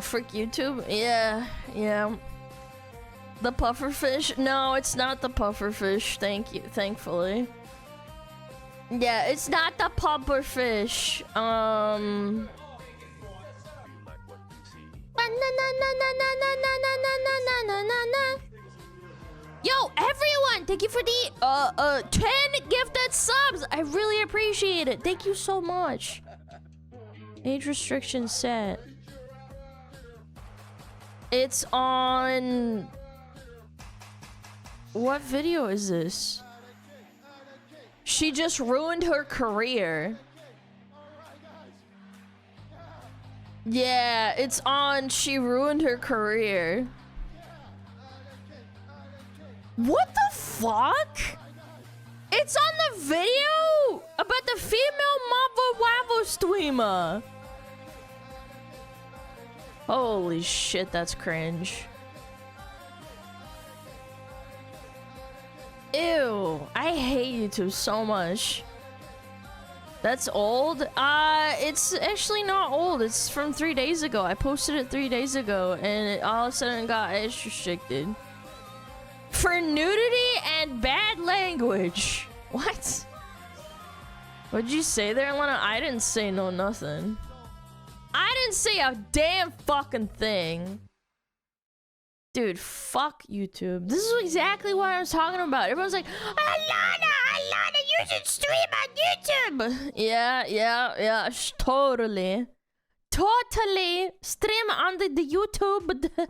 Frick YouTube? Yeah, yeah. The pufferfish? No, it's not the pufferfish. Thank you, thankfully. Yeah, it's not the pufferfish. Yo, everyone! Thank you for the 10 gifted subs! I really appreciate it. Thank you so much. Age restriction set. It's on... What video is this? She just ruined her career. Yeah, it's on She Ruined Her Career. What the fuck? It's on the video about the female Mavo Wavo streamer. Holy shit, that's cringe. Ew, I hate YouTube so much. That's old? It's actually not old. It's from 3 days ago. I posted it 3 days ago and it all of a sudden got age restricted. For nudity and bad language. What? What'd you say there, Lana? I didn't say no nothing. I didn't say a damn fucking thing. Dude, fuck YouTube. This is exactly what I was talking about. Everyone's like, Alana, you should stream on YouTube. Yeah, totally. Totally stream on the YouTube.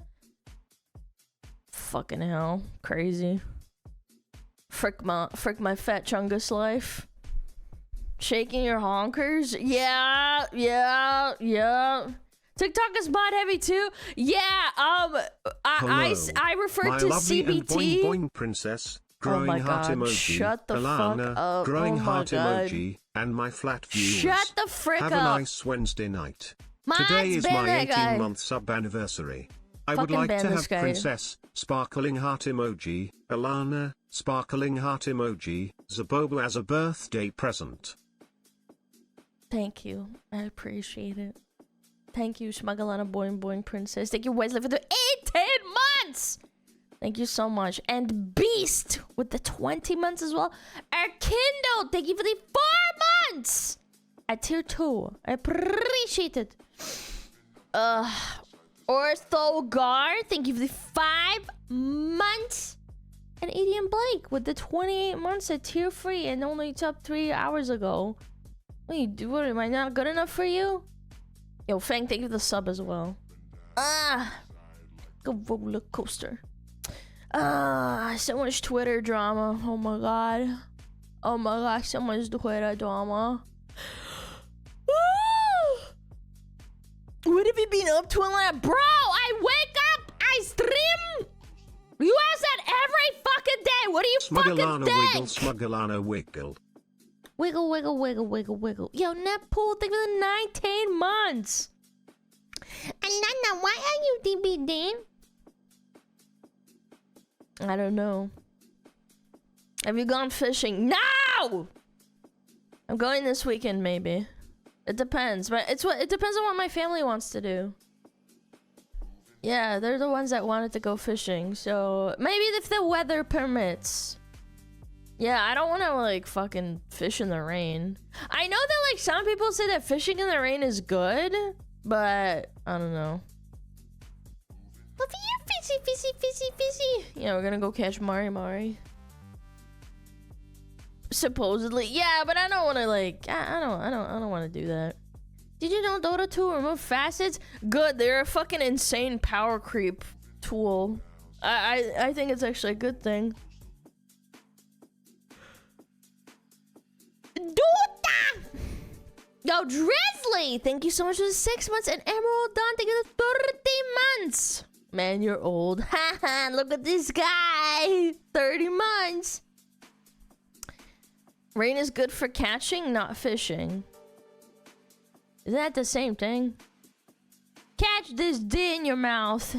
Fucking hell. Crazy. Frick my fat chungus life. Shaking your honkers? Yeah. TikTok is bot heavy too. Yeah. I refer to CBT. Boing boing princess. Growing heart emoji. Shut the Alana, fuck up. growing oh heart God. emoji, and my flat viewers. Shut the frick Have up. a nice Wednesday night. Mine's Today is been my that guy. 18-month sub anniversary. I would Fucking like ban to this have guy. princess, sparkling heart emoji, Alana, sparkling heart emoji, Zabobu as a birthday present. Thank you. I appreciate it. Thank you, SmugAlana Boing Boing Princess. Thank you, Wesley, for the 18 months! Thank you so much. And Beast with the 20 months as well. Arkindle, thank you for the 4 months! At tier 2. I appreciate it. Orthogar, thank you for the 5 months. And Adian Blake with the 28 months at tier 3 and only up 3 hours ago. Wait, what, am I not good enough for you? Yo, Fang, thank you for the sub as well. Go roller coaster. So much Twitter drama. Oh my god. Oh my gosh, so much Twitter drama. What have you been up to in life? Bro, I wake up, I stream. You ask that every fucking day. What do you fucking think? Wiggle, SmugAlana wiggle. Wiggle, wiggle, wiggle, wiggle, wiggle. Yo, Netpool, thank you for the 19 months. Alana, why are you DBD? I don't know. Have you gone fishing? No! I'm going this weekend, maybe. It depends, but it depends on what my family wants to do. Yeah, they're the ones that wanted to go fishing, so maybe if the weather permits. Yeah, I don't want to, like, fucking fish in the rain. I know that, like, some people say that fishing in the rain is good, but I don't know. Fishy. Yeah, we're gonna go catch Mari. Supposedly. Yeah, but I don't want to, like, I don't want to do that. Did you know Dota 2 remove facets? Good, they're a fucking insane power creep tool. I think it's actually a good thing. Dota! Yo, Drizzly! Thank you so much for the 6 months, and Emerald Dawn, thank you for 30 months! Man, you're old. Haha, look at this guy! 30 months! Rain is good for catching, not fishing. Isn't that the same thing? Catch this D in your mouth.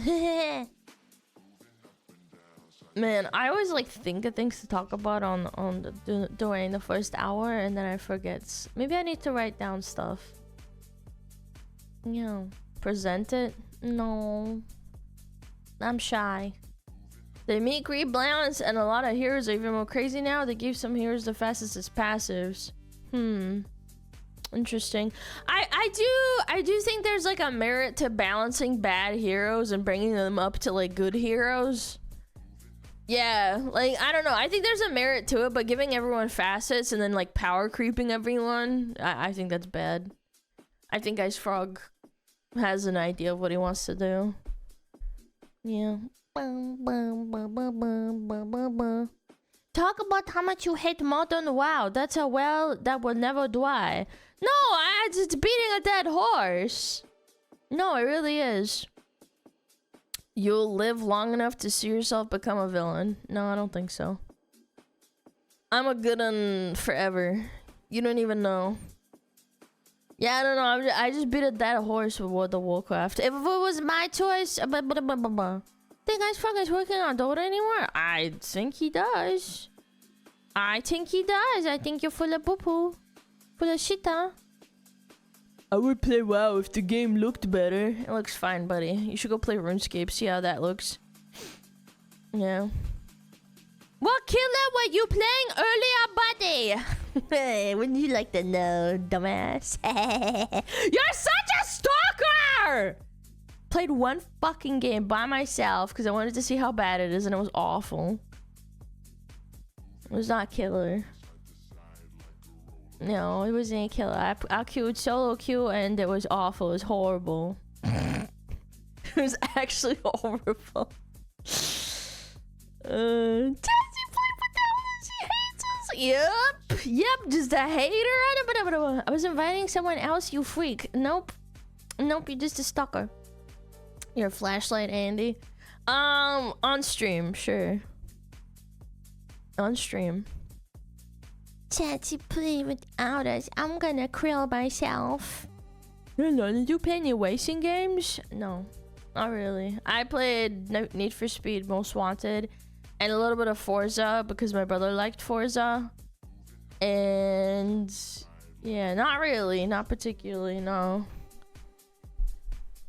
Man, I always like think of things to talk about during the first hour, and then I forget. Maybe I need to write down stuff. Yeah, present it. No, I'm shy. They make great balance, and a lot of heroes are even more crazy now. They give some heroes the fastest as passives. Interesting. I do think there's like a merit to balancing bad heroes and bringing them up to like good heroes. Yeah, like, I don't know. I think there's a merit to it, but giving everyone facets and then, like, power creeping everyone, I think that's bad. I think Ice Frog has an idea of what he wants to do. Yeah. Talk about how much you hate modern WoW. That's a well that will never die. No, it's beating a dead horse. No, it really is. You'll live long enough to see yourself become a villain. No, I don't think so. I'm a good one forever. You don't even know. Yeah, I don't know. I just beat a dead horse with World of Warcraft. If it was my choice, think Ice Frog is working on Dota anymore? I think he does. I think you're full of poo-poo. Full of shit, huh? I would play WoW if the game looked better. It looks fine, buddy. You should go play RuneScape, see how that looks. Yeah. What killer were you playing earlier, buddy? Wouldn't you like to know, dumbass? You're such a stalker! Played one fucking game by myself because I wanted to see how bad it is, and it was awful. It was not killer. No, it wasn't a killer. I queued solo queue and it was awful. It was horrible. It was actually horrible. Jazzy played with that one. She hates us. Yep, just a hater. I was inviting someone else, you freak. Nope, you're just a stalker. You're a flashlight, Andy. On stream, sure. On stream. Chatsy, play without us. I'm gonna krill myself. No, did you play any racing games? No, not really. I played Need for Speed Most Wanted and a little bit of Forza because my brother liked Forza. And yeah, not really, not particularly, no.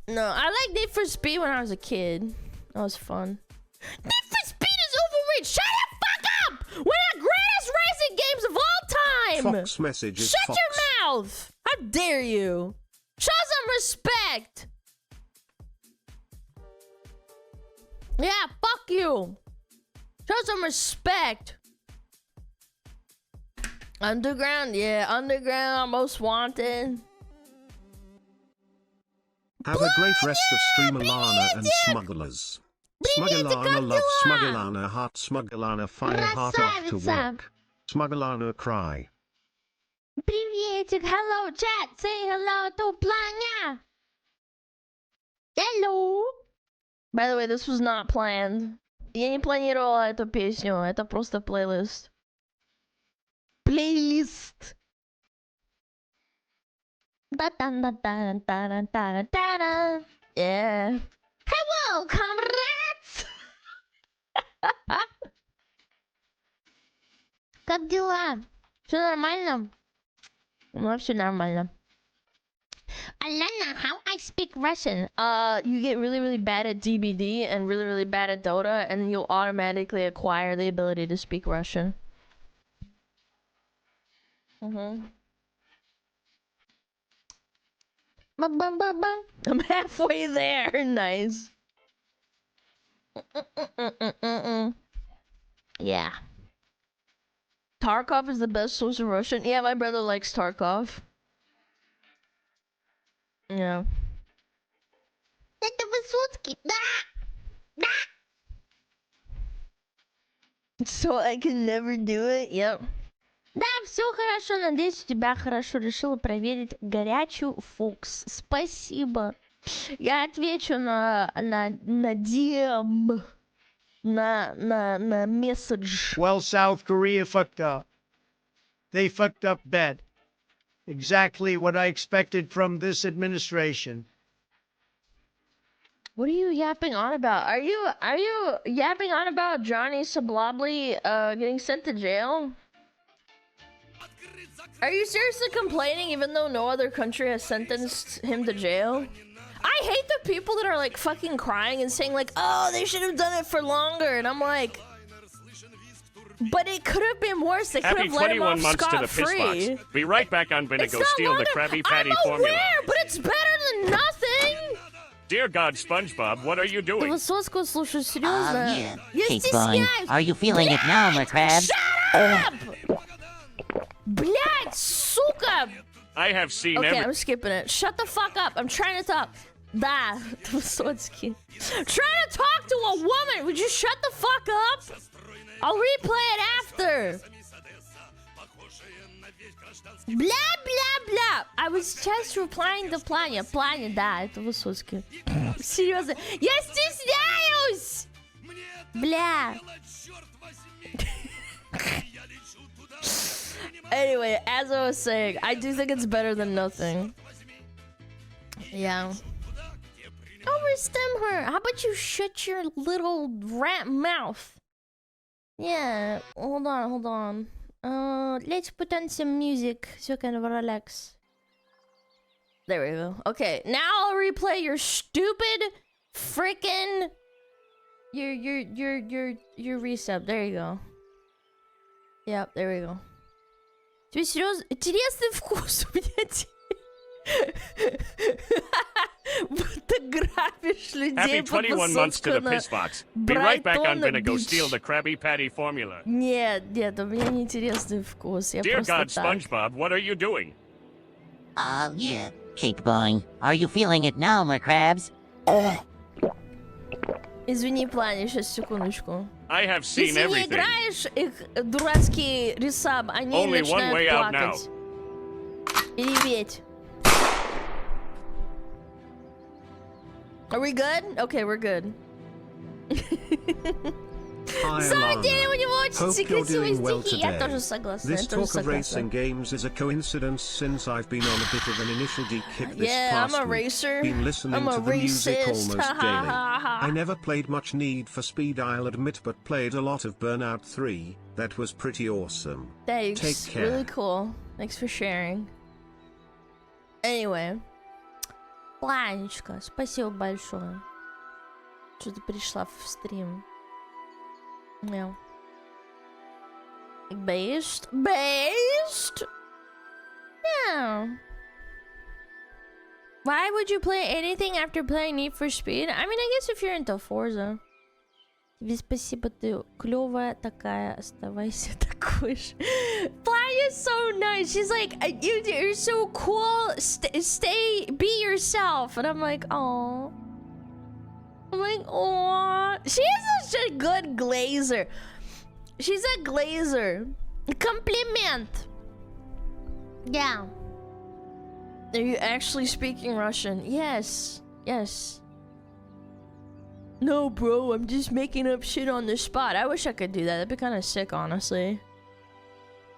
No, I liked Need for Speed when I was a kid. That was fun. Need for Speed is overrated. Shut the fuck up! One of the greatest racing games of all time! Fox messages. Shut Fox. your mouth! How dare you? Show some respect! Yeah, fuck you! Show some respect! Underground, yeah, Underground, Most Wanted. Have a great rest of StreamAlana and Smugglers. SmugAlana loves SmugAlana heart SmugAlana fire heart off to work. SmugAlana cry. Приветик, hello chat, say hello to Planya. Hello. By the way, this was not planned. Я не планировала эту песню, это просто плейлист. Playlist. Yeah. Hello, comrades! Как дела? Все нормально? У нас все нормально. Alana, how I speak Russian? You get really, really bad at DBD and really, really bad at Dota, and you'll automatically acquire the ability to speak Russian. I'm halfway there. Nice. Yeah. Tarkov is the best source of Russian. Yeah, my brother likes Tarkov. Yeah. Это Высоцкий. So I can never do it? Yep. Да, все хорошо. Надеюсь, у тебя хорошо. Решила проверить горячую Фокс. Спасибо. Я отвечу на DM. На месседж. Well, South Korea fucked up. They fucked up bad. Exactly what I expected from this administration. What are you yapping on about? Are you yapping on about Johnny Sablobly getting sent to jail? Are you seriously complaining even though no other country has sentenced him to jail? I hate the people that are like fucking crying and saying like, oh, they should have done it for longer, and I'm like, but it could have been worse. They could have let him off scot-free. Be right back. I'm gonna go steal the Krabby Patty formula. I'm aware, but it's better than nothing. Dear God, SpongeBob, what are you doing? Yeah. Cake Boy, are you feeling it now, my crab? Shut up! Блядь, сука! I have seen Okay, I'm skipping it. Shut the fuck up. I'm trying to talk. Da, Wysocki. Trying to talk to a woman. Would you shut the fuck up? I'll replay it after. Blah, blah, blah. I was just replying to Planya. Planya, да, это Высоцкий. Серьезно. Я стесняюсь! Бля. Anyway, as I was saying, I do think it's better than nothing. Yeah. Overstem her. How about you shut your little rat mouth? Yeah. Hold on. Let's put on some music so I can relax. There we go. Okay, now I'll replay your stupid freaking your resub. There you go. Yep, there we go. Тебе серьезно? Интересный вкус у меня. Фотографишь людей под Высоцкого на Be right back, I'm gonna go steal the Krabby Patty formula. Нет, у меня неинтересный вкус. Я Dear просто God, так. SpongeBob, what are you doing? Yeah. Cake Boy, are you feeling it now, my crabs? Извини, Плани, сейчас, секундочку. I have seen Если не everything. играешь их дурацкий ресаб, они Only one начинают way out плакать. И реветь. Are we good? Okay, we're good. Hi, Самом деле у него очень Hope you're красивые doing well стихи. Я today. тоже согласна. This Я тоже talk of racing согласна. games is a coincidence since I've been on a bit of an initial deep kick this Yeah, past I'm a week. racer. Been listening I'm a to the music racist. almost daily. I never played much Need for Speed, I'll admit, but played a lot of Burnout 3. That was pretty awesome. Thanks. Take care. Really cool. Thanks for sharing. Anyway. Планечка, спасибо большое, что ты пришла в стрим. Yeah. Based? Yeah. Why would you play anything after playing Need for Speed? I mean, I guess if you're into Forza. Тебе спасибо, ты клёвая такая, оставайся такой же. Playa is so nice. She's like, you're so cool. Stay, be yourself. And I'm like, oh. I'm like, oh. She is such a good glazer. She's a glazer. Compliment. Yeah. Are you actually speaking Russian? Yes. No, bro, I'm just making up shit on the spot. I wish I could do that. That'd be kind of sick, honestly.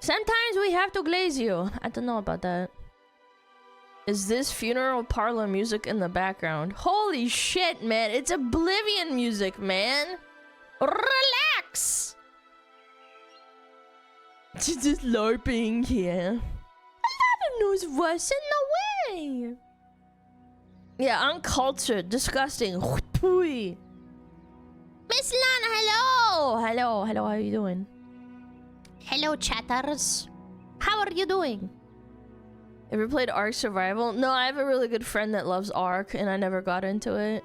Sometimes we have to glaze you. I don't know about that. Is this funeral parlor music in the background? Holy shit, man. It's Oblivion music, man. Relax. Just LARPing here. A lot of knows Russian, no way. Yeah, uncultured, disgusting. Miss Lana, hello, how are you doing? Hello, chatters. How are you doing? Ever played Ark Survival? No, I have a really good friend that loves Ark, and I never got into it.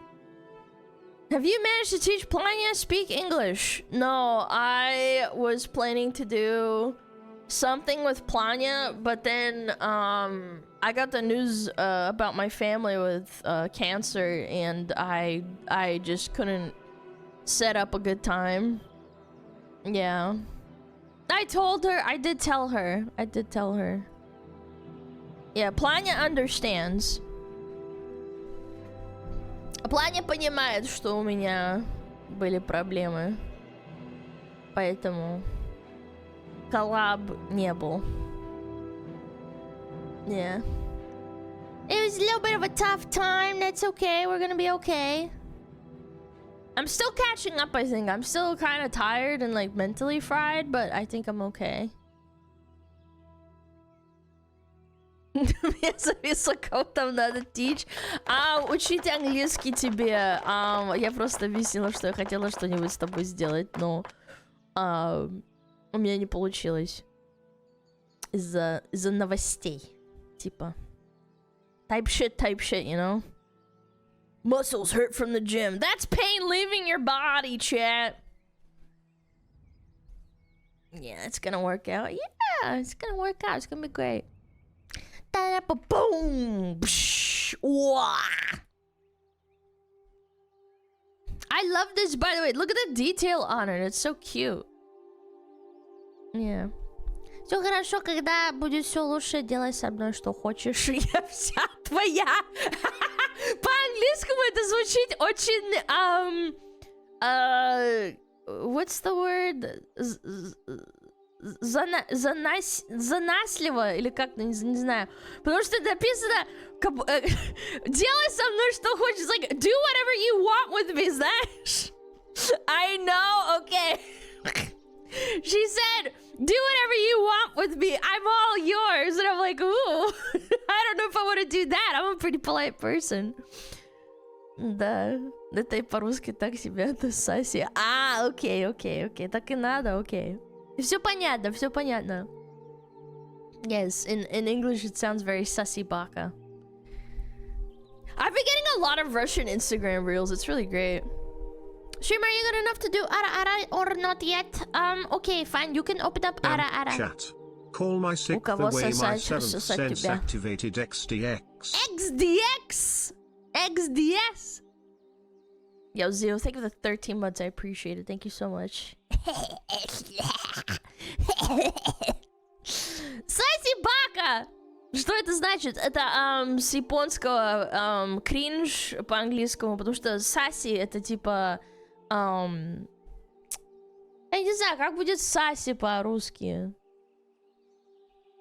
Have you managed to teach Planya speak English? No, I was planning to do something with Planya, but then I got the news about my family with cancer, and I just couldn't set up a good time. Yeah. I told her. I did tell her. Yeah, Planya understands. Planya понимает, что у меня были проблемы. Поэтому коллаб не был. Yeah. It was a little bit of a tough time. That's okay. We're gonna be okay. I'm still catching up, I think. I'm still kind of tired and like mentally fried, but I think I'm okay. Мне зависло, кого там надо teach. Учить английский тебе. Я просто объяснила, что я хотела что-нибудь с тобой сделать, но у меня не получилось. Из-за новостей. Типа. Type shit, you know? Muscles hurt from the gym. That's pain leaving your body, chat. Yeah, it's gonna work out. Yeah, it's gonna work out. It's gonna be great. Boom! I love this, by the way. Look at the detail on it. It's so cute. Yeah. Все хорошо, когда будет все лучше, делай со мной что хочешь. Я вся твоя. По-английскому это звучит очень... what's the word? Занасливо, или как-то, не знаю. Потому что написано... делай со мной что хочешь. It's like, do whatever you want with me, знаешь? I know, okay. She said, do whatever you want with me. I'm all yours. And I'm like, ooh. I don't know if I want to do that. I'm a pretty polite person. Да. Это и по-русски так себе, это саси. Окей. Так и надо, окей. Все понятно, все понятно. Yes, in English it sounds very sassy baka. I've been getting a lot of Russian Instagram reels. It's really great. Stream, are you good enough to do ara or not yet? Okay, fine. You can open up ara. Chat. Call my sixth the way my seventh sense activated XDX. XDS. Yo, Zio, thank you for the 13 months. I appreciate it. Thank you so much. Саси бака! Что это значит? Это с японского кринж по-английскому, потому что саси это типа... я не знаю, как будет саси по-русски.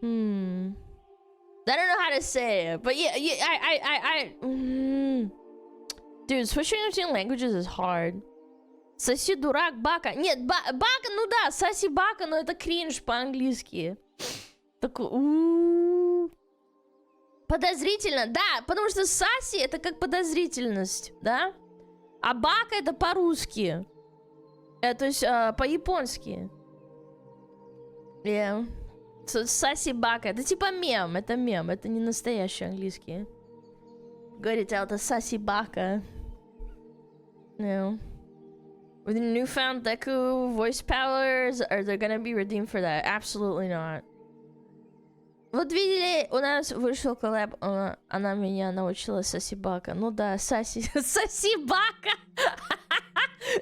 I don't know how to say it, but yeah, Dude, switching between languages is hard. Соси дурак, бака. Нет, бака, ну да, соси бака, но это кринж по-английски. Такой, подозрительно, да, потому что саси это как подозрительность, да? А бака это по-русски. То есть по-японски. Yeah. Саси бака, это типа мем, это не настоящий английский. Говорите, это саси бака. No. With the newfound Deku voice powers, are they gonna be redeemed for that? Absolutely not. Вот видели, у нас вышел коллаб, она меня научила сасибака. Ну да, сасибака!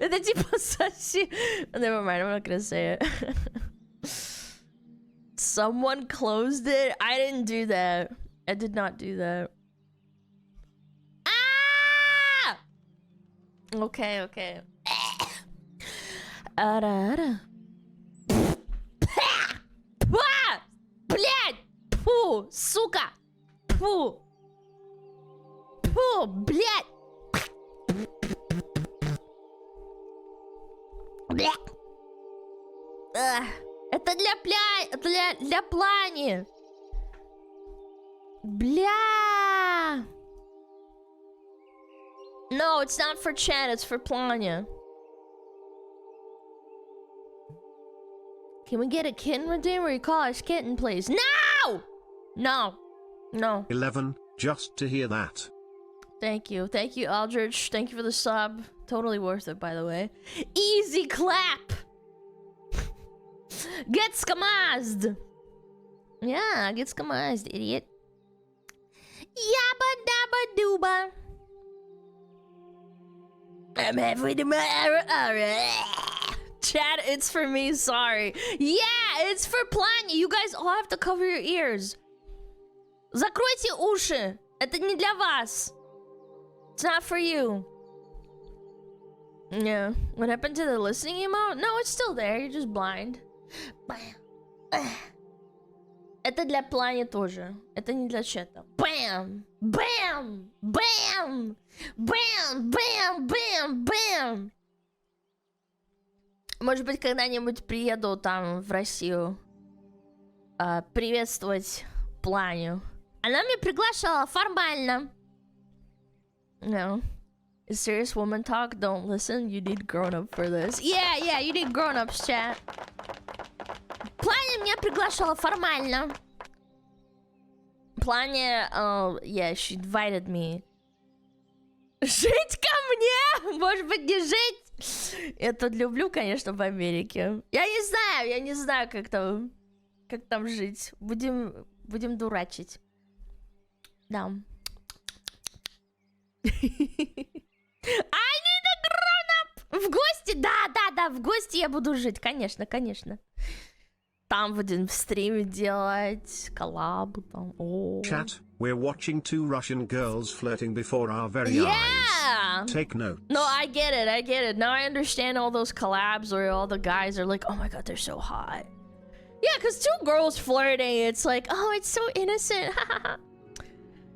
Это типа саси... Never mind, I'm not gonna say it. Someone closed it? I didn't do that. I did not do that. Okay. Ара. Блядь! Фу, сука! Фу, блядь! Это для плани. Бля! No, it's not for chat, it's for Planya. Can we get a kitten redeem where you call us kitten, please? No! 11, just to hear that. Thank you, Aldrich. Thank you for the sub. Totally worth it, by the way. Easy clap! Get skamazed! Yeah, get skamazed, idiot. Yabba dabba dooba. I'm halfway to my Chat, it's for me, sorry. Yeah, it's for Planya. You guys all have to cover your ears. Закройте уши. Это не для вас. It's not for you. Yeah. What happened to the listening emote? No, it's still there. You're just blind. Это для Planya тоже. Это не для чата. Bam! Bam! Bam! Bam! Bam! Bam! Bam! Может быть, когда-нибудь приеду там в Россию приветствовать Планю. Она меня приглашала формально. No. Serious woman talk, don't listen. You need grown up for this. Yeah, you need grown ups, chat. Планя меня приглашала формально. Планя, yeah, she invited me. Жить ко мне? Может быть, не жить? Я тут люблю, конечно, в Америке. Я не знаю, как там жить. Будем дурачить. Да. I need a grown-up! В гости? Да, в гости я буду жить, конечно. Там будем стримы делать, коллабы там. Chat, we're watching two Russian girls flirting before our very eyes. Take note. No, I get it. Now I understand all those collabs where all the guys are like, oh my god, they're so hot. Yeah, because two girls flirting, it's like, oh, it's so innocent.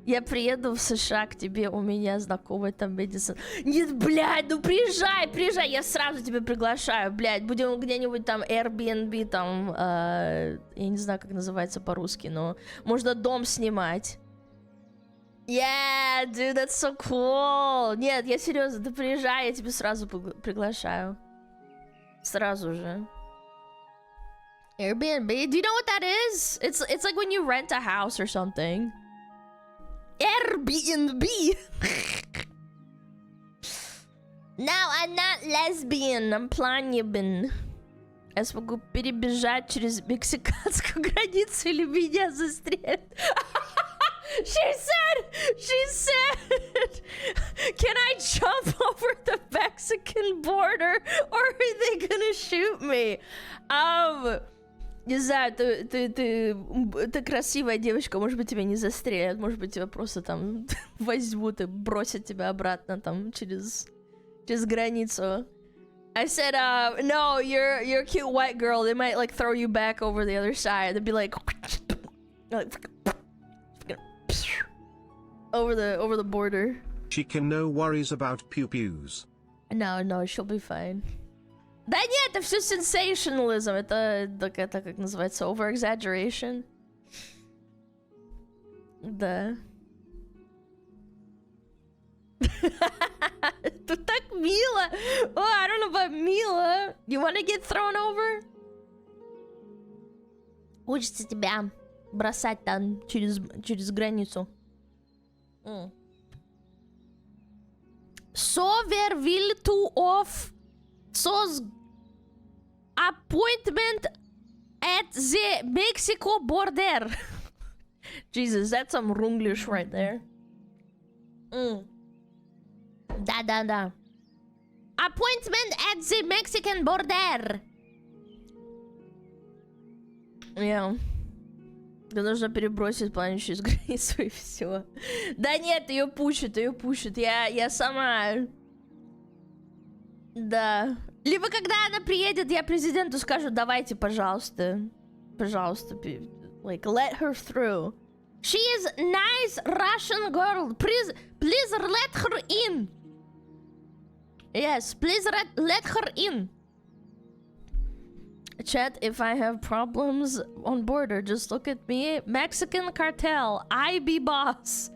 Я приеду в США к тебе, у меня знакомый там медицин. Нет, блядь, ну приезжай, я сразу тебя приглашаю, блядь. Будем где-нибудь там Airbnb, там, я не знаю, как называется по-русски, но можно дом снимать. Yeah, dude, that's so cool. Нет, я серьезно, ты приезжай, я тебя сразу приглашаю. Сразу же. Airbnb, do you know what that is? It's like when you rent a house or something. Airbnb. Now I'm not lesbian, I'm planебен. Я смогу перебежать через мексиканскую границу или меня застрелят. She said, can I jump over the Mexican border or are they gonna shoot me? Не знаю, ты красивая девочка, может быть, тебя не застрелят, может быть, тебя просто там возьмут и бросят тебя обратно там через границу. I said, no, you're a cute white girl. They might like throw you back over the other side. They'd be like over the border. She can no worries about pew-pews. No, she'll be fine. Да нет, это все sensationalism. Это как называется, over-exaggeration. Да. Тут так мило. Oh, I don't know about Мила. You wanna get thrown over? Хочется тебя бросать там через границу. So wer will to off so's appointment at the Mexico border. Jesus, that's some Runglish right there. Да. Appointment at the Mexican border. Yeah. Да нужно перебросить план через границу и все. Да нет, ее пушит. Я сама. Да. Либо когда она приедет, я президенту скажу, давайте, пожалуйста, like, let her through. She is nice Russian girl. Please let her in. Yes, please let her in. Chat, if I have problems on border, just look at me. Mexican cartel. I be boss.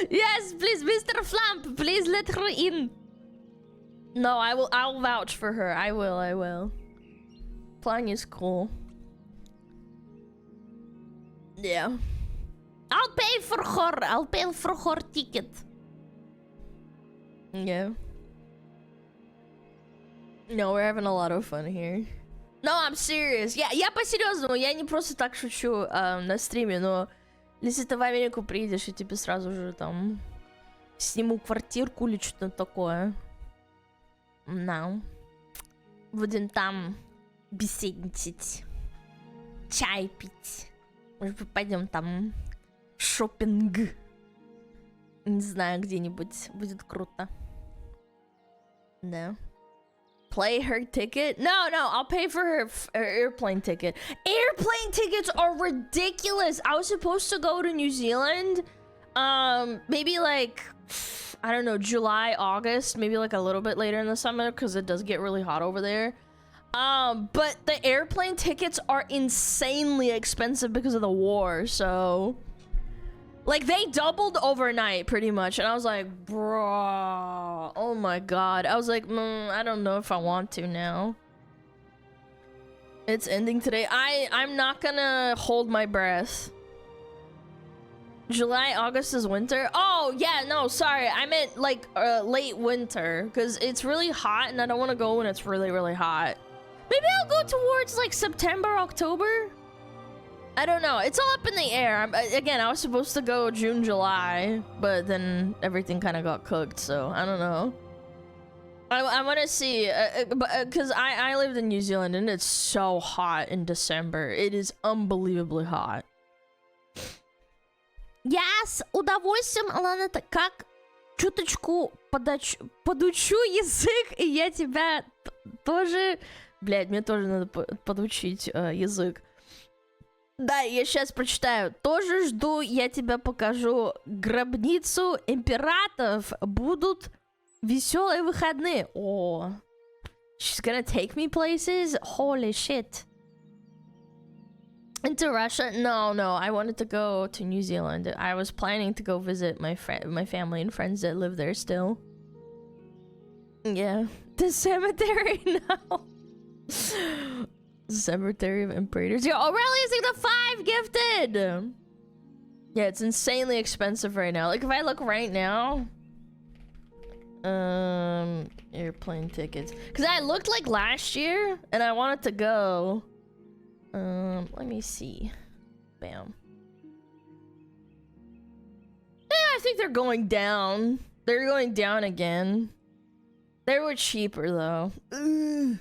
Yes, please, Mr. Flump, please let her in. No, I'll vouch for her. I will. Flying is cool. Yeah. I'll pay for her ticket. Yeah. No, we're having a lot of fun here. No, I'm serious. Я по-серьезному, я не просто так шучу на стриме, но если ты в Америку приедешь, я тебе сразу же там сниму квартирку или что-то такое. No. Будем там беседничать, чай пить. Может быть, пойдем там шопинг. Не знаю, где-нибудь. Будет круто. Да. Play her ticket? No, I'll pay for her airplane ticket. Airplane tickets are ridiculous. I was supposed to go to New Zealand maybe like I don't know, July, August, maybe like a little bit later in the summer because it does get really hot over there. But the airplane tickets are insanely expensive because of the war, so like they doubled overnight pretty much, and I was like, bro, oh my god. I was like, I don't know if I want to now. It's ending today. I'm not gonna hold my breath. July, August is winter. Oh yeah, no, sorry, I meant like late winter because it's really hot and I don't want to go when it's really, really hot. Maybe I'll go towards like September, October. I don't know. It's all up in the air. Again, I was supposed to go June, July, but then everything kind of got cooked, so I don't know. I want to see, because I lived in New Zealand and it's so hot in December. It is unbelievably hot. Я с удовольствием, Алана, как чуточку подучу язык, и я тебя тоже... Блядь, мне тоже надо подучить язык. Да, я сейчас прочитаю. Тоже жду, я тебя покажу гробницу императоров. Будут веселые выходные. О, she's gonna take me places? Holy shit. Into Russia? No, I wanted to go to New Zealand. I was planning to go visit my family and friends that live there still. Yeah. The cemetery now. Cemetery of Imperators. Yo, Aurelius, like the 5 gifted! Yeah, it's insanely expensive right now. Like, if I look right now... airplane tickets. Because I looked like last year, and I wanted to go. Let me see. Bam. Yeah, I think they're going down. They're going down again. They were cheaper, though. Ugh.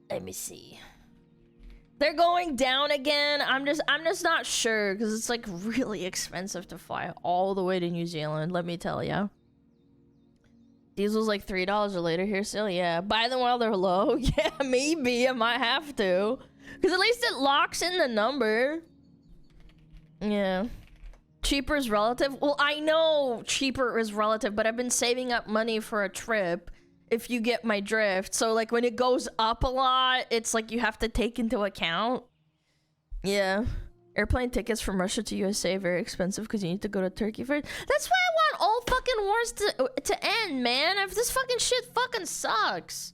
Let me see. They're going down again. I'm just not sure because it's like really expensive to fly all the way to New Zealand. Let me tell ya. Diesel's like $3 or later here still. Yeah, buy them while they're low. Yeah, maybe I might have to, because at least it locks in the number. Yeah, cheaper is relative. Well, I know cheaper is relative, but I've been saving up money for a trip. If you get my drift. So like when it goes up a lot, it's like you have to take into account. Yeah. Airplane tickets from Russia to USA very expensive because you need to go to Turkey first. That's why I want all fucking wars to end, man. If this fucking shit fucking sucks.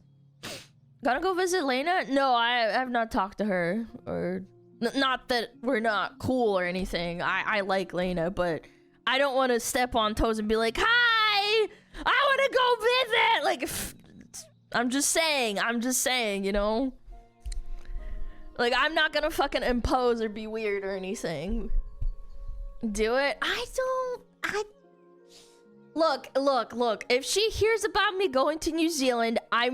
Gotta go visit Lena? No, I have not talked to her. Or not that we're not cool or anything. I like Lena, but I don't want to step on toes and be like, hi! I want to go visit. Like, I'm just saying, you know. Like, I'm not gonna fucking impose or be weird or anything. Do it. Look. If she hears about me going to New Zealand, I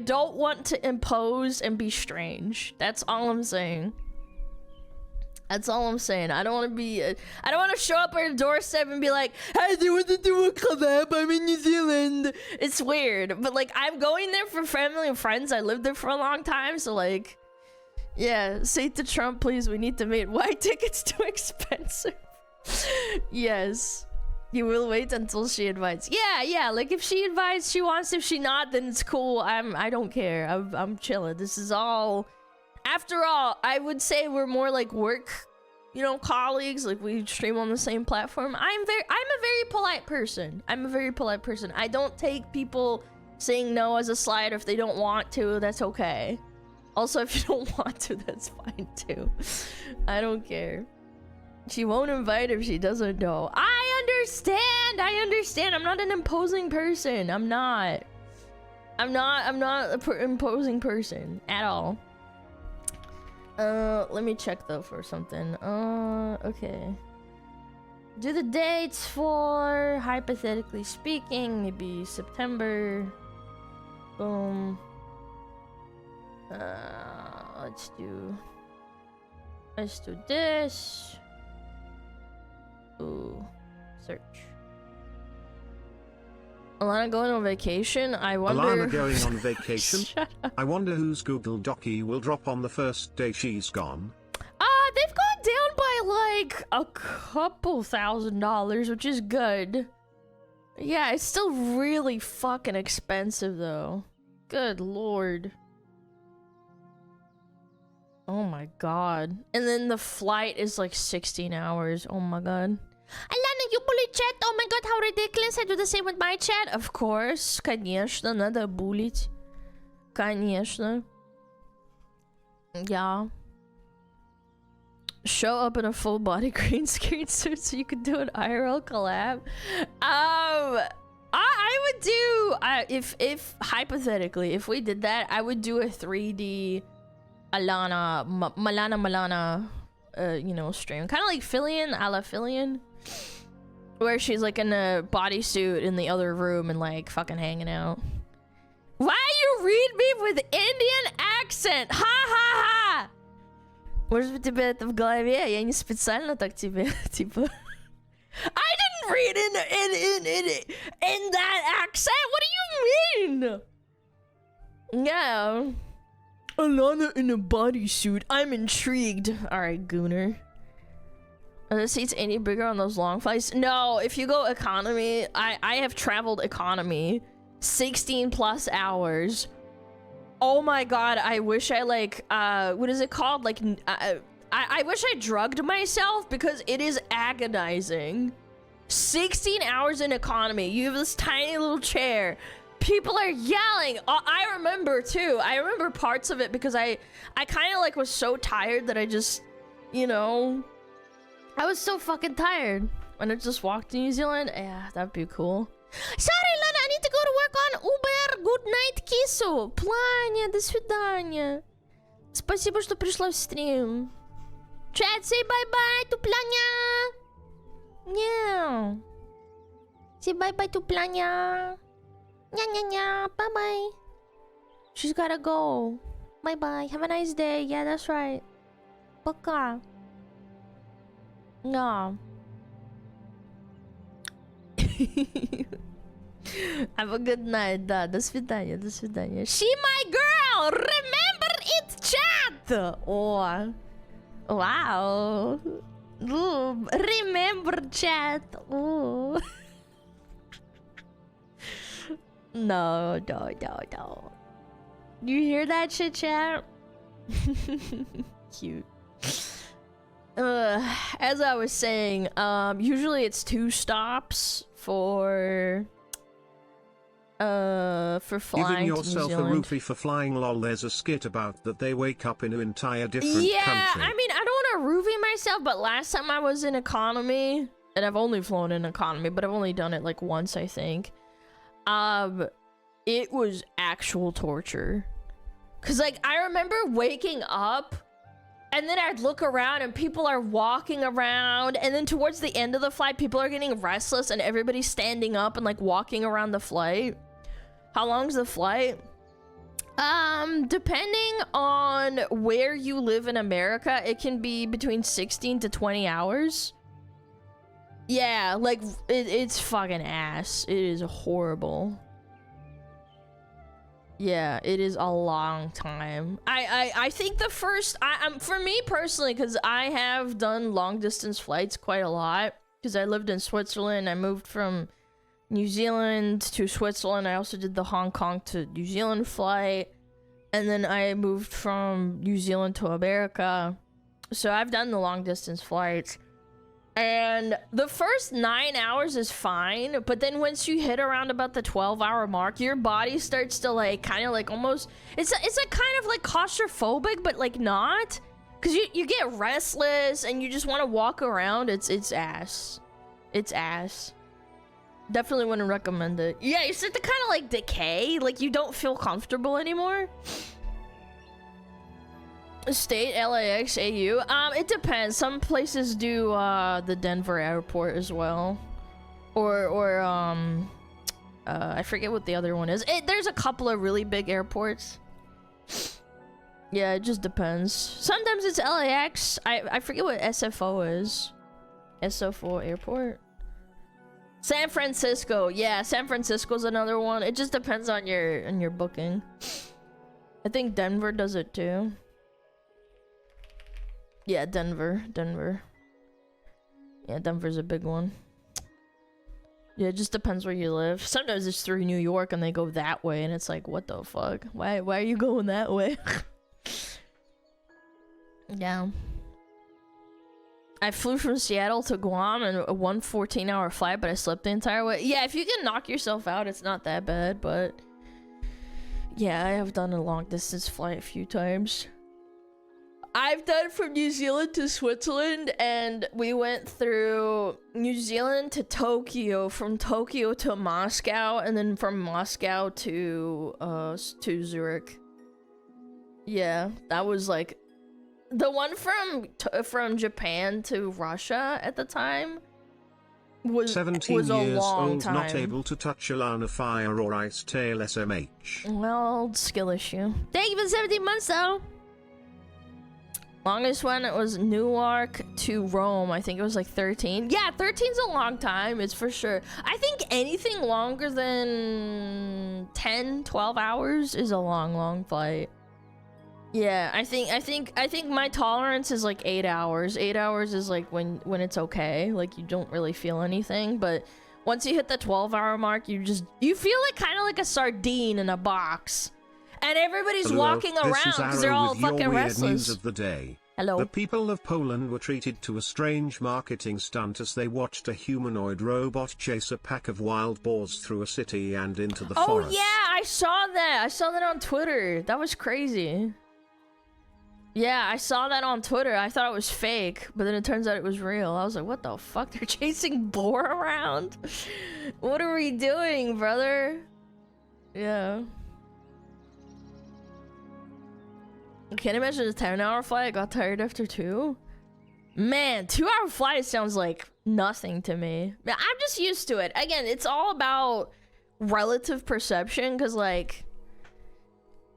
don't want to impose and be strange. That's all I'm saying. That's all I'm saying. I don't want to show up at her doorstep and be like, hey, do you want to do a collab? I'm in New Zealand. It's weird. But, like, I'm going there for family and friends. I lived there for a long time. So, like, yeah, say to Trump, please, we need to meet. Why tickets too expensive? Yes. You will wait until she invites. Yeah. Like, if she invites, she wants. If she not, then it's cool. I don't care. I'm chilling. This is all... After all, I would say we're more like work, you know, colleagues. Like, we stream on the same platform. I'm a very polite person. I don't take people saying no as a slight. If they don't want to, that's okay. Also, if you don't want to, that's fine too. I don't care. She won't invite if she doesn't know. I understand. I'm not an imposing person. I'm not an imposing person at all. Let me check though for something. Okay. Do the dates for, hypothetically speaking, maybe September. Boom. Let's do this. Ooh, search. Alana going on vacation? I wonder... Alana going on vacation? I wonder whose Google Docky will drop on the first day she's gone. They've gone down by like a couple $1,000s, which is good. Yeah, it's still really fucking expensive though. Good lord. Oh my god. And then the flight is like 16 hours. Oh my god. Alana, you bully chat. Oh my god, how ridiculous. I do the same with my chat. Of course. Конечно, надо булить. Конечно. Yeah. Show up in a full body green screen suit so you could do an IRL collab. I would do if hypothetically if we did that, I would do a 3D Alana Malana you know, stream, kind of like Fillion, a la Fillion, where she's like in a bodysuit in the other room and like fucking hanging out. Why you read me with Indian accent? Ha ha ha! Может быть, тебе это в голове? Я не специально так тебе, типа. I didn't read in that accent. What do you mean? Yeah. Alana in a bodysuit. I'm intrigued. All right, Gooner. Are the seats any bigger on those long flights? No. If you go economy, I have traveled economy, 16 plus hours. Oh my god, I wish I like, what is it called? Like, I wish I drugged myself because it is agonizing. 16 hours in economy. You have this tiny little chair. People are yelling. I remember too. I remember parts of it because I kind of like was so tired that I just, you know, I was so fucking tired when I just walked to New Zealand. Yeah, that'd be cool. Sorry, Lana, I need to go to work on Uber. Good night, кису. Планя, до свидания. Спасибо, что пришла в стрим. Chat, say bye-bye to Planya. Yeah. Say bye-bye to Planya. Nya. Bye-bye. She's gotta go. Bye-bye. Have a nice day. Yeah, that's right. Пока. No. Have a good night, да. До свидания, до свидания. She my girl! Remember it, chat! Oh. Wow. Ooh. Remember, chat. Ooh. No. You hear that shit, chat? Cute. As I was saying, usually it's 2 stops for flying Giving to New yourself a Zealand. roofie for flying, lol. There's a skit about that they wake up in an entire different Yeah, country. I mean, I don't want to roofie myself, but last time I was in economy, and I've only flown in economy, but I've only done it like once, I think. It was actual torture. Cause like I remember waking up and then I'd look around and people are walking around, and then towards the end of the flight, people are getting restless and everybody's standing up and like walking around the flight. How long's the flight? Depending on where you live in America, it can be between 16 to 20 hours. Yeah, like it's fucking ass. It is horrible. Yeah, it is a long time. I think the first, for me personally, because I have done long distance flights quite a lot, because I lived in Switzerland. I moved from New Zealand to Switzerland. I also did the Hong Kong to New Zealand flight, and then I moved from New Zealand to America. So I've done the long distance flights. And the first 9 hours is fine, but then once you hit around about the 12-hour mark, your body starts to like kind of like almost, it's like kind of like claustrophobic, but like not, because you get restless and you just want to walk around. It's ass. It's ass. Definitely wouldn't recommend it. Yeah, you start to kind of like decay, like you don't feel comfortable anymore. State, LAX, AU. It depends. Some places do the Denver airport as well, or I forget what the other one is. There's a couple of really big airports. Yeah, it just depends. Sometimes it's LAX. I forget what SFO is. SFO airport. San Francisco. Yeah, San Francisco's another one. It just depends on your booking. I think Denver does it too. Yeah, Denver. Yeah, Denver's a big one. Yeah, it just depends where you live. Sometimes it's through New York and they go that way, and it's like, what the fuck? Why are you going that way? Yeah. I flew from Seattle to Guam in a 14-hour flight, but I slept the entire way. Yeah, if you can knock yourself out, it's not that bad, but... Yeah, I have done a long-distance flight a few times. I've done from New Zealand to Switzerland, and we went through New Zealand to Tokyo, from Tokyo to Moscow, and then from Moscow to Zurich. Yeah, that was like the one from Japan to Russia at the time was 17 was a years long old, time. not able to touch Alana Fire or Ice Tail SMH. Well, skill issue. Thank you for 17 months though. Longest one, it was Newark to Rome. I think it was like 13. Yeah, 13's a long time, it's for sure. I think anything longer than 10, 12 hours is a long flight. Yeah, I think my tolerance is like 8 hours. 8 hours is like when it's okay, like you don't really feel anything, but once you hit the 12-hour mark, you feel like kind of like a sardine in a box. And everybody's walking around because they're all fucking restless. News of the day. Hello. The people of Poland were treated to a strange marketing stunt as they watched a humanoid robot chase a pack of wild boars through a city and into the forest. Oh yeah, I saw that. I saw that on Twitter. That was crazy. Yeah, I saw that on Twitter. I thought it was fake, but then it turns out it was real. I was like, what the fuck? They're chasing boar around? What are we doing, brother? Yeah. I can't imagine a 10-hour flight. I got tired after 2. Man, 2-hour flight sounds like nothing to me. I'm just used to it. Again, it's all about relative perception, because like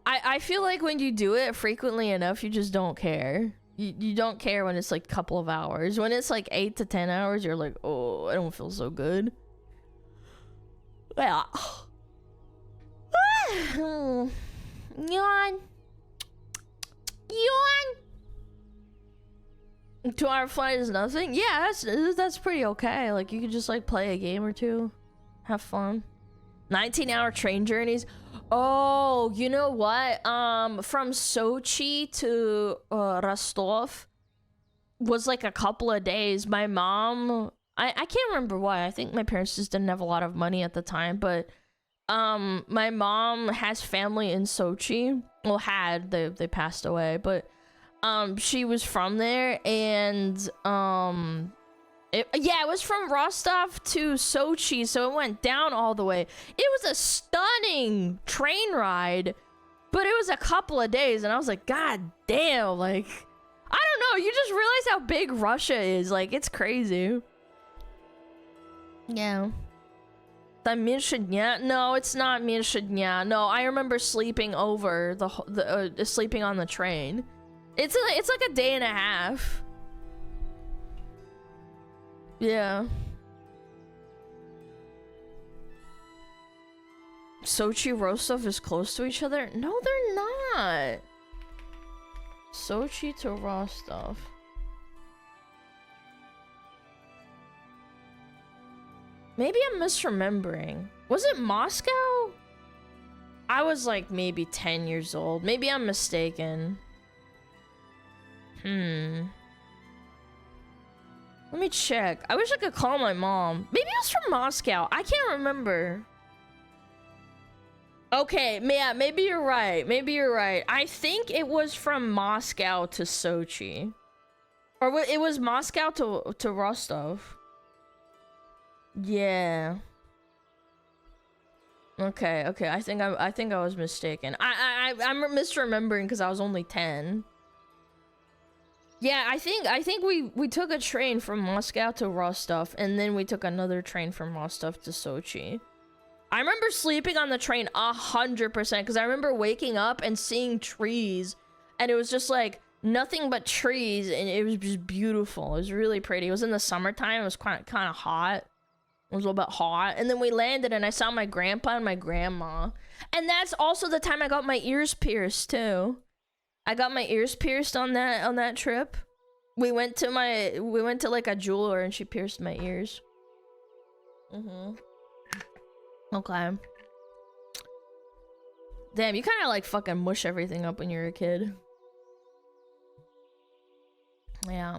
I feel like when you do it frequently enough, you just don't care. You don't care when it's like a couple of hours. When it's like 8 to 10 hours, you're like, oh, I don't feel so good. Well, yawn. 2-hour flight is nothing. Yeah, that's pretty okay. Like you could just like play a game or two, have fun. 19-hour train journeys. Oh, you know what? From Sochi to Rostov was like a couple of days. My mom, I can't remember why. I think my parents just didn't have a lot of money at the time, but my mom has family in Sochi. Well, they passed away, but she was from there, and it was from Rostov to Sochi, so it went down all the way. It was a stunning train ride, but it was a couple of days, and I was like, God damn, like, I don't know, you just realize how big Russia is, like, it's crazy. Yeah. The Minshadnya? No, it's not Minshadnya. No, I remember sleeping over sleeping on the train. It's like a day and a half. Yeah. Sochi, Rostov is close to each other? No, they're not. Sochi to Rostov. Maybe I'm misremembering. Was it Moscow? I was like maybe 10 years old. Maybe I'm mistaken. Let me check. I wish I could call my mom. Maybe it was from Moscow. I can't remember. Okay, yeah, maybe you're right. Maybe you're right. I think it was from Moscow to Sochi. Or it was Moscow to Rostov. Yeah. Okay. I think I was mistaken. I'm misremembering because I was only 10. Yeah, I think we took a train from Moscow to Rostov, and then we took another train from Rostov to Sochi. I remember sleeping on the train 100% because I remember waking up and seeing trees, and it was just like nothing but trees, and it was just beautiful. It was really pretty. It was in the summertime. It was kind of hot. It was a little bit hot, and then we landed, and I saw my grandpa and my grandma, and that's also the time I got my ears pierced too. I got my ears pierced on that trip. We went to like a jeweler and she pierced my ears. Okay. Damn, you kind of like fucking mush everything up when you're a kid. Yeah.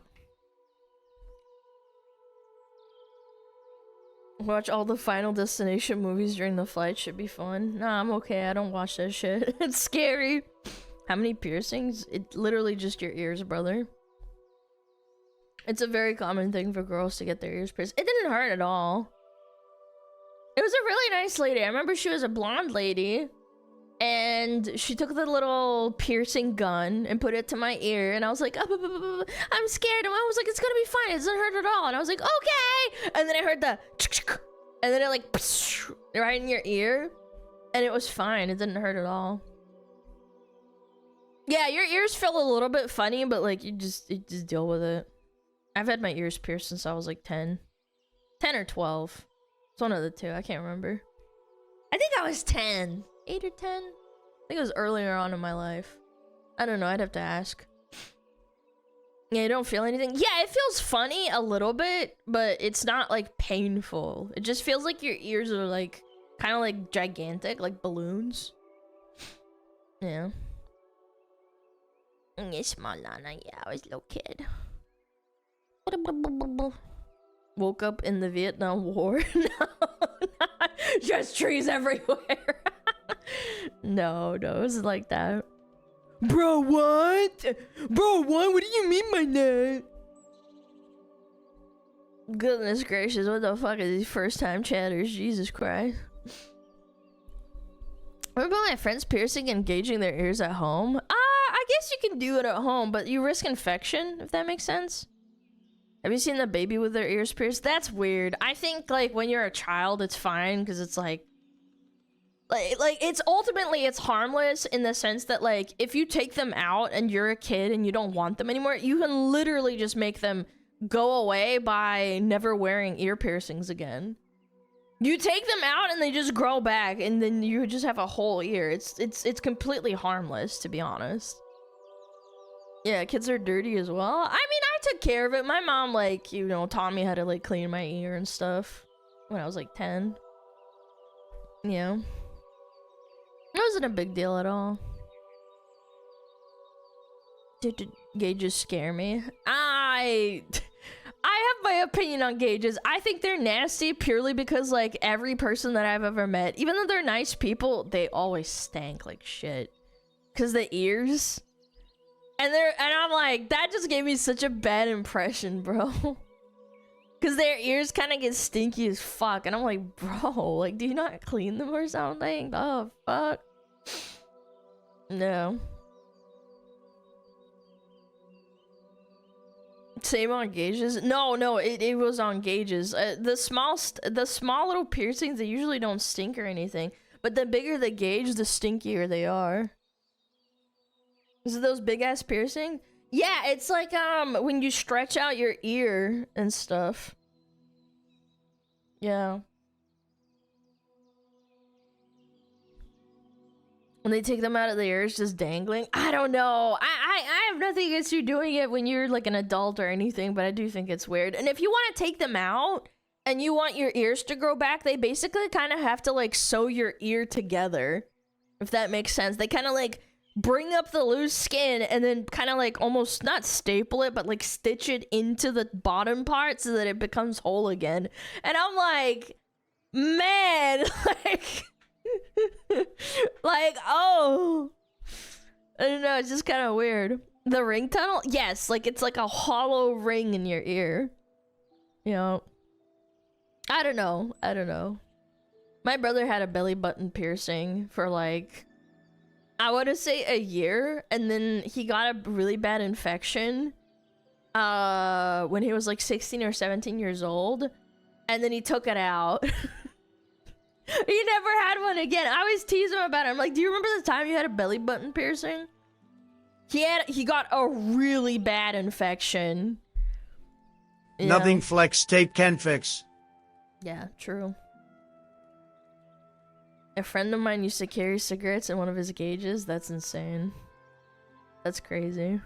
Watch all the Final Destination movies during the flight should be fun. Nah, I'm okay. I don't watch that shit. It's scary. How many piercings? It's literally just your ears, brother. It's a very common thing for girls to get their ears pierced. It didn't hurt at all. It was a really nice lady. I remember she was a blonde lady. And she took the little piercing gun and put it to my ear. And I was like, oh, I'm scared. And I was like, it's gonna be fine. It doesn't hurt at all. And I was like, okay. And then I heard the... And then it like... Right in your ear. And it was fine. It didn't hurt at all. Yeah, your ears feel a little bit funny, but like, you just deal with it. I've had my ears pierced since I was like 10. 10 or 12. It's one of the two. I can't remember. I think I was 10. 8 or 10? I think it was earlier on in my life. I don't know. I'd have to ask. Yeah, you don't feel anything? Yeah, it feels funny a little bit, but it's not like painful. It just feels like your ears are like kind of like gigantic, like balloons. Yeah. Yes, SmugAlana. Yeah, I was a little kid. Woke up in the Vietnam War. No, just trees everywhere. No, it wasn't like that. Bro, what? Bro, what? What do you mean by that? Goodness gracious, what the fuck are these first time chatters? Jesus Christ. What about my friends piercing and gauging their ears at home? I guess you can do it at home, but you risk infection, if that makes sense. Have you seen the baby with their ears pierced? That's weird. I think, like, when you're a child, it's fine, because it's like it's ultimately it's harmless in the sense that like if you take them out and you're a kid and you don't want them anymore, you can literally just make them go away by never wearing ear piercings again. You take them out and they just grow back and then you just have a whole ear. It's completely harmless, to be honest. Yeah, kids are dirty as well. I mean, I took care of it. My mom, like, you know, taught me how to like clean my ear and stuff when I was like 10. Yeah. It wasn't a big deal at all. Did gauges scare me? I have my opinion on gauges. I think they're nasty purely because like every person that I've ever met, even though they're nice people, they always stank like shit. Cause the ears. And I'm like, that just gave me such a bad impression, bro. Cause their ears kind of get stinky as fuck. And I'm like, bro, like, do you not clean them or something? Oh, fuck. No. Same on gauges? No, it was on gauges. The small little piercings, they usually don't stink or anything. But the bigger the gauge, the stinkier they are. Is it those big ass piercing? Yeah, it's like when you stretch out your ear and stuff. Yeah. When they take them out of the ears, just dangling. I don't know. I have nothing against you doing it when you're like an adult or anything, but I do think it's weird. And if you want to take them out and you want your ears to grow back, they basically kind of have to like sew your ear together, if that makes sense. They kind of like bring up the loose skin and then kind of like almost not staple it, but like stitch it into the bottom part so that it becomes whole again. And I'm like, man, like, oh, I don't know, it's just kind of weird. The ring tunnel? Yes, like it's like a hollow ring in your ear. You know, I don't know. My brother had a belly button piercing for like, I want to say a year, and then he got a really bad infection when he was like 16 or 17 years old, and then he took it out. He never had one again. I always tease him about it. I'm like, do you remember the time you had a belly button piercing? He got a really bad infection. Yeah. Nothing flex tape can fix. Yeah, true. A friend of mine used to carry cigarettes in one of his gauges. That's insane. That's crazy.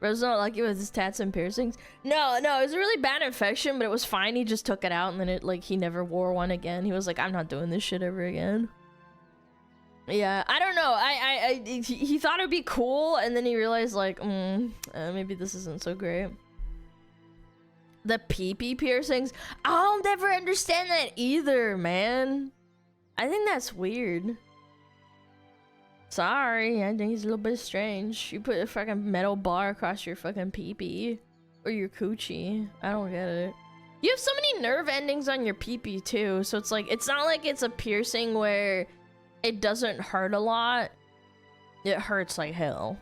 Bro's not lucky with his tats and piercings. No, it was a really bad infection, but it was fine. He just took it out, and then it like he never wore one again. He was like, I'm not doing this shit ever again. Yeah, I don't know. He thought it'd be cool, and then he realized like, maybe this isn't so great. The pee-pee piercings. I'll never understand that either, man. I think that's weird. Sorry, I think it's a little bit strange. You put a fucking metal bar across your fucking pee-pee. Or your coochie. I don't get it. You have so many nerve endings on your pee-pee too, so it's like, it's not like it's a piercing where it doesn't hurt a lot. It hurts like hell.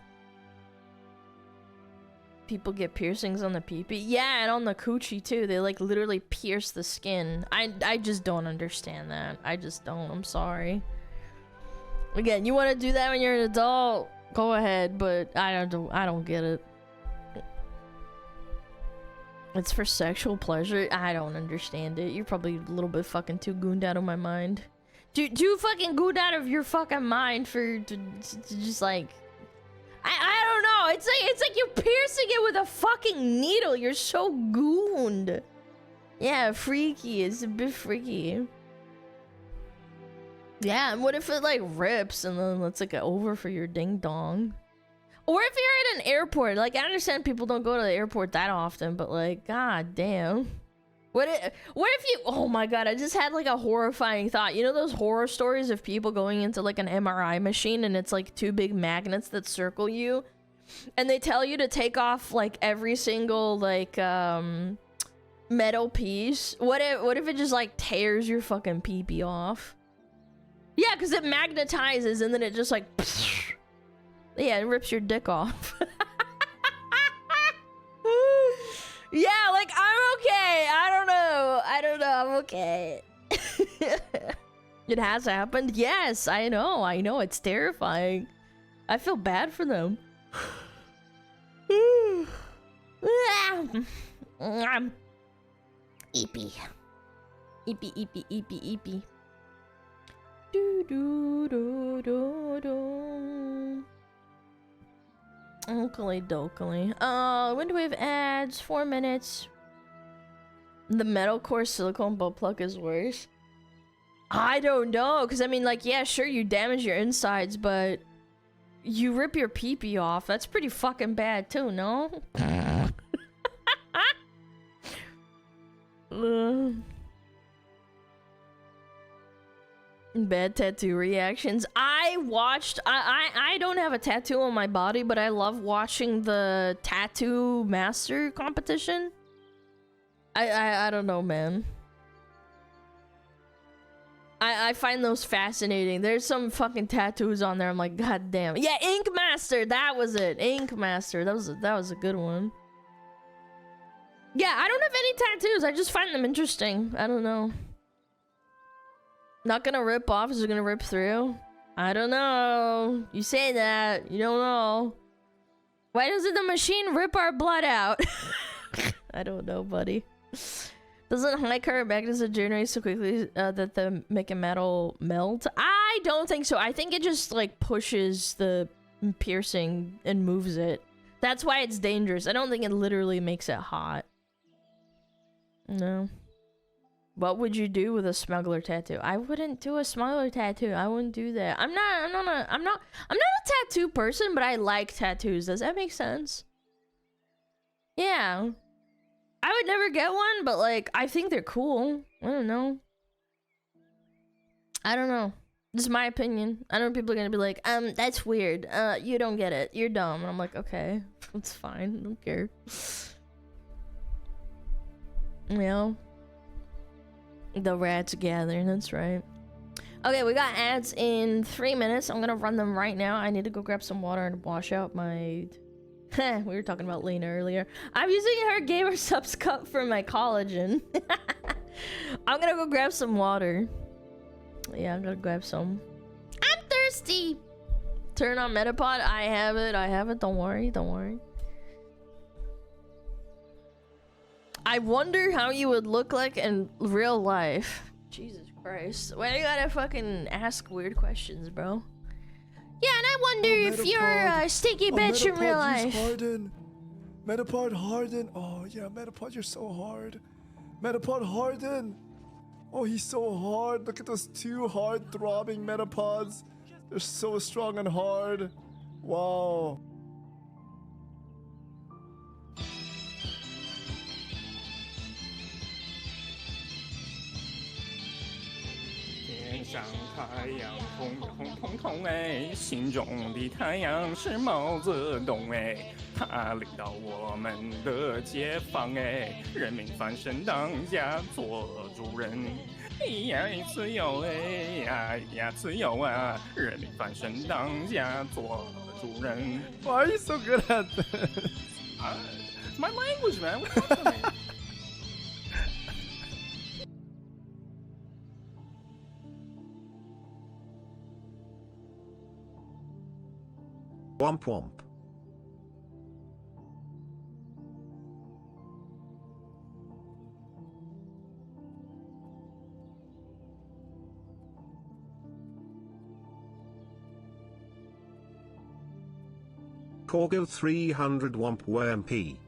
People get piercings on the pee-pee. Yeah, and on the coochie too. They like literally pierce the skin. I just don't understand that. I just don't. I'm sorry. Again, you want to do that when you're an adult? Go ahead, but I don't get it. It's for sexual pleasure. I don't understand it. You're probably a little bit fucking too gooned out of my mind. Too fucking gooned out of your fucking mind to just like. I don't know. It's like you're piercing it with a fucking needle. You're so gooned. Yeah, freaky. It's a bit freaky. Yeah, and what if it like rips and then it's like over for your ding dong? Or if you're at an airport, like I understand people don't go to the airport that often, but like, god damn. What if you, oh my god, I just had like a horrifying thought. You know those horror stories of people going into like an MRI machine and it's like two big magnets that circle you? And they tell you to take off like every single like metal piece. What if it just like tears your fucking pee-pee off? Yeah, because it magnetizes and then it just like, yeah, it rips your dick off. Yeah, like, I'm okay. I don't know. I'm okay. It has happened. Yes, I know. It's terrifying. I feel bad for them. Eepy. Eepy. Oakley dokily. When do we have ads? 4 minutes. The metalcore silicone butt plug is worse. I don't know, because I mean, like, yeah, sure, you damage your insides, but you rip your pee-pee off. That's pretty fucking bad too, no? Bad tattoo reactions. I don't have a tattoo on my body, but I love watching the tattoo master competition. I don't know, man. I find those fascinating. There's some fucking tattoos on there. I'm like, god damn. Yeah, Ink Master. That was it. Ink Master. That was a good one. Yeah, I don't have any tattoos. I just find them interesting. I don't know. Not gonna rip off, is it gonna rip through? I don't know. You say that, you don't know. Why doesn't the machine rip our blood out? I don't know, buddy. Doesn't high current magnetism generate so quickly that the make a metal melt? I don't think so. I think it just like pushes the piercing and moves it. That's why it's dangerous. I don't think it literally makes it hot. No. What would you do with a smuggler tattoo? I wouldn't do a smuggler tattoo. I wouldn't do that. I'm not a tattoo person, but I like tattoos. Does that make sense? Yeah. I would never get one, but like I think they're cool. I don't know. This is my opinion. I know people are gonna be like, that's weird. You don't get it. You're dumb. And I'm like, okay, it's fine. I don't care. You know? The rats gather, that's right. Okay, we got ads in 3 minutes. I'm gonna run them right now. I need to go grab some water and wash out my... we were talking about Lena earlier. I'm using her Gamer Subs cup for my collagen. I'm gonna go grab some water. Yeah, I'm gonna grab some. I'm thirsty! Turn on Metapod. I have it. Don't worry. I wonder how you would look like in real life. Jesus Christ. Why you gotta fucking ask weird questions, bro? Yeah, and I wonder if you're a sticky bitch in real life. Metapod harden. Oh yeah, Metapod, you're so hard. Metapod harden. Oh, he's so hard. Look at those two hard throbbing Metapods. They're so strong and hard. Wow. Why are you so good at this? My language, man. What's up with me? Womp womp. Corgo 300 Womp WMP.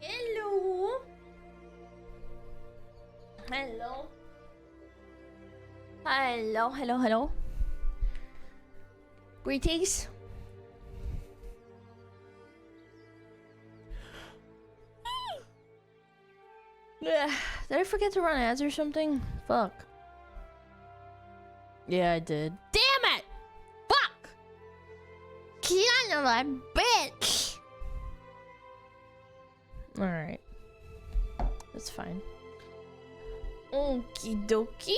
Hello. Hello. Hello, hello, hello. Greetings. Did I forget to run ads or something? Fuck. Yeah, I did. Damn it! Fuck! Son of a bitch! Alright. That's fine. Okie dokie.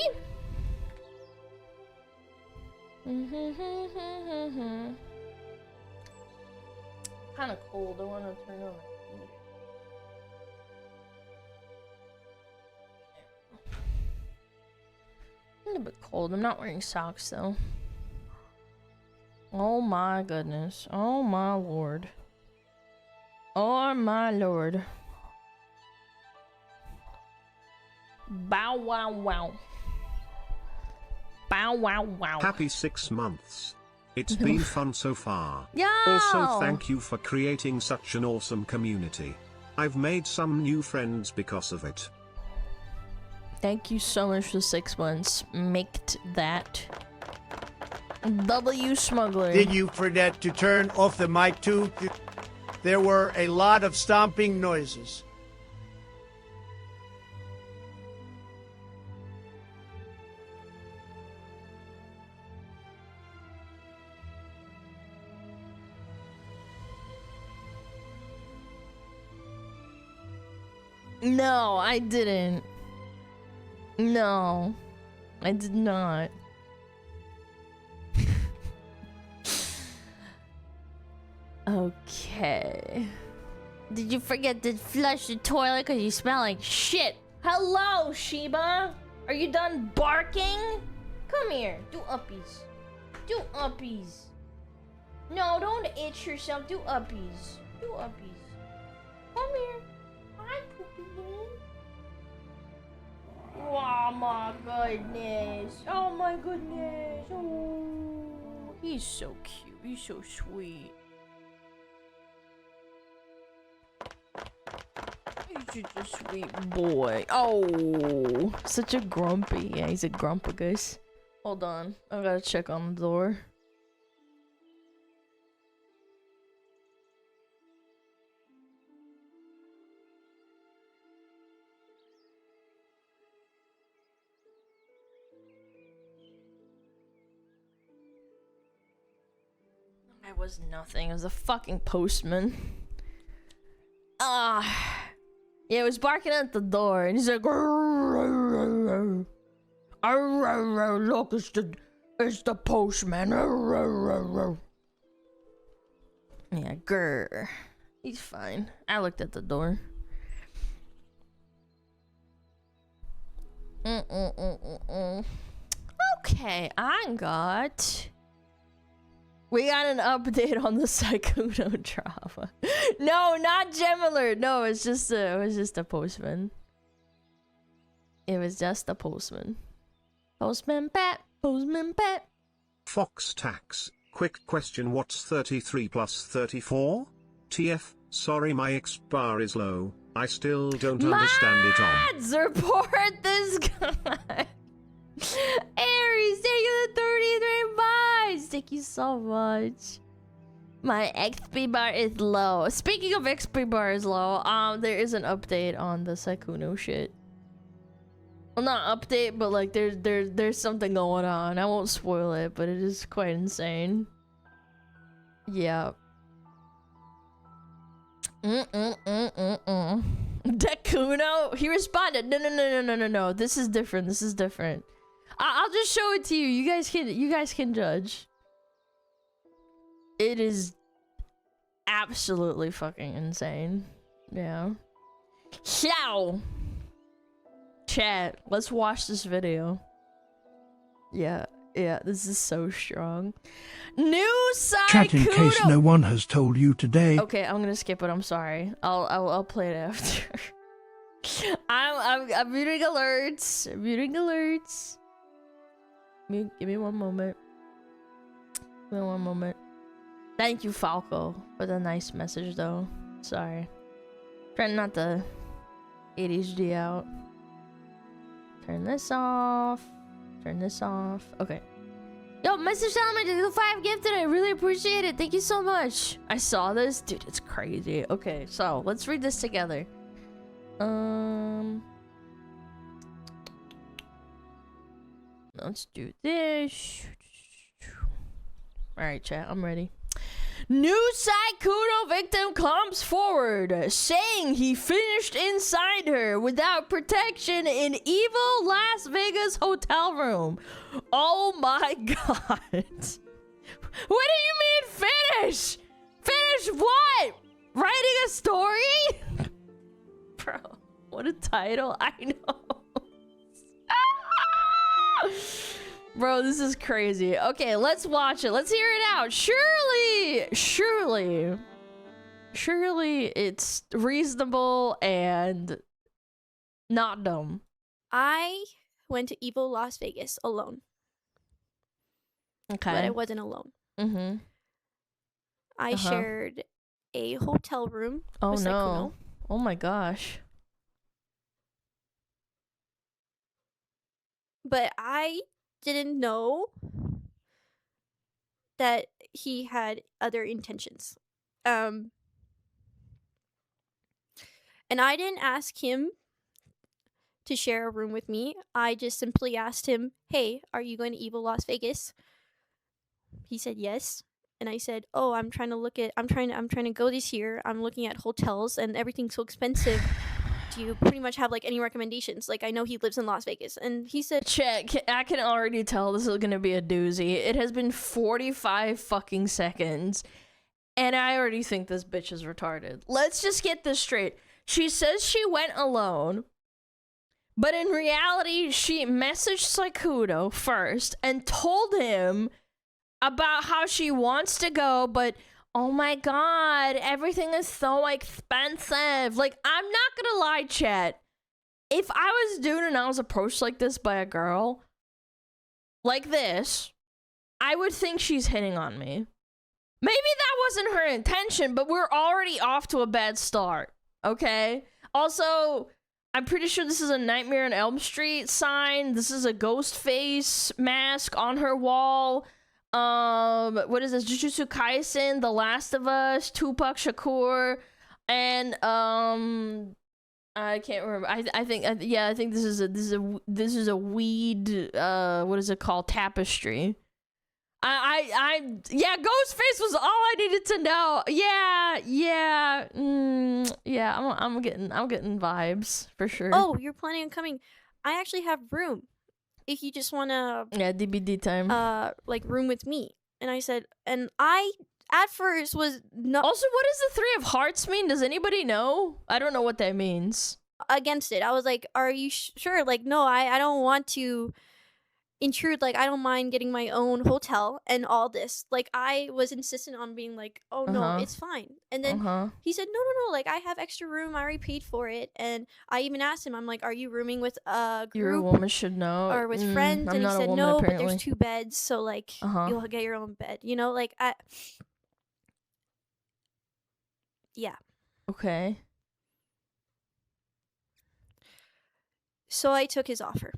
Kinda cold. I wanna turn on my heater. little bit cold. I'm not wearing socks though. Oh my goodness. Oh my lord. Oh my lord. Bow wow wow. Bow wow wow. Happy 6 months. It's been fun so far. Yo! Also, thank you for creating such an awesome community. I've made some new friends because of it. Thank you so much for 6 months. Maked that. W Smuggler. Did you forget to turn off the mic too? There were a lot of stomping noises. No, I didn't. No, I did not. Okay. Did you forget to flush the toilet because you smell like shit? Hello, Sheba. Are you done barking? Come here. Do uppies. Do uppies. No, don't itch yourself. Do uppies. Do uppies. Come here. Hi, Poopy. Oh my goodness. Oh my goodness. Oh, he's so cute. He's so sweet. He's just a sweet boy. Oh, such a grumpy. Yeah, he's a grumpagus. Hold on. I gotta check on the door. I was nothing. It was a fucking postman. Yeah, it was barking at the door, and he's like, look, it's the postman. Yeah, grr. He's fine. I looked at the door. Okay, we got an update on the Sykkuno drama. No, not Gem Alert. No, it was just a postman. It was just a postman. Postman Pat. Postman Pat. Fox Tax, quick question, what's 33 plus 34? TF, sorry my X bar is low. I still don't understand it on. Let's report this guy. Aries, thank you for 33 bucks. Thank you so much. My XP bar is low. Speaking of XP bar is low, there is an update on the Sykkuno shit. Well, not update, but like there's something going on. I won't spoil it, but it is quite insane. Yeah. Dekuno? He responded, no. This is different. This is different. I'll just show it to you. You guys can judge. It is absolutely fucking insane. Yeah. Ciao. Chat, let's watch this video. Yeah, this is so strong. New Sykkuno. Chat in case no one has told you today. Okay, I'm gonna skip it. I'm sorry. I'll play it after. I'm muting alerts. I'm muting alerts. Give me one moment. Give me one moment. Thank you, Falco, for the nice message, though. Sorry. Trying not to ADHD out. Turn this off. Turn this off. Okay. Yo, Mr. Salman did the 5 gifted. I really appreciate it. Thank you so much. I saw this. Dude, it's crazy. Okay, so let's read this together. Let's do this. Alright, chat. I'm ready. New Sykkuno victim comes forward, saying he finished inside her without protection in evil Las Vegas hotel room. Oh my god. What do you mean finish? Finish what? Writing a story? Bro, what a title. I know. Bro, this is crazy. Okay, let's watch it. Let's hear it out. Surely it's reasonable and not dumb. I went to Evil Las Vegas alone. Okay. But I wasn't alone. Mm-hmm. I shared a hotel room Oh with no. Saikuno. Oh my gosh. But I didn't know that he had other intentions. And I didn't ask him to share a room with me. I just simply asked him, "Hey, are you going to Evil Las Vegas?" He said yes. And I said, "Oh, I'm trying to go this year. I'm looking at hotels and everything's so expensive. Do you pretty much have like any recommendations? Like, I know he lives in Las Vegas." And he said, Check. I can already tell this is gonna be a doozy. It has been 45 fucking seconds, and I already think this bitch is retarded. Let's just get this straight. She says she went alone, but in reality, she messaged Saikuno first and told him about how she wants to go, but oh my god, everything is so expensive. Like, I'm not gonna lie, chat. If I was a dude and I was approached like this by a girl, like this, I would think she's hitting on me. Maybe that wasn't her intention, but we're already off to a bad start, okay? Also, I'm pretty sure this is a Nightmare on Elm Street sign. This is a ghost face mask on her wall. What is this? Jujutsu Kaisen, The Last of Us, Tupac Shakur, and I can't remember. I think this is a weed. What is it called? Tapestry. Yeah, Ghostface was all I needed to know. Yeah. I'm getting vibes for sure. "Oh, you're planning on coming? I actually have room. If you just wanna DBD time. like room with me." And I said, and I at first was not Also, what does the 3 of Hearts mean? Does anybody know? I don't know what that means. against it. I was like, "Are you sure?" Like, "No, I don't want to intrude. Like, I don't mind getting my own hotel and all this." Like, I was insistent on being like, "Oh no, it's fine." And then he said, no, like, I have extra room. I already paid for it. And I even asked him, I'm like, "Are you rooming with a group? You're a woman, should know. Or with friends?" I'm And he not a said, woman, "No, apparently. but there's 2 beds, so like you'll get your own bed." You know, like yeah. Okay. So I took his offer.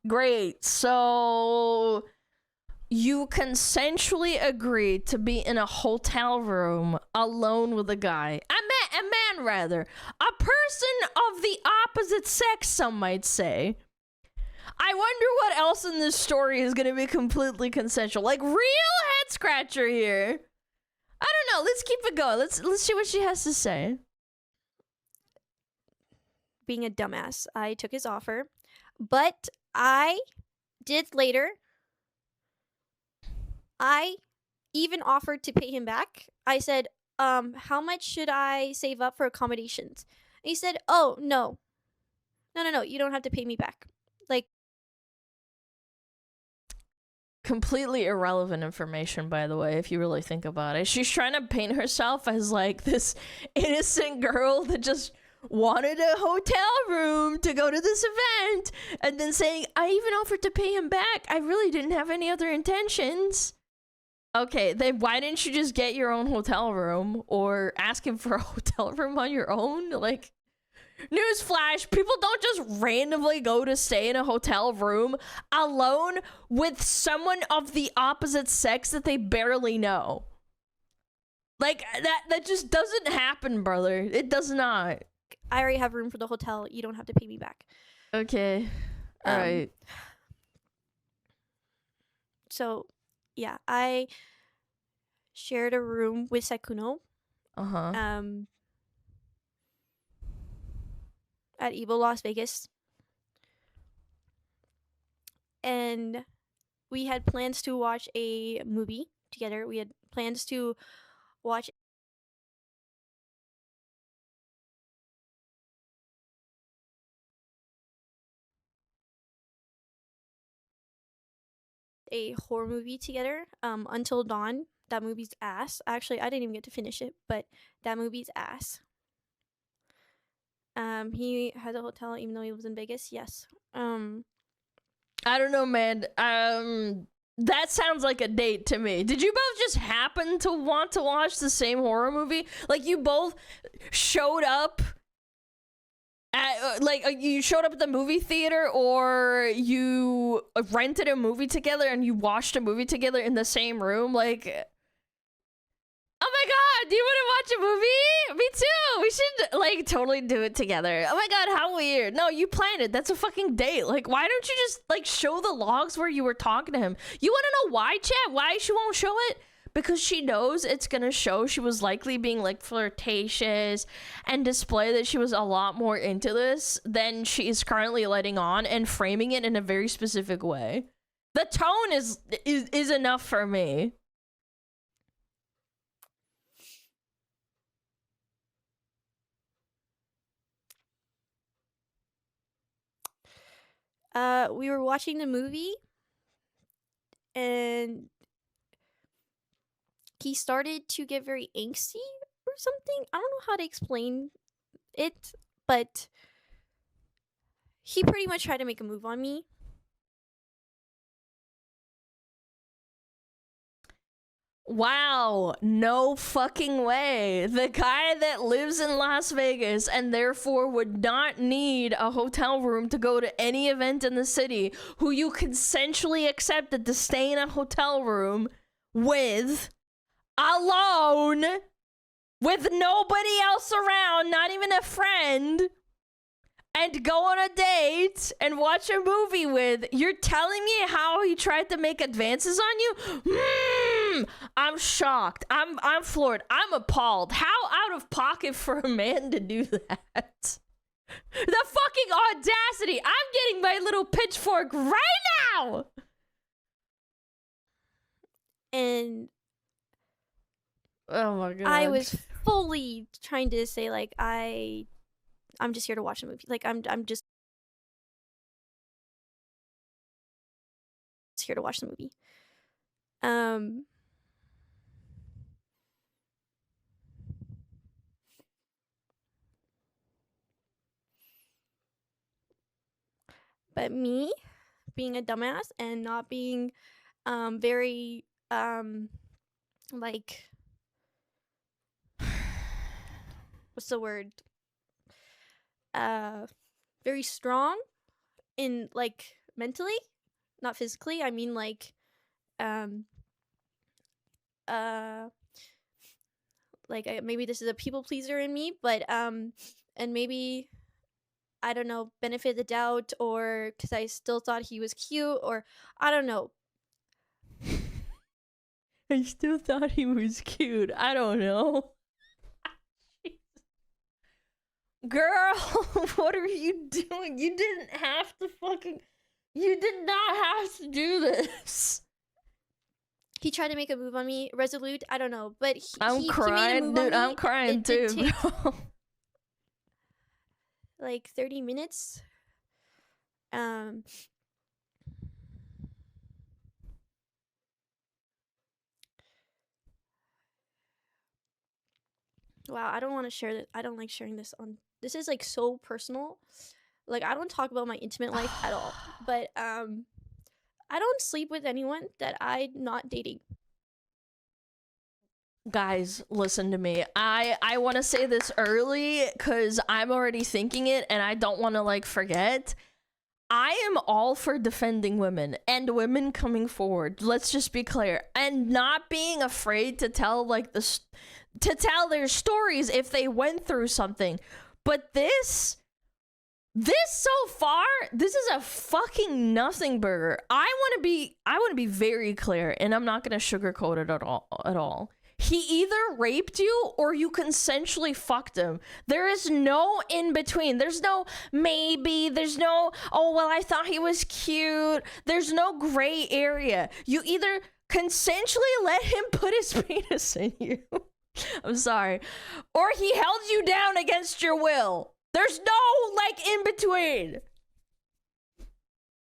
Great. So you consensually agreed to be in a hotel room alone with a guy. A man rather. A person of the opposite sex, some might say. I wonder what else in this story is going to be completely consensual. Like, real head scratcher here. I don't know. Let's keep it going. Let's see what she has to say. Being a dumbass, I took his offer, but I did later. I even offered to pay him back. I said, "How much should I save up for accommodations?" And he said, "Oh, no, you don't have to pay me back." Like, Completely irrelevant information, by the way, if you really think about it. She's trying to paint herself as like this innocent girl that just wanted a hotel room to go to this event, and then saying, "I even offered to pay him back. I really didn't have any other intentions." Okay, then why didn't you just get your own hotel room or ask him for a hotel room on your own? Like, newsflash, people don't just randomly go to stay in a hotel room alone with someone of the opposite sex that they barely know. Like, that just doesn't happen, brother. It does not. I already have room for the hotel. You don't have to pay me back. Okay. All right. So, yeah, I shared a room with Saikuno. At Evil Las Vegas. And we had plans to watch a movie together. We had plans to watch a horror movie together. Until Dawn. That movie's ass. Actually, I didn't even get to finish it, but that movie's ass. He has a hotel even though he lives in Vegas. Yes. I don't know, man. That sounds like a date to me. Did you both just happen to want to watch the same horror movie? Like, you both showed up at, you showed up at the movie theater, or you rented a movie together and you watched a movie together in the same room? Like, oh my god, do you want to watch a movie? Me too. We should, like, totally do it together. Oh my god, how weird. No, you planned it. That's a fucking date. Like, why don't you just, like, show the logs where you were talking to him? You want to know why, chat? Why she won't show it? Because she knows it's gonna show she was likely being, like, flirtatious and display that she was a lot more into this than she is currently letting on, and framing it in a very specific way. The tone is enough for me. We were watching the movie, and he started to get very angsty or something. I don't know how to explain it, but he pretty much tried to make a move on me. Wow, no fucking way. The guy that lives in Las Vegas and therefore would not need a hotel room to go to any event in the city, who you consensually accepted to stay in a hotel room with, alone, with nobody else around, not even a friend, and go on a date and watch a movie with. You're telling me how he tried to make advances on you? I'm shocked. I'm floored. I'm appalled. How out of pocket for a man to do that? The fucking audacity. I'm getting my little pitchfork right now. And oh my god. I was fully trying to say, like, I'm just here to watch a movie. Like, I'm just here to watch the movie. But me being a dumbass and not being very like, what's the word? Very strong in, like, mentally, not physically. I mean, like, maybe this is a people pleaser in me, but and maybe, I don't know, benefit of the doubt, or because I still thought he was cute, or I don't know. I still thought he was cute. I don't know. Girl, what are you doing? You didn't have to fucking... You did not have to do this. He tried to make a move on me. Resolute, I don't know, but I'm crying, dude. I'm crying too, bro. Like 30 minutes. Wow, I don't want to share that. I don't like sharing this on. This is, like, so personal. Like, I don't talk about my intimate life at all. But I don't sleep with anyone that I'm not dating. Guys, listen to me. I want to say this early because I'm already thinking it and I don't want to, like, forget. I am all for defending women and women coming forward. Let's just be clear. And not being afraid to tell, like, to tell their stories if they went through something. But this so far, this is a fucking nothing burger. I want to be very clear, and I'm not going to sugarcoat it at all. He either raped you or you consensually fucked him. There is no in between. There's no maybe. There's no, oh, well, I thought he was cute. There's no gray area. You either consensually let him put his penis in you. I'm sorry. Or he held you down against your will. There's no, like, in between.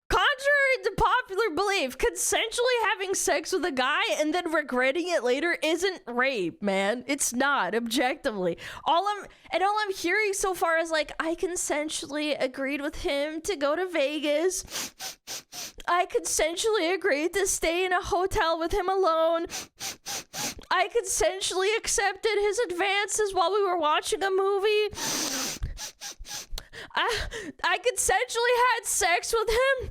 Contrary to popular belief, consensually having sex with a guy and then regretting it later isn't rape, man. It's not, objectively. All I'm hearing so far is like, I consensually agreed with him to go to Vegas. I consensually agreed to stay in a hotel with him alone. I consensually accepted his advances while we were watching a movie. I consensually had sex with him.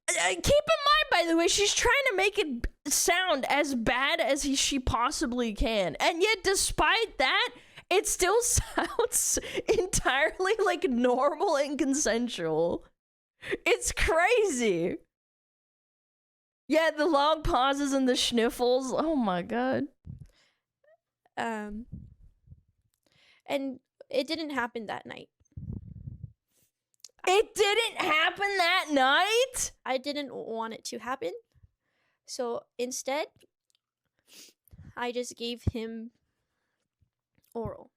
Keep in mind, by the way, she's trying to make it sound as bad as she possibly can. And yet, despite that, it still sounds entirely, like, normal and consensual. It's crazy. Yeah, the long pauses and the sniffles. Oh my god. And it didn't happen that night. It didn't happen that night? I didn't want it to happen. So instead, I just gave him oral.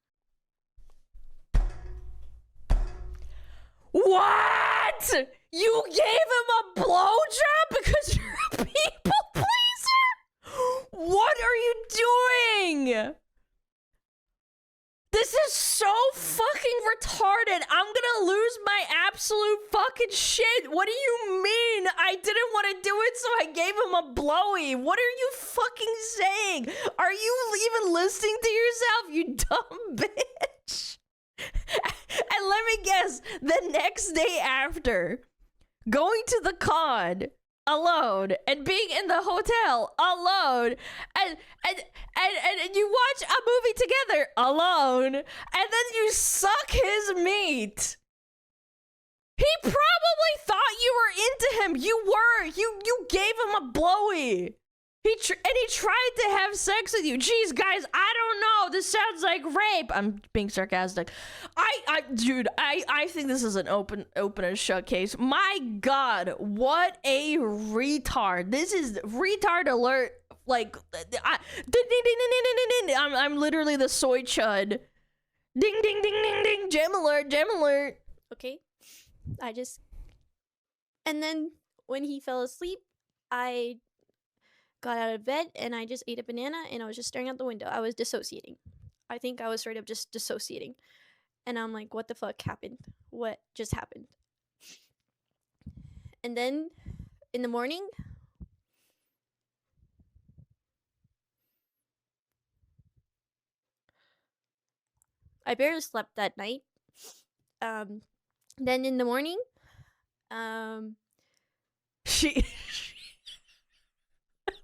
What? You gave him a blowjob because you're a people pleaser? What are you doing? This is so fucking retarded. I'm gonna lose my absolute fucking shit. What do you mean? I didn't want to do it, so I gave him a blowy. What are you fucking saying? Are you even listening to yourself, you dumb bitch? And let me guess, the next day after, going to the con alone and being in the hotel alone and you watch a movie together alone and then you suck his meat. He probably thought you were into him. You gave him a blowy. He tried to have sex with you. Jeez, guys, I don't know. This sounds like rape. I'm being sarcastic. Dude, I think this is an open and shut case. My God, what a retard. This is retard alert. Like, I'm literally the soy chud. Ding, ding, ding, ding, ding. Gem alert, gem alert. Okay. And then when he fell asleep, I got out of bed and I just ate a banana and I was just staring out the window. I was dissociating. I think I was sort of just dissociating. And I'm like, what the fuck happened? What just happened? And then in the morning, I barely slept that night. Then in the morning,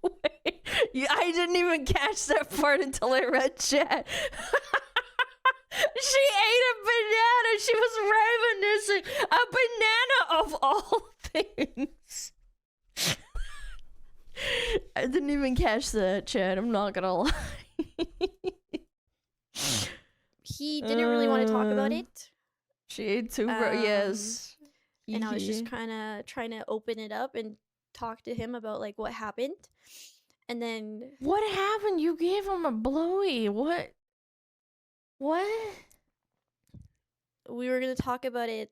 Wait, I didn't even catch that part until I read chat. She ate a banana. She was reminiscing. A banana of all things. I didn't even catch that, chat. I'm not gonna lie. he didn't really want to talk about it. She ate two, yes. And I was just kind of trying to open it up and talk to him about, like, what happened. And then... What happened? You gave him a blowy. What? We were going to talk about it,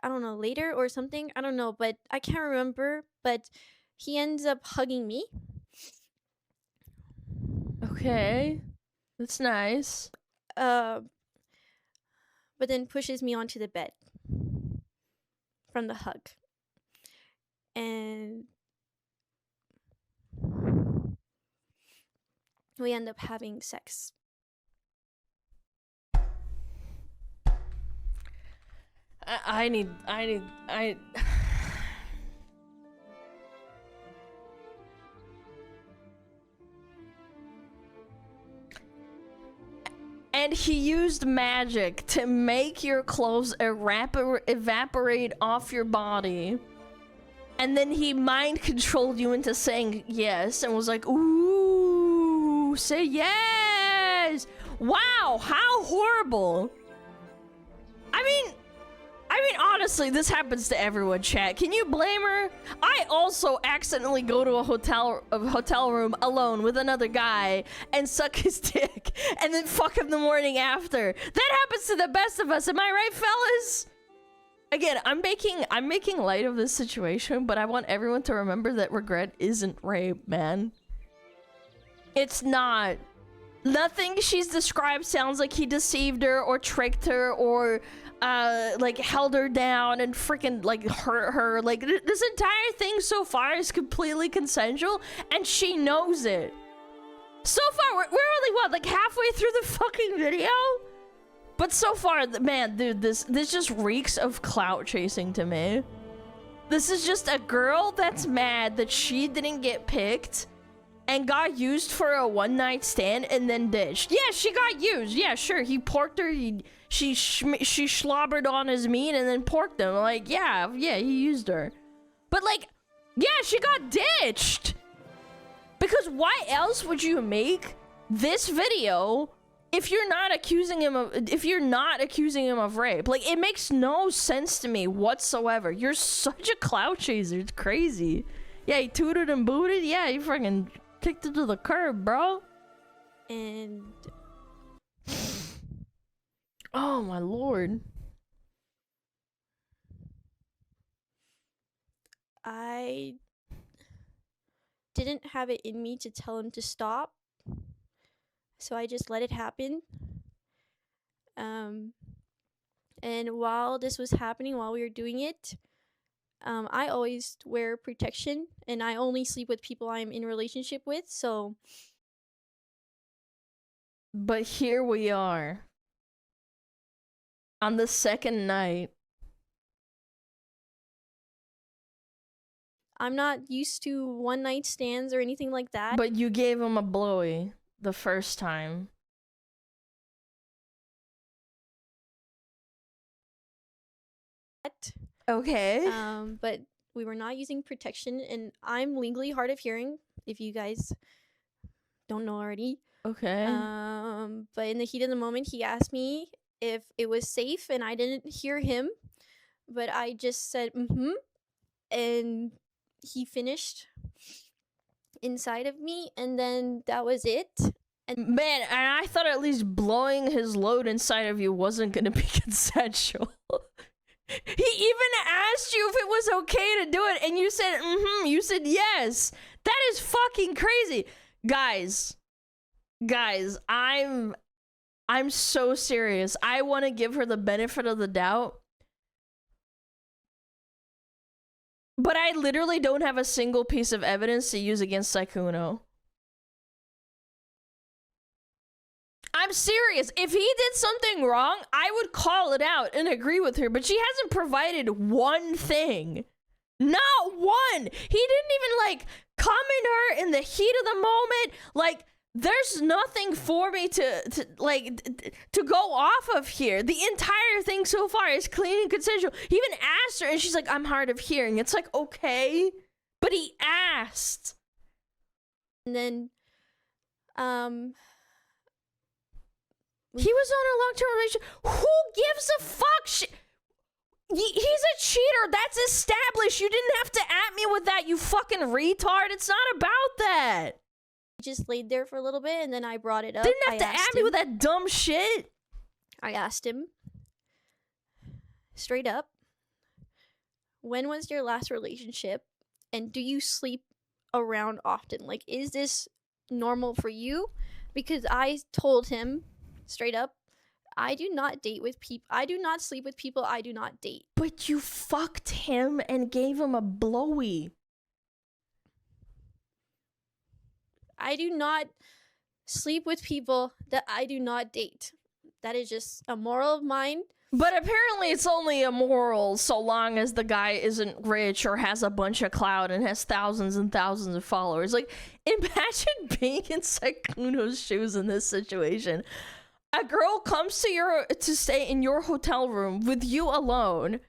I don't know, later or something. I don't know, but I can't remember. But he ends up hugging me. Okay. That's nice. But then pushes me onto the bed from the hug. And we end up having sex. I And he used magic to make your clothes evaporate off your body. And then he mind controlled you into saying yes and was like, ooh, say yes. Wow, how horrible. I mean, honestly, this happens to everyone, chat. Can you blame her? I also accidentally go to a hotel room alone with another guy and suck his dick and then fuck him the morning after. That happens to the best of us. Am I right, fellas? Again, I'm making light of this situation, but I want everyone to remember that regret isn't rape, man. It's not. Nothing she's described sounds like he deceived her or tricked her or like held her down and freaking like hurt her. Like this entire thing so far is completely consensual and she knows it. So far, we're only what, like halfway through the fucking video? But so far, man, dude, this just reeks of clout chasing to me. This is just a girl that's mad that she didn't get picked and got used for a one-night stand and then ditched. Yeah, she got used. Yeah, sure. He porked her. She slobbered on his meat and then porked him. Like, yeah, he used her. But like, yeah, she got ditched. Because why else would you make this video if you're not accusing him of rape? Like, it makes no sense to me whatsoever. You're such a clout chaser. It's crazy. Yeah, he tooted and booted. Yeah, he freaking kicked it to the curb, bro. And oh my lord. I didn't have it in me to tell him to stop, so I just let it happen. And while this was happening, while we were doing it, I always wear protection, and I only sleep with people I'm in a relationship with, so. But here we are. On the second night. I'm not used to one-night stands or anything like that. But you gave him a blowy the first time. Okay. But we were not using protection, and I'm legally hard of hearing, if you guys don't know already. Okay. But in the heat of the moment, he asked me if it was safe, and I didn't hear him, but I just said, mm-hmm, and he finished inside of me, and then that was it. And man, and I thought at least blowing his load inside of you wasn't gonna be consensual. He even asked you if it was okay to do it, and you said, mm-hmm, you said yes. That is fucking crazy. Guys, I'm so serious. I want to give her the benefit of the doubt. But I literally don't have a single piece of evidence to use against Saikuno. I'm serious. If he did something wrong, I would call it out and agree with her, but she hasn't provided one thing. Not one. He didn't even, like, comment her in the heat of the moment. Like, there's nothing for me to go off of here. The entire thing so far is clean and consensual. He even asked her, and she's like, I'm hard of hearing. It's like, okay, but he asked. And then, he was on a long-term relationship. Who gives a fuck? He's a cheater. That's established. You didn't have to at me with that, you fucking retard. It's not about that. He just laid there for a little bit, and then I brought it up. Didn't have to at me with that dumb shit. I asked him, straight up, when was your last relationship, and do you sleep around often? Like, is this normal for you? Because I told him, straight up, I do not date with people. I do not sleep with people I do not date. But you fucked him and gave him a blowy. I do not sleep with people that I do not date. That is just a moral of mine. But apparently it's only immoral so long as the guy isn't rich or has a bunch of clout and has thousands and thousands of followers. Like, imagine being in Saikuno's shoes in this situation. A girl comes to stay in your hotel room with you alone.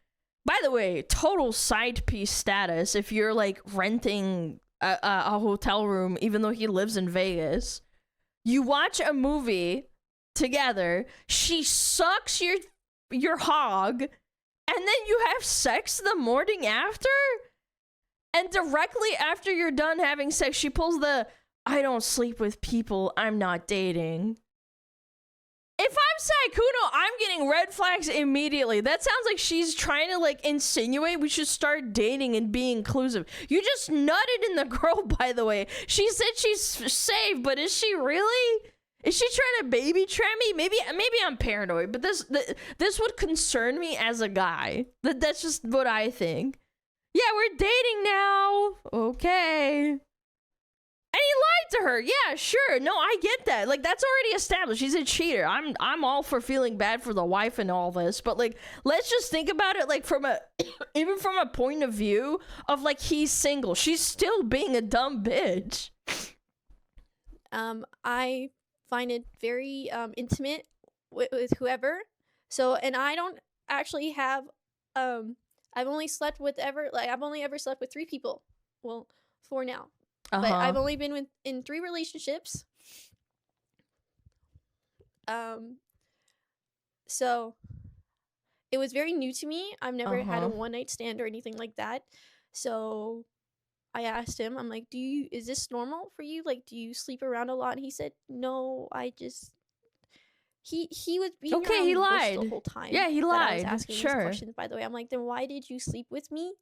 By the way, total side piece status if you're like renting a hotel room even though he lives in Vegas. You watch a movie together, she sucks your hog, and and then you have sex the morning after? And directly after you're done having sex, she pulls the, I don't sleep with people I'm not dating. If I'm Saikuno, I'm getting red flags immediately. That sounds like she's trying to, like, insinuate we should start dating and be inclusive. You just nutted in the girl, by the way. She said she's safe, but is she really? Is she trying to baby trap me? Maybe I'm paranoid, but this would concern me as a guy. That's just what I think. Yeah, we're dating now. Okay. And he lied to her. Yeah, sure. No, I get that. Like, that's already established. He's a cheater. I'm all for feeling bad for the wife and all this, but like, let's just think about it like from a even from a point of view of like he's single. She's still being a dumb bitch. I find it very intimate with whoever. So, and I don't actually have I've only ever slept with 3 people. Well, 4 now. But I've only been in 3 relationships. So it was very new to me. I've never had a one night stand or anything like that. So I asked him, I'm like, is this normal for you? Like, do you sleep around a lot? And he said, no, I just, he was being okay, he lied the whole time. Yeah, he lied. I was asking these questions, by the way. I'm like, then why did you sleep with me?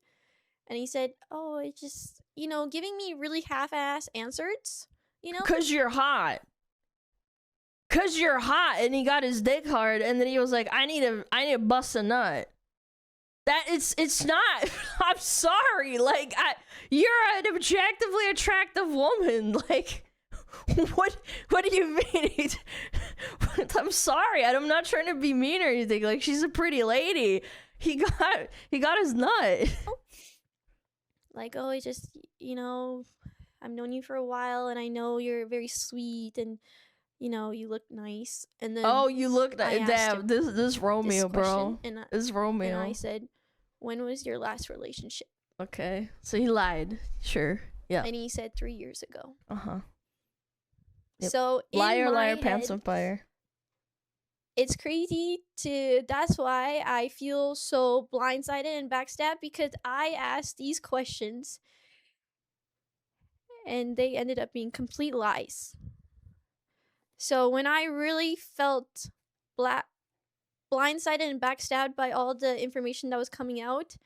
And he said, oh, it just, giving me really half-ass answers, Cause you're hot. Cause you're hot, and he got his dick hard, and then he was like, I need to bust a nut. That it's not. I'm sorry. Like, you're an objectively attractive woman. Like, what do you mean? I'm sorry. I'm not trying to be mean or anything. Like, she's a pretty lady. He got his nut. Like, oh, it's just, I've known you for a while, and I know you're very sweet, and you look nice. And then you look nice. Damn, this Romeo, bro. This Romeo. And I said, when was your last relationship? Okay, so he lied. Sure, yeah. And he said 3 years ago. Yep. So liar, in my liar, pants head, on fire. It's crazy that's why I feel so blindsided and backstabbed, because I asked these questions and they ended up being complete lies. So when I really felt blindsided and backstabbed by all the information that was coming out,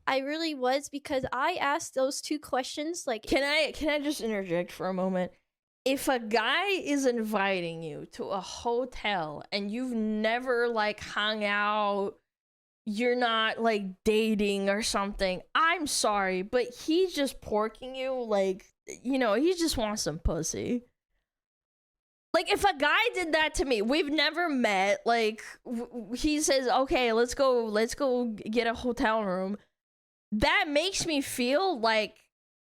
I really was, because I asked those 2 questions. Like, can I just interject for a moment? If a guy is inviting you to a hotel and you've never like hung out, you're not like dating or something, I'm sorry, but he's just porking you. Like, he just wants some pussy. Like, if a guy did that to me, we've never met, like, he says, okay, let's go get a hotel room. That makes me feel like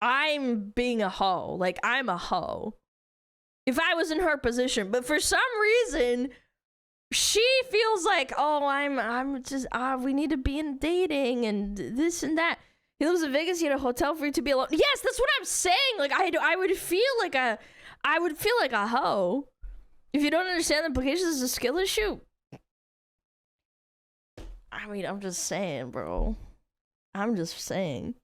I'm being a hoe. Like, I'm a hoe. If I was in her position, but for some reason, she feels like, oh, I'm just, we need to be in dating and this and that. He lives in Vegas. He had a hotel for you to be alone. Yes, that's what I'm saying. Like, I would feel like a hoe. If you don't understand the implications, it's a skill issue. I mean, I'm just saying, bro. I'm just saying.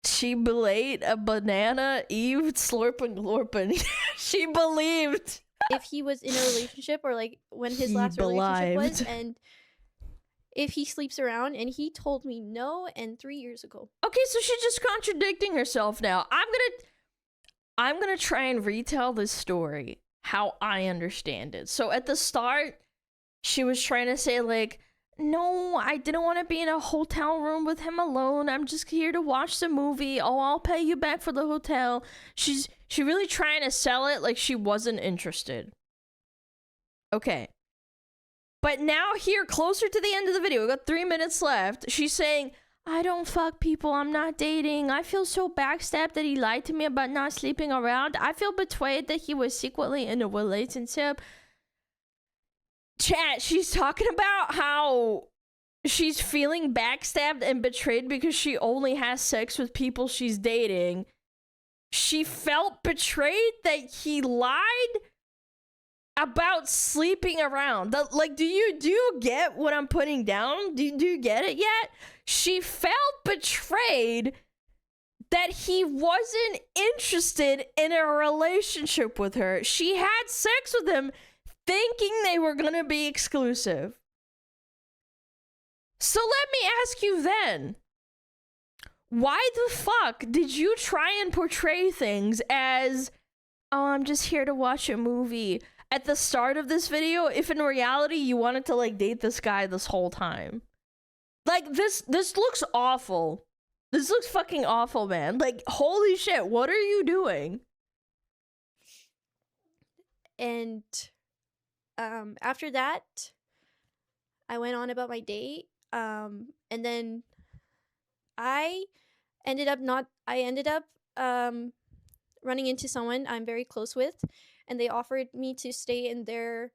She belayed a banana, Eve slurping glorping. She believed. If he was in a relationship, or like when his last relationship was, and if he sleeps around, and he told me no, and 3 years ago. Okay, so she's just contradicting herself now. I'm gonna try and retell this story how I understand it. So at the start, she was trying to say like, no, I didn't want to be in a hotel room with him alone. I'm just here to watch the movie. Oh, I'll pay you back for the hotel. She really trying to sell it like she wasn't interested. Okay. But now here, closer to the end of the video, we got 3 minutes left. She's saying, I don't fuck people. I'm not dating. I feel so backstabbed that he lied to me about not sleeping around. I feel betrayed that he was secretly in a relationship. Chat, she's talking about how she's feeling backstabbed and betrayed because she only has sex with people she's dating. She felt betrayed that he lied about sleeping around. Like, do you get what I'm putting down? Do you get it yet? She felt betrayed that he wasn't interested in a relationship with her. She had sex with him thinking they were gonna be exclusive. So let me ask you then, why the fuck did you try and portray things as, oh, I'm just here to watch a movie at the start of this video, if in reality you wanted to like date this guy this whole time? Like, this looks awful. This looks fucking awful, man. Like, holy shit, what are you doing? And after that, I went on about my date. And then I ended up running into someone I'm very close with, and they offered me to stay in their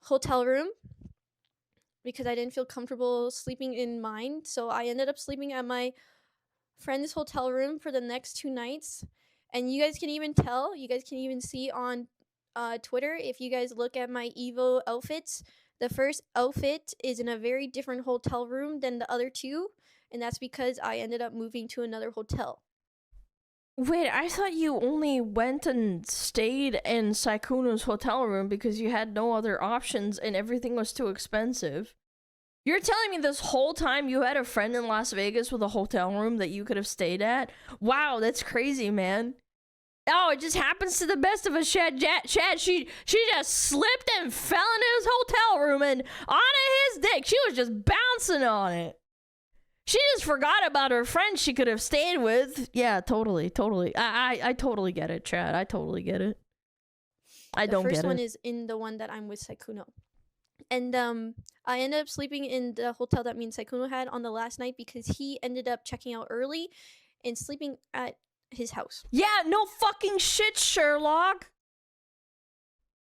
hotel room because I didn't feel comfortable sleeping in mine. So I ended up sleeping at my friend's hotel room for the next 2 nights. And you guys can even see on Twitter, if you guys look at my Evo outfits, the first outfit is in a very different hotel room than the other 2, and that's because I ended up moving to another hotel. Wait, I thought you only went and stayed in Saikuno's hotel room because you had no other options and everything was too expensive. You're telling me this whole time you had a friend in Las Vegas with a hotel room that you could have stayed at? Wow, that's crazy, man. Oh, it just happens to the best of us, Chad. She just slipped and fell into his hotel room and onto his dick. She was just bouncing on it. She just forgot about her friend she could have stayed with. Yeah, totally. I totally get it, Chad. I totally get it. I don't get it. The first one is in the one that I'm with Saikuno. And I ended up sleeping in the hotel that me and Saikuno had on the last night because he ended up checking out early and sleeping at his house. Yeah, no fucking shit, Sherlock.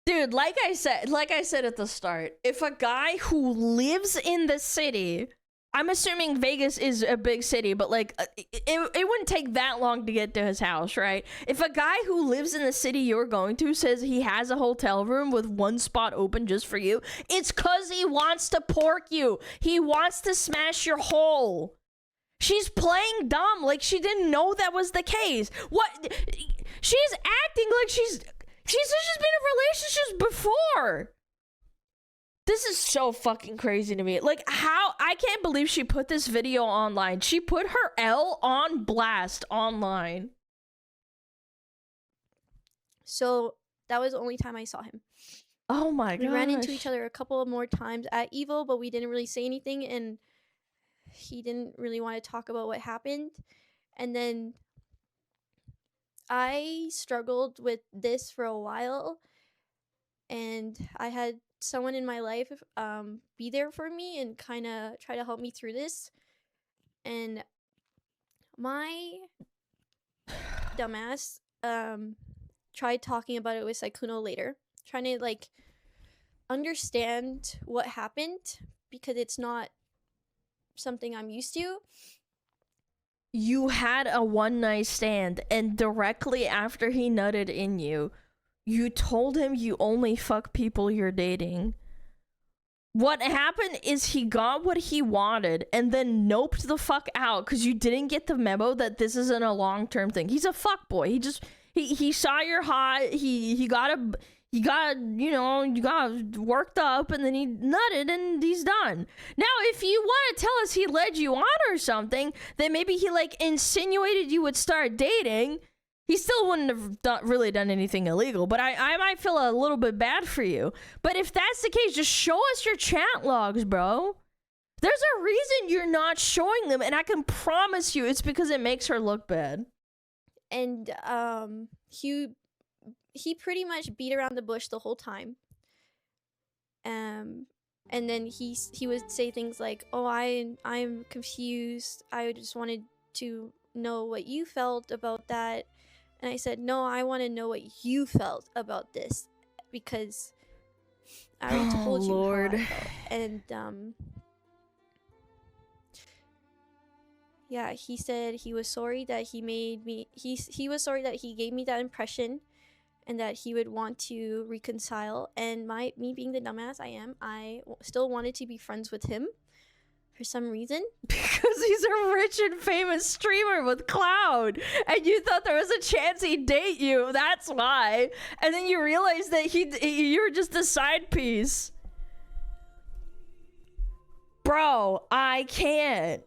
Dude, like I said at the start, if a guy who lives in the city, I'm assuming Vegas is a big city, but like it wouldn't take that long to get to his house, right? If a guy who lives in the city you're going to says he has a hotel room with one spot open just for you, it's cause he wants to pork you. He wants to smash your hole. She's playing dumb, like she didn't know that was the case. What? She's acting like she's been in relationships before. This is so fucking crazy to me. Like, how? I can't believe she put this video online. She put her L on blast online. So that was the only time I saw him. Oh my god. We ran into each other a couple more times at Evo, but we didn't really say anything, and he didn't really want to talk about what happened. And then I struggled with this for a while, and I had someone in my life be there for me and kind of try to help me through this. And my dumbass tried talking about it with Saikuno later, trying to like understand what happened because it's not something I'm used to. You had a one night stand, and directly after he nutted in you, you told him you only fuck people you're dating. What happened is he got what he wanted and then noped the fuck out because you didn't get the memo that this isn't a long-term thing. He's a fuckboy. He saw you're hot. You got worked up, and then he nutted and he's done. Now, if you want to tell us he led you on or something, then maybe he like insinuated you would start dating. He still wouldn't have really done anything illegal, but I might feel a little bit bad for you. But if that's the case, just show us your chat logs, bro. There's a reason you're not showing them, and I can promise you it's because it makes her look bad. And he pretty much beat around the bush the whole time. And then he would say things like, "Oh, I'm confused. I just wanted to know what you felt about that." And I said, "No, I want to know what you felt about this because I already told you Lord. how I felt." And yeah, he said he was sorry that he made me. He was sorry that he gave me that impression, and that he would want to reconcile. And me being the dumbass I am, I still wanted to be friends with him for some reason. Because he's a rich and famous streamer with clout, and you thought there was a chance he'd date you. That's why. And then you realize that you're just a side piece. Bro, I can't.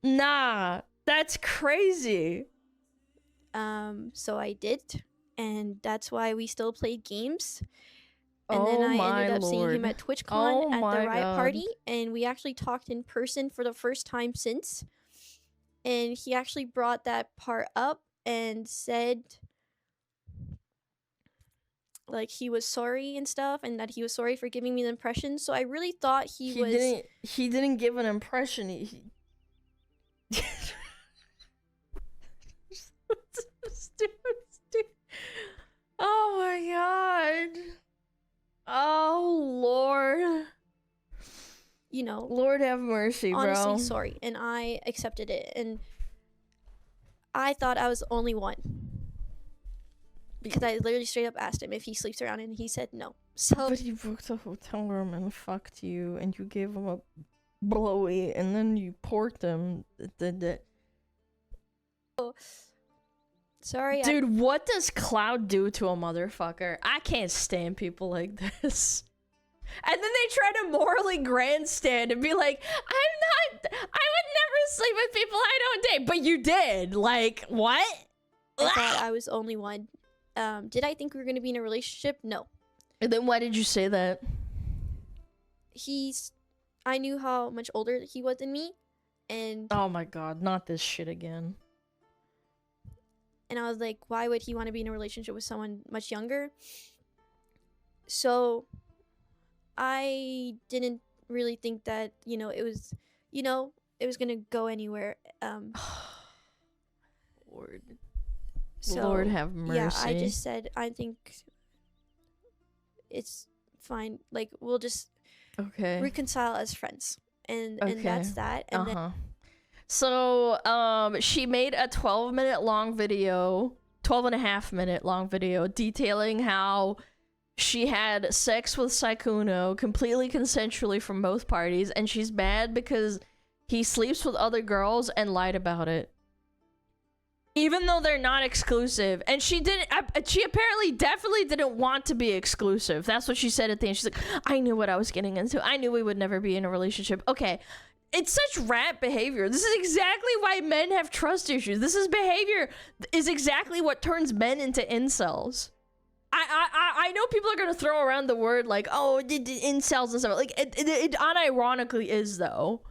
Nah, that's crazy. So I did, and that's why we still played games. And then I ended up seeing him at TwitchCon at the Riot Party, and we actually talked in person for the first time since. And he actually brought that part up and said, like, he was sorry and stuff, and that he was sorry for giving me the impression. So I really thought he didn't give an impression. He stupid. Oh my god. Oh Lord. You know, Lord have mercy, bro. Honestly, sorry, and I accepted it, and I thought I was the only one because I literally straight up asked him if he sleeps around, and he said no. So, but he booked a hotel room and fucked you, and you gave him a blowy, and then you porked him. Sorry, dude. What does Cloud do to a motherfucker? I can't stand people like this. And then they try to morally grandstand and be like, I would never sleep with people I don't date. But you did. Like, what? I thought I was the only one. Did I think we were going to be in a relationship? No. And then why did you say that? I knew how much older he was than me. And oh my god, not this shit again. And I was like, why would he want to be in a relationship with someone much younger? So I didn't really think that, it was going to go anywhere. Lord. So, Lord have mercy. Yeah, I just said, I think it's fine. Like, we'll just reconcile as friends. And that's that. And then so, she made a 12-minute long video, 12.5-minute long video, detailing how she had sex with Sykkuno completely consensually from both parties, and she's mad because he sleeps with other girls and lied about it. Even though they're not exclusive. And she apparently definitely didn't want to be exclusive. That's what she said at the end. She's like, I knew what I was getting into. I knew we would never be in a relationship. Okay. It's such rat behavior. This is exactly why men have trust issues. This is exactly what turns men into incels. I know people are gonna throw around the word like, oh, incels and stuff. Like, it unironically is, though.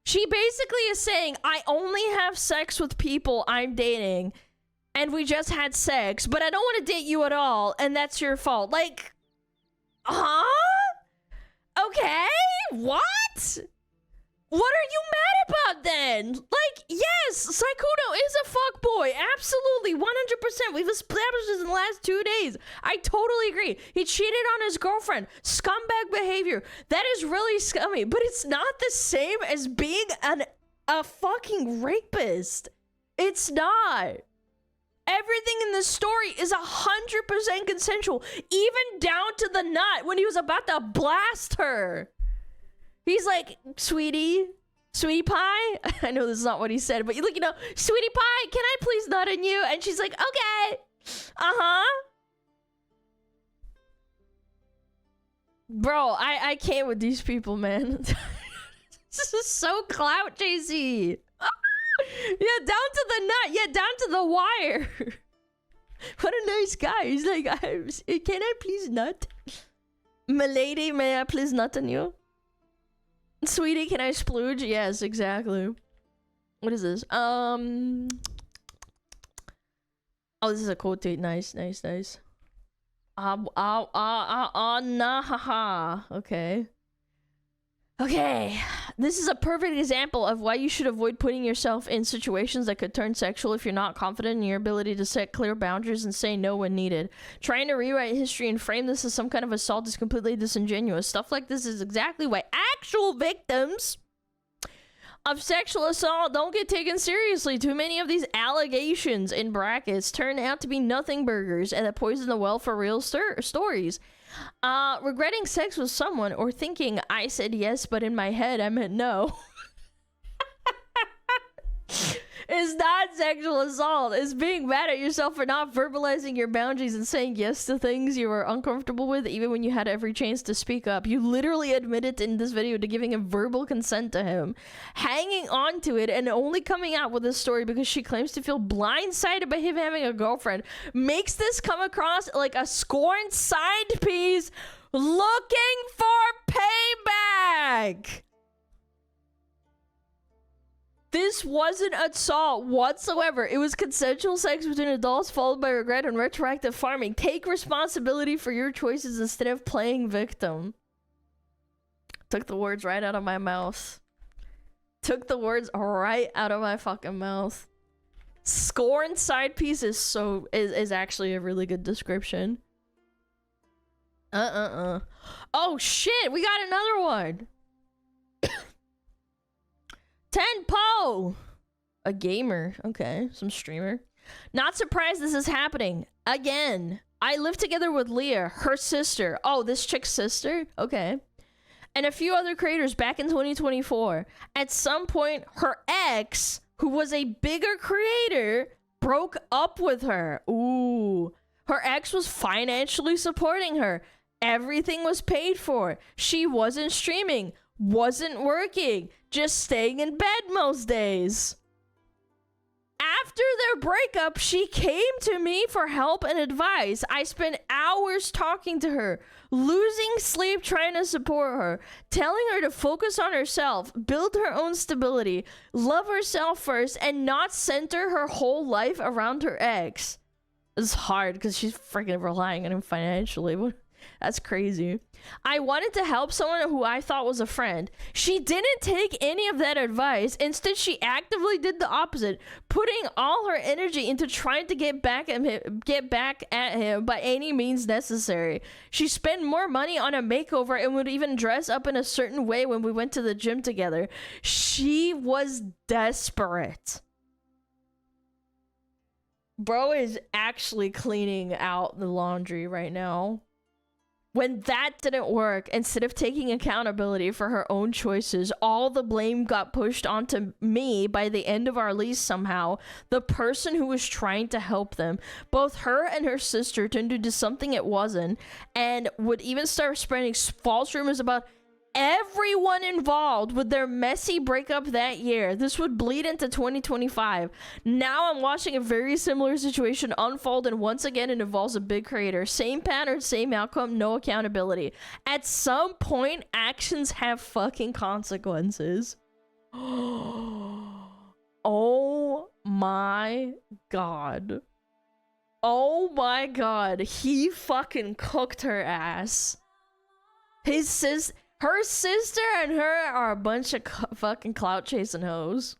She basically is saying, I only have sex with people I'm dating, and we just had sex, but I don't want to date you at all, and that's your fault. Like, huh? Okay, what? What are you mad about then? Like, yes, Sykkuno is a fuckboy. Absolutely, 100%. We've established this in the last 2 days. I totally agree. He cheated on his girlfriend. Scumbag behavior. That is really scummy. But it's not the same as being a fucking rapist. It's not. Everything in this story is 100% consensual. Even down to the nut when he was about to blast her. He's like, sweetie pie? I know this is not what he said, but sweetie pie, can I please nut on you? And she's like, okay. Bro, I can't with these people, man. This is so clout, JC. Yeah, down to the nut. Yeah, down to the wire. What a nice guy. He's like, can I please nut? Milady, may I please nut on you? Sweetie, can I splooge? Yes, exactly. What is this? Oh, this is a cool tweet. Nice. Nah, haha. Okay. This is a perfect example of why you should avoid putting yourself in situations that could turn sexual if you're not confident in your ability to set clear boundaries and say no when needed. Trying to rewrite history and frame this as some kind of assault is completely disingenuous. Stuff like this is exactly why actual victims of sexual assault don't get taken seriously. Too many of these allegations, in brackets, turn out to be nothing burgers and that poison the well for real stories. Regretting sex with someone or thinking I said yes but in my head I meant no is not sexual assault. It's being mad at yourself for not verbalizing your boundaries and saying yes to things you were uncomfortable with even when you had every chance to speak up. You literally admitted in this video to giving a verbal consent to him, hanging on to it, and only coming out with this story because she claims to feel blindsided by him having a girlfriend makes this come across like a scorned side piece looking for payback. This wasn't assault whatsoever. It was consensual sex between adults followed by regret and retroactive farming. Take responsibility for your choices instead of playing victim. Took the words right out of my mouth. Took the words right out of my fucking mouth. Scorn side piece is actually a really good description. Oh shit, we got another one. Tenpo! A gamer. Okay, some streamer. Not surprised this is happening. Again. I live together with Leah, her sister. Oh, this chick's sister? Okay. And a few other creators back in 2024. At some point, her ex, who was a bigger creator, broke up with her. Ooh. Her ex was financially supporting her. Everything was paid for. She wasn't streaming. Wasn't working, just staying in bed most days. After their breakup, she came to me for help and advice. I spent hours talking to her, losing sleep trying to support her, telling her to focus on herself, build her own stability, love herself first, and not center her whole life around her ex. It's hard because she's freaking relying on him financially. That's crazy. I wanted to help someone who I thought was a friend. She didn't take any of that advice. Instead, she actively did the opposite, putting all her energy into trying to get back at him by any means necessary. She spent more money on a makeover and would even dress up in a certain way when we went to the gym together. She was desperate. Bro is actually cleaning out the laundry right now. When that didn't work, instead of taking accountability for her own choices, all the blame got pushed onto me by the end of our lease somehow. The person who was trying to help them. Both her and her sister turned into something it wasn't, and would even start spreading false rumors about everyone involved with their messy breakup that year. This would bleed into 2025. Now I'm watching a very similar situation unfold, and once again it involves a big creator. Same pattern, same outcome, no accountability. At some point, actions have fucking consequences. Oh my god. Oh my god. He fucking cooked her ass. Her sister and her are a bunch of fucking clout chasing hoes.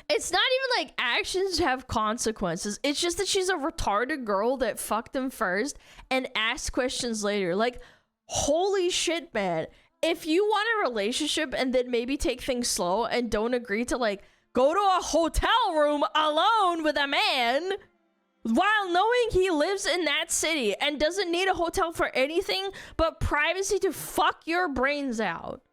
It's not even like actions have consequences. It's just that she's a retarded girl that fucked him first and asked questions later. Like, holy shit, man. If you want a relationship and then maybe take things slow and don't agree to like go to a hotel room alone with a man while knowing he lives in that city and doesn't need a hotel for anything but privacy to fuck your brains out.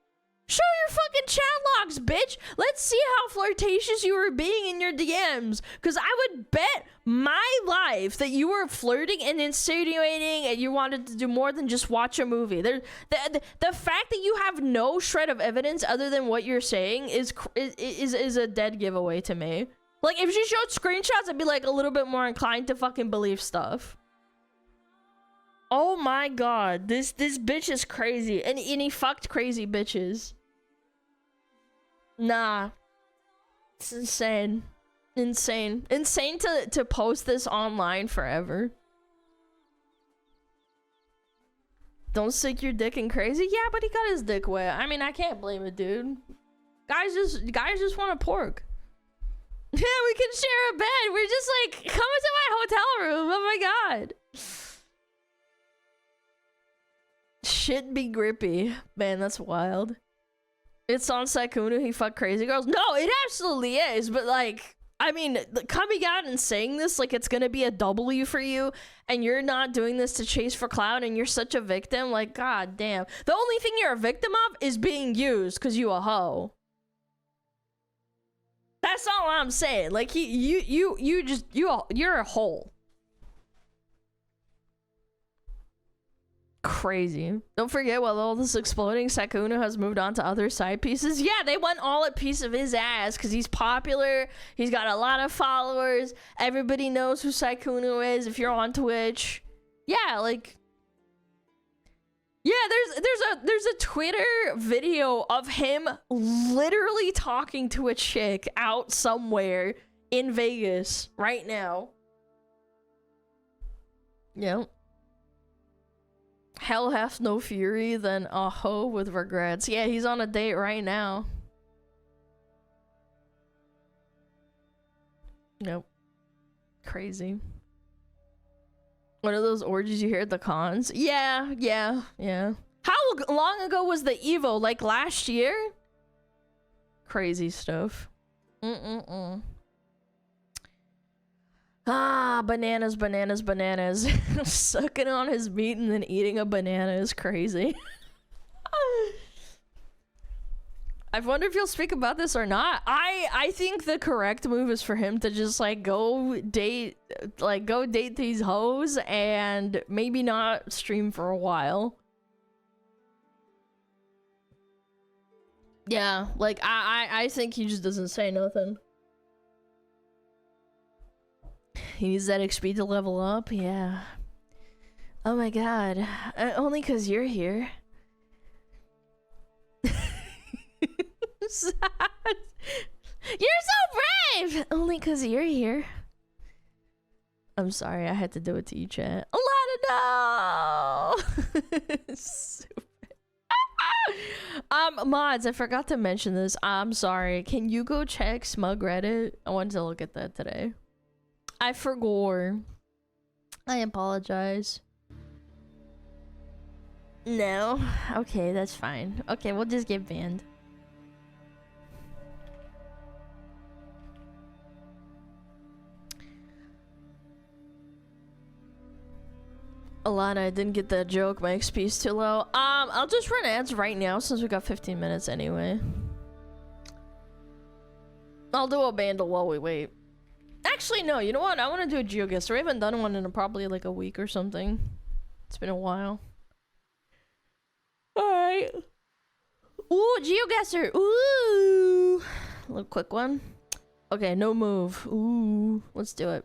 Show your fucking chat logs, bitch. Let's see how flirtatious you were being in your DMs. Because I would bet my life that you were flirting and insinuating and you wanted to do more than just watch a movie. The fact that you have no shred of evidence other than what you're saying is a dead giveaway to me. Like, if she showed screenshots, I'd be, like, a little bit more inclined to fucking believe stuff. Oh my god. This bitch is crazy. And he fucked crazy bitches. Nah. It's insane. Insane. Insane to post this online forever. Don't stick your dick in crazy? Yeah, but he got his dick wet. I mean, I can't blame it, dude. Guys just want to pork. Yeah, we can share a bed. We're just like, come into my hotel room. Oh my god. Shit be grippy. Man, that's wild. It's on Sykkuno, he fucked crazy girls. No, it absolutely is, but like, I mean, coming out and saying this like it's gonna be a W for you, and you're not doing this to chase for clout, and you're such a victim, like, god damn. The only thing you're a victim of is being used because you a hoe. That's all I'm saying. Like, you're a hole. Crazy. Don't forget, while all this exploding, Sykkuno has moved on to other side pieces. Yeah, they went all a piece of his ass because he's popular. He's got a lot of followers. Everybody knows who Sykkuno is if you're on Twitch. Yeah, like, yeah, there's a Twitter video of him literally talking to a chick out somewhere in Vegas right now. Yep. Hell hath no fury than a hoe with regrets. Yeah, he's on a date right now. Nope. Crazy. One of those orgies you hear at the cons? Yeah. How long ago was the Evo? Like last year? Crazy stuff. Ah, bananas. Sucking on his meat and then eating a banana is crazy. I wonder if he'll speak about this or not. I think the correct move is for him to just like go date these hoes and maybe not stream for a while. Yeah, like I think he just doesn't say nothing. He needs that XP to level up? Yeah. Oh my god. Only because you're here. Sad. You're so brave! Only because you're here. I'm sorry, I had to do it to you, chat. Let it know! Mods, I forgot to mention this. I'm sorry. Can you go check Smug Reddit? I wanted to look at that today. I forgot. I apologize. No? Okay, that's fine. Okay, we'll just get banned. Alana, I didn't get that joke. My XP is too low. I'll just run ads right now since we got 15 minutes anyway. I'll do a bandle while we wait. Actually, no, you know what? I want to do a Geoguessr. I haven't done one in probably like a week or something. It's been a while. Alright. Ooh, Geoguessr. Ooh. A little quick one. Okay, no move. Ooh. Let's do it.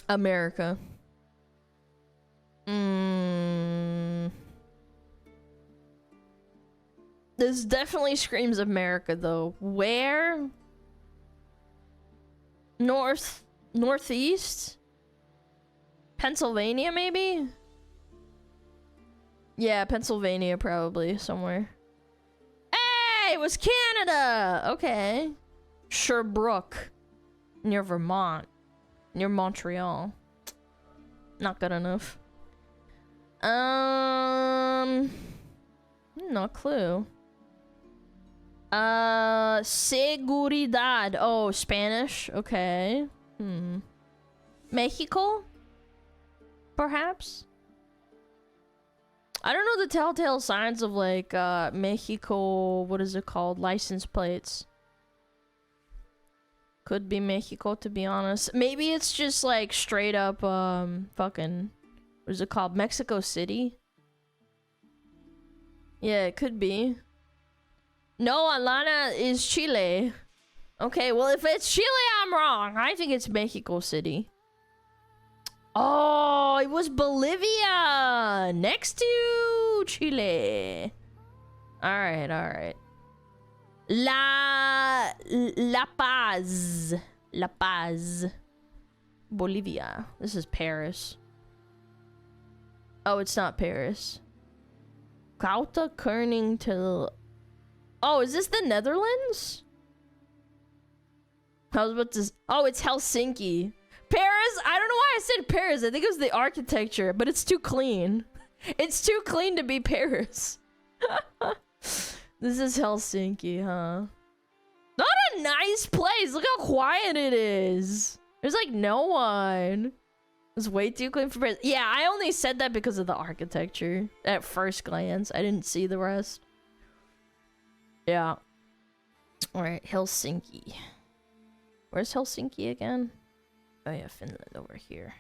America. This definitely screams America, though. Where? Northeast? Pennsylvania, maybe? Yeah, Pennsylvania, probably, somewhere. Hey, it was Canada! Okay. Sherbrooke. Near Vermont. Near Montreal. Not good enough. No clue. Seguridad. Oh, Spanish. Okay. Mexico? Perhaps? I don't know the telltale signs of like Mexico, what is it called? License plates. Could be Mexico, to be honest. Maybe it's just like straight up fucking, what is it called? Mexico City? Yeah, it could be. No, Alana is Chile. Okay, well, if it's Chile, I'm wrong. I think it's Mexico City. Oh, it was Bolivia! Next to Chile. Alright, alright. La Paz. La Paz. Bolivia. This is Paris. Oh, it's not Paris. Kouta Kerning to... Oh, is this the Netherlands? I was about to... Oh, it's Helsinki. Paris? I don't know why I said Paris. I think it was the architecture, but it's too clean. It's too clean to be Paris. This is Helsinki, huh? Not a nice place. Look how quiet it is. There's like no one. It's way too clean for prison. Yeah, I only said that because of the architecture. At first glance, I didn't see the rest. Yeah. Alright, Helsinki. Where's Helsinki again? Oh yeah, Finland over here.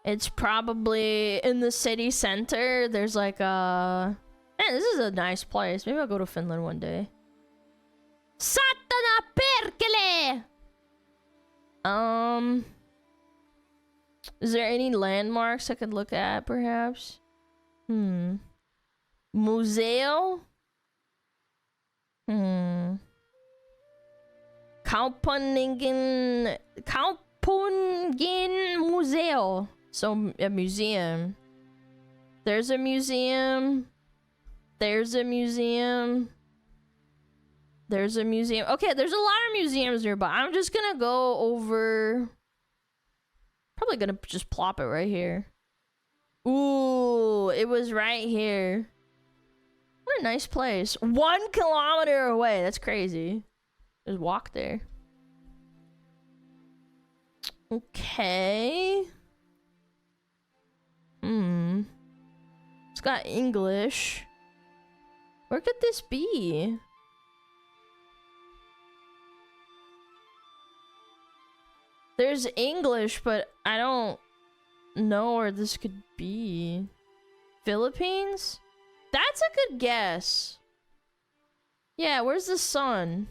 It's probably in the city center. There's like a... Man, this is a nice place. Maybe I'll go to Finland one day. Satana perkele! Is there any landmarks I could look at, perhaps? Museo? Kaupungin Museo. So, a museum. There's a museum. There's a museum. There's a museum. Okay, there's a lot of museums nearby. I'm just gonna go over... Probably gonna just plop it right here. Ooh, it was right here. What a nice place. 1 kilometer away. That's crazy. Just walk there. Okay. It's got English. Where could this be? There's English, but I don't know where this could be. Philippines? That's a good guess. Yeah, where's the sun?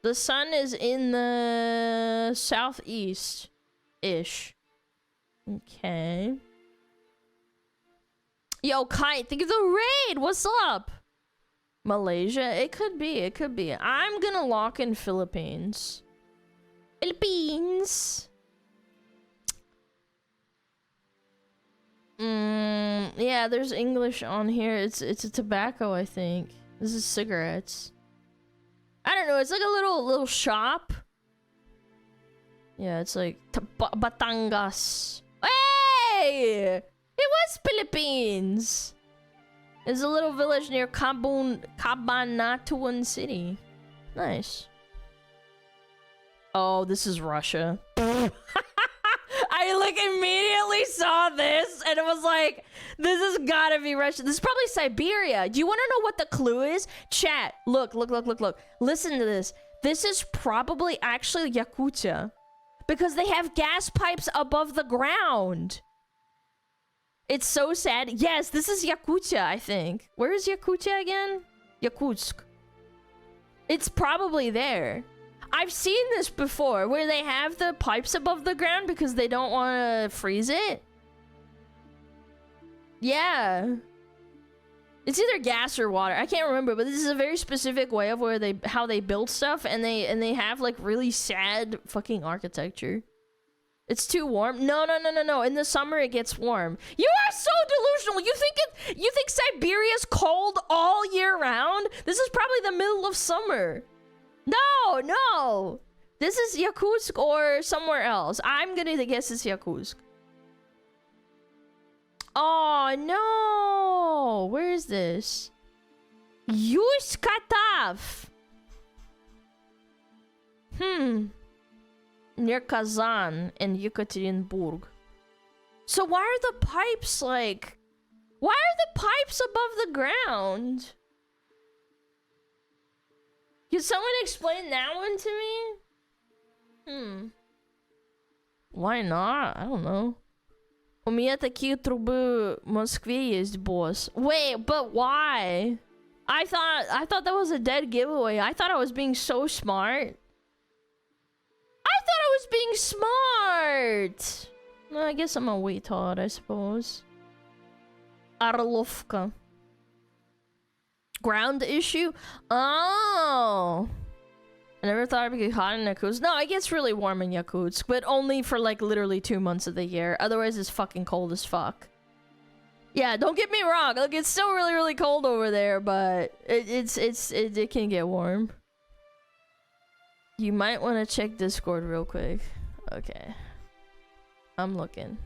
The sun is in the southeast-ish. Okay. Yo, Kite, think of the raid! What's up? Malaysia? It could be, it could be. I'm gonna lock in Philippines. Philippines! Yeah, there's English on here. It's a tobacco, I think. This is cigarettes. I don't know, it's like a little shop. Yeah, it's like Batangas. Hey! It was Philippines! It's a little village near Cabanatuan City. Nice. Oh, this is Russia. I like immediately saw this and it was like, this has gotta be Russia. This is probably Siberia. Do you want to know what the clue is? Chat, look. Listen to this. This is probably actually Yakutia. Because they have gas pipes above the ground. It's so sad. Yes, this is Yakutia, I think. Where is Yakutia again? Yakutsk. It's probably there. I've seen this before, where they have the pipes above the ground because they don't want to freeze it. Yeah. It's either gas or water. I can't remember, but this is a very specific way of how they build stuff, and they have like really sad fucking architecture. It's too warm. No. In the summer it gets warm. You are so delusional. You think Siberia's cold all year round? This is probably the middle of summer. No. This is Yakutsk or somewhere else. I'm gonna guess it's Yakutsk. Oh no. Where is this? Yuzhkatav. Near Kazan and Yekaterinburg. So why are the pipes like... Why are the pipes above the ground? Can someone explain that one to me? Why not? I don't know. У меня такие трубы в Москве есть, boss. Wait, but why? I thought that was a dead giveaway. I thought I was being so smart. I thought I was being smart. No, I guess I'm a retard, I suppose. Arlovka. Ground issue? Oh. I never thought it'd be hot in Yakutsk. No, it gets really warm in Yakutsk, but only for like literally 2 months of the year. Otherwise, it's fucking cold as fuck. Yeah, don't get me wrong. Look, it's still really, really cold over there, but it can get warm. You might want to check Discord real quick. Okay. I'm looking.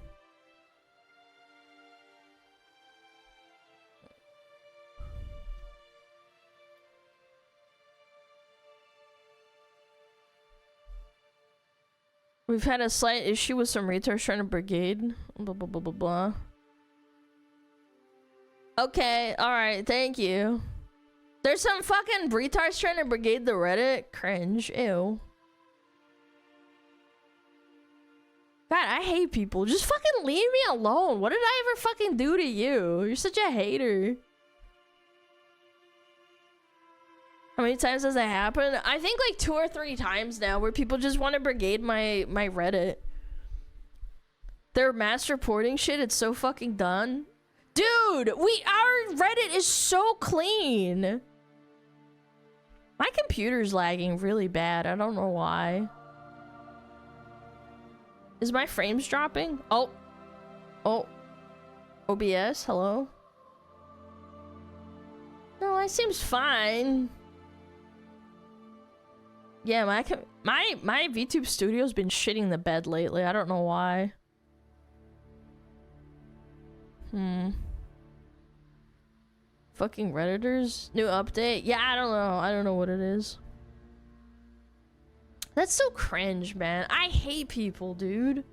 We've had a slight issue with some retards trying to brigade. Blah, blah, blah, blah, blah. Okay, alright, thank you. There's some fucking retards trying to brigade the Reddit? Cringe, ew. God, I hate people. Just fucking leave me alone. What did I ever fucking do to you? You're such a hater. How many times does that happen? I think like 2 or 3 times now where people just want to brigade my Reddit. Their mass reporting shit, it's so fucking done. Dude, our Reddit is so clean. My computer's lagging really bad. I don't know why. Is my frames dropping? Oh. Oh. OBS, hello? No, that seems fine. Yeah, my VTube studio's been shitting the bed lately. I don't know why. Fucking Redditors? New update? Yeah, I don't know. I don't know what it is. That's so cringe, man. I hate people, dude.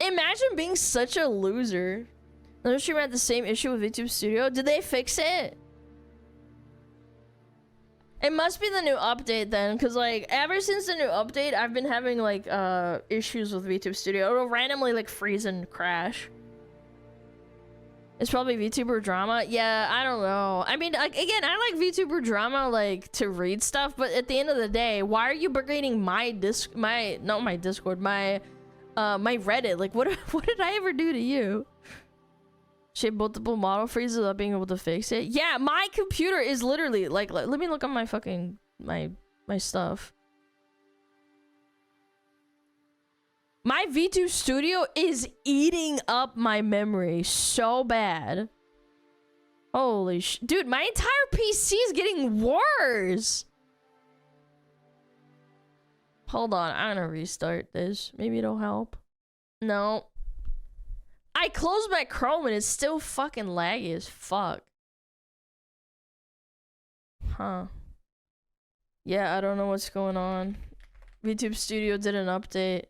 Imagine being such a loser. Another streamer had the same issue with VTube Studio. Did they fix it? It must be the new update then, because like ever since the new update, I've been having like issues with VTube Studio. It'll randomly like freeze and crash. It's probably VTuber drama. Yeah, I don't know. I mean, like, again, I like VTuber drama like to read stuff, but at the end of the day, why are you brigading my Discord, my Reddit? Like, what did I ever do to you? She had multiple model freezes without being able to fix it. Yeah, my computer is literally like let me look at my fucking my stuff. My V2 Studio is eating up my memory so bad. Holy dude, my entire PC is getting worse. Hold on, I'm gonna restart this. Maybe it'll help. No. I closed my Chrome and it's still fucking laggy as fuck. Huh. Yeah, I don't know what's going on. VTube Studio did an update.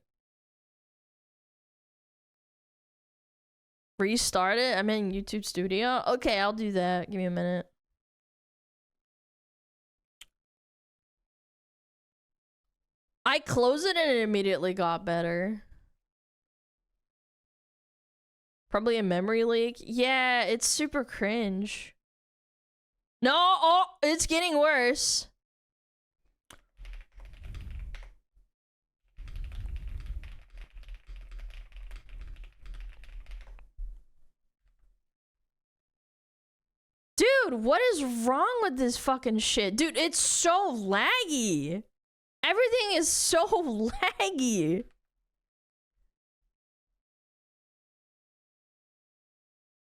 Restart it? I'm in YouTube Studio? Okay, I'll do that. Give me a minute. I closed it and it immediately got better. Probably a memory leak. Yeah, it's super cringe. No, oh, it's getting worse. Dude, what is wrong with this fucking shit? Dude, it's so laggy. Everything is so laggy.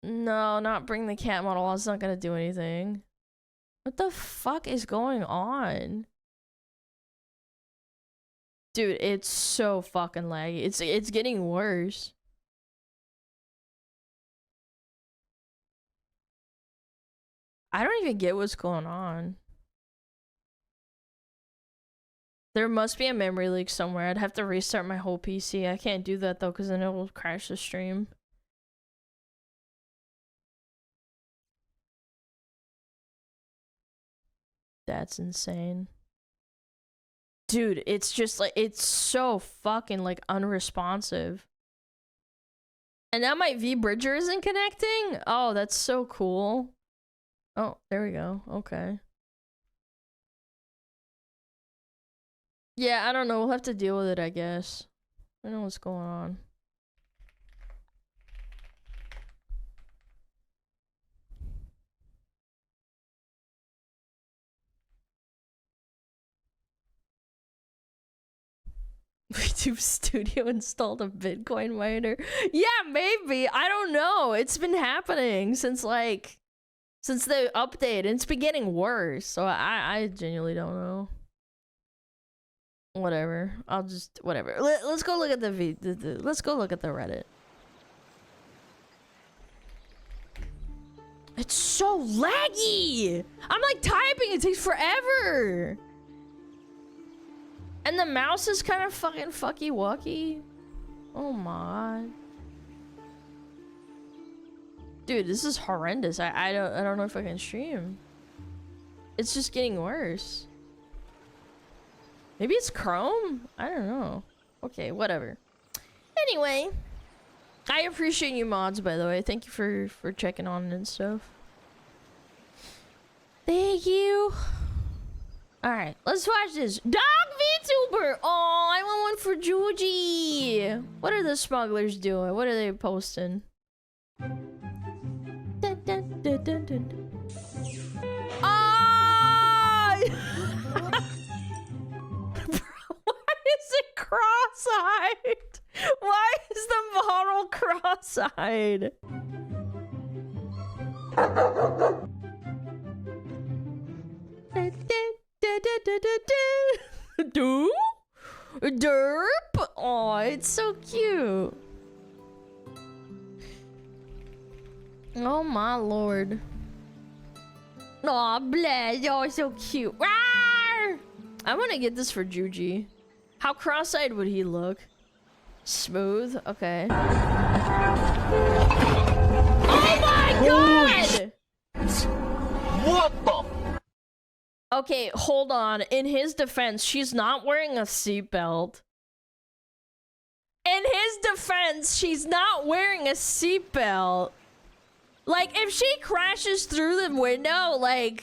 No, not bring the cat model. It's not gonna do anything. What the fuck is going on? Dude, it's so fucking laggy. It's getting worse. I don't even get what's going on. There must be a memory leak somewhere. I'd have to restart my whole PC. I can't do that though, because then it will crash the stream. That's insane. Dude, it's just like, it's so fucking like unresponsive. And now my V-Bridger isn't connecting? Oh, that's so cool. Oh, there we go. Okay. Yeah, I don't know. We'll have to deal with it, I guess. I don't know what's going on. YouTube Studio installed a Bitcoin miner. Yeah, maybe. I don't know. It's been happening since the update, and it's been getting worse. So I genuinely don't know. Whatever. I'll just whatever. Let's go look at let's go look at the Reddit. It's so laggy. I'm like typing. It takes forever. And And the mouse is kind of fucking fucky-wucky. Oh my. Dude, this is horrendous. I don't know if I can stream. It's just getting worse. Maybe it's Chrome? I don't know. Okay, whatever. Anyway, I appreciate you mods, by the way. Thank you for checking on and stuff. Thank you. All right, let's watch this. Dog VTuber. Oh, I want one for Georgie. What are the smugglers doing? What are they posting? Dun, dun, dun, dun, dun. Oh! Why is it cross-eyed? Why is the model cross-eyed? Do? Derp? Oh, it's so cute. Oh my lord. Aw, bleh, y'all are so cute. Rawr! I want to get this for Juji. How cross-eyed would he look? Smooth? Okay. Oh my god! What the? Okay, hold on. In his defense, she's not wearing a seatbelt. In his defense, she's not wearing a seatbelt. Like, if she crashes through the window, like,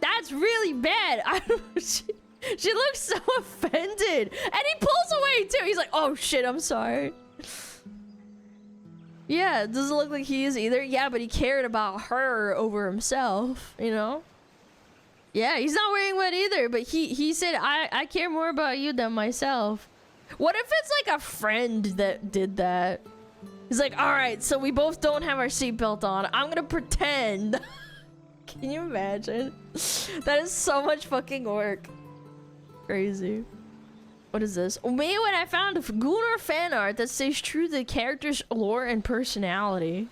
that's really bad. I don't know. She looks so offended. And he pulls away, too. He's like, oh, shit, I'm sorry. Yeah, it doesn't look like he is either. Yeah, but he cared about her over himself, you know? Yeah, he's not wearing one either, but he said, I care more about you than myself. What if it's like a friend that did that? He's like, all right, so we both don't have our seatbelt on. I'm gonna pretend. Can you imagine? That is so much fucking work. Crazy. What is this? Oh, maybe when I found a Gunnar fan art that stays true to the character's lore and personality.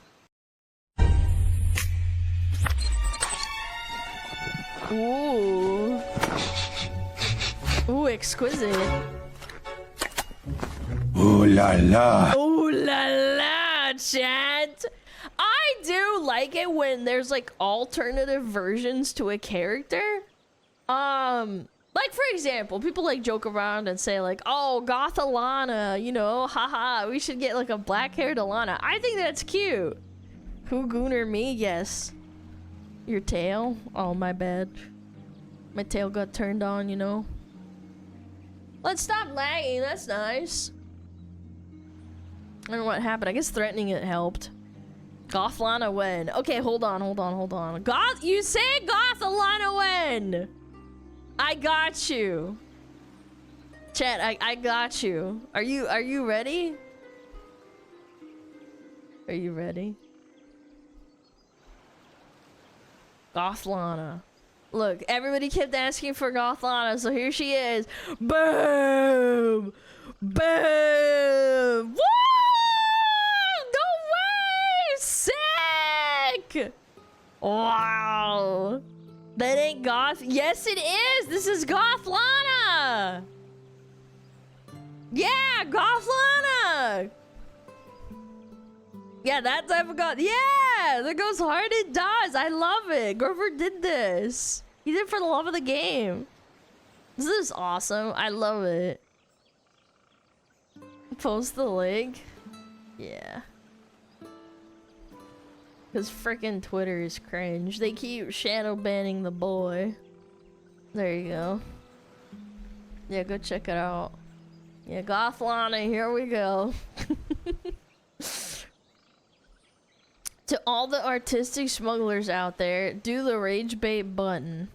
Ooh. Ooh, exquisite. Ooh la la. Ooh la la, chat. I do like it when there's like alternative versions to a character. Like for example, people like joke around and say like, oh, Goth Alana, you know, haha, we should get like a black-haired Alana. I think that's cute. Who Gunnar me? Yes. Your tail? Oh, my bad. My tail got turned on, you know. Let's stop lagging. That's nice. I don't know what happened. I guess threatening it helped. Gothlana when? Okay, hold on. You say Gothlana when? I got you. Chat, I got you. Are you ready? Are you ready? Gothlana. Look, everybody kept asking for Gothlana, so here she is. Boom! Boom! Woo! No way! Sick! Wow! That ain't Goth. Yes, it is! This is Gothlana! Yeah, Gothlana! Yeah, that type of God. Yeah, that goes hard. It does. I love it. Grover did this. He did it for the love of the game. This is awesome. I love it. Post the link. Yeah. Because freaking Twitter is cringe. They keep shadow banning the boy. There you go. Yeah, go check it out. Yeah, Gothlana, here we go. To all the artistic smugglers out there, do the rage bait button.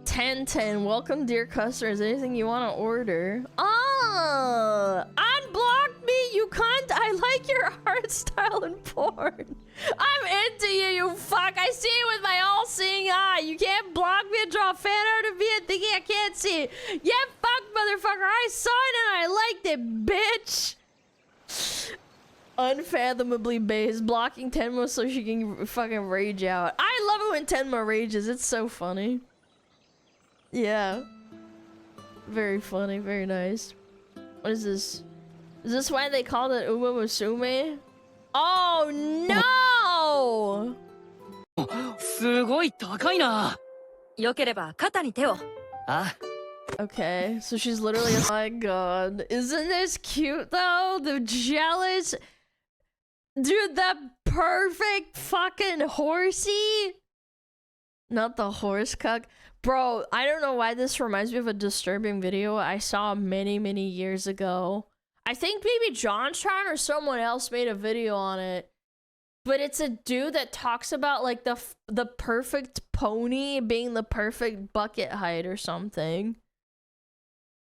1010, welcome dear customers. Anything you want to order? Oh, unblock me, you cunt. I like your art style in porn. I'm into you, you fuck. I see it with my all-seeing eye. You can't block me and draw fan art of me and thinking I can't see it. Yeah, fuck, motherfucker. I saw it and I liked it, bitch. Unfathomably based, blocking Tenma so she can fucking rage out. I love it when Tenma rages. It's so funny. Yeah. Very funny, very nice. What is this? Is this why they called it Uma Musume? Oh no! すごい高いな。よければ肩に手を。あ。Okay, so she's literally. Oh my god. Isn't this cute though? The jealous. Dude, that perfect fucking horsey. Not the horse cuck. Bro, I don't know why this reminds me of a disturbing video I saw many, many years ago. I think maybe JonTron or someone else made a video on it. But it's a dude that talks about like the perfect pony being the perfect bucket height or something.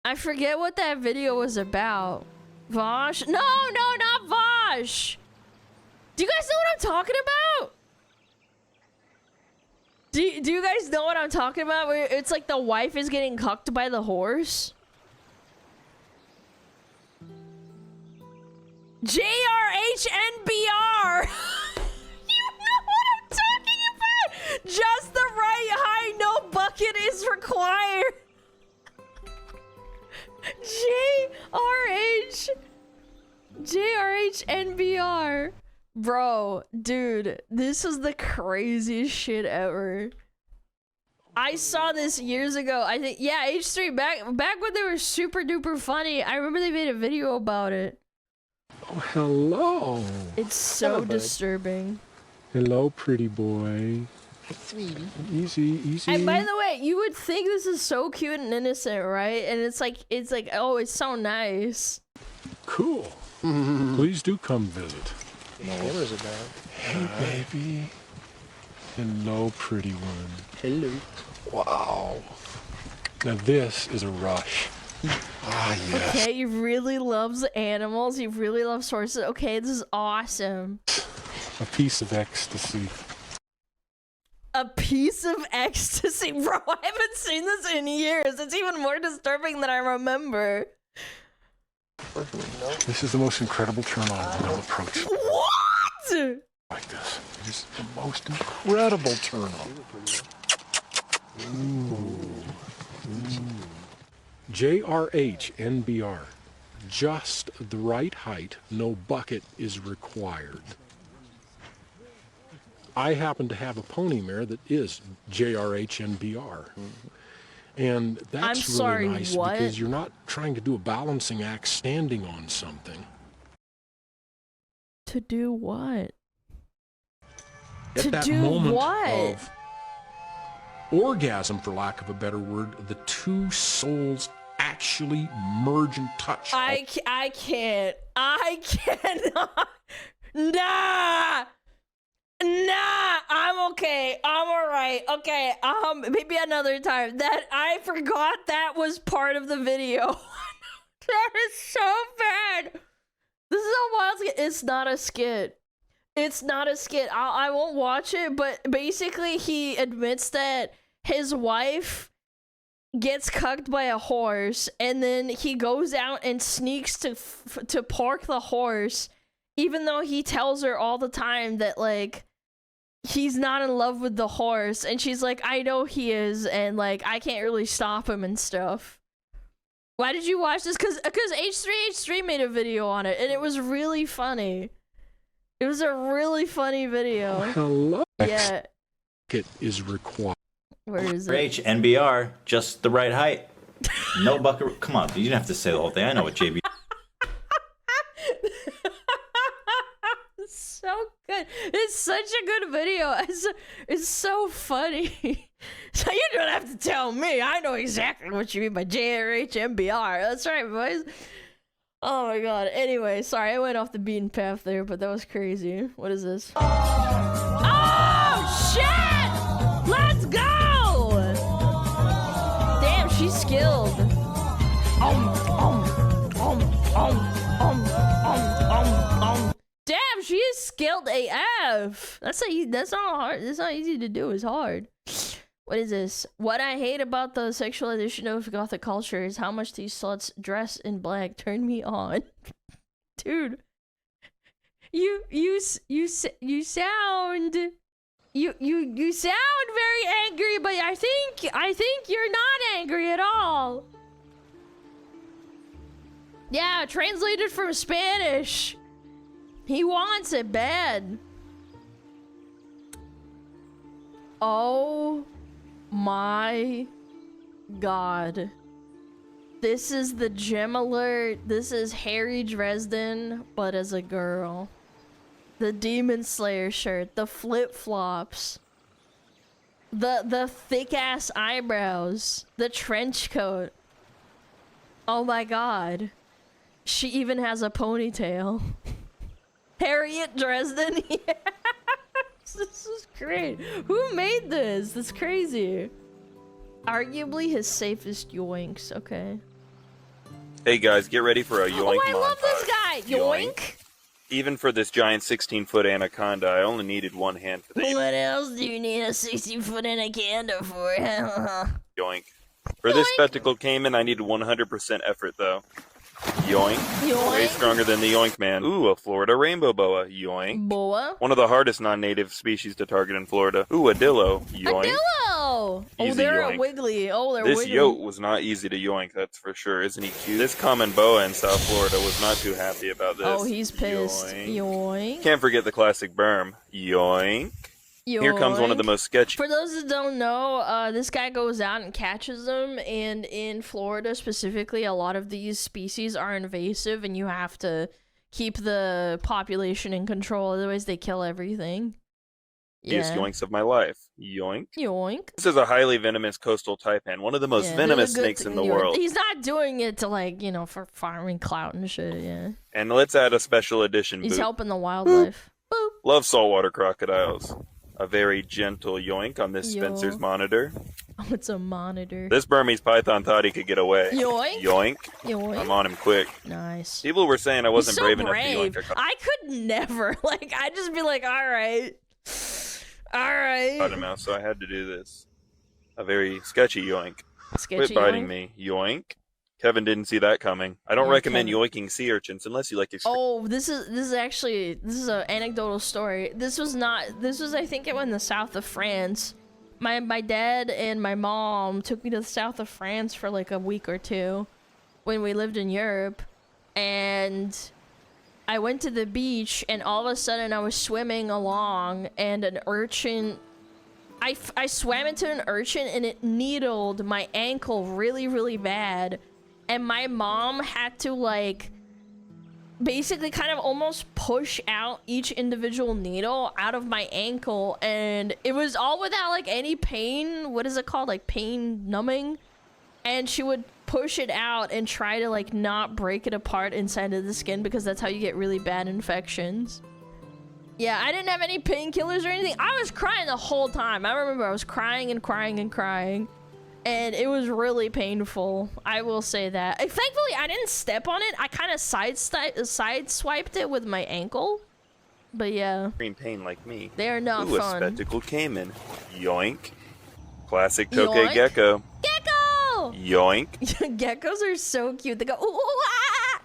I forget what that video was about. Vosh? No, not Vosh! Do you guys know what I'm talking about? Do you guys know what I'm talking about? Where it's like the wife is getting cucked by the horse? JRHNBR! You know what I'm talking about! Just the right height, no bucket is required! JRHNBR. Bro, dude, this is the craziest shit ever. I saw this years ago. I think, yeah, H3, back when they were super duper funny. I remember they made a video about it. Oh, hello. It's so disturbing. Hello, pretty boy. Sweetie. Easy, easy. And by the way, you would think this is so cute and innocent, right? And it's like, oh, it's so nice. Cool. Please do come visit. What is it about? Hey, baby. Hello, pretty one. Hello. Wow. Now this is a rush. Ah, yes. Okay, he really loves animals. He really loves horses. Okay, this is awesome. A piece of ecstasy. A piece of ecstasy? Bro, I haven't seen this in years. It's even more disturbing than I remember. This is the most incredible turn on. Don't approach it What? like this. It is the most incredible turn on. JRHNBR. Just the right height, no bucket is required. I happen to have a pony mare that is JRHNBR. And that's really nice because you're not trying to do a balancing act standing on something. To do what? At to that do moment what? of orgasm, for lack of a better word, the two souls actually merge and touch. I can't. I cannot. Nah. Nah, I'm okay. I'm alright. Okay, maybe another time. That I forgot that was part of the video. That is so bad. This is a wild skit. It's not a skit. It's not a skit. I won't watch it, but basically he admits that his wife gets cucked by a horse, and then he goes out and sneaks to park the horse, even though he tells her all the time that, like, he's not in love with the horse, and she's like, I know he is, and, like, I can't really stop him and stuff. Why did you watch this? Because H3H3 made a video on it, and it was really funny. It was a really funny video. Oh, hello. Yeah. It is required. Where is it? NBR, just the right height. No bucket. Come on, you didn't have to say the whole thing. I know what JB. So good. It's such a good video. It's so funny. So you don't have to tell me. I know exactly what you mean by JRHNBR. That's right, boys. Oh my god. Anyway, sorry, I went off the beaten path there, but that was crazy. What is this? Oh, shit! Let's go! Damn, she's skilled. Damn, she is skilled AF. That's not hard. That's not easy to do. It's hard. What is this? What I hate about the sexualization of gothic culture is how much these sluts dress in black turn me on. Dude. You You sound very angry, but I think you're not angry at all. Yeah, translated from Spanish. He wants it bad. Oh my god. This is the gem alert. This is Harry Dresden, but as a girl. The Demon Slayer shirt, the flip-flops, the thick-ass eyebrows, the trench coat. Oh my god. She even has a ponytail. Harriet Dresden? Yes! This is great. Who made this? That's crazy. Arguably his safest yoinks. Okay. Hey guys, get ready for a yoink Oh, I love montage. this guy! Yoink? Even for this giant 16-foot anaconda, I only needed one hand for the What else do you need a 60-foot anaconda for? yoink. For this spectacle came in, I needed 100% effort though. Yoink. Yoink. Way stronger than the yoink man. Ooh, a Florida rainbow boa. Yoink. Boa? One of the hardest non-native species to target in Florida. Ooh, a dillo. Yoink. A dillo! Oh, Easy they're yoink. a wiggly. Oh, they're This wiggly. yote was not easy to yoink, that's for sure. Isn't he cute? This common boa in South Florida was not too happy about this. Oh, he's pissed. Yoink. Can't forget the classic berm. Yoink. Here comes one of the most sketchy. For those that don't know, this guy goes out and catches them, and in Florida specifically, a lot of these species are invasive, and you have to keep the population in control, otherwise they kill everything. Yoinks of my life. Yoink. Yoink. This is a highly venomous coastal taipan, one of the most venomous snakes in the world. He's not doing it to, like, you know, for farming clout and shit, yeah. And let's add a special edition. He's Boop. helping the wildlife. Boop. Love saltwater crocodiles. A very gentle yoink on this Yo. Spencer's monitor. Oh, it's a monitor. This Burmese python thought he could get away. Yoink. Yoink. Yoink. I'm on him quick. Nice. People were saying I wasn't He's so brave brave. enough to yoink. I could never. Like, I'd just be like, alright. Alright. Caught him out, so I had to do this. A very sketchy yoink. Sketchy Quit biting yoink? me. Yoink. Kevin didn't see that coming. I don't Yeah, recommend Kevin. yoinking sea urchins unless you like Oh, this is an anecdotal story. This was I think it went in the south of France. My dad and my mom took me to the south of France for like a week or two when we lived in Europe, and I went to the beach, and all of a sudden I was swimming along, and an urchin. I swam into an urchin, and it needled my ankle really, really bad. And my mom had to, like, basically kind of almost push out each individual needle out of my ankle. And it was all without, like, any pain. What is it called? Like, pain numbing? And she would push it out and try to, like, not break it apart inside of the skin, because that's how you get really bad infections. Yeah, I didn't have any painkillers or anything. I was crying the whole time. I remember I was crying and crying and crying. And it was really painful. I will say that. Thankfully, I didn't step on it. I kind of sideswiped it with my ankle. But yeah. Green pain like me. They are not Ooh, fun. a spectacled caiman. Yoink. Classic tokay Yoink. gecko. Gecko! Yoink. Geckos are so cute. They go, ooh, ooh, ah!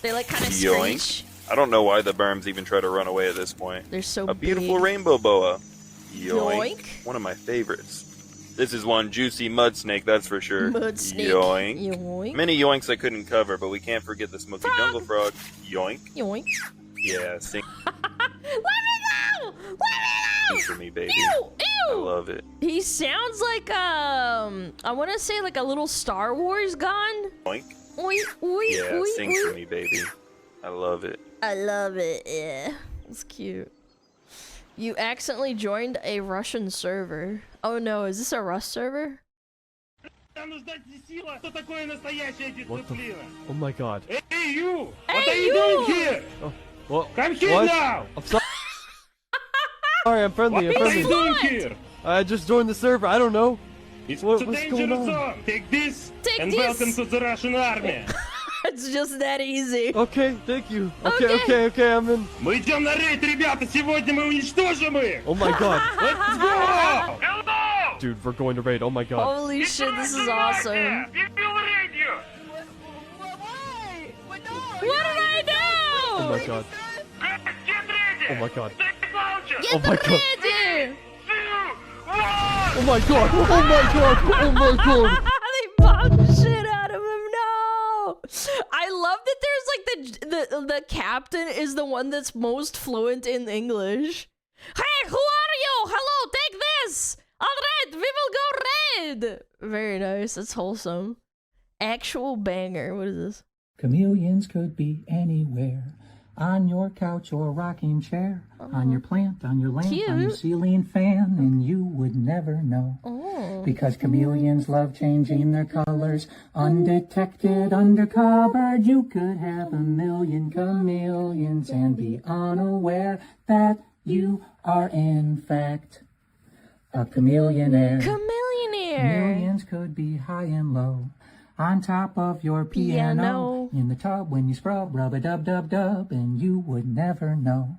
They like kind of Yoink. screech. I don't know why the berms even try to run away at this point. They're so A beautiful big. rainbow boa. Yoink. Yoink. One of my favorites. This is one juicy mud snake, that's for sure. Mud snake. Yoink. Yoink. Many yoinks I couldn't cover, but we can't forget the smoky jungle frog. Yoink. Yoink. Yeah, sing Let me go! Let me go! for me, baby. Ew! I Ew! love it. He sounds like, I want to say like a little Star Wars gun. Yoink. Oink, oink, Yeah, oink, sing oink. for me, baby. I love it. I love it, yeah. It's cute. You accidentally joined a Russian server. Oh no, is this a Rust server? What the? Oh my god. Hey, you! Hey, What are you you! doing here? Oh, what? Come here What? now! I'm sorry. Sorry, I'm friendly. I'm What are you friendly. doing here? I just joined the server. I don't know. It's What's a going dangerous on? zone. Take this Take and this. welcome to the Russian army. It's just that easy. Okay, thank you. Okay, Okay. okay, I'm in. Мы идем на рейд, ребята. Сегодня мы уничтожим их. Oh my god. Let's go! Hello! Dude, we're going to raid. Oh my god. Holy shit, this is awesome. What did I do? Oh my god. Get ready! Oh my god. Take launcher! Get Oh the my God. ready! Oh my god! Oh my god! Oh my god! They bombed the shit out of him. No! I love that there's like the captain is the one that's most fluent in English. Hey, who are you? Hello, take this! Alright, we will go raid! Very nice, that's wholesome. Actual banger, what is this? Chameleons could be anywhere. On your couch or rocking chair. On your plant, on your lamp, on your ceiling fan. And you would never know. Because chameleons love changing their colors. Undetected, undercover. You could have a million chameleons and be unaware that you are in fact a chameleonaire. Chameleons could be high and low. On top of your piano. In the tub when you scrub, rub-a-dub-dub-dub. And you would never know.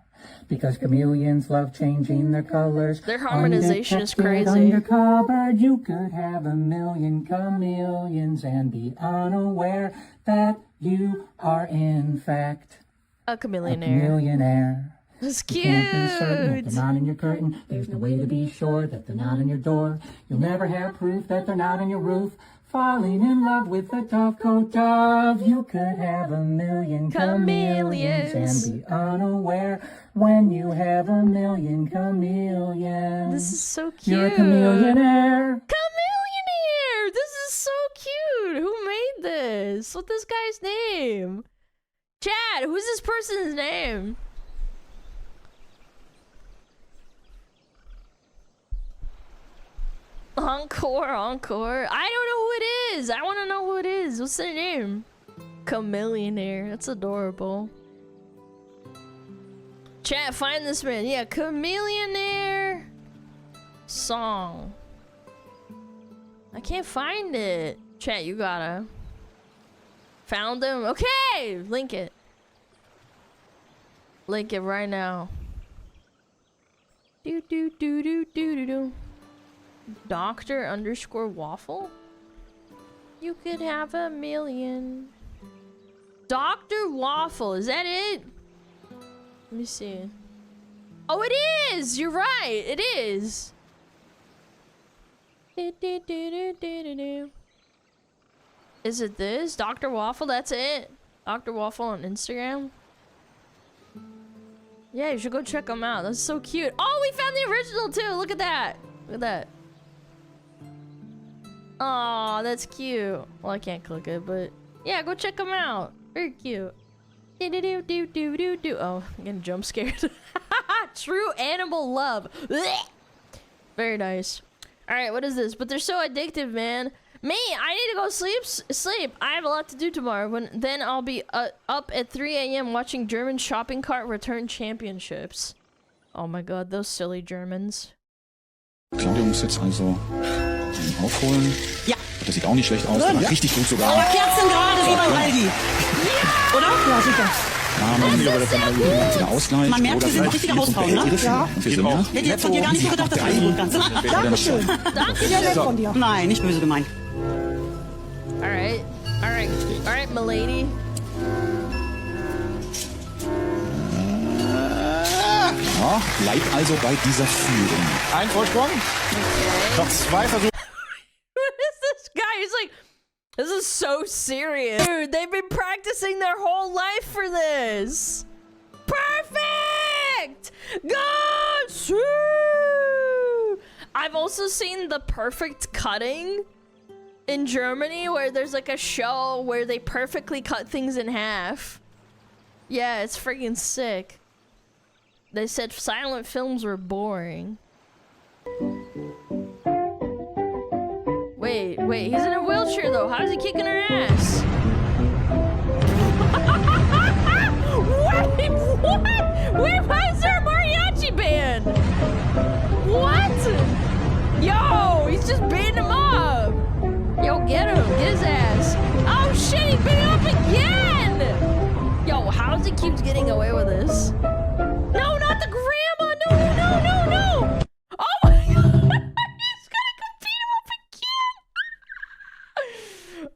Because chameleons love changing their colors. Their harmonization is crazy. Undercover, you could have a million chameleons and be unaware that you are in fact a chameleonaire. A chameleonaire. That's cute. You can't be certain if they're not in your curtain. There's no way to be sure that they're not in your door. You'll never have proof that they're not on your roof. Falling in love with a dove-coat dove. You could have a million chameleons and be unaware when you have a million chameleons. This is so cute. You're a chameleonaire. Chameleonaire! This is so cute. Who made this? What's this guy's name? Chad, who's this person's name? Encore. I don't know who it is. I want to know who it is. What's their name? Chameleonaire. That's adorable. Chat, find this man. Yeah, Chameleonaire song. I can't find it. Chat, you gotta. Found him. Okay, link it. Link it right now. Do do do do do do do. Dr_Waffle? You could have a million. Dr. Waffle, is that it? Let me see. Oh, it is! You're right, it is. Is it this? Dr. Waffle, that's it? Dr. Waffle on Instagram? Yeah, you should go check them out. That's so cute. Oh, we found the original too! Look at that! Look at that. Aw, that's cute. Well, I can't click it, but yeah, go check them out. Very cute. Oh, I'm getting jump scared. True animal love. Very nice. All right, what is this? But they're so addictive, man. Me, I need to go sleep. I have a lot to do tomorrow. Then I'll be up at 3 a.m. watching German shopping cart return championships. Oh my god, those silly Germans. Claudia muss jetzt also einen aufholen. Ja. Das sieht auch nicht schlecht aus. Ja. Richtig gut sogar. Aber Kerzen gerade wie beim Aldi. Ja. Oder? Ja, super. Ja, machen wir aber das dann wieder Ausgleich. Man merkt, Sie sind richtig raushauen, ne? Ja. Hätte jetzt von dir gar nicht so gedacht, dass du so gut kannst. Dankeschön. Danke, sehr nett von dir. Nein, nicht böse gemeint. Alright, milady. Ja, bleibt also bei dieser Führung. Ein Vorsprung. Noch 2 Versuche. What is this guy? He's like, this is so serious. Dude, they've been practicing their whole life for this. Perfect! Good! I've also seen the perfect cutting in Germany where there's like a show where they perfectly cut things in half. Yeah, it's freaking sick. They said silent films were boring. Wait, he's in a wheelchair though. How is he kicking her ass? Wait, what? Wait, why is there a mariachi band? What? Yo, he's just beating him up. Yo, get him, get his ass. Oh shit, he's beating him up again. Yo, how does he keep getting away with this? No, not the grandma! No! Oh my god! He's gonna go beat him up again!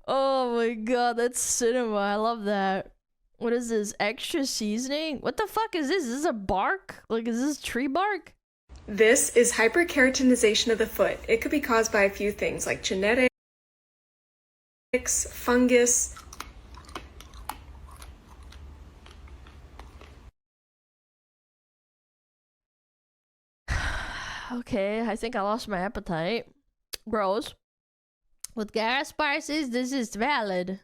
Oh my god, that's cinema. I love that. What is this? Extra seasoning? What the fuck is this? Is this a bark? Like, is this tree bark? This is hyperkeratinization of the foot. It could be caused by a few things like genetics, fungus. Okay, I think I lost my appetite. Bros, with gas prices, this is valid.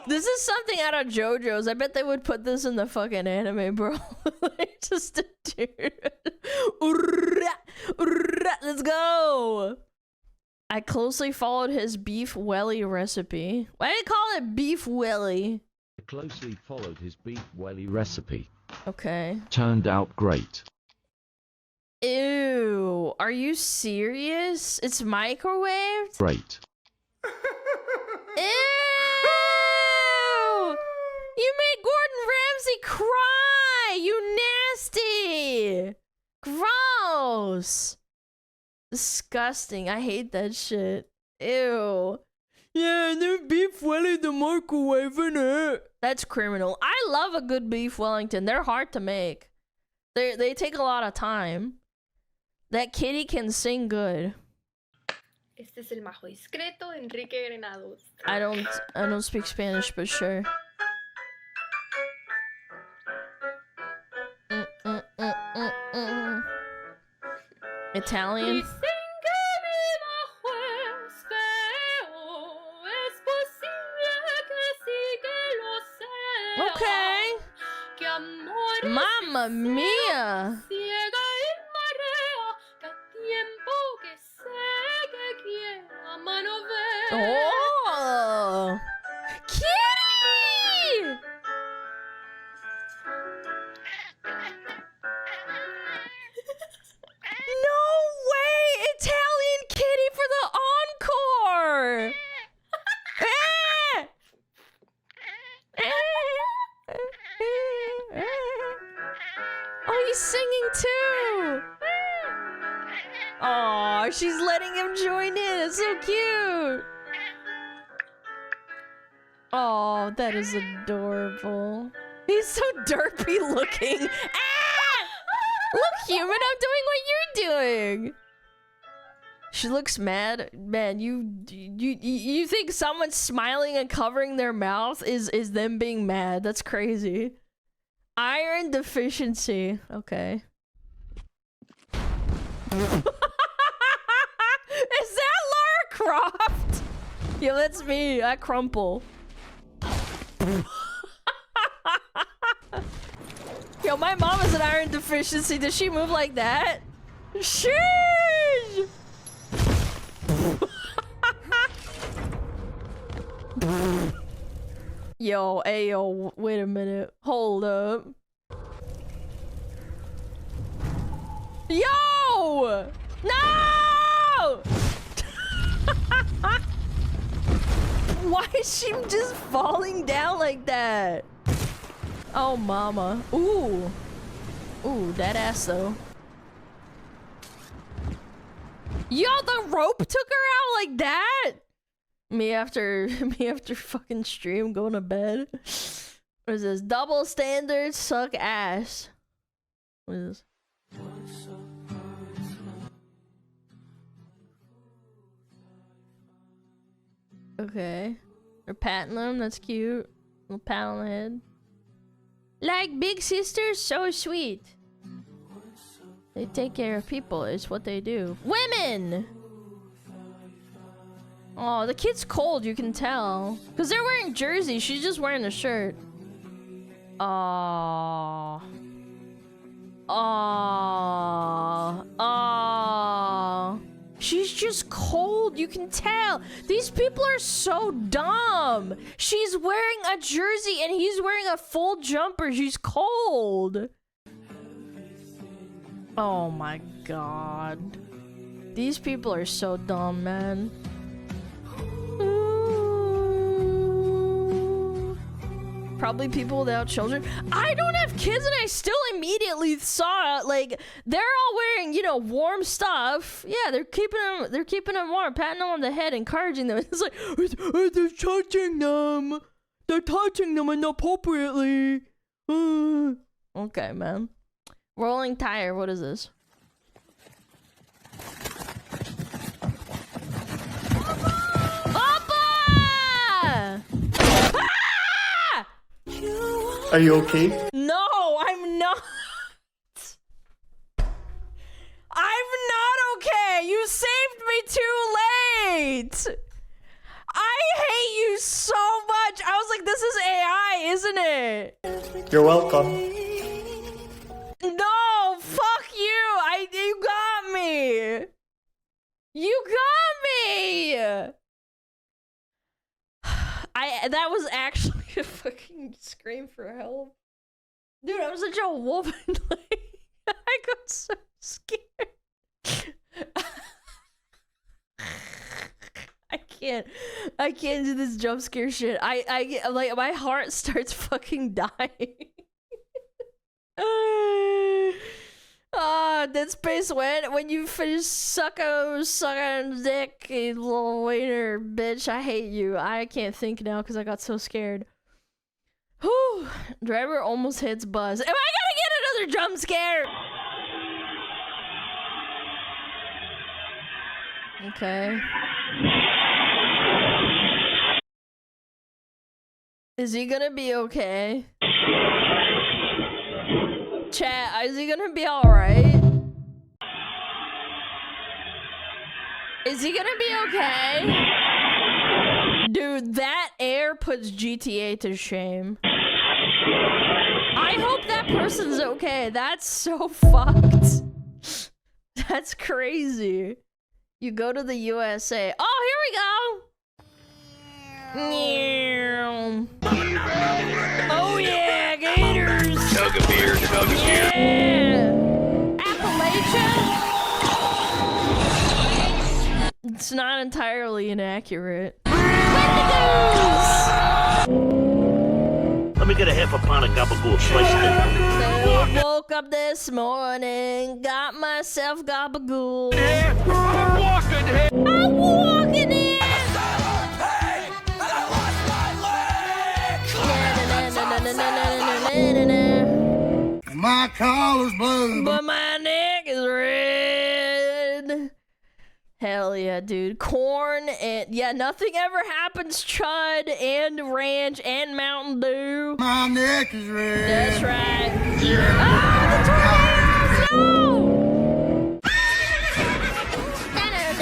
This is something out of JoJo's. I bet they would put this in the fucking anime, bro. Just a dude. Let's go. I closely followed his beef welly recipe. Why did they call it beef welly? I closely followed his beef welly recipe. Okay. Turned out great. Ew. Are you serious? It's microwaved? Great. Ew! You made Gordon Ramsay cry! You nasty! Gross! Disgusting. I hate that shit. Ew. Yeah, and then beef welly the microwave in it. That's criminal. I love a good beef Wellington. They're hard to make. They take a lot of time. That kitty can sing good. Este es el majo discreto de Enrique Granados. I don't speak Spanish, but sure. Italian. Okay. Mamma mia. Oh, kitty! No way! Italian kitty for the encore! Oh, he's singing too! Oh, she's letting him join in. It's so cute. Oh, that is adorable. He's so derpy looking. Ah! Look, human, I'm doing what you're doing. She looks mad. Man, you think someone smiling and covering their mouth is them being mad? That's crazy. Iron deficiency. Okay. Is that Lara Croft? Yo, that's me. I crumple. Yo, my mom has an iron deficiency. Does she move like that? Sheesh! Yo, ayo, wait a minute. Hold up. Yo! No! Why is she just falling down like that? Oh, mama. Ooh. Ooh, that ass though. Yo, the rope took her out like that? Me after fucking stream going to bed. What is this? Double standards suck ass. What is this? Okay. They're patting them. That's cute. Little pat on the head. Like big sisters, so sweet. They take care of people. It's what they do. Women! Oh, the kid's cold, you can tell. Because they're wearing jerseys. She's just wearing a shirt. Oh. Oh. Oh. She's just cold, you can tell. These people are so dumb. She's wearing a jersey and he's wearing a full jumper. She's cold. Oh my god. These people are so dumb, man. probably people without children. I don't have kids, and I still immediately saw it. Like, they're all wearing, you know, warm stuff. Yeah, they're keeping them warm, patting them on the head, encouraging them. It's like, they're touching them. They're touching them inappropriately. Okay, man. Rolling tire. What is this? Are you okay? No, I'm not. I'm not okay. You saved me too late. I hate you so much. I was like, this is AI, isn't it? You're welcome. No, fuck you. You got me. You got me. That was actually a fucking scream for help. Dude, I'm such a woman. Like, I got so scared. I can't do this jump scare shit. I like, my heart starts fucking dying. Dead Space when you finish sucking dick, you little wiener bitch. I hate you. I can't think now because I got so scared. Whew. Driver almost hits Buzz. Am I gonna get another jump scare? Okay. Is he gonna be okay? Chat, is he gonna be alright? Is he gonna be okay? Dude, that air puts GTA to shame. I hope that person's okay. That's so fucked. That's crazy. You go to the USA. Oh, here we go. Oh yeah, gators. Chug a beer, chug a beer. Yeah. Appalachia. It's not entirely inaccurate. Let me get a half a pound of gabagool sliced in. Woke up this morning, got myself gabagool. I'm walking here. I'm walking here. My collar's blue, but my neck is red. Hell yeah, dude. Corn and yeah, nothing ever happens. Chud and ranch and Mountain Dew. My neck is red. That's right. Ah, the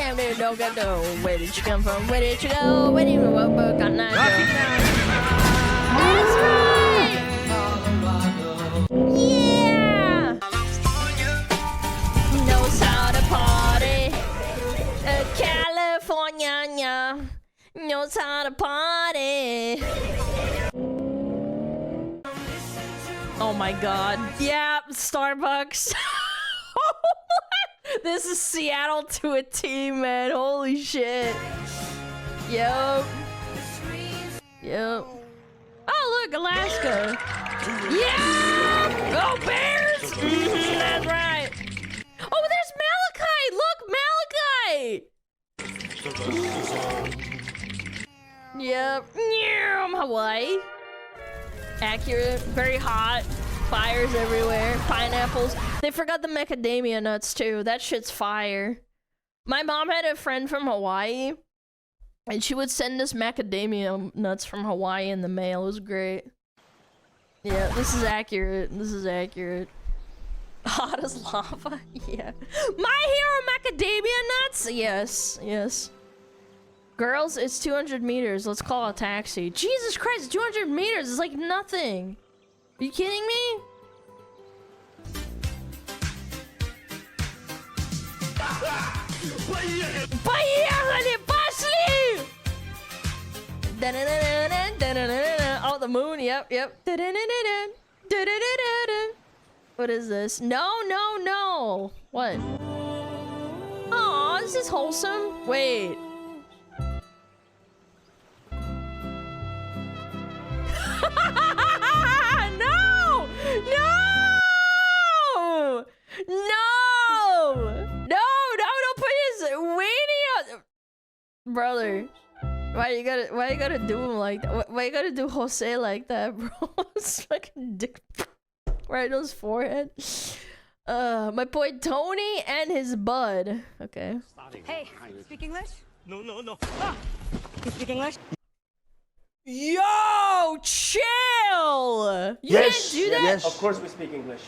tornadoes! No! No. Where did you come from? Where did you go? Where did you go? Got nine. That's right. Yeah. Knows how to party. California knows how to party. Oh my god. Yeah, Starbucks. This is Seattle to a T, man. Holy shit. Yep. Oh, look, Alaska. Yeah! Go Bears! That's right. Oh, there's Malachite! Look, Malachite! Yep. Hawaii. Accurate. Very hot. Fires everywhere. Pineapples. They forgot the macadamia nuts, too. That shit's fire. My mom had a friend from Hawaii, and she would send us macadamia nuts from Hawaii in the mail. It was great. Yeah, this is accurate. Hot as lava? Yeah. My Hero macadamia nuts? Yes. Girls, it's 200 meters. Let's call a taxi. Jesus Christ, 200 meters is like nothing. Are you kidding me? Поехали! Пошли! Oh, the moon. Yep. What is this? No. What? Aw, this is wholesome. Wait. dealer. Why you gotta do him like that? Why you gotta do Jose like that, bro? It's like a dick right on his forehead. My boy Tony and his bud. Okay. Hey, speak English? No. Ah! You speak English? Yo, chill! You didn't do that? Yes, of course we speak English.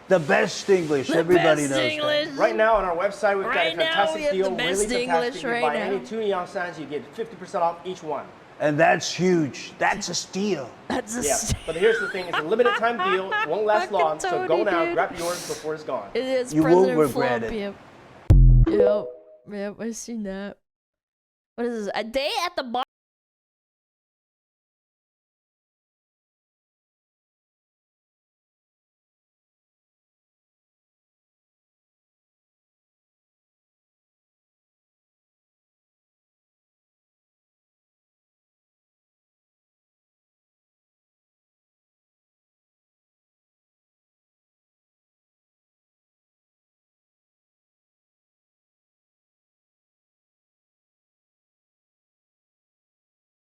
The best English. The Everybody best knows English. that. Right now on our website, we've got a Right now, fantastic we have deal. the best Really English fantastic. You right buy now. any 2 neon signs, you get 50% off each one. And that's huge. That's a steal. That's a steal. But here's the thing: it's a limited time deal. It won't last long. So go now, grab yours before it's gone. It is You President won't regret Flump, it. Yep, I seen that. What is this? A day at the bar.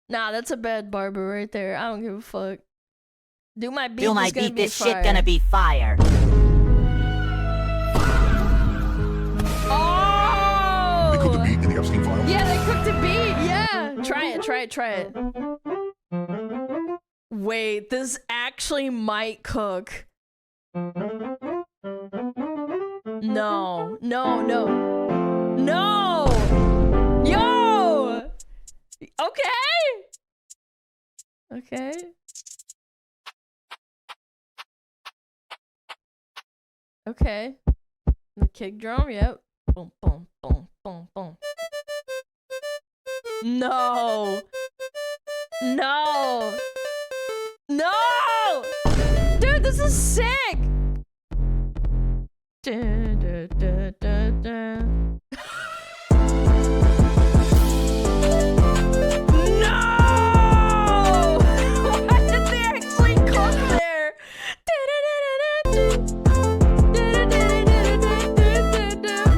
Nah, that's a bad barber right there. I don't give a fuck. Do my beat. Do my is gonna beat, be this fire. shit gonna be fire. Oh! They cooked the beat in the upstream file? Yeah, they cooked the beat. Yeah. Try it. Wait, this actually might cook. No. Yo! Okay. Okay. The kick drum, yep. Boom, boom, boom, boom, boom. No! Dude, this is sick! No! Why did they actually cook there?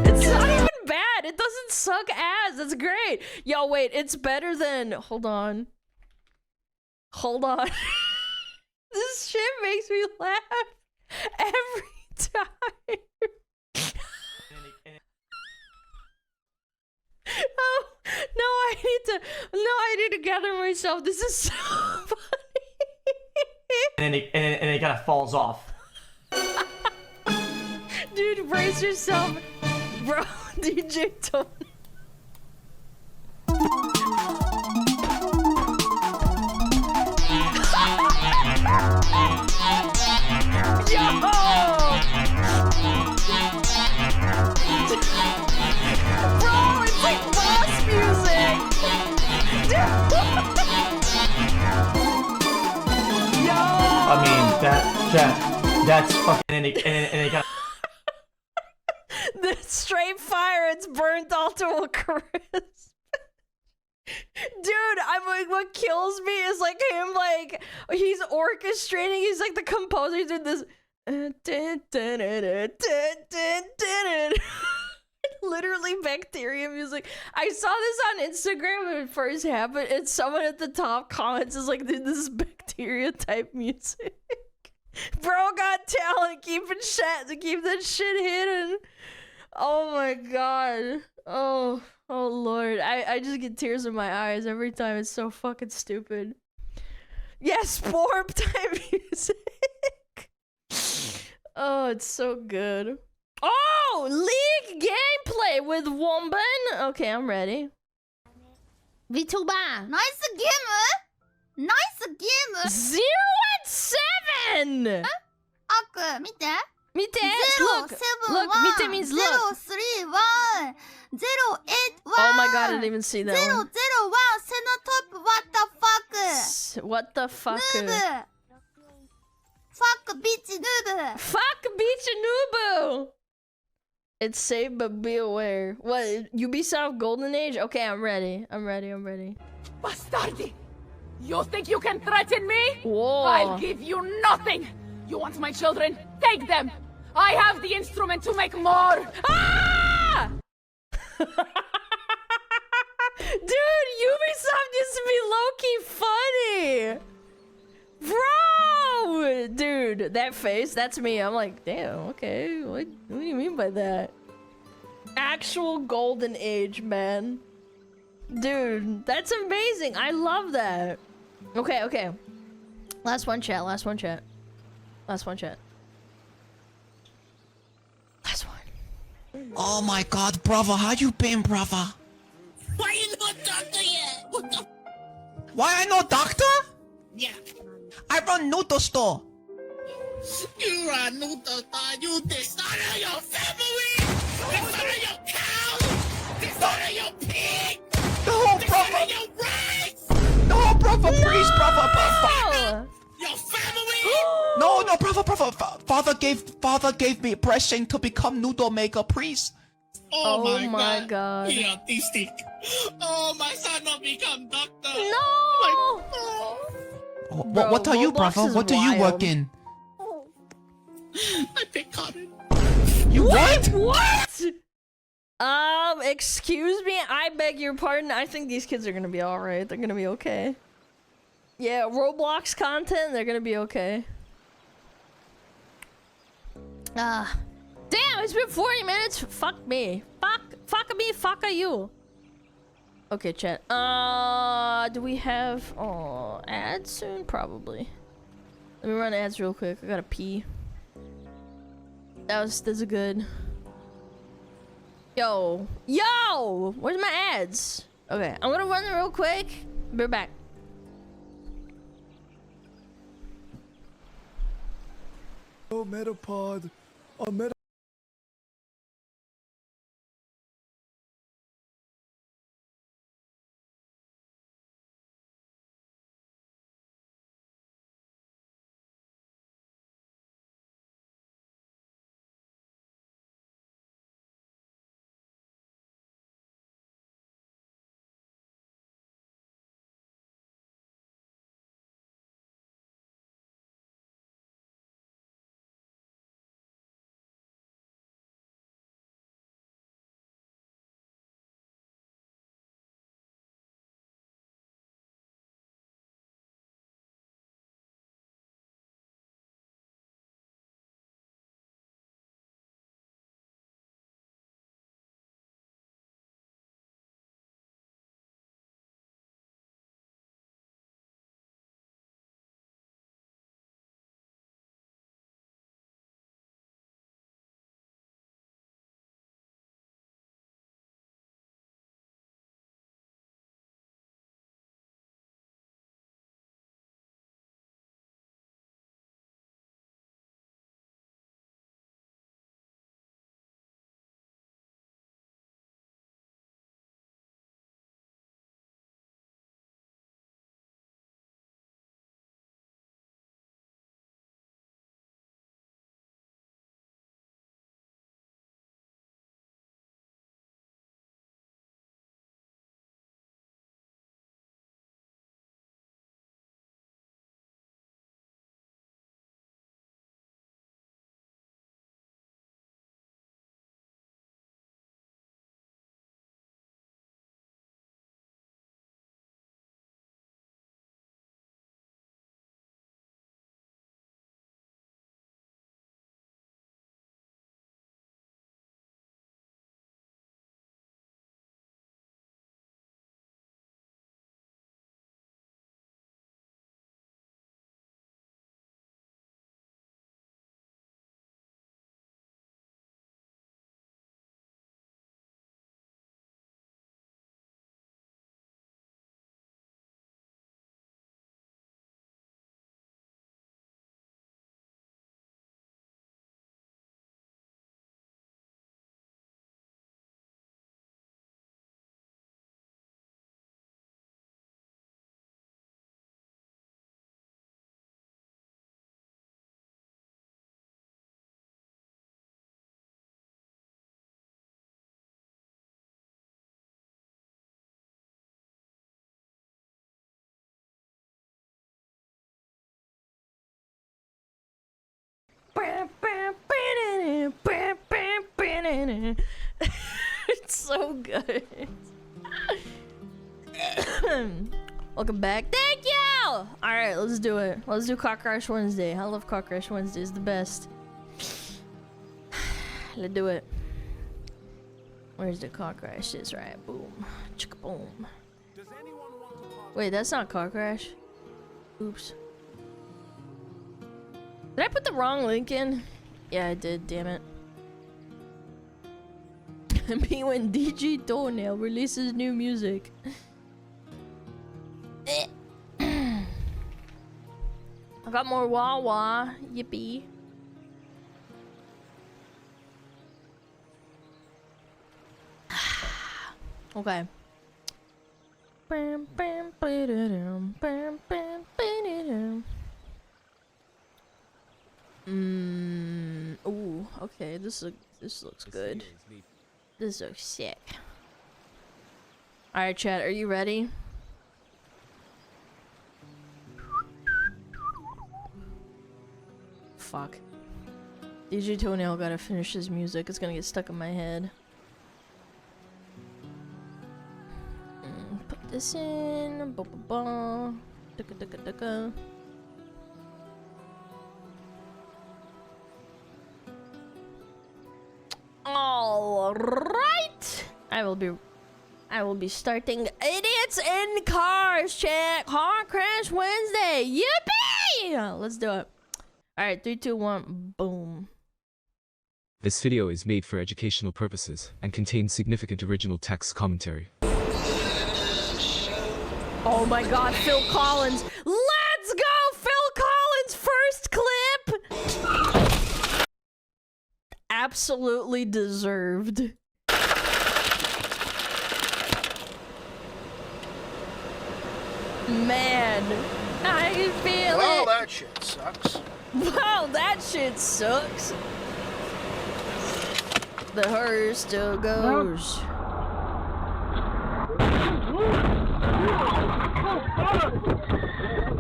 It's not even bad. It doesn't suck ass. It's great. Yo, wait. It's better than... Hold on. This shit makes me laugh every time. Oh, no, I need to gather myself. This is so funny. And it kind of falls off. Dude, brace yourself. Bro, DJ Tony. Yo! Bro, it's like boss music! Yo! I mean, that's fucking, and it got. The straight fire, it's burnt all to a crisp. Dude, I'm like, what kills me is like him, like, he's orchestrating, he's like the composer, he's doing this. Literally bacteria music. I saw this on Instagram when it first happened, and someone at the top comments is like, dude, this is bacteria type music. Bro got talent, keep that shit hidden. Oh my god. Oh lord. I just get tears in my eyes every time. It's so fucking stupid. Yes, Sporp type music. Oh, it's so good. Oh, League gameplay with Womban. Okay, I'm ready. VTuber, nice game. 0 and 7. 見て 見て Look, look, 見て means look. 031 081 Oh my god, I didn't even see that 001 one. Cenotop, what the fuck? What the fuck? Noob. Fuck bitch noob. Fuck bitch noob. It's safe, but be aware. What? Ubisoft Golden Age? Okay, I'm ready. Bastardi! You think you can threaten me? Whoa. I'll give you nothing! You want my children? Take them! I have the instrument to make more! Ah! Dude, low-key funny! Bro! Dude, that face, that's me. I'm like, damn, okay. What do you mean by that? Actual golden age, man. Dude, that's amazing. I love that. Okay, okay. Last one, chat. Last one, chat. Last one, chat. Last one. Oh my god, brother, how you been, brother? Why you not doctor yet? What the? Why I not doctor? Yeah. I run noodle store. You run noodle store. You dishonor your family. Dishonor your cow. Dishonor your pig. The whole dishonor your rights. The whole brother, please, brother. Your family. No, brother. Father gave me blessing to become noodle maker, please. Oh my god. He autistic. Oh, my son not become doctor. No. What are you, brother? What do you work in? I pick cotton. You what? What? Excuse me? I beg your pardon. I think these kids are gonna be alright. They're gonna be okay. Yeah, Roblox content, they're gonna be okay. Damn, it's been 40 minutes. Fuck me. Fuck me, fuck you. Okay, chat. Do we have ads soon? Probably. Let me run ads real quick. I gotta pee. This is good. Yo, where's my ads? Okay, I'm gonna run them real quick. Be back. Oh, Metapod. Oh, Metapod. It's so good. Welcome back. Thank you! Alright, let's do it. Let's do Cock Crash Wednesday. I love Cock Crash Wednesday. It's the best. Let's do it. Where's the Cock Crash? It's right. Boom. Chicka boom. Wait, that's not Cock Crash. Oops. Did I put the wrong link in? Yeah, I did. Damn it. Me when DJ Toenail releases new music. I got more Wawa. Yippee. Okay. Ooh, okay, this looks good. This looks sick. Alright, chat, are you ready? Fuck. DJ Toenail gotta finish his music, it's gonna get stuck in my head. Put this in. Ba ba ba. Ducka ducka ducka. All right. I will be starting Idiots in Cars chat. Car Crash Wednesday. Yippee! Let's do it. All right, 3, 2, 1, boom. This video is made for educational purposes and contains significant original text commentary. Oh my god, Phil Collins. Let's go, Phil Collins, first clip. Absolutely deserved. Man, I feel Well, it. that shit sucks. Wow, that shit sucks. The hearse still goes.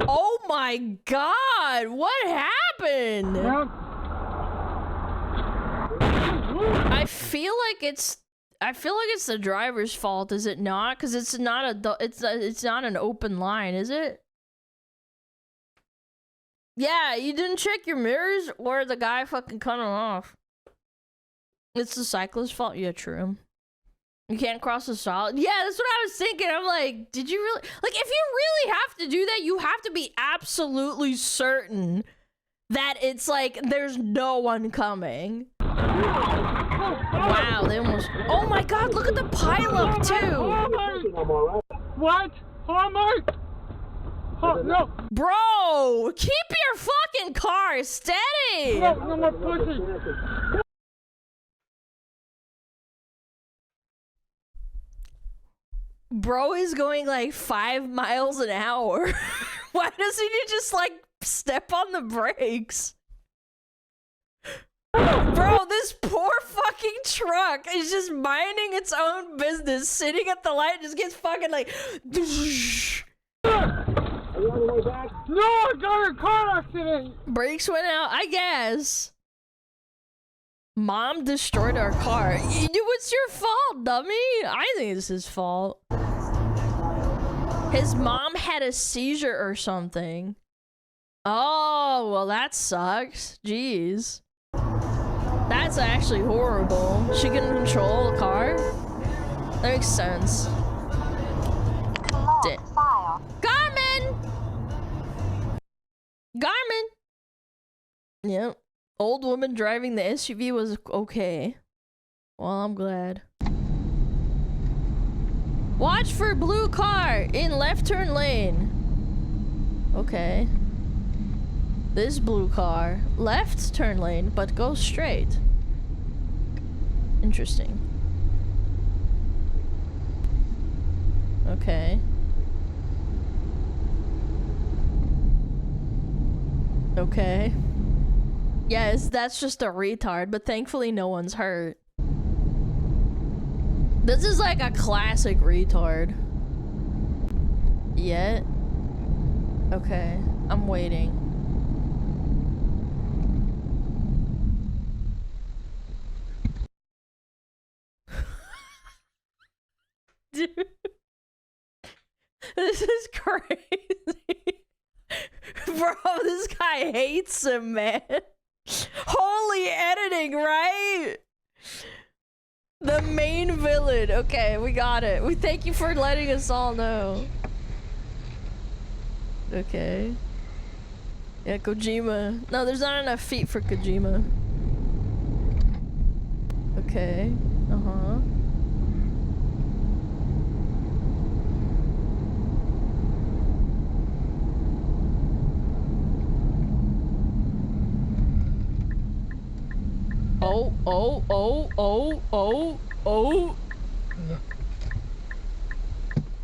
Oh my god, what happened? I feel like it's the driver's fault, is it not? Because it's not an open line, is it? Yeah, you didn't check your mirrors, or the guy fucking cut him off. It's the cyclist's fault. Yeah, true. You can't cross the solid. Yeah, that's what I was thinking. I'm like, did you really? Like, if you really have to do that, you have to be absolutely certain that it's like there's no one coming. Wow, they almost. Oh my god, look at the pileup too. What? Hallmark? Oh, no. Bro, keep your fucking car steady. No more pussy. Bro is going like 5 miles an hour. Why doesn't he just like step on the brakes? Bro, this poor fucking truck is just minding its own business, sitting at the light, just gets fucking like. No, I got a car accident. Brakes went out, I guess. Mom destroyed our car. What's your fault, dummy? I think it's his fault. His mom had a seizure or something. Oh, well that sucks. Jeez. That's actually horrible. She can control a car? That makes sense. Garmin! Garmin! Yep. Old woman driving the SUV was okay. Well, I'm glad. Watch for blue car in left turn lane. Okay. This blue car. Left turn lane, but go straight. Interesting. Okay. Okay. Yes, that's just a retard, but thankfully no one's hurt. This is like a classic retard. Yet? Okay, I'm waiting. Dude. This is crazy. Bro, this guy hates him, man. Holy editing, right? The main villain. Okay, we got it. We thank you for letting us all know. Okay. Yeah, Kojima. No, there's not enough feet for Kojima. Okay. Uh-huh. Oh, oh, oh, oh, oh, oh.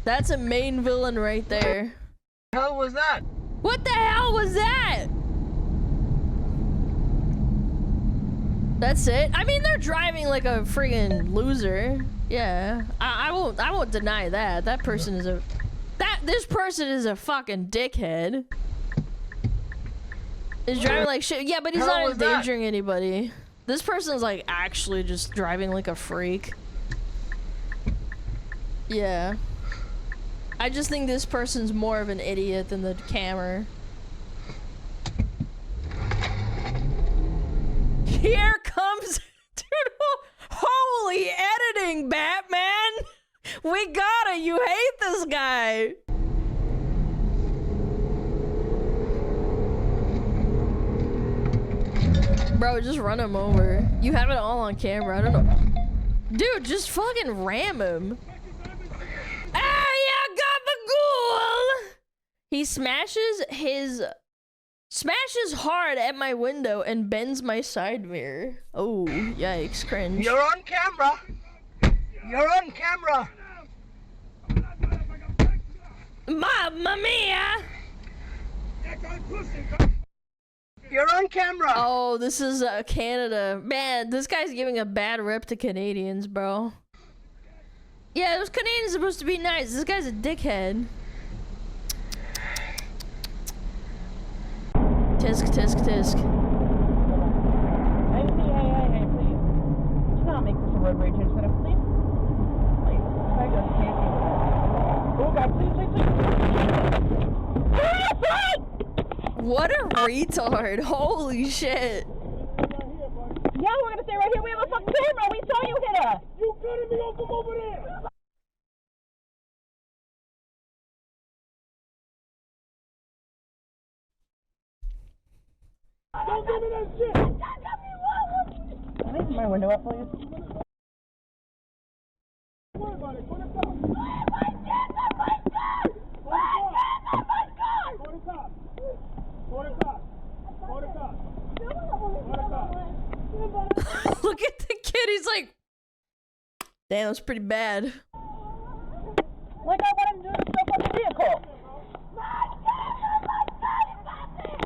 That's a main villain right there. What the hell was that? What the hell was that? That's it? I mean, they're driving like a friggin' loser. Yeah. I won't deny that. That person is a... This person is a fucking dickhead. He's driving like shit. Yeah, but he's not endangering anybody. This person's like actually just driving like a freak. Yeah. I just think this person's more of an idiot than the camera. Here comes... Dude, holy editing, Batman! We got it! You hate this guy! Bro, just run him over. You have it all on camera. I don't know. Dude, just fucking ram him. Ah, yeah, got the ghoul! He smashes hard at my window and bends my side mirror. Oh, yikes, cringe. You're on camera. You're on camera. Mamma mia! You're on camera. Oh, this is Canada. Man, this guy's giving a bad rep to Canadians, bro. Yeah, those Canadians are supposed to be nice. This guy's a dickhead. Tisk, tisk, tisk. Hey, please. Do not make this a road rage incident, please. Please. I just can't do that. Oh, God, please. What a retard. Holy shit. Yeah, we're gonna stay right here. We have a fucking camera. We saw you hit us. You cutting me off from over there. Don't give me that shit. Can I open my window up, please? What about it? Put it Look at the kid, he's like, damn, that's pretty bad. Like, I want him to do stuff on the vehicle.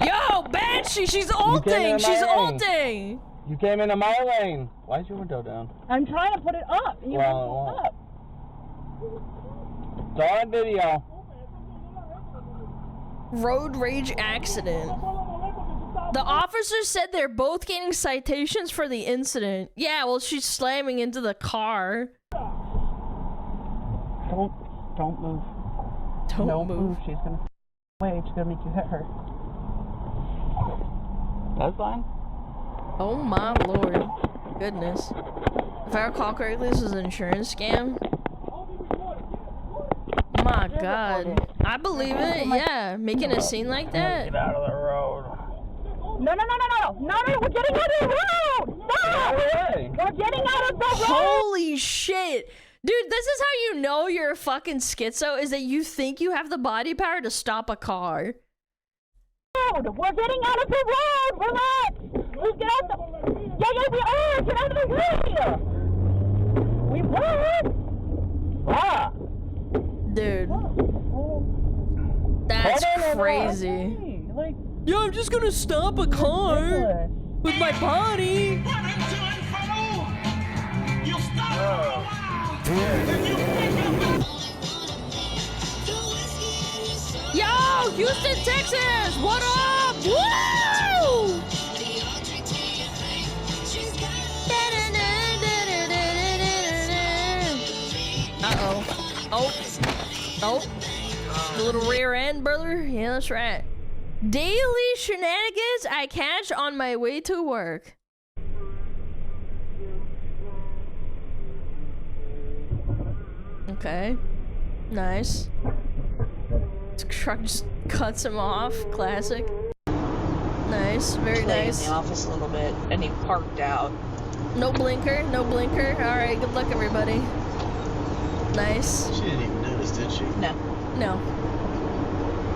Yo, Banshee, she's ulting, she's ulting. You came into my lane. Why is your window down? I'm trying to put it up. You won't put it up. It's on video. Road rage accident. The officer said they're both getting citations for the incident. Yeah, well, she's slamming into the car. Don't move. Don't move. She's gonna wait. She's gonna make you hit her. That's fine. Oh my lord. Goodness. If I recall correctly, this was an insurance scam. My god. I believe it, yeah. Making a scene like that. Get out of the road. No, we're getting out of the road! Stop! We're getting out of the road! Holy shit! Dude, this is how you know you're a fucking schizo, is that you think you have the body power to stop a car. We're getting out of the road! Relax! Let's get out the... Yeah, we are! Get out of the way! We won! Ah! Dude. That's crazy. Yeah, I'm just gonna stop a car with my body. Yo, Houston, Texas, what up? Woo! Uh-oh. Oh. The little rear end, brother. Yeah, that's right. Daily shenanigans I catch on my way to work. Okay. Nice. This truck just cuts him off. Classic. Nice. Very nice. In the office a little bit, and he parked out. No blinker. No blinker. All right. Good luck, everybody. Nice. She didn't even notice, did she? No. No.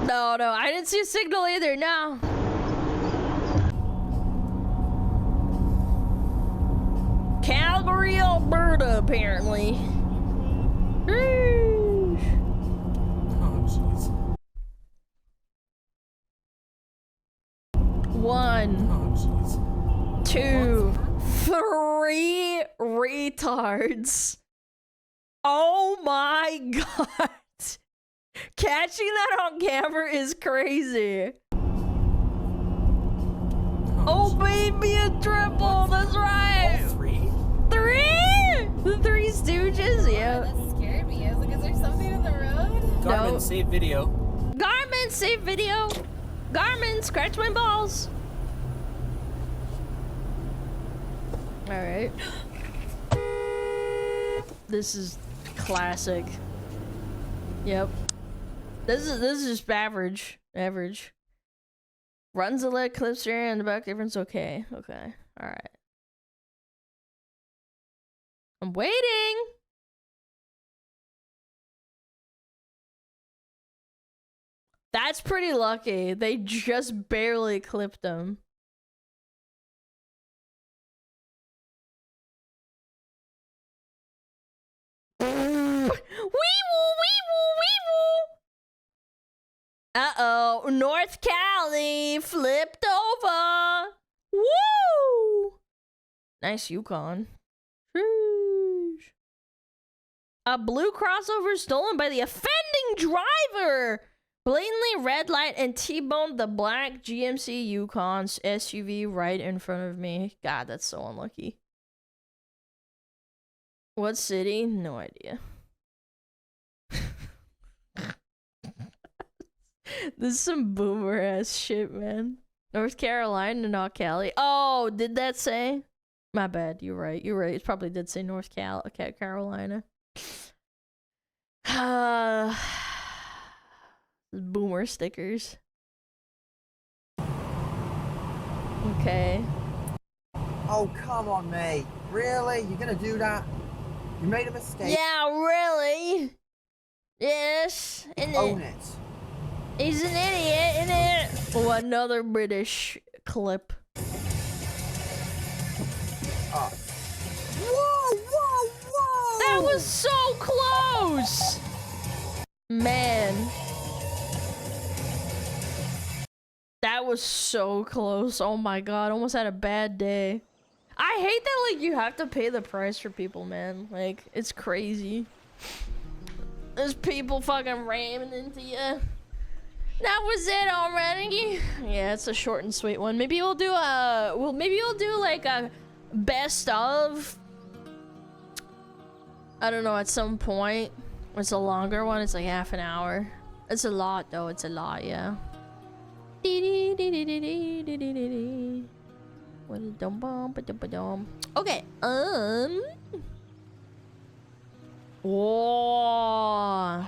No, no. I didn't see a signal either. No. Calgary, Alberta, apparently. Sheesh. Oh, jeez. 1, Oh, jeez. 2, 3 retards. Oh my god. Catching that on camera is crazy. Oh, baby, a triple. That's right. All 3? 3? The 3 Stooges? Yeah. That scared me. I was like, is there something on the road? Garmin, No. save video. Garmin, save video. Garmin, scratch my balls. Alright. This is classic. Yep. This is just average. Average. Runs the leg, clips your ear in the back, everyone's okay. Okay. Alright. I'm waiting. That's pretty lucky. They just barely clipped him. Wee-woo, wee-woo, wee-woo. Uh-oh. North Cali flipped over. Woo! Nice Yukon. Sheesh. A blue crossover stolen by the offending driver. Blatantly red light and T-boned the black GMC Yukon's SUV right in front of me. God, that's so unlucky. What city? No idea. This is some boomer ass shit, man. North Carolina, not Cali. Oh, did that say? My bad. You're right. You're right. It probably did say North Carolina. Boomer stickers. Okay. Oh, come on, mate. Really? You're gonna do that? You made a mistake. Yeah, really? Yes. Own it. He's an idiot, isn't it? Oh, another British clip. Whoa, whoa, whoa! That was so close! Man. That was so close. Oh my god, almost had a bad day. I hate that, like, you have to pay the price for people, man. Like, it's crazy. There's people fucking ramming into you. That was it already. Yeah, it's a short and sweet one. Maybe we'll do a... Well, maybe we'll do, like, a best of... I don't know, at some point. It's a longer one. It's like half an hour. It's a lot, though. It's a lot, yeah. Okay, Whoa.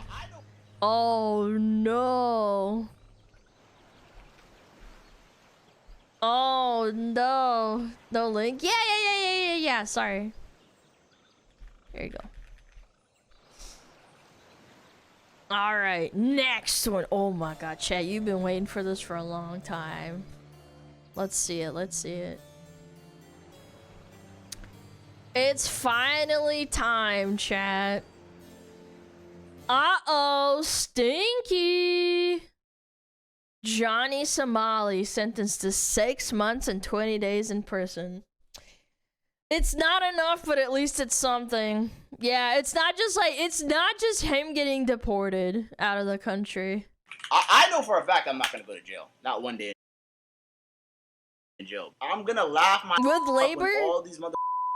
Oh no. Oh no. No link? Yeah. Sorry. There you go. Alright, next one. Oh my god, chat, you've been waiting for this for a long time. Let's see it. It's finally time, chat. Uh-oh, stinky. Johnny Somali sentenced to 6 months and 20 days in prison. It's not enough, but at least it's something. Yeah, it's not just him getting deported out of the country. I know for a fact I'm not gonna go to jail. Not one day in jail. I'm gonna laugh my with labor. When all these mother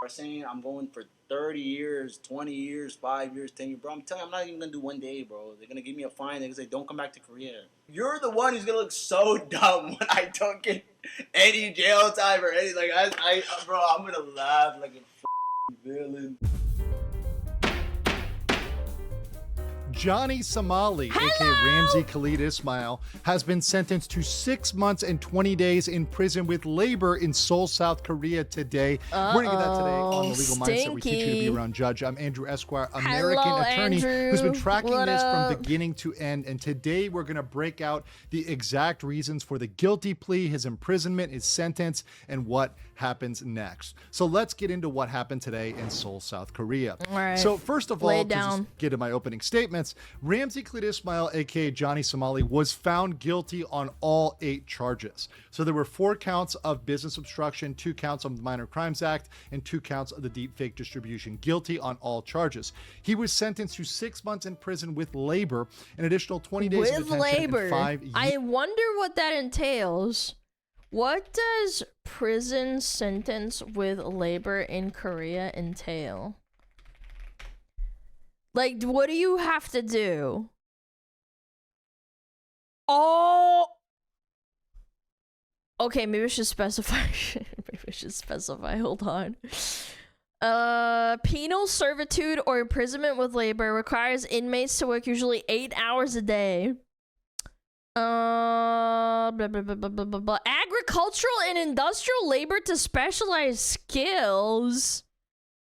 saying I'm going for 30 years, 20 years, 5 years, 10 years. Bro, I'm telling you, I'm not even going to do 1 day, bro. They're going to give me a fine. They're going to say, don't come back to Korea. You're the one who's going to look so dumb when I don't get any jail time or anything. Like, bro, I'm going to laugh like a villain. Johnny Somali, aka Ramzi Khalid Ismail, has been sentenced to 6 months and 20 days in prison with labor in Seoul, South Korea today. We're going to get that today on The Legal Mindset. We teach you to be around judge. I'm Andrew Esquire, American attorney who's been tracking this from beginning to end. And today we're going to break out the exact reasons for the guilty plea, his imprisonment, his sentence, and what happens next. So let's get into what happened today in Seoul, South Korea. All right. So first of all, to just get to my opening statements, Ramzi Khalid Ismail, aka Johnny Somali, was found guilty on all 8 charges. So there were 4 counts of business obstruction, 2 counts of the Minor Crimes Act, and 2 counts of the deepfake distribution. Guilty on all charges. He was sentenced to 6 months in prison with labor, an additional 20 days of detention, and 5 years. I wonder what that entails. What does prison sentence with labor in Korea entail? Like, what do you have to do? Oh! Okay, maybe I should specify. Maybe I should specify. Hold on. Penal servitude or imprisonment with labor requires inmates to work usually 8 hours a day. Blah, blah, blah, blah, blah, blah, blah. Agricultural and industrial labor to specialized skills.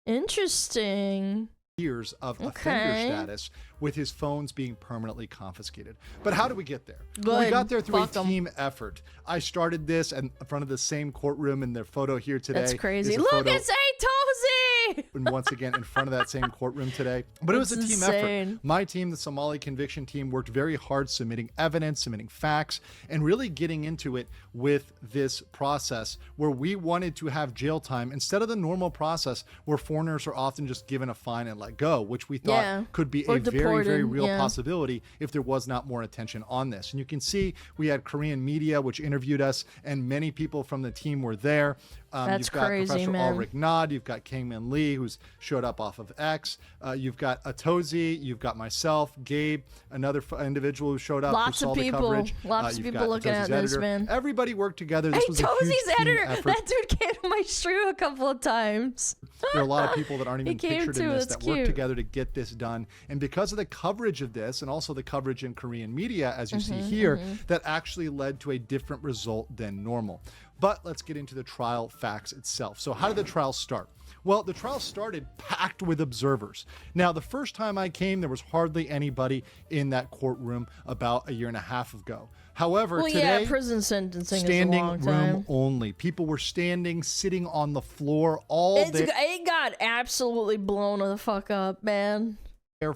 Interesting. Years of offender status with his phones being permanently confiscated. But how did we get there? Well, we got there through a team effort. I started this in front of the same courtroom in their photo here today. That's crazy. Look, it's Tozy! And once again in front of that same courtroom today. But it was a team effort. My team, the Somali conviction team, worked very hard submitting evidence, submitting facts, and really getting into it with this process where we wanted to have jail time instead of the normal process where foreigners are often just given a fine and let go, which we thought could be a very, very real possibility if there was not more attention on this. And you can see we had Korean media which interviewed us, and many people from the team were there. That's you've got crazy, Professor man. Ulrich Nod, you've got Kangmin Lee, who's showed up off of X. You've got Atozi, you've got myself, Gabe, another individual who showed up. Lots who saw of people, the coverage. lots of people looking at this, man. Everybody worked together. This was a huge Tozy's team editor. effort. That dude came to my stream a couple of times. There are a lot of people that aren't even pictured in this that cute. worked together to get this done. And because of the coverage of this, and also the coverage in Korean media, as you see here, that actually led to a different result than normal. But let's get into the trial facts itself. So how did the trial start? Well, the trial started packed with observers. Now, the first time I came, there was hardly anybody in that courtroom about 1.5 years ago. However, today, prison sentencing standing is a long time. room only. People were standing, sitting on the floor all day. It got absolutely blown the fuck up, man.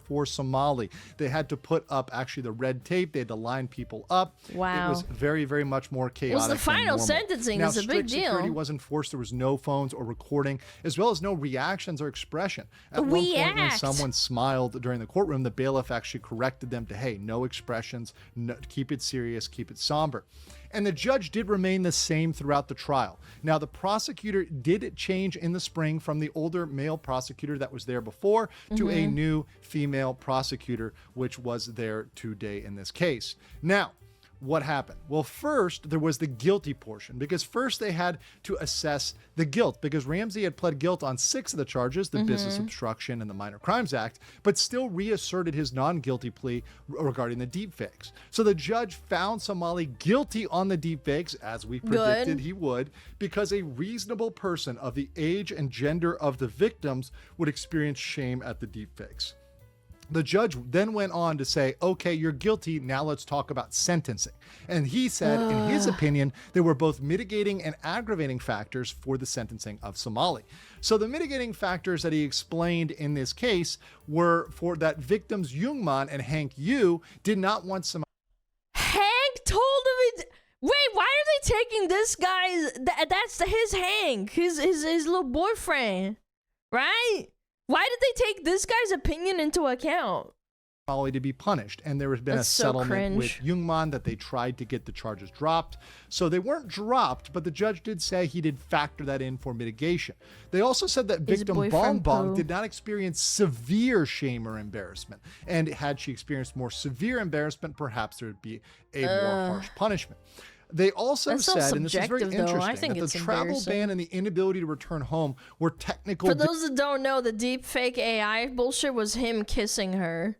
For Somali, they had to put up actually the red tape. They had to line people up. Wow, it was very, very much more chaotic. Well, the final sentencing is a big deal. Security was enforced. There was no phones or recording, as well as no reactions or expression. At one point, when someone smiled during the courtroom, the bailiff actually corrected them to, "Hey, no expressions. No, keep it serious. Keep it somber." And the judge did remain the same throughout the trial. Now, the prosecutor did change in the spring from the older male prosecutor that was there before to a new female prosecutor, which was there today in this case. Now, what happened? Well, first, there was the guilty portion, because first they had to assess the guilt, because Ramzi had pled guilt on 6 of the charges, the business obstruction and the Minor Crimes Act, but still reasserted his non-guilty plea regarding the deepfakes. So the judge found Somali guilty on the deepfakes, as we predicted he would, because a reasonable person of the age and gender of the victims would experience shame at the deepfakes. The judge then went on to say, okay, you're guilty. Now let's talk about sentencing. And he said, in his opinion, there were both mitigating and aggravating factors for the sentencing of Somali. So the mitigating factors that he explained in this case were for that victims Youngman and Hank Yu did not want Somali. Hank told him it. Wait, why are they taking this guy's? That's his Hank, his little boyfriend, right? Why did they take this guy's opinion into account? Somali to be punished. And there has been That's a so settlement with cringe. Jungmann that they tried to get the charges dropped. So they weren't dropped, but the judge did say he did factor that in for mitigation. They also said that His victim Bong boyfriend Bong Pooh. did not experience severe shame or embarrassment. And had she experienced more severe embarrassment, perhaps there would be a more harsh punishment. They also That's all said, and this is very subjective, though. I interesting, think that it's the travel embarrassing. ban and the inability to return home were technical For those that don't know, the deep fake AI bullshit was him kissing her.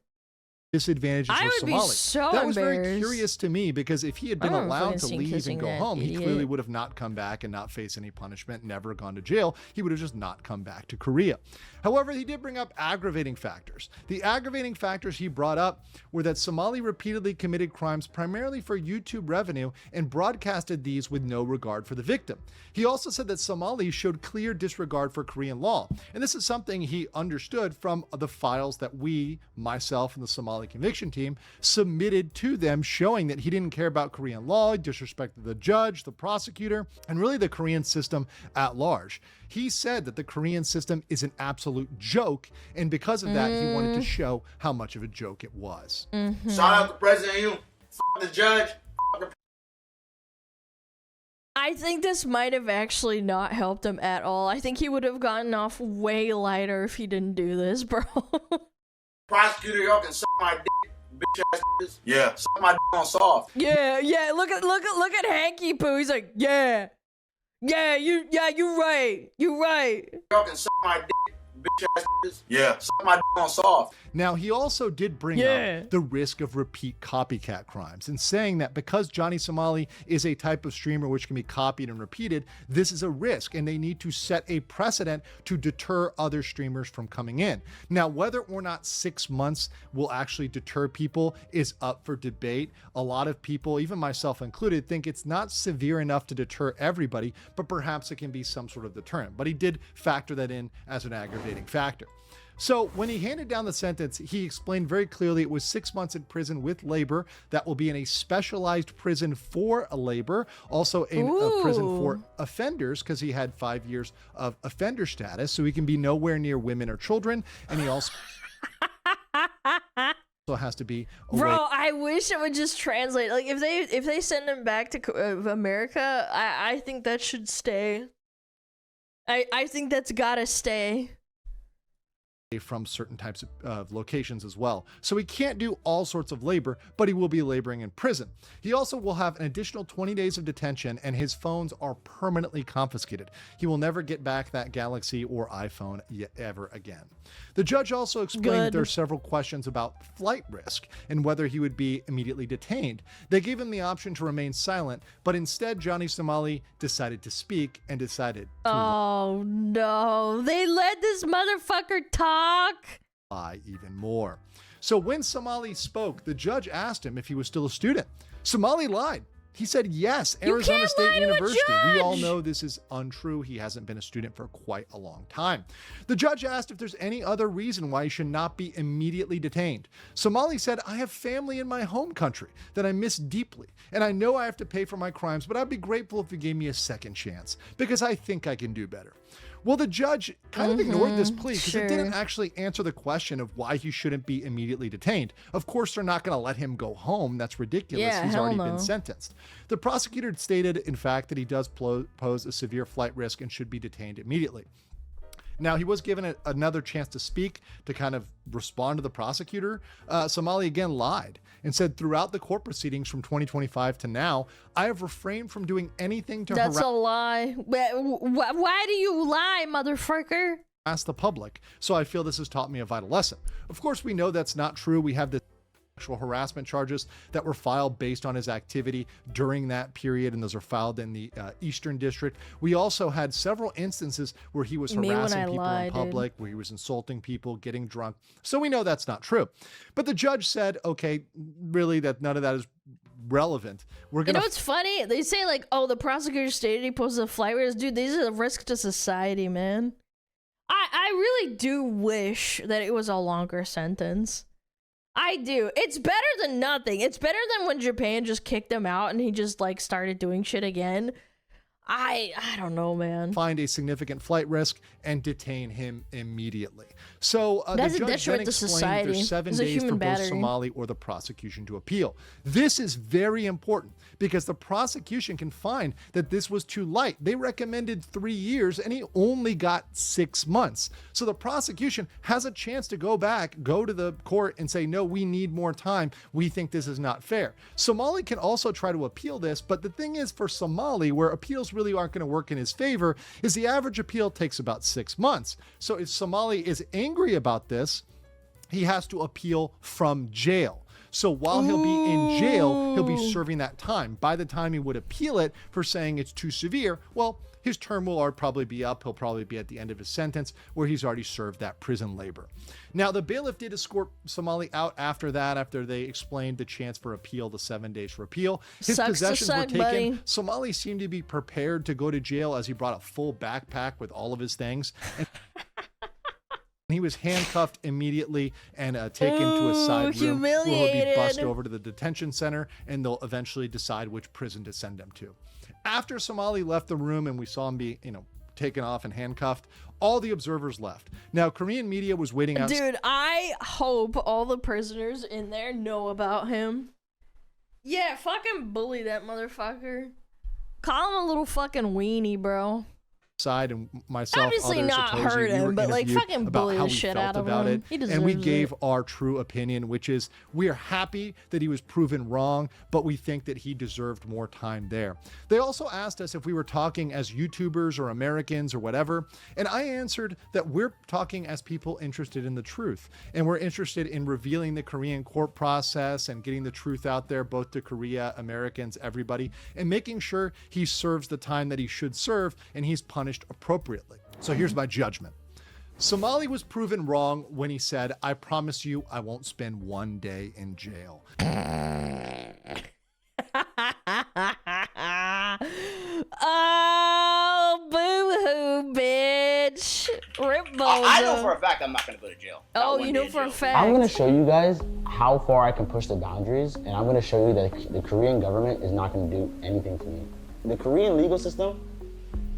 disadvantages I for would be Somali. so That was very embarrassed. curious to me, because if he had been I don't allowed fucking to see leave and kissing go that home, he idiot. clearly would have not come back and not face any punishment, never gone to jail. He would have just not come back to Korea. However, he did bring up aggravating factors. The aggravating factors he brought up were that Somali repeatedly committed crimes primarily for YouTube revenue and broadcasted these with no regard for the victim. He also said that Somali showed clear disregard for Korean law. And this is something he understood from the files that we, myself and the Somali conviction team, submitted to them, showing that he didn't care about Korean law, he disrespected the judge, the prosecutor, and really the Korean system at large. He said that the Korean system is an absolute joke, and because of that, he wanted to show how much of a joke it was. Shout out to President Yoon. F the judge. I think this might have actually not helped him at all. I think he would have gotten off way lighter if he didn't do this, bro. Prosecutor, y'all can suck my dick, bitch ass bitches. Yeah. Suck my dick on soft. Yeah, yeah. Look at Hanky Poo. He's like, yeah, you're right. You're right. Y'all can suck my dick, bitch ass bitches. Yeah. Suck my dick on soft. Now, he also did bring up the risk of repeat copycat crimes, and saying that because Johnny Somali is a type of streamer which can be copied and repeated, this is a risk, and they need to set a precedent to deter other streamers from coming in. Now, whether or not 6 months will actually deter people is up for debate. A lot of people, even myself included, think it's not severe enough to deter everybody, but perhaps it can be some sort of deterrent. But he did factor that in as an aggravating factor. So when he handed down the sentence, he explained very clearly it was 6 months in prison with labor that will be in a specialized prison for labor, also in a prison for offenders, because he had 5 years of offender status, so he can be nowhere near women or children, and he also has to be away. Bro, I wish it would just translate. Like if they send him back to America, I think that should stay. I think that's gotta stay. From certain types of locations as well. So he can't do all sorts of labor, but he will be laboring in prison. He also will have an additional 20 days of detention, and his phones are permanently confiscated. He will never get back that Galaxy or iPhone ever again. The judge also explained that there are several questions about flight risk and whether he would be immediately detained. They gave him the option to remain silent, but instead Johnny Somali decided to speak and decided to Oh no, they let this motherfucker talk. lie even more. So when Somali spoke, the judge asked him if he was still a student. Somali lied. He said yes, Arizona State University. We all know this is untrue. He hasn't been a student for quite a long time. The judge asked if there's any other reason why he should not be immediately detained. Somali said, I have family in my home country that I miss deeply, and I know I have to pay for my crimes, but I'd be grateful if you gave me a second chance, because I think I can do better. Well, the judge kind of ignored this plea because it didn't actually answer the question of why he shouldn't be immediately detained. Of course, they're not going to let him go home. That's ridiculous. Yeah, He's hell already no. been sentenced. The prosecutor stated, in fact, that he does pose a severe flight risk and should be detained immediately. Now, he was given another chance to speak, to kind of respond to the prosecutor. Somali again lied and said, throughout the court proceedings from 2025 to now, I have refrained from doing anything to That's a lie. Why do you lie, motherfucker? harass the public. So I feel this has taught me a vital lesson. Of course, we know that's not true. We have the sexual harassment charges that were filed based on his activity during that period, and those are filed in the Eastern District. We also had several instances where he was harassing people in public, where he was insulting people, getting drunk. So we know that's not true. But the judge said, okay, really, that none of that is relevant. We're gonna. You know what's funny? They say like, oh, the prosecutor stated he posed a flight risk. Dude, these are a risk to society, man. I really do wish that it was a longer sentence. I do. It's better than nothing. It's better than when Japan just kicked him out and he just like started doing shit again. I don't know, man. Find a significant flight risk and detain him immediately. So the That's a judge then detriment to explained society. there's 7 It's a days human for both battery. Somali or the prosecution to appeal. This is very important because the prosecution can find that this was too light. They recommended 3 years and he only got 6 months. So the prosecution has a chance to go back, go to the court and say, no, we need more time. We think this is not fair. Somali can also try to appeal this, but the thing is for Somali, where appeals really aren't going to work in his favor, is the average appeal takes about 6 months. So if Somali is angry about this, he has to appeal from jail. So while he'll be in jail, he'll be serving that time. By the time he would appeal it for saying it's too severe, well, his term will probably be up. He'll probably be at the end of his sentence where he's already served that prison labor. Now, the bailiff did escort Somali out after that, after they explained the chance for appeal, the 7 days for appeal. His possessions were taken. Buddy. Somali seemed to be prepared to go to jail as he brought a full backpack with all of his things. And he was handcuffed immediately and taken to a side room where he'll be bussed over to the detention center, and they'll eventually decide which prison to send him to. After Somali left the room and we saw him be, taken off and handcuffed, all the observers left. Now, Korean media was waiting out. Dude, I hope all the prisoners in there know about him. Yeah, fucking bully that motherfucker. Call him a little fucking weenie, bro. Side and myself, obviously others, not supposedly, hurt we were him, but like interviewed fucking about bully how the we shit felt out of about him. it, He and we deserves gave it. our true opinion, which is we are happy that he was proven wrong, but we think that he deserved more time there. They also asked us if we were talking as YouTubers or Americans or whatever, and I answered that we're talking as people interested in the truth, and we're interested in revealing the Korean court process and getting the truth out there, both to Korea, Americans, everybody, and making sure he serves the time that he should serve and he's punished appropriately. So here's my judgment. Somali was proven wrong when he said, I promise you I won't spend 1 day in jail. Oh, boo-hoo, bitch. Rip I know Bozo. for a fact I'm not gonna go to jail. Oh, you know for a fact. I'm gonna show you guys how far I can push the boundaries, and I'm gonna show you that the Korean government is not gonna do anything for me. The Korean legal system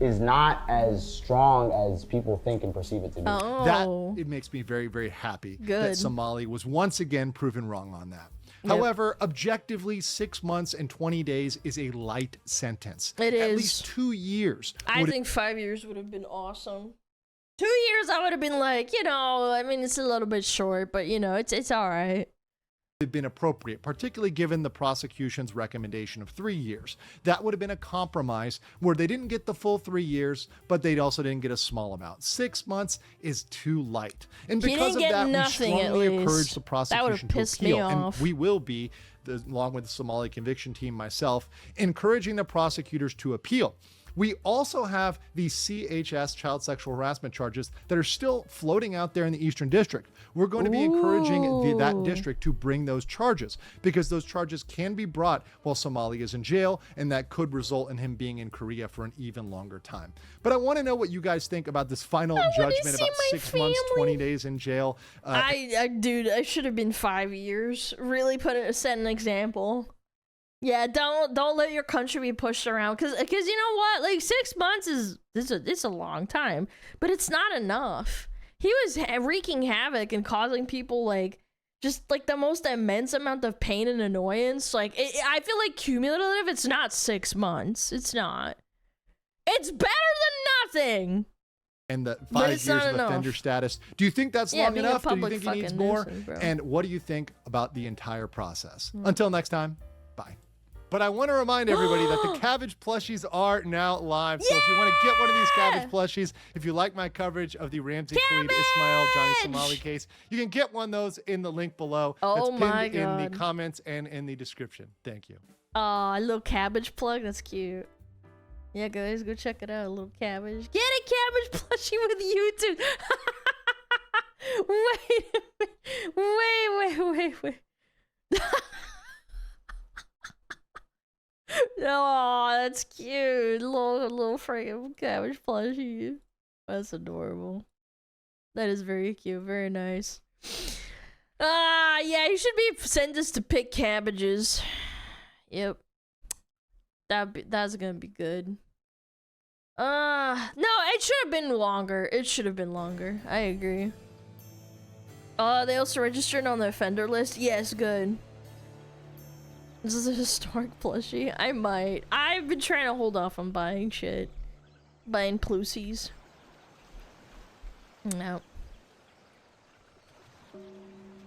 is not as strong as people think and perceive it to be. Oh. It makes me very, very happy that Good. Somali was once again proven wrong on that. Yep. However, objectively, 6 months and 20 days is a light sentence. It At is. least 2 years. I would think 5 years would have been awesome. 2 years, I would have been like, I mean, it's a little bit short, but it's all right. have been appropriate, particularly given the prosecution's recommendation of 3 years. That would have been a compromise where they didn't get the full 3 years, but they also didn't get a small amount. 6 months is too light. And He because didn't of get that, we nothing, at strongly least. encourage the That prosecution would've to pissed me appeal. off. And we will be, along with the Somali conviction team, myself, encouraging the prosecutors to appeal. We also have the CHS, child sexual harassment charges, that are still floating out there in the Eastern District. We're going to be encouraging that district to bring those charges, because those charges can be brought while Somali is in jail, and that could result in him being in Korea for an even longer time. But I want to know what you guys think about this final judgment about 6 months, 20 days in jail. Dude, I should have been 5 years. Really set an example. Yeah, don't let your country be pushed around, because you know what, like 6 months it's a long time, but it's not enough. He was wreaking havoc and causing people just the most immense amount of pain and annoyance. I feel like cumulative, it's not 6 months. It's not. It's better than nothing. And the 5 years of offender status. Do you think that's long enough? Do you think he needs more? And what do you think about the entire process? Until next time, bye. But I want to remind everybody that the Cabbage plushies are now live. So if you want to get one of these Cabbage plushies, if you like my coverage of the Ramsey Khalid Ismail Johnny Somali case, you can get one of those in the link below. Oh That's my pinned God. in the comments and in the description. Thank you. Aw, a little cabbage plug. That's cute. Yeah, guys, go check it out. A little cabbage. Get a cabbage plushie with YouTube. Wait. Oh, that's cute. Little freaking cabbage plushie. That's adorable. That is very cute. Very nice. Yeah, you should be sent us to pick cabbages. Yep. That's gonna be good. No, it should have been longer. It should have been longer. I agree. They also registered on the offender list. Yes, good. This is a historic plushie. I might. I've been trying to hold off on buying shit. Buying plusies. No.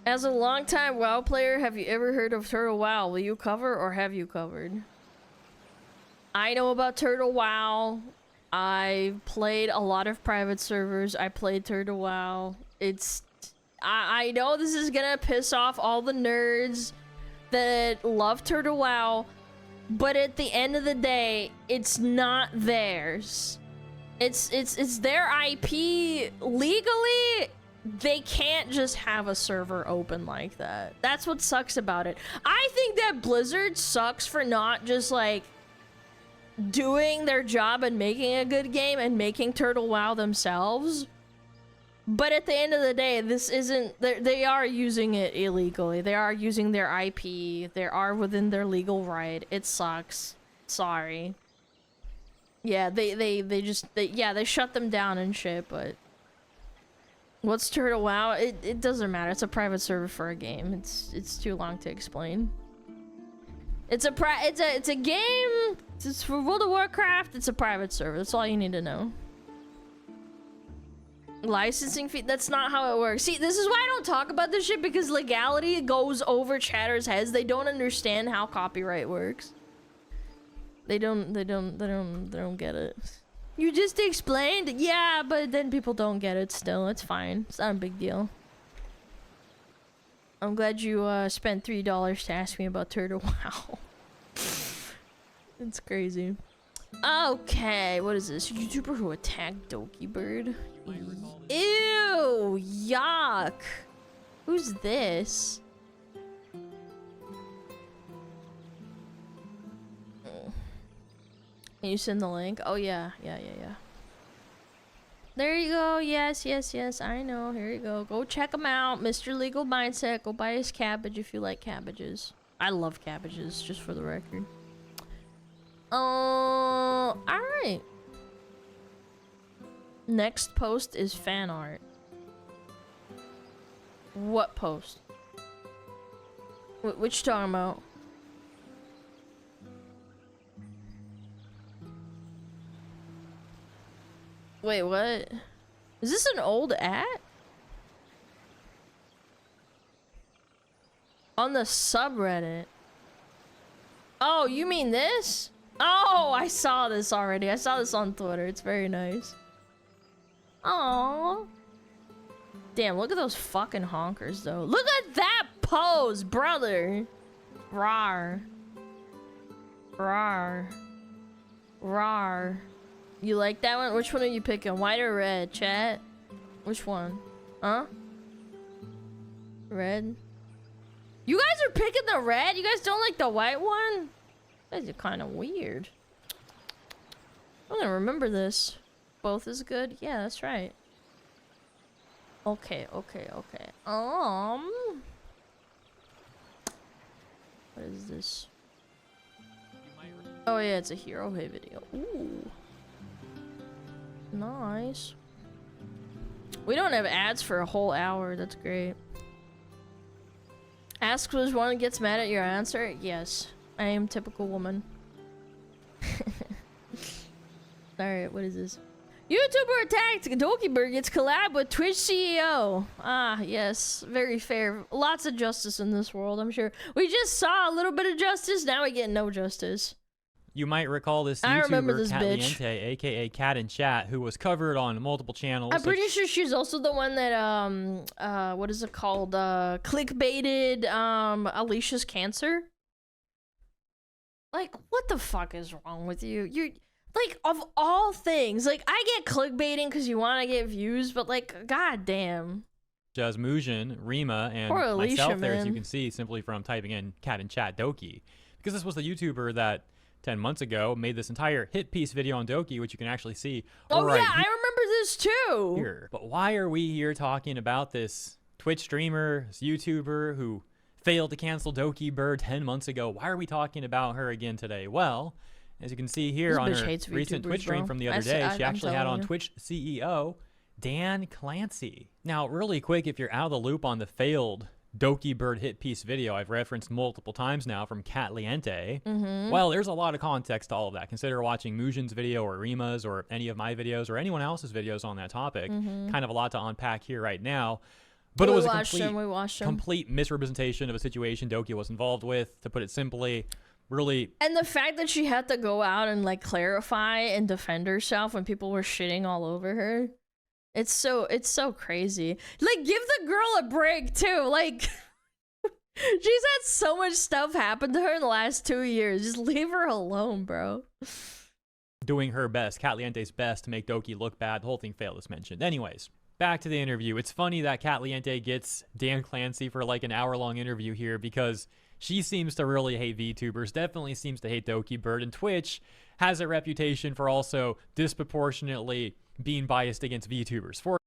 As a longtime WoW player, have you ever heard of Turtle WoW? Will you cover or have you covered? I know about Turtle WoW. I played a lot of private servers. I played Turtle WoW. I know this is gonna piss off all the nerds that love Turtle WoW, but at the end of the day, it's not theirs. It's their IP. Legally, they can't just have a server open like that. That's what sucks about it. I think that Blizzard sucks for not just like doing their job and making a good game and making Turtle WoW themselves. But at the end of the day, this isn't... They are using it illegally. They are using their IP. They are within their legal right. It sucks. Sorry. Yeah, they shut them down and shit, but... What's Turtle WoW? It doesn't matter. It's a private server for a game. It's too long to explain. It's a game. It's for World of Warcraft. It's a private server. That's all you need to know. Licensing fee, that's not how it works. See, this is why I don't talk about this shit, because legality goes over chatters' heads. They don't understand how copyright works. They don't get it. You just explained? Yeah, but then people don't get it still. It's fine. It's not a big deal. I'm glad you spent $3 to ask me about Turtle WoW. It's crazy. Okay, what is this? YouTuber who attacked Doki Bird? Ew! Yuck! Who's this? Can you send the link? Oh yeah. There you go. Yes. I know. Here you go. Go check him out. Mr. Legal Mindset. Go buy his cabbage if you like cabbages. I love cabbages, just for the record. Alright. Next post is fan art. What post? Which you talking about? Wait, what? Is this an old ad? On the subreddit. Oh, you mean this? Oh, I saw this already. I saw this on Twitter. It's very nice. Aww. Damn, look at those fucking honkers, though. Look at that pose, brother. Rawr. Rawr. Rawr. You like that one? Which one are you picking? White or red, chat? Which one? Huh? Red? You guys are picking the red? You guys don't like the white one? You guys are kind of weird. I'm gonna remember this. Both is good? Yeah, that's right. Okay. What is this? Oh yeah, it's a Hero Hay video. Ooh. Nice. We don't have ads for a whole hour. That's great. Ask which one gets mad at your answer. Yes, I am typical woman. Alright, what is this? YouTuber attacked Dokibird gets collab with Twitch CEO. Ah, yes. Very fair. Lots of justice in this world, I'm sure. We just saw a little bit of justice, now we get no justice. You might recall this I remember YouTuber, this bitch. Catliente, aka Cat in Chat, who was covered on multiple channels. I'm pretty sure she's also the one that, what is it called? Clickbaited, Alicia's cancer? Like, what the fuck is wrong with you? You're... Like, of all things, like, I get clickbaiting because you want to get views, but, like, goddamn. Jasmujin, Rima, and Poor Alicia, myself there, as you man. can see, simply from typing in Cat in Chat Doki. Because this was the YouTuber that 10 months ago made this entire hit piece video on Doki, which you can actually see. Oh, right yeah, I remember this too. here. But why are we here talking about this Twitch streamer, this YouTuber who failed to cancel Doki Bird 10 months ago? Why are we talking about her again today? Well, As you can see here This on bitch her hates recent VTubers, Twitch stream bro. from the other day, she actually had on Twitch CEO Dan Clancy. Now, really quick, if you're out of the loop on the failed Doki Bird hit piece video I've referenced multiple times now from Catliente, well, there's a lot of context to all of that. Consider watching Mujin's video or Rima's or any of my videos or anyone else's videos on that topic. Kind of a lot to unpack here right now. But it was a complete misrepresentation of a situation Doki was involved with, to put it simply. Really. And the fact that she had to go out and like clarify and defend herself when people were shitting all over her. It's so crazy. Like, give the girl a break too. Like, she's had so much stuff happen to her in the last 2 years. Just leave her alone, bro. Doing her best, Catliente's best, to make Doki look bad. The whole thing failed as mentioned. Anyways, back to the interview. It's funny that Catliente gets Dan Clancy for like an hour-long interview here because she seems to really hate VTubers, definitely seems to hate Doki Bird, and Twitch has a reputation for also disproportionately being biased against VTubers. For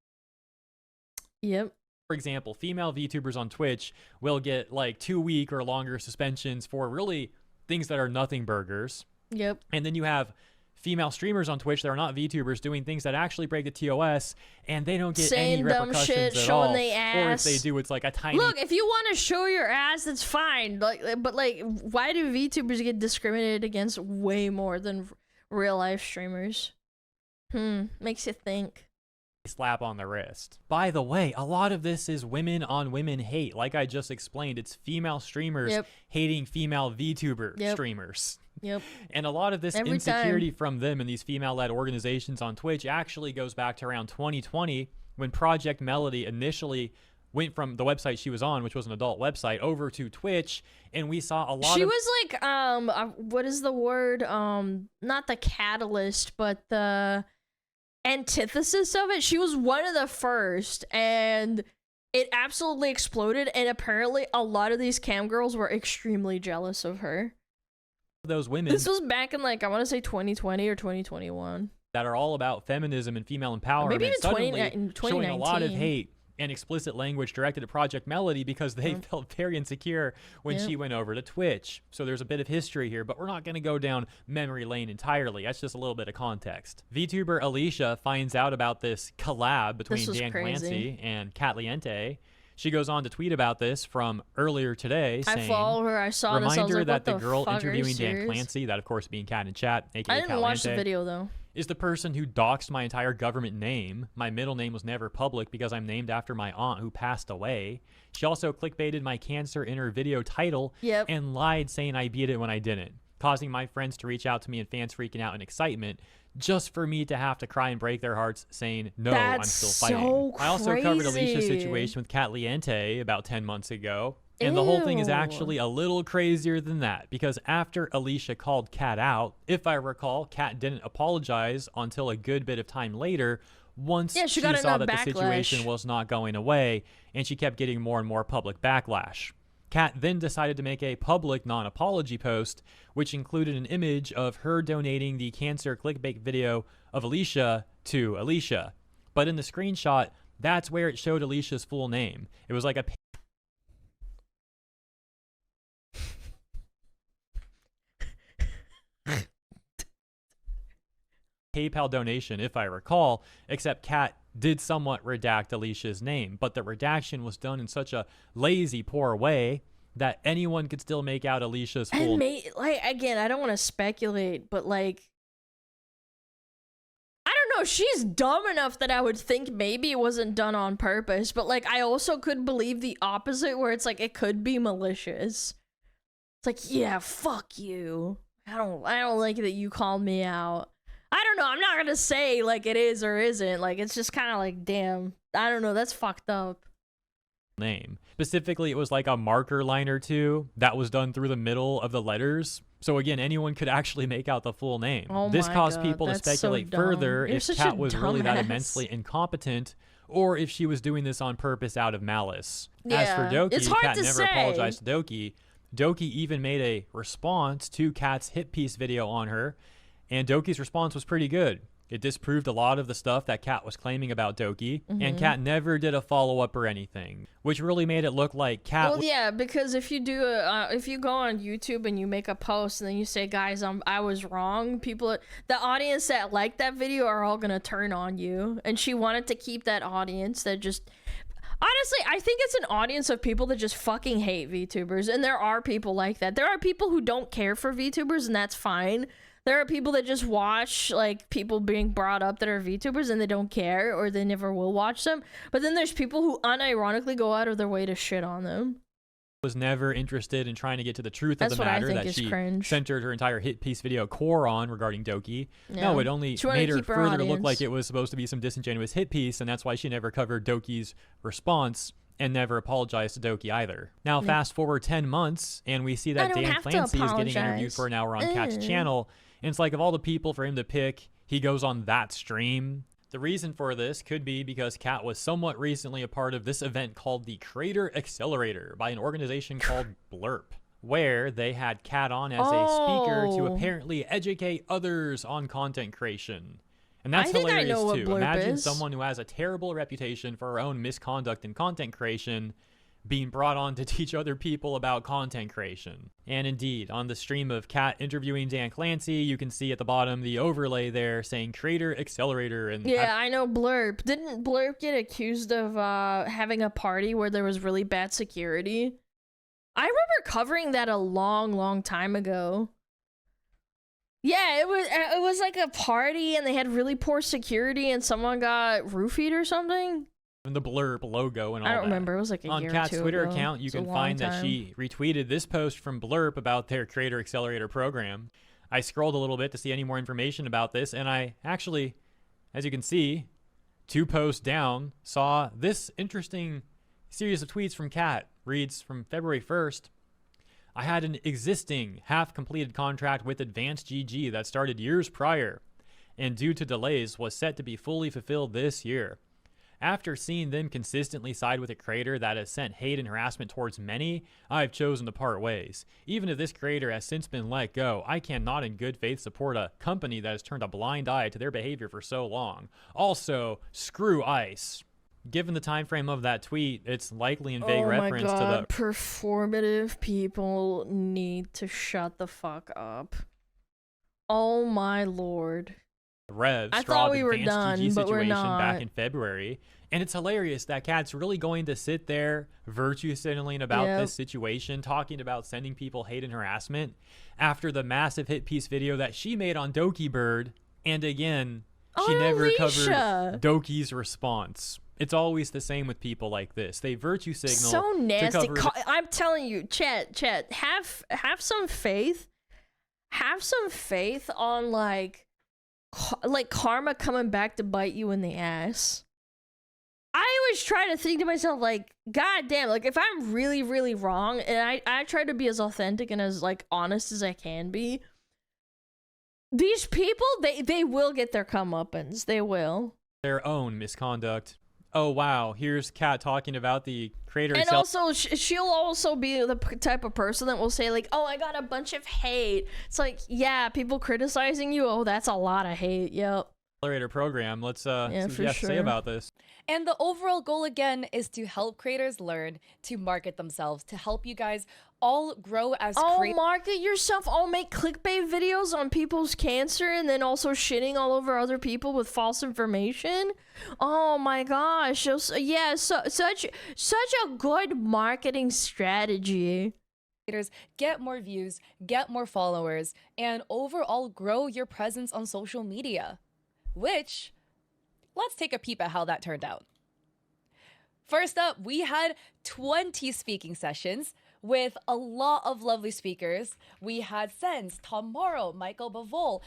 example, female VTubers on Twitch will get like 2-week or longer suspensions for really things that are nothing burgers. And then you have female streamers on Twitch that are not VTubers doing things that actually break the TOS, and they don't get any repercussions at all. Or if they do, it's like a tiny... Look, if you want to show your ass, that's fine. But like, why do VTubers get discriminated against way more than real life streamers? Makes you think. Slap on the wrist. By the way, a lot of this is women on women hate. Like I just explained, it's female streamers hating female VTuber streamers. And a lot of this insecurity from them and these female-led organizations on Twitch actually goes back to around 2020 when Project Melody initially went from the website she was on, which was an adult website, over to Twitch, and we saw a lot She of... was like, what is the word? Not the catalyst, but the antithesis of it. She was one of the first, and it absolutely exploded, and apparently a lot of these cam girls were extremely jealous of her. Those women... This was back in, like, I want to say 2020 or 2021. That are all about feminism and female empowerment. Maybe even suddenly showing a lot of hate and explicit language directed at Project Melody because they felt very insecure when she went over to Twitch. So there's a bit of history here, but we're not going to go down memory lane entirely. That's just a little bit of context. VTuber Alicia finds out about this collab between Dan Clancy and Catliente. She goes on to tweet about this from earlier today, saying, I follow her, I saw this, I was like, that what the the girl fuck, interviewing Dan serious? Clancy, that of course being Cat in Chat, aka I didn't watch the Catliente, video though, is the person who doxed my entire government name. My middle name was never public because I'm named after my aunt who passed away. She also clickbaited my cancer in her video title and lied saying I beat it when I didn't, causing my friends to reach out to me and fans freaking out in excitement just for me to have to cry and break their hearts saying, no, I'm still fighting. So I also covered Alicia's situation with Catliente about 10 months ago. And the whole thing is actually a little crazier than that, because after Alicia called Cat out, if I recall, Cat didn't apologize until a good bit of time later, once she saw that the situation was not going away, and she kept getting more and more public backlash. Cat then decided to make a public non-apology post, which included an image of her donating the cancer clickbait video of Alicia to Alicia. But in the screenshot, that's where it showed Alicia's full name. It was like a PayPal donation, if I recall, except Cat did somewhat redact Alicia's name, but the redaction was done in such a lazy, poor way that anyone could still make out Alicia's full name. Like, again, I don't want to speculate, but like, I don't know, she's dumb enough that I would think maybe it wasn't done on purpose, but like, I also could believe the opposite, where it's like, it could be malicious. It's like, yeah, fuck you. I don't like that you called me out. I don't know, I'm not gonna say like it is or isn't, like it's just kind of like, damn, I don't know, that's fucked up. Name. Specifically, it was like a marker line or two that was done through the middle of the letters. So again, anyone could actually make out the full name. This caused people to speculate further if Cat was really that immensely incompetent, or if she was doing this on purpose out of malice. As for Doki, Cat never apologized to Doki. Doki even made a response to Cat's hit piece video on her, and Doki's response was pretty good. It disproved a lot of the stuff that Kat was claiming about Doki, and Mhm. Kat never did a follow-up or anything, which really made it look like Kat Well, yeah, because if you do if you go on YouTube and you make a post and then you say, "Guys, I was wrong," the audience that liked that video are all gonna turn on you. And she wanted to keep that audience that just. Honestly, I think it's an audience of people that just fucking hate VTubers, and there are people like that. There are people who don't care for VTubers, and that's fine. There are people that just watch, like, people being brought up that are VTubers and they don't care, or they never will watch them. But then there's people who unironically go out of their way to shit on them. was never interested in trying to get to the truth That's of the what I matter think that is she cringe. centered her entire hit piece video core on regarding Doki. Yeah. No, it only She wanted made to her keep her further look audience. like it was supposed to be some disingenuous hit piece, and that's why she never covered Doki's response and never apologized to Doki either. Now, Yeah. fast forward 10 months, and we see I that don't Dan have to Clancy is getting interviewed apologize. for an hour on Kat's Ugh. channel, and it's like, of all the people for him to pick, he goes on that stream. The reason for this could be because Kat was somewhat recently a part of this event called the Creator Accelerator by an organization called Blurp, where they had Kat on as a speaker to Oh. apparently educate others on content creation. And that's I think I hilarious know what too. Blurp Imagine is. someone who has a terrible reputation for her own misconduct in content creation being brought on to teach other people about content creation. And indeed, on the stream of Kat interviewing Dan Clancy, you can see at the bottom the overlay there saying Creator Accelerator. And Yeah, I know Blurp. Didn't Blurp get accused of having a party where there was really bad security? I remember covering that a long time ago. Yeah, it was like a party and they had really poor security and someone got roofied or something. the Blurp logo and all I don't that. remember. It was like a On year or Kat's two Twitter ago. account, you It's a can long find that time. she retweeted this post from Blurp about their Creator Accelerator program. I scrolled a little bit to see any more information about this, and I actually, as you can see, 2 posts down, saw this interesting series of tweets from Kat. Reads from February 1st. I had an existing half-completed contract with Advanced GG that started years prior, and due to delays was set to be fully fulfilled this year. After seeing them consistently side with a creator that has sent hate and harassment towards many, I've chosen to part ways. Even if this creator has since been let go, I cannot in good faith support a company that has turned a blind eye to their behavior for so long. Also, screw ICE. Given the time frame of that tweet, it's likely in vague reference to the performative people need to shut the fuck up. Oh my lord. Rev I Straw thought we were Advanced done, GG but we're situation not. back in February. And it's hilarious that Kat's really going to sit there virtue signaling about Yep. this situation, talking about sending people hate and harassment after the massive hit piece video that she made on Doki Bird. And again, she On never Alicia. covered Doki's response. It's always the same with people like this. They virtue signal So to nasty. cover I'm telling you, chat, have some faith. Have some faith on like karma coming back to bite you in the ass. I always try to think to myself, like, God damn, like, if I'm really, really wrong, and I try to be as authentic and as, like, honest as I can be, these people, they will get their comeuppance. They will. their own misconduct. Oh, wow. Here's Kat talking about the creator And itself. also, she'll also be the type of person that will say, like, oh, I got a bunch of hate. It's like, yeah, people criticizing you, oh, that's a lot of hate, yep. Accelerator program. Let's see what for you have to say sure. about this. And the overall goal again is to help creators learn to market themselves, to help you guys all grow as creators. Market yourself. Make clickbait videos on people's cancer and then also shitting all over other people with false information. Oh my gosh. Yeah, such a good marketing strategy. Get more views, get more followers, and overall grow your presence on social media. Which, let's take a peep at how that turned out. First up, we had 20 speaking sessions with a lot of lovely speakers. We had Sens, Tom Morrow, Michael Bavol,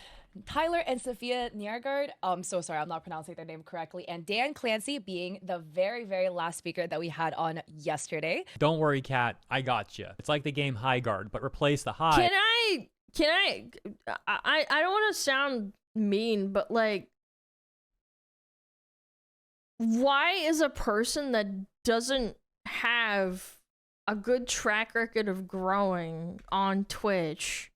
Tyler and Sophia Niergaard. I'm so sorry, I'm not pronouncing their name correctly. And Dan Clancy being the very, very last speaker that we had on yesterday. Don't worry, Kat. I got you. It's like the game High Guard, but replace the high. I don't want to sound mean, but like, why is a person that doesn't have a good track record of growing on Twitch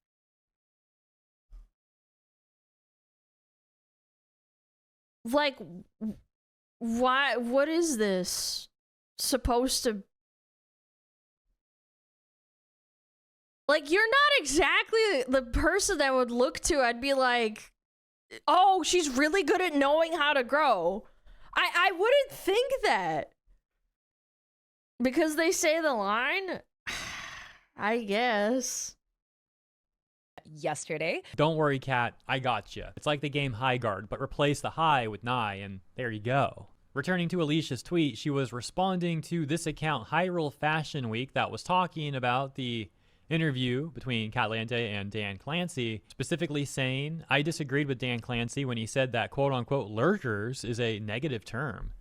Like, why? What is this supposed to? Like, you're not exactly the person that would look to. I'd be like, oh, she's really good at knowing how to grow. I wouldn't think that. Because they say the line? I guess. Yesterday. Don't worry, Kat, I got you. It's like the game High Guard, but replace the high with nigh, and there you go. Returning to Alicia's tweet, she was responding to this account, Hyrule Fashion Week, that was talking about the interview between Kat Lante and Dan Clancy, specifically saying, I disagreed with Dan Clancy when he said that quote-unquote lurkers is a negative term.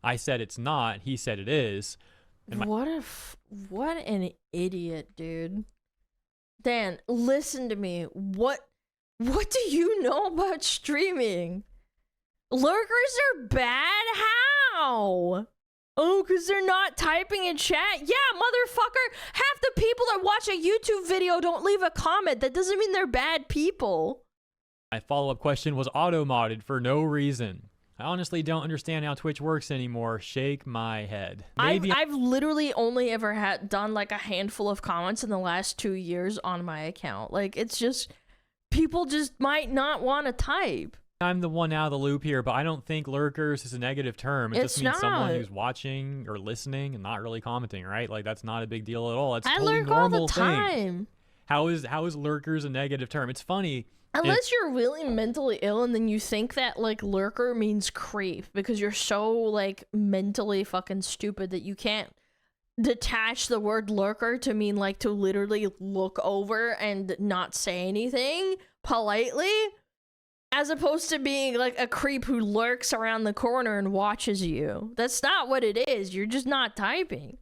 I said it's not, he said it is. What an idiot, dude. Dan, listen to me. What do you know about streaming? Lurkers are bad? How? Oh, because they're not typing in chat? Yeah, motherfucker. Half the people that watch a YouTube video don't leave a comment. That doesn't mean they're bad people. My follow-up question was auto-modded for no reason. I honestly don't understand how Twitch works anymore. Shake my head. Maybe I've literally only ever done like a handful of comments in the last 2 years on my account. Like, it's just, people just might not want to type. I'm the one out of the loop here, but I don't think lurkers is a negative term. It It's just means someone not. who's watching or listening and not really commenting, right? Like, that's not a big deal at all. It's a I totally lurk all the normal thing. time. How is lurkers a negative term? It's funny. Unless you're really mentally ill and then you think that, like, lurker means creep because you're so, like, mentally fucking stupid that you can't detach the word lurker to mean, like, to literally look over and not say anything politely, as opposed to being, like, a creep who lurks around the corner and watches you. That's not what it is. You're just not typing.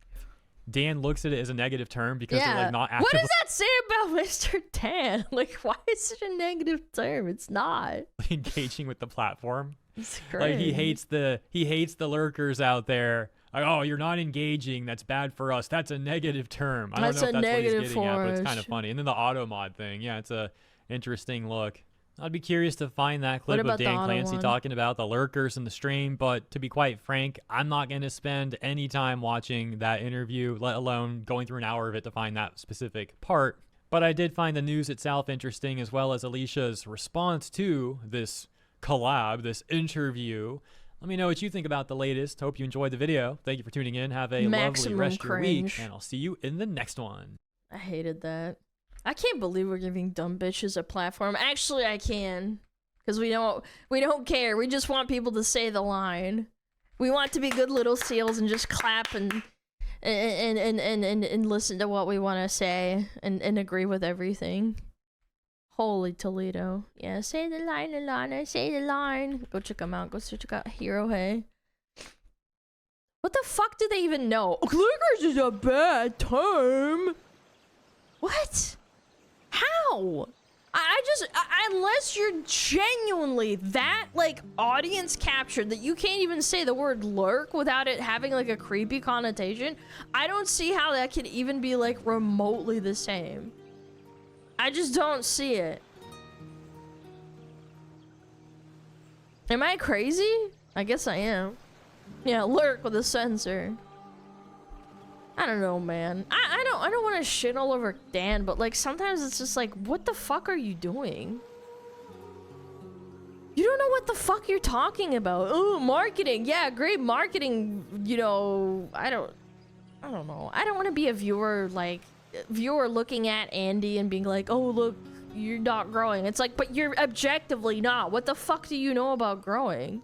Dan looks at it as a negative term because they're like not actively. What does that say about Mr. Dan? Like, why is it a negative term? It's not engaging with the platform. It's Like, he great. hates the lurkers out there. Like, oh, you're not engaging. That's bad for us. That's a negative term. I don't know if that's what he's getting at, but it's kind of funny. And then the auto mod thing. Yeah, it's a interesting look. I'd be curious to find that clip of Dan Clancy talking about the lurkers in the stream, but to be quite frank, I'm not going to spend any time watching that interview, let alone going through an hour of it to find that specific part. But I did find the news itself interesting, as well as Alicia's response to this collab, this interview. Let me know what you think about the latest. Hope you enjoyed the video. Thank you for tuning in. Have a lovely rest of your week, and I'll see you in the next one. I hated that. I can't believe we're giving dumb bitches a platform. Actually, I can, because we don't care. We just want people to say the line. We want to be good little seals and just clap and listen to what we want to say and agree with everything. Holy Toledo. Yeah, say the line, Alana. Say the line. Go check them out. Go check out Hero Hey. What the fuck do they even know? Clickers is a bad term. What? How? Unless you're genuinely that, like, audience captured that you can't even say the word lurk without it having, like, a creepy connotation, I don't see how that could even be, like, remotely the same. I just don't see it. Am I crazy? I guess I am. Yeah, lurk with a sensor. I don't know, man. I don't want to shit all over Dan, but like sometimes it's just like, what the fuck are you doing? You don't know what the fuck you're talking about. Oh, marketing. Yeah, great marketing. You know, I don't know. I don't want to be a viewer looking at Andy and being like, oh, look, you're not growing. It's like, but you're objectively not. What the fuck do you know about growing?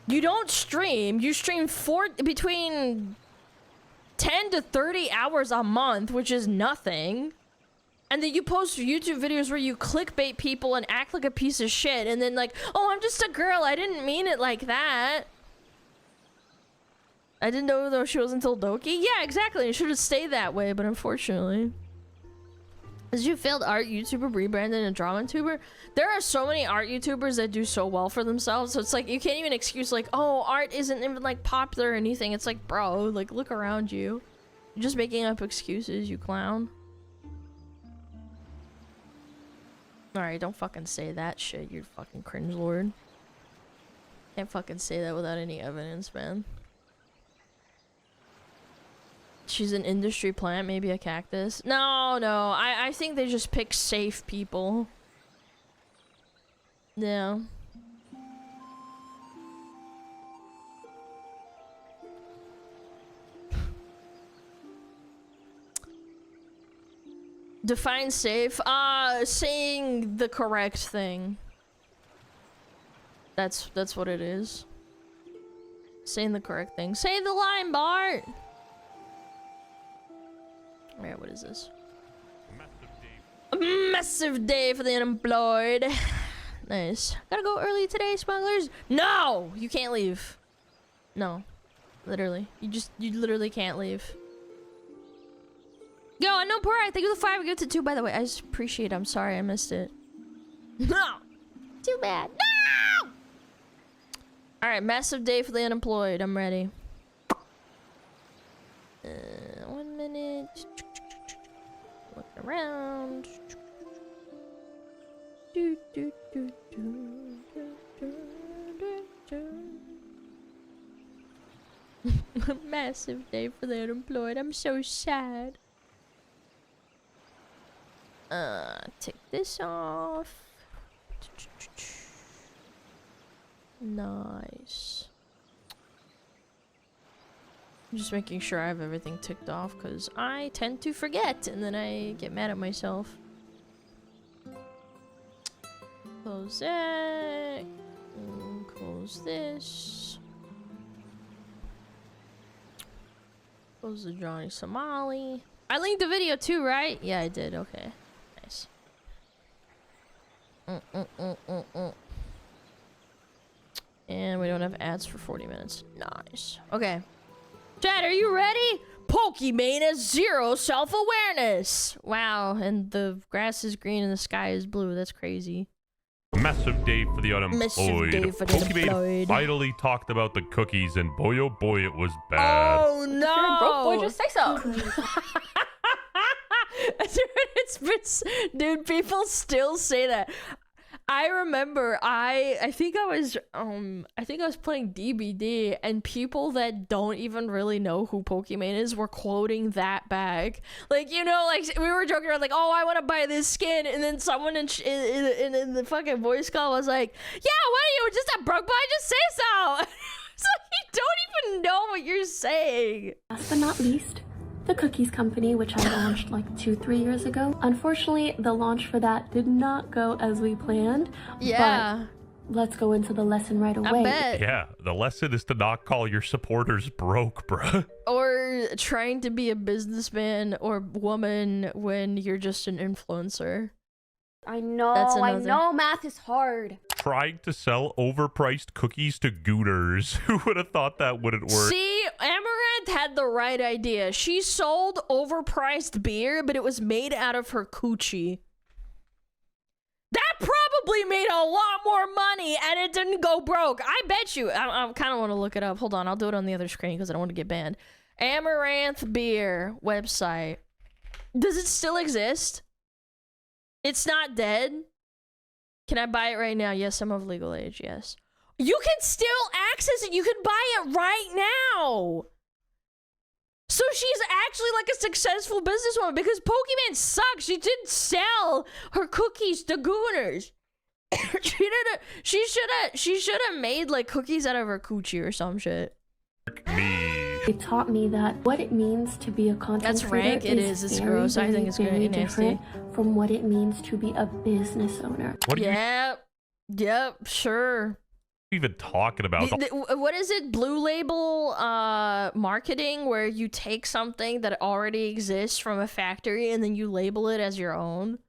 You don't stream. You stream between 10 to 30 hours a month, which is nothing. And then you post YouTube videos where you clickbait people and act like a piece of shit. And then like, oh, I'm just a girl. I didn't mean it like that. I didn't know though she was until Doki. Yeah, exactly. It should have stayed that way, but unfortunately. As you failed art YouTuber rebranded a drama tuber, there are so many art YouTubers that do so well for themselves. So it's like, you can't even excuse like, oh, art isn't even like popular or anything. It's like, bro, like look around you. You're just making up excuses, you clown. Alright, don't fucking say that shit, you fucking cringe lord. Can't fucking say that without any evidence, man. She's an industry plant, maybe a cactus. No, no, I think they just pick safe people. Yeah. Define safe. Saying the correct thing. That's what it is. Saying the correct thing. Say the line, Bart! Alright, what is this? A massive day for the unemployed. Nice. Gotta go early today, smugglers. No! You can't leave. No. Literally. You literally can't leave. Yo, I know Porai, thank you for the 5, I give it to 2, by the way. I just appreciate it. I'm sorry I missed it. No! Too bad. No! Alright, massive day for the unemployed. I'm ready. 1 minute. Looking around. Massive day for the unemployed. I'm so sad. Take this off. Nice. I'm just making sure I have everything ticked off because I tend to forget and then I get mad at myself. Close that. And close this. Close the Johnny Somali. I linked the video too, right? Yeah, I did. Okay. Nice. And we don't have ads for 40 minutes. Nice. Okay. Chad, are you ready? Pokemon has 0 self-awareness. Wow, and the grass is green and the sky is blue. That's crazy. Massive day for the unemployed. Massive day for the unemployed. Finally talked about the cookies, and boy, oh boy, it was bad. Oh no! If you're a broke boy, just say so. Dude, people still say that. I remember I think I was playing DBD and people that don't even really know who Pokemon is were quoting that back. Like, you know, like we were joking around like, "Oh, I want to buy this skin." And then someone in the fucking voice call was like, "Yeah, what are you, just a broke boy? Just say so." So you don't even know what you're saying. Last but not least, the cookies company, which I launched like 2-3 years ago. Unfortunately, the launch for that did not go as we planned. Yeah. But let's go into the lesson right away. I bet. Yeah, the lesson is to not call your supporters broke, bruh. Or trying to be a businessman or woman when you're just an influencer. I know math is hard. Trying to sell overpriced cookies to gooners. Who would have thought that wouldn't work? See, Amaranth had the right idea. She sold overpriced beer, but it was made out of her coochie. That probably made a lot more money, and it didn't go broke. I bet you. I kind of want to look it up. Hold on, I'll do it on the other screen because I don't want to get banned. Amaranth beer website. Does it still exist? It's not dead. Can I buy it right now? Yes, I'm of legal age. Yes. You can still access it. You can buy it right now. So she's actually like a successful businesswoman because Pokemon sucks. She didn't sell her cookies to gooners. She should have made like cookies out of her coochie or some shit. It taught me that what it means to be a content creator rank. It is. It's very, gross. I think very, it's very very nasty. different from what it means to be a business owner. What are Yep. Sure. you even talking about? What is it? Blue label marketing, where you take something that already exists from a factory and then you label it as your own.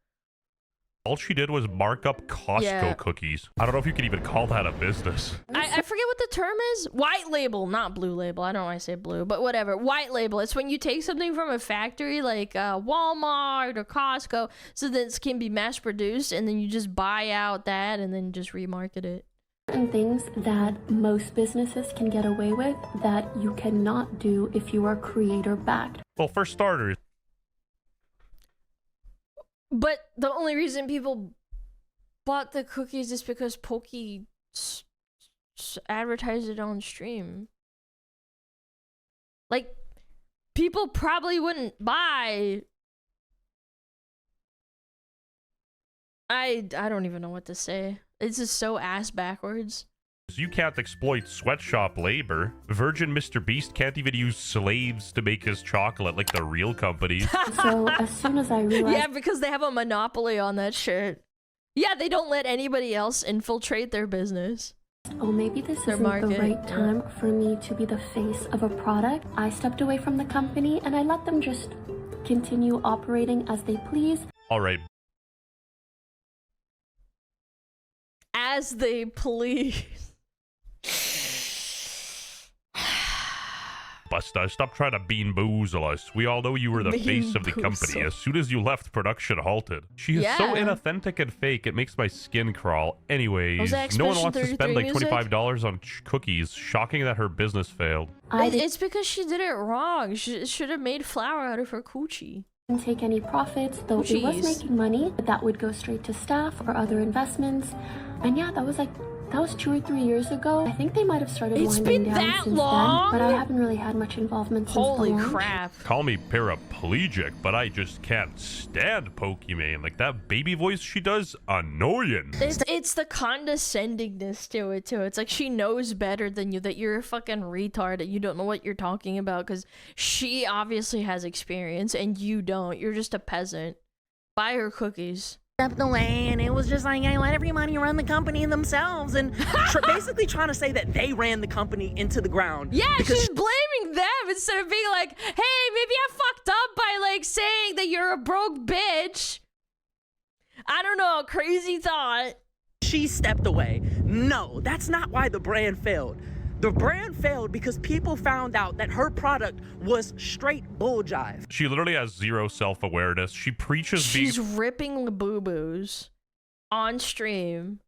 All she did was mark up Costco cookies. I don't know if you can even call that a business. I forget what the term is. White label, not blue label. I don't know why I say blue, but whatever. White label. It's when you take something from a factory like Walmart or Costco so that it can be mass produced, and then you just buy out that and then just remarket it. And things that most businesses can get away with that you cannot do if you are creator backed. Well, for starters. But the only reason people bought the cookies is because Pokey just advertise it on stream. Like, people probably wouldn't buy. I don't even know what to say. It's just so ass backwards. You can't exploit sweatshop labor. Virgin Mr. Beast can't even use slaves to make his chocolate like the real companies. So as soon as I realized... Yeah, because they have a monopoly on that shit. Yeah, they don't let anybody else infiltrate their business. Oh, maybe this isn't the right time for me to be the face of a product. I stepped away from the company and I let them just continue operating as they please. All right. As they please. Busta, stop trying to bean boozle us. We all know you were the face of the company. As soon as you left, production halted. She is so inauthentic and fake, it makes my skin crawl. Anyways, no one wants to spend like $25 on cookies. Shocking that her business failed. It's because she did it wrong. She should have made flour out of her coochie. Didn't take any profits, though it was making money, but that would go straight to staff or other investments. And yeah, that was 2 or 3 years ago. I think they might have started winding down since then, but I haven't really had much involvement since the launch. Holy crap. Call me paraplegic, but I just can't stand Pokimane. Like, that baby voice she does, annoying. It's the condescendingness to it, too. It's like she knows better than you, that you're a fucking retard, and you don't know what you're talking about, because she obviously has experience, and you don't. You're just a peasant. Buy her cookies. Stepped away, and it was just like, I let everybody run the company themselves, and basically trying to say that they ran the company into the ground. Yeah, she's blaming them instead of being like, hey, maybe I fucked up by like saying that you're a broke bitch. I don't know, crazy thought. She stepped away. No, that's not why the brand failed. The brand failed because people found out that her product was straight bull jive. She literally has zero self-awareness. She preaches She's ripping Labubu's on stream.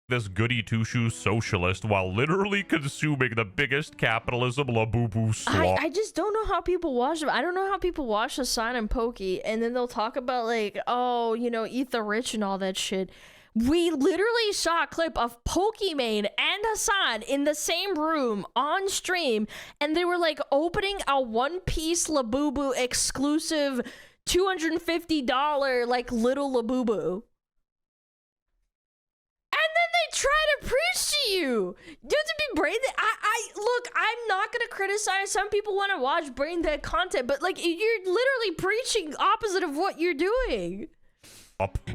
This goody two-shoes socialist while literally consuming the biggest capitalism Labubu slop. I just don't know how people watch them. I don't know how people watch Hassan and Pokey, and then they'll talk about like, oh, you know, eat the rich and all that shit. We literally saw a clip of Pokimane and Hassan in the same room on stream, and they were like opening a one-piece Labubu exclusive $250 like little Labubu. And then they try to preach to you. Dude, to be brain dead. Look, I'm not gonna criticize. Some people want to watch brain dead content, but like you're literally preaching opposite of what you're doing.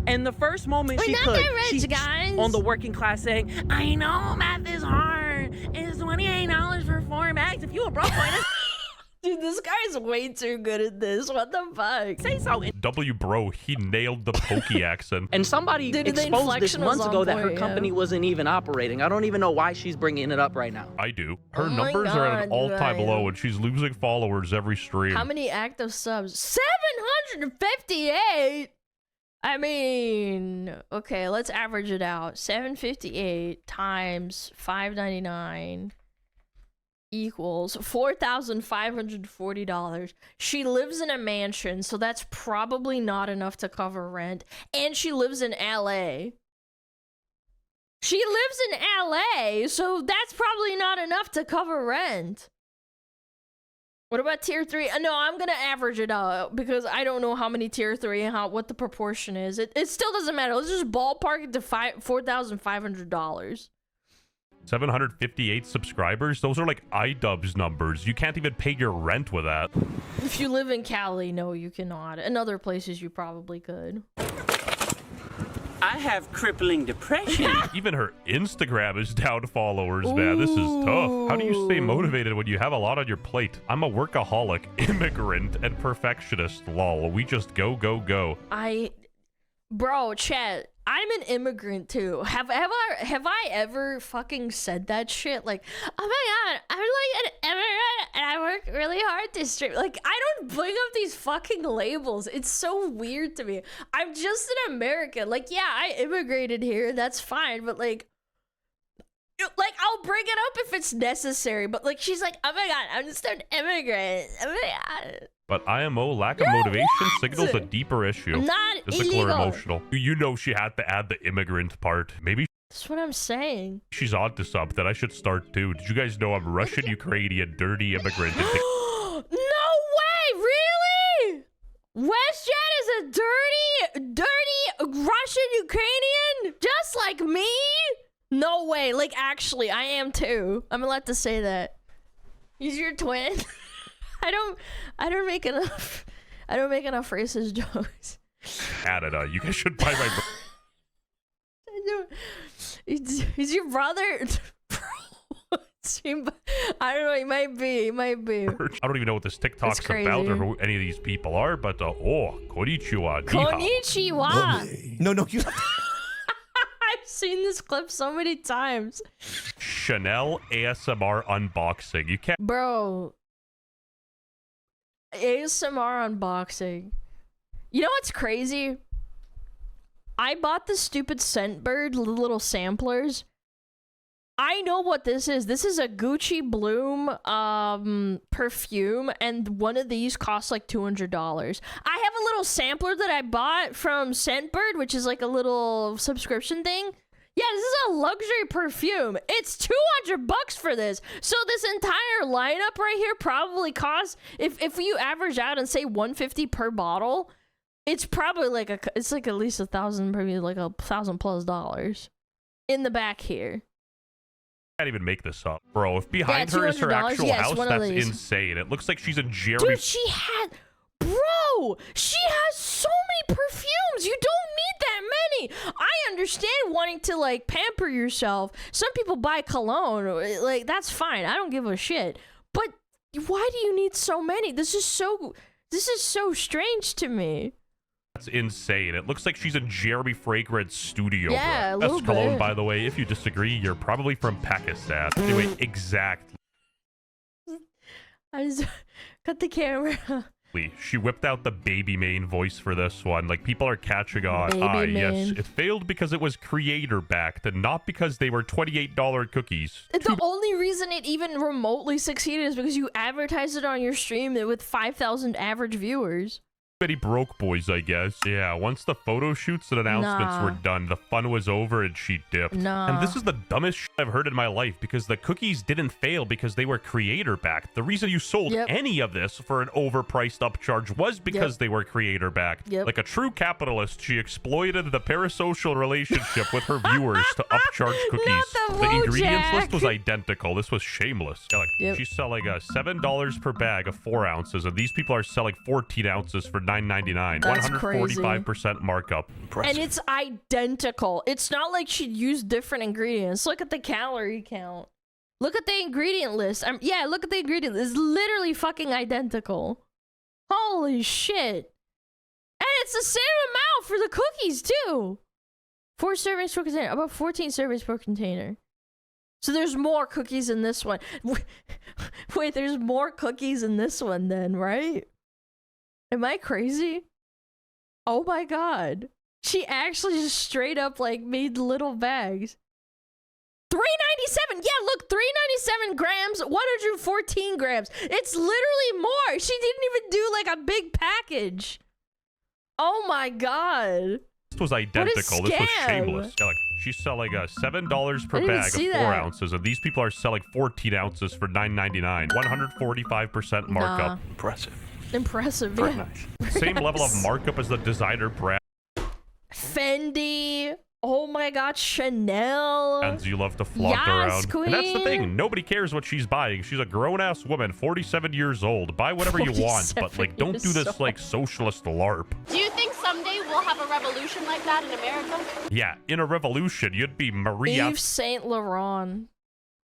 And the first moment We're she not could, that rich, she guys. on the working class saying, I know math is hard. It's $28 for 4 bags. If you were broke, dude, this guy's way too good at this. What the fuck? Say so. W bro, he nailed the Pokey accent. And somebody exposed this months ago that her company wasn't even operating. I don't even know why she's bringing it up right now. I do. Her numbers are at an all-time low, and she's losing followers every stream. How many active subs? 758. I mean, okay, let's average it out. 758 times 599 equals $4,540. She lives in a mansion, so that's probably not enough to cover rent. And she lives in LA. She lives in LA, so that's probably not enough to cover rent. What about tier 3? No, I'm gonna average it out because I don't know how many tier 3 and what the proportion is. It still doesn't matter. Let's just ballpark it to $4,500. 758 subscribers? Those are like iDubbbz numbers. You can't even pay your rent with that. If you live in Cali, no, you cannot. In other places, you probably could. I have crippling depression. Even her Instagram is down followers, man. This is tough. How do you stay motivated when you have a lot on your plate? I'm a workaholic, immigrant, and perfectionist. Lol. We just go, go, go. Bro, chat, I'm an immigrant too. Have I ever fucking said that shit? Like, oh my god, I'm like an immigrant and I work really hard to stream. Like, I don't bring up these fucking labels. It's so weird to me. I'm just an American. Like, yeah, I immigrated here. That's fine. But like, I'll bring it up if it's necessary. But like, she's like, oh my god, I'm just an immigrant. Oh my god. But IMO lack of motivation signals a deeper issue. Not physical illegal. or emotional. You know she had to add the immigrant part. Maybe That's what I'm saying. She's onto something. I should start too. Did you guys know I'm Russian, Ukrainian, dirty immigrant? No way! Really? WestJet is a dirty Russian Ukrainian? Just like me? No way. Like, actually, I am too. I'm allowed to say that. He's your twin. I don't make enough racist jokes. Canada. You guys should buy my... Is your brother? I don't know. He might be. I don't even know what this TikTok's about or who any of these people are, but oh, konnichiwa. Konnichiwa. No, you. I've seen this clip so many times. Chanel ASMR unboxing. You can't. Bro. ASMR unboxing. You know what's crazy? I bought the stupid Scentbird little samplers. I know what this is. This is a Gucci Bloom perfume, and one of these costs like $200. I have a little sampler that I bought from Scentbird, which is like a little subscription thing. Yeah, this is a luxury perfume. It's $200 for this. So this entire lineup right here probably costs, if you average out and say $150 per bottle, it's probably like it's like at least $1,000, maybe like $1,000+ in the back here. Can't even make this up, bro. If behind her is her actual house, that's insane. It looks like she's in Jeremy. Dude, she has so many perfumes. You don't need that many. I understand wanting to like pamper yourself. Some people buy cologne, like that's fine. I don't give a shit. But why do you need so many? This is so strange to me. That's insane. It looks like she's in Jeremy Fragrance studio. Yeah, bro. a little That's cologne, bit. by the way. If you disagree, you're probably from Pakistan. Anyway, exactly. I just cut the camera. She whipped out the baby main voice for this one. Like, people are catching on. Yes, it failed because it was creator backed and not because they were $28 cookies. The only reason it even remotely succeeded is because you advertised it on your stream with 5,000 average viewers. Many broke boys, I guess. Yeah, once the photo shoots and announcements were done, the fun was over and she dipped. And this is the dumbest shit I've heard in my life because the cookies didn't fail because they were creator backed. The reason you sold any of this for an overpriced upcharge was because they were creator backed. Like a true capitalist, she exploited the parasocial relationship with her viewers to upcharge cookies. The ingredients list was identical. This was shameless. Yeah, like, she's selling $7 per bag of 4 ounces, and these people are selling 14 ounces for $9.99. That's 145% markup. And it's identical. It's not like she used different ingredients. Look at the calorie count. Look at the ingredient list. Yeah, look at the ingredient list. It's literally fucking identical. Holy shit. And it's the same amount for the cookies, too. 4 servings per container. About 14 servings per container. So there's more cookies in this one. Wait, there's more cookies in this one then, right? Am I crazy? Oh my god. She actually just straight up like made little bags. $3.97. Yeah, look, 397 grams, 114 grams. It's literally more. She didn't even do like a big package. Oh my god. This was identical. This was shameless. Yeah, like, she's selling $7 per bag of 4 ounces, and these people are selling 14 ounces for $9.99. 145% markup. Impressive, Very yeah. nice. Same level of markup as the designer brand. Fendi. Oh my god, Chanel. And you love to flaunt around. Queen. And that's the thing. Nobody cares what she's buying. She's a grown-ass woman, 47 years old. Buy whatever you want, but like, don't do this like socialist LARP. Do you think someday we'll have a revolution like that in America? Yeah, in a revolution, you'd be Maria. Yves Saint Laurent.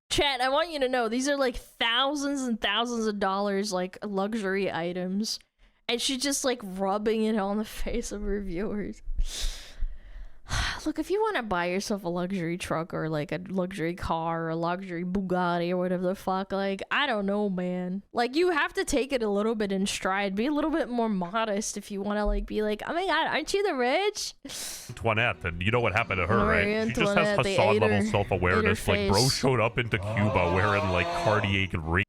Chat, I want you to know, these are like thousands and thousands of dollars, like luxury items. And she's just like rubbing it on the face of her viewers. Look, if you want to buy yourself a luxury truck or like a luxury car or a luxury Bugatti or whatever the fuck, like, I don't know, man. Like, you have to take it a little bit in stride. Be a little bit more modest if you want to like be like, oh my god, aren't you the rich? Antoinette, and you know what happened to her, right? She just has Hassan level self-awareness. Like, bro showed up into Cuba wearing like Cartier ring.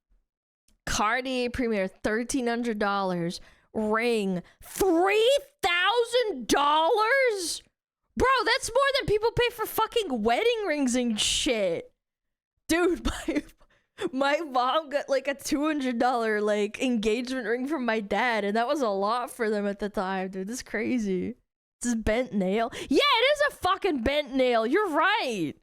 Cartier Premier, $1,300. Ring, $3,000? Bro, that's more than people pay for fucking wedding rings and shit. Dude, my mom got like a $200 like engagement ring from my dad, and that was a lot for them at the time, dude. This is crazy. This is bent nail. Yeah, it is a fucking bent nail. You're right.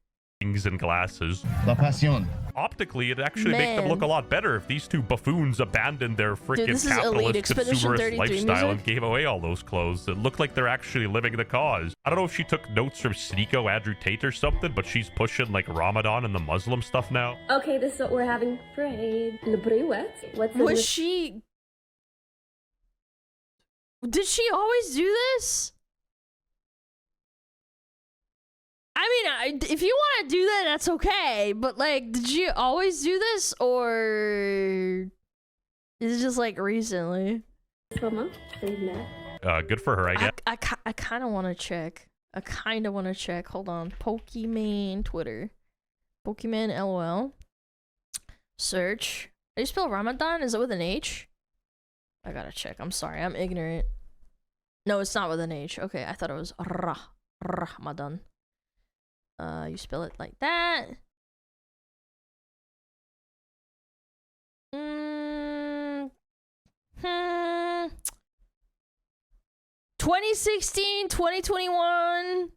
Rings and glasses. La Pasión. Optically, it actually make them look a lot better if these two buffoons abandoned their freaking capitalist consumerist lifestyle and gave away all those clothes. It looked like they're actually living the cause. I don't know if she took notes from Sneeko Andrew Tate or something, but she's pushing like Ramadan and the Muslim stuff now. Okay, this is what we're having for Eid. Le Weacts. What's the Was she... Did she always do this? I mean, if you want to do that, that's okay. But, like, did you always do this? Or is it just, like, recently? Good for her, I guess. I kind of want to check. Hold on. Pokemon Twitter. Pokemon LOL. Search. How do you spell Ramadan? Is it with an H? I gotta check. I'm sorry. I'm ignorant. No, it's not with an H. Okay, I thought it was Ramadan. You spell it like that. 2016, 2021,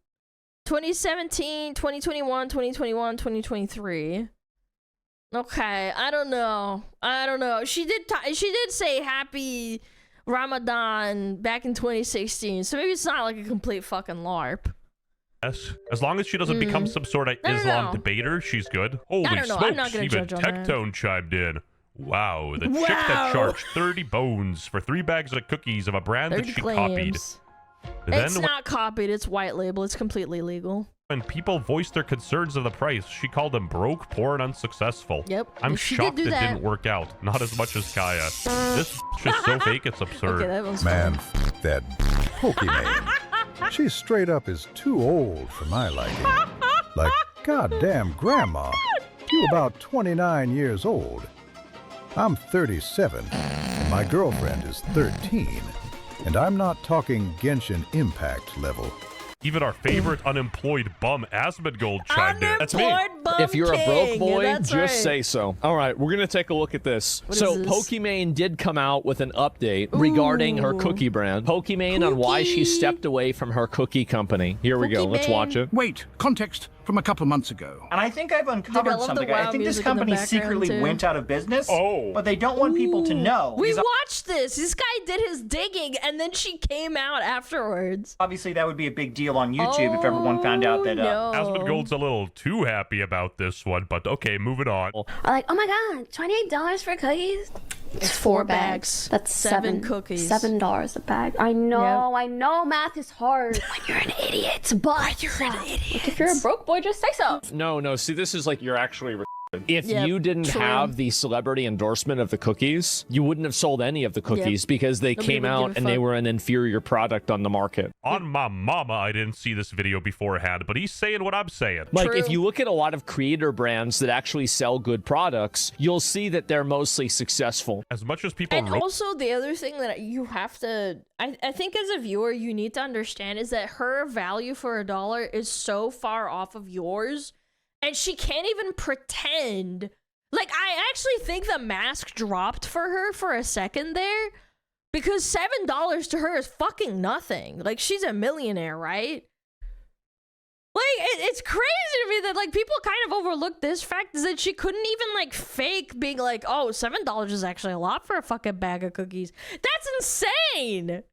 2017, 2021, 2021, 2023. Okay, I don't know. She did say happy Ramadan back in 2016, so maybe it's not like a complete fucking LARP. Yes. As long as she doesn't become some sort of Islam debater, she's good. Holy smokes, even Tectone chimed in. Wow, the chick that charged 30 bones for 3 bags of cookies of a brand that she copied. It's not copied, it's white label, it's completely legal. When people voiced their concerns of the price, she called them broke, poor, and unsuccessful. Yep. I'm shocked it didn't work out. Not as much as Kaya. This is so fake, it's absurd. Okay, that was Man, that Pokemon. She straight up is too old for my liking. Like, goddamn grandma. You about 29 years old. I'm 37, and my girlfriend is 13. And I'm not talking Genshin Impact level. Even our favorite unemployed bum, Asmongold, chimed in. That's me. If you're a broke boy, just say so. All right, we're going to take a look at this. So Pokimane did come out with an update regarding her cookie brand. Pokimane on why she stepped away from her cookie company. Here we go. Let's watch it. Wait, context from a couple of months ago. And I think I've uncovered something. I think this company secretly went out of business, but they don't want people to know. We watched this. This guy did his digging, and then she came out afterwards. Obviously, that would be a big deal on YouTube if everyone found out that... Asmongold's a little too happy about this one, but okay, moving on. Like, oh my god, $28 for cookies? It's 4 bags. That's 7 cookies. $7 a bag. I know math is hard. When you're an idiot. But you're an idiot. If you're a broke boy, just say so. No, see, this is like you're actually... If you didn't have the celebrity endorsement of the cookies, you wouldn't have sold any of the cookies because they came out and they were an inferior product on the market. On my mama, I didn't see this video beforehand, but he's saying what I'm saying. Like, if you look at a lot of creator brands that actually sell good products, you'll see that they're mostly successful. As much as people... And also, the other thing that you have to... I think as a viewer, you need to understand is that her value for $1 is so far off of yours. And she can't even pretend. Like, I actually think the mask dropped for her for a second there. Because $7 to her is fucking nothing. Like, she's a millionaire, right? Like, it's crazy to me that, like, people kind of overlook this fact is that she couldn't even, like, fake being like, oh, $7 is actually a lot for a fucking bag of cookies. That's insane!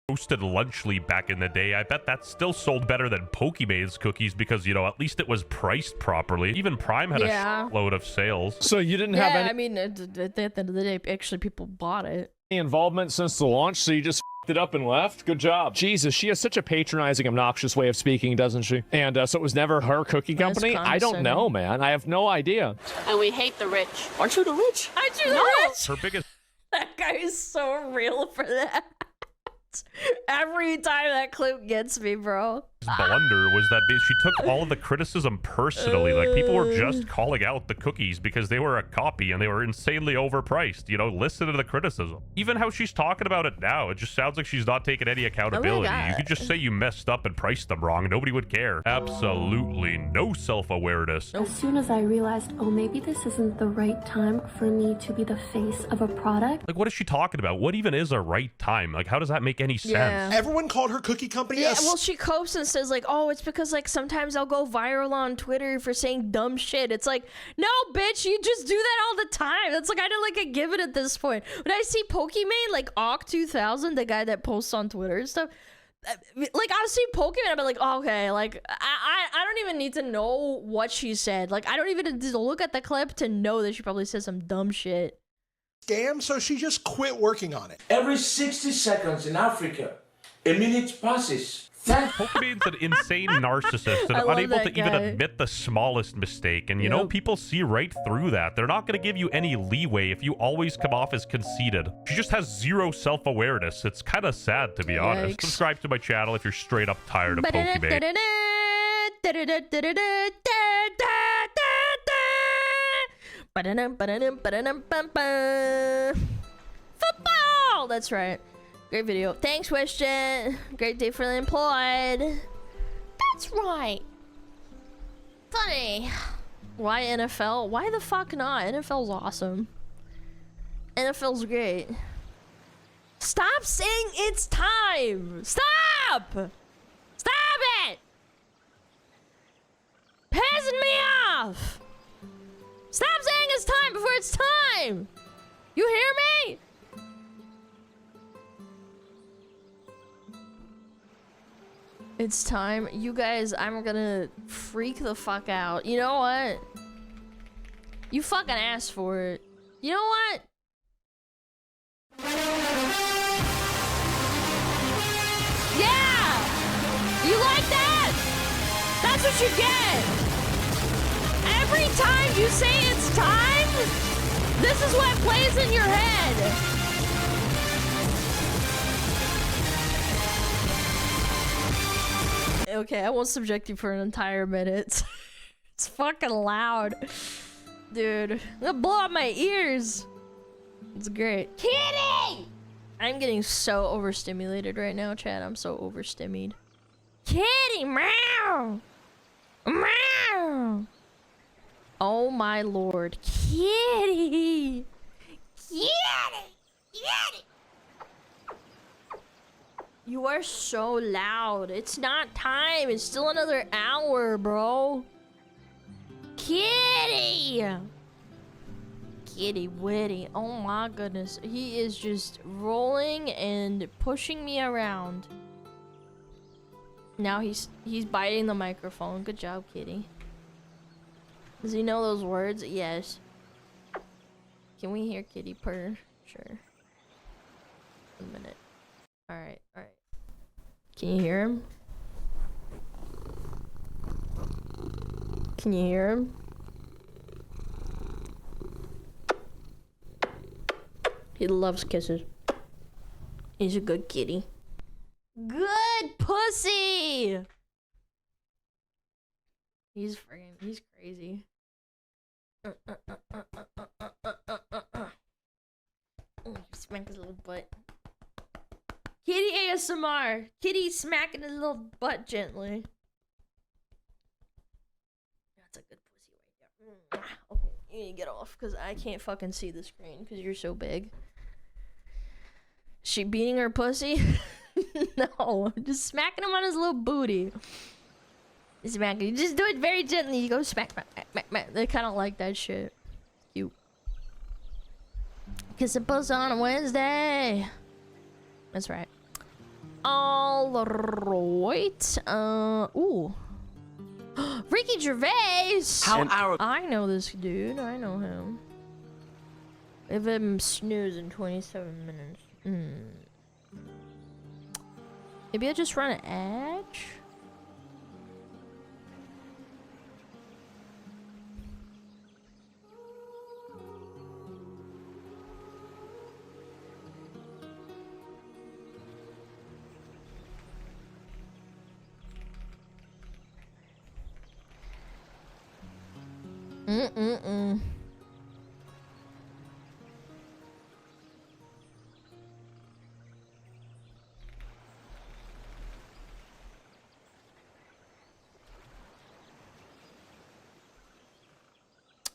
Roasted Lunchly back in the day. I bet that still sold better than Pokemon's cookies because, you know, at least it was priced properly. Even Prime had a shitload of sales. So you didn't have any... I mean, at the end of the day, actually, people bought it. Involvement since the launch, so you just f***ed it up and left? Good job. Jesus, she has such a patronizing, obnoxious way of speaking, doesn't she? And so it was never her cookie company? I don't know, man. I have no idea. And we hate the rich. Aren't you the rich? Aren't you the rich? Her biggest... That guy is so real for that. Every time that clip gets me, bro. blunder was that she took all of the criticism personally. Like, people were just calling out the cookies because they were a copy and they were insanely overpriced. You know, listen to the criticism. Even how she's talking about it now, it just sounds like she's not taking any accountability. You could just say you messed up and priced them wrong. Nobody would care. Absolutely no self-awareness. As soon as I realized, oh, maybe this isn't the right time for me to be the face of a product. Like, what is she talking about? What even is a right time? Like, how does that make any sense? Everyone called her cookie company. Yeah, well, she copes and says like, oh, it's because like sometimes I'll go viral on Twitter for saying dumb shit. It's like, no, bitch, you just do that all the time. That's like kind of like a given at this point. When I see Pokimane, like Ock2000, the guy that posts on Twitter and stuff, like I'll see Pokimane, I'll be like, oh, okay, like I don't even need to know what she said. Like I don't even need to look at the clip to know that she probably said some dumb shit. Scam, so she just quit working on it. Every 60 seconds in Africa, a minute passes. Pokimane's an insane narcissist and unable to even admit the smallest mistake. And you know, people see right through that. They're not going to give you any leeway if you always come off as conceited. She just has zero self-awareness. It's kind of sad, to be honest. Subscribe to my channel if you're straight up tired of Pokimane. Football! That's right. Great video. Thanks, Wishton. Great day for the employed. That's right. Funny. Why NFL? Why the fuck not? NFL's awesome. NFL's great. Stop saying it's time! Stop! Stop it! Pissing me off! Stop saying it's time before it's time! You hear me? It's time. You guys, I'm gonna freak the fuck out. You know what? You fucking asked for it. You know what? Yeah! You like that? That's what you get! Every time you say it's time, this is what plays in your head. Okay, I won't subject you for an entire minute. It's fucking loud. Dude, it'll blow out my ears. It's great. Kitty! I'm getting so overstimulated right now, Chad. I'm so overstimmied. Kitty, meow! Meow! Oh my lord. Kitty! Kitty! Kitty! You are so loud. It's not time. It's still another hour, bro. Kitty! Kitty Witty. Oh my goodness. He is just rolling and pushing me around. Now he's biting the microphone. Good job, Kitty. Does he know those words? Yes. Can we hear Kitty purr? Sure. 1 minute. Alright, alright. Can you hear him? Can you hear him? He loves kisses. He's a good kitty. Good pussy! He's crazy. Smack his little butt. Kitty ASMR. Kitty smacking his little butt gently. That's a good pussy right there. Okay, you need to get off because I can't fucking see the screen because you're so big. She beating her pussy? No, just smacking him on his little booty. Smacking. You just do it very gently. You go smack, smack, smack, smack. They kind of like that shit. Cute. Kiss a puss on a Wednesday. That's right. All right. Ooh. Ricky Gervais. I know this dude. I know him. If I'm snoozing 27 minutes. Maybe I just run an edge. Mm-mm-mm.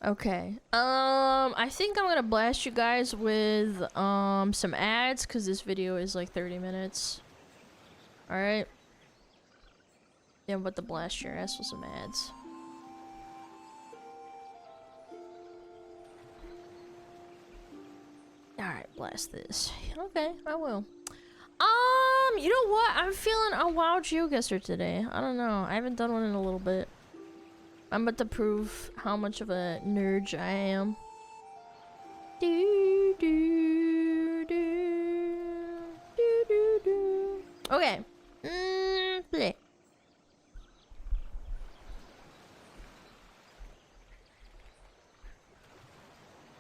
Okay. I think I'm gonna blast you guys with some ads because this video is like 30 minutes. All right. Yeah, I'm about to blast your ass with some ads. All right, blast this. Okay, I will. You know what? I'm feeling a wild Geoguessr today. I don't know. I haven't done one in a little bit. I'm about to prove how much of a nerd I am. Do, do, do, do, do, do. Okay. Play.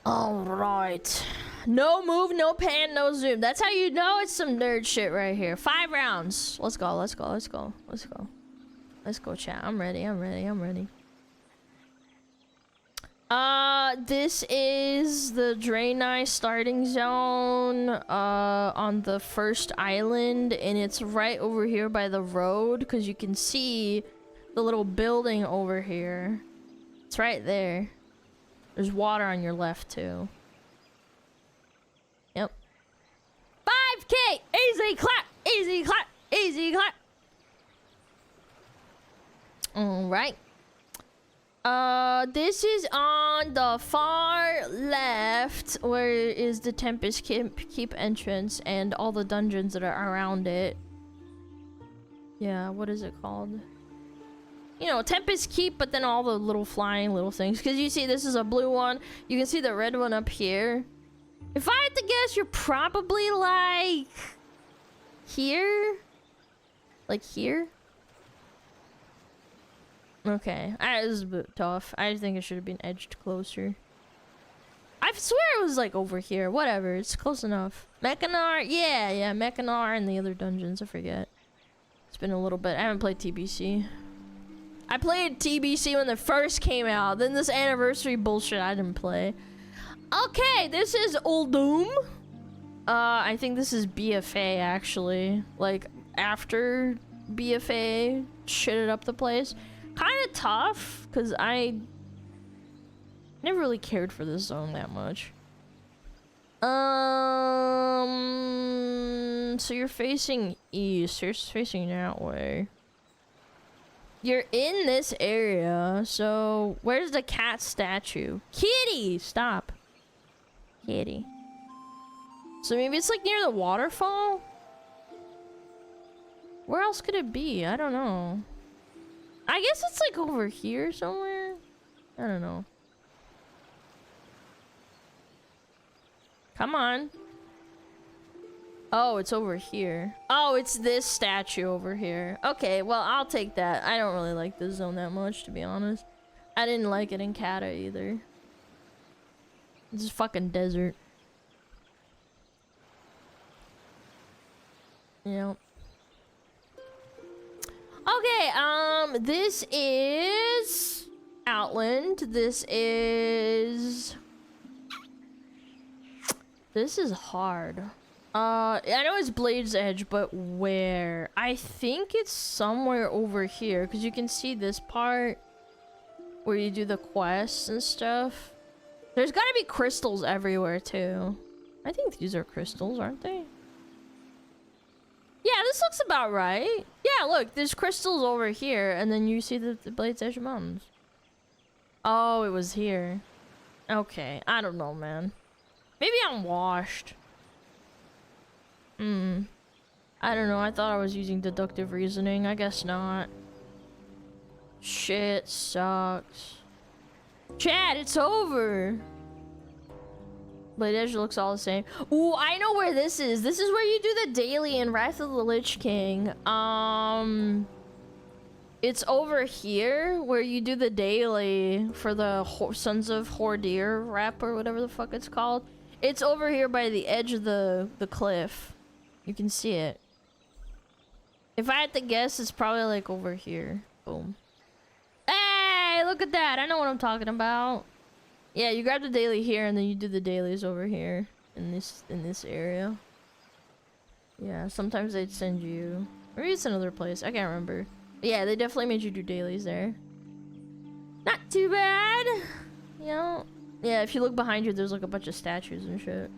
Alright. No move, no pan, no zoom. That's how you know it's some nerd shit right here. 5 rounds. Let's go, let's go, let's go, let's go. Let's go, chat. I'm ready, I'm ready, I'm ready. This is the Draenei starting zone, on the first island, and it's right over here by the road, because you can see the little building over here. It's right there. There's water on your left, too. Yep. 5K! Easy clap! Easy clap! Easy clap! Alright. This is on the far left, where is the Tempest Keep entrance and all the dungeons that are around it. Yeah, what is it called? You know, Tempest Keep, but then all the little flying little things. Because you see, this is a blue one. You can see the red one up here. If I had to guess, you're probably like... here? Like here? Okay, this is a bit tough. I think it should have been edged closer. I swear it was like over here. Whatever, it's close enough. Mechanar, yeah, Mechanar and the other dungeons, I forget. It's been a little bit. I haven't played TBC. I played TBC when it first came out. Then this anniversary bullshit I didn't play. Okay, this is Uldum. I think this is BFA actually. Like after BFA shitted up the place. Kind of tough, because I never really cared for this zone that much. So you're facing east. You're facing that way. You're in this area, so where's the cat statue? Kitty! Stop. Kitty. So maybe it's like near the waterfall? Where else could it be? I don't know. I guess it's like over here somewhere. I don't know. Come on. Oh, it's over here. Oh, it's this statue over here. Okay, well, I'll take that. I don't really like this zone that much, to be honest. I didn't like it in Kata either. This is fucking desert. Yep. Okay, this is Outland. This is hard. I know it's Blade's Edge, but where? I think it's somewhere over here, because you can see this part where you do the quests and stuff. There's gotta be crystals everywhere, too. I think these are crystals, aren't they? Yeah, this looks about right. Yeah, look, there's crystals over here, and then you see the Blade's Edge Mountains. Oh, it was here. Okay, I don't know, man. Maybe I'm washed. I don't know, I thought I was using deductive reasoning. I guess not. Shit sucks. Chad, it's over! Blade Edge looks all the same. Ooh, I know where this is. This is where you do the daily in Wrath of the Lich King. It's over here where you do the daily for the Sons of Hordir rep or whatever the fuck it's called. It's over here by the edge of the cliff. You can see it. If I had to guess, it's probably like over here. Boom. Hey, look look at that. I know what I'm talking about. Yeah, you grab the daily here, and then you do the dailies over here in this area. Yeah, sometimes they'd send you. Maybe it's another place. I can't remember. But yeah, they definitely made you do dailies there. Not too bad. You know. Yeah, if you look behind you, there's like a bunch of statues and shit.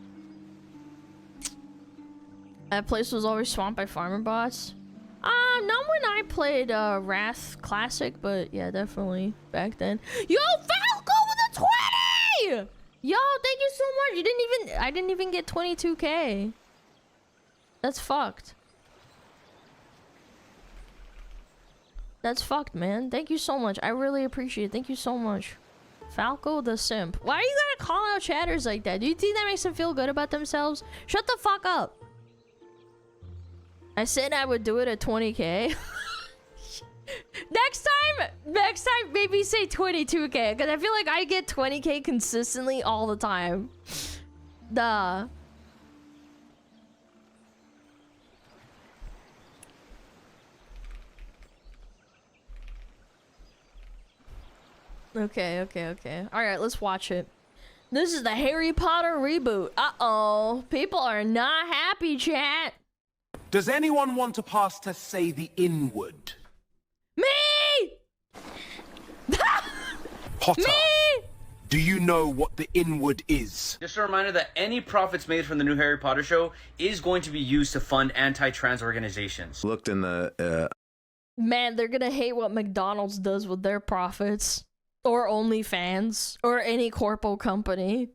That place was always swamped by farmer bots. Not when I played Wrath Classic, but yeah, definitely back then. Yo, Falco with a 20! Yo, thank you so much. I didn't even get 22K. That's fucked. That's fucked, man. Thank you so much. I really appreciate it. Thank you so much. Falco the simp. Why are you gonna call out chatters like that? Do you think that makes them feel good about themselves? Shut the fuck up. I said I would do it at 20K. Next time, maybe say 22K, because I feel like I get 20K consistently all the time. Duh. Okay. Alright, let's watch it. This is the Harry Potter reboot. Uh-oh. People are not happy, chat. Does anyone want to pass to say the inward? Me! Potter. Me! Do you know what the inward is? Just a reminder that any profits made from the new Harry Potter show is going to be used to fund anti-trans organizations. Looked in the Man, they're gonna hate what McDonald's does with their profits. Or OnlyFans. Or any corpo company.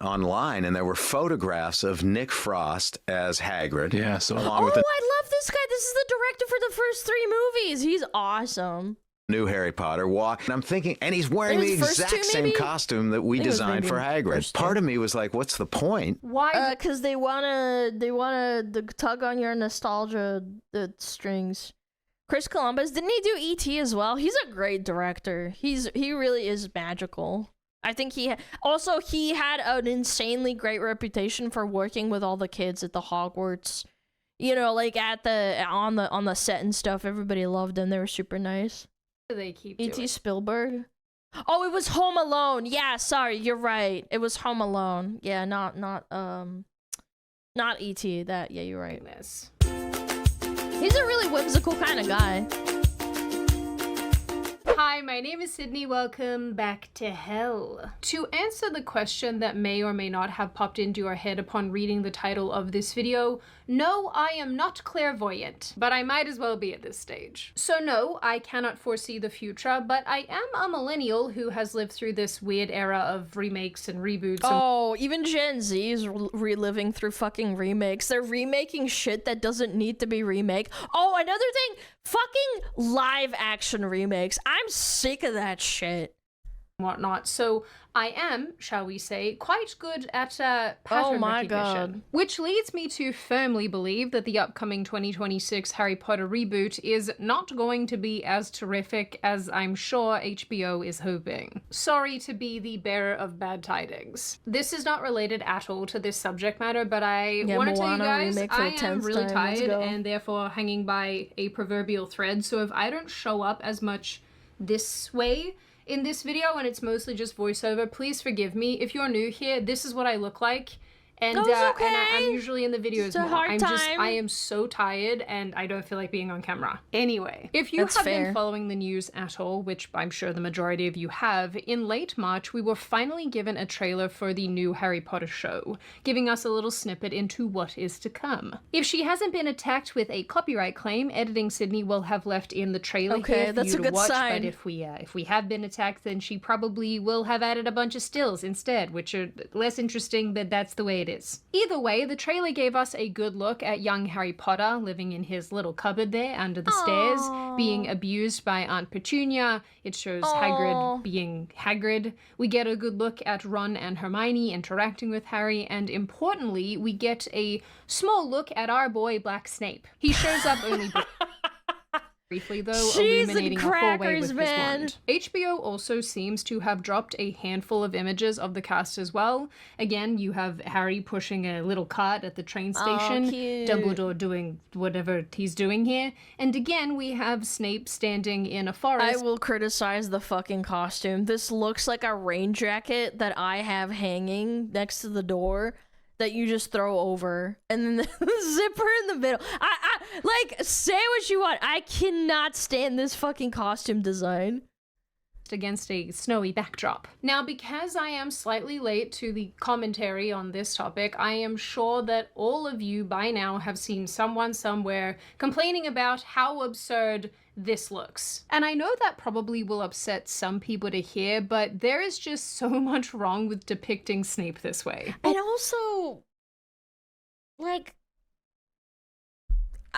online, and there were photographs of Nick Frost as Hagrid. Yeah, so along with the I love this guy. This is the director for the first 3 movies. He's awesome. new Harry Potter walk. And I'm thinking, and he's wearing the exact same costume that we designed for Hagrid. Part of me was like, what's the point? Why? Because they wanna tug on your nostalgia strings. Chris Columbus, didn't he do E.T. as well? He's a great director. He really is magical. I think he had an insanely great reputation for working with all the kids at the Hogwarts. You know, like on the set and stuff. Everybody loved them. They were super nice. They keep E.T. Spielberg. Oh, it was Home Alone. Yeah, sorry, you're right. It was Home Alone. Yeah, not E.T. That, yeah, you're right. He's a really whimsical kind of guy. Hi, my name is Sydney. Welcome back to hell. To answer the question that may or may not have popped into your head upon reading the title of this video, no, I am not clairvoyant, but I might as well be at this stage. So no, I cannot foresee the future, but I am a millennial who has lived through this weird era of remakes and reboots. Oh, even Gen Z is reliving through fucking remakes. They're remaking shit that doesn't need to be remade. Oh, another thing, fucking live action remakes. I'm sick of that shit. Whatnot. So I am, shall we say, quite good at pattern recognition. God. Which leads me to firmly believe that the upcoming 2026 Harry Potter reboot is not going to be as terrific as I'm sure HBO is hoping. Sorry to be the bearer of bad tidings. This is not related at all to this subject matter, but I want to tell you guys, I am really tired and therefore hanging by a proverbial thread, so if I don't show up as much this way in this video and it's mostly just voiceover, please forgive me. If you're new here, this is what I look like. And, and I'm usually in the videos more. I am so tired and I don't feel like being on camera. Anyway, if you have been following the news at all, which I'm sure the majority of you have, in late March, we were finally given a trailer for the new Harry Potter show, giving us a little snippet into what is to come. If she hasn't been attacked with a copyright claim, editing Sydney will have left in the trailer here for you to watch, but if we have been attacked, then she probably will have added a bunch of stills instead, which are less interesting, but that's the way it is. Either way, the trailer gave us a good look at young Harry Potter living in his little cupboard there under the stairs, being abused by Aunt Petunia. It shows Hagrid being Hagrid. We get a good look at Ron and Hermione interacting with Harry, and importantly, we get a small look at our boy Black Snape. He shows up only briefly though, Cheese and illuminating a hallway crackers, with man. his wand. HBO also seems to have dropped a handful of images of the cast as well. Again, you have Harry pushing a little cart at the train station, cute. Dumbledore doing whatever he's doing here, and again we have Snape standing in a forest. I will criticize the fucking costume. This looks like a rain jacket that I have hanging next to the door that you just throw over, and then the zipper in the middle. I like, say what you want. I cannot stand this fucking costume design. Against a snowy backdrop. Now, because I am slightly late to the commentary on this topic, I am sure that all of you by now have seen someone somewhere complaining about how absurd this looks. And I know that probably will upset some people to hear, but there is just so much wrong with depicting Snape this way. And also, like,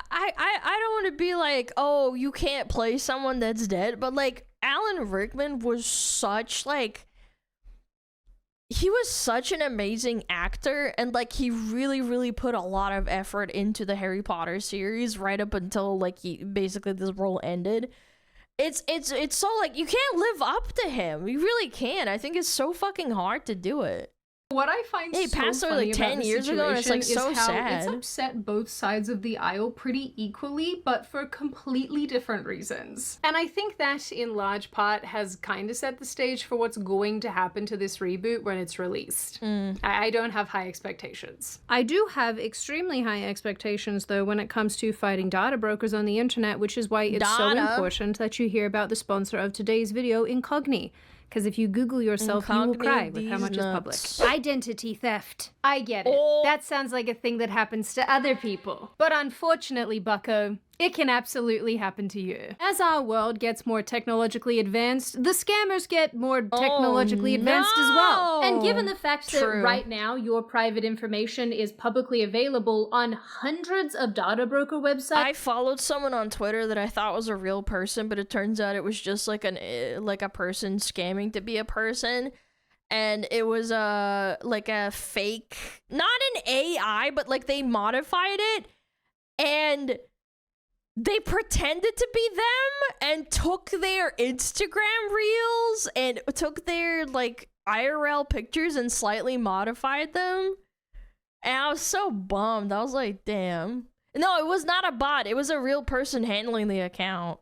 I don't want to be like, oh, you can't play someone that's dead, but like, Alan Rickman was such, like, he was such an amazing actor, and like, he really put a lot of effort into the Harry Potter series right up until like basically this role ended. It's so like, you can't live up to him. You really can't. I think it's so fucking hard to do it. What I find so passed funny like about 10 years ago, and it's like so sad. It's upset both sides of the aisle pretty equally, but for completely different reasons. And I think that in large part has kind of set the stage for what's going to happen to this reboot when it's released. I don't have high expectations. I do have extremely high expectations though when it comes to fighting data brokers on the internet, which is why it's so important that you hear about the sponsor of today's video, Incogni. Because if you Google yourself, you will cry with how much is public. Identity theft. I get it. That sounds like a thing that happens to other people. But unfortunately, bucko, it can absolutely happen to you. As our world gets more technologically advanced, the scammers get more technologically advanced as well. And given the fact that right now your private information is publicly available on hundreds of data broker websites. I followed someone on Twitter that I thought was a real person, but it turns out it was just like a person scamming to be a person. And it was like a fake, not an AI, but like they modified it, and they pretended to be them and took their Instagram reels and took their like IRL pictures and slightly modified them. And I was so bummed. I was like, damn. No, it was not a bot. It was a real person handling the account.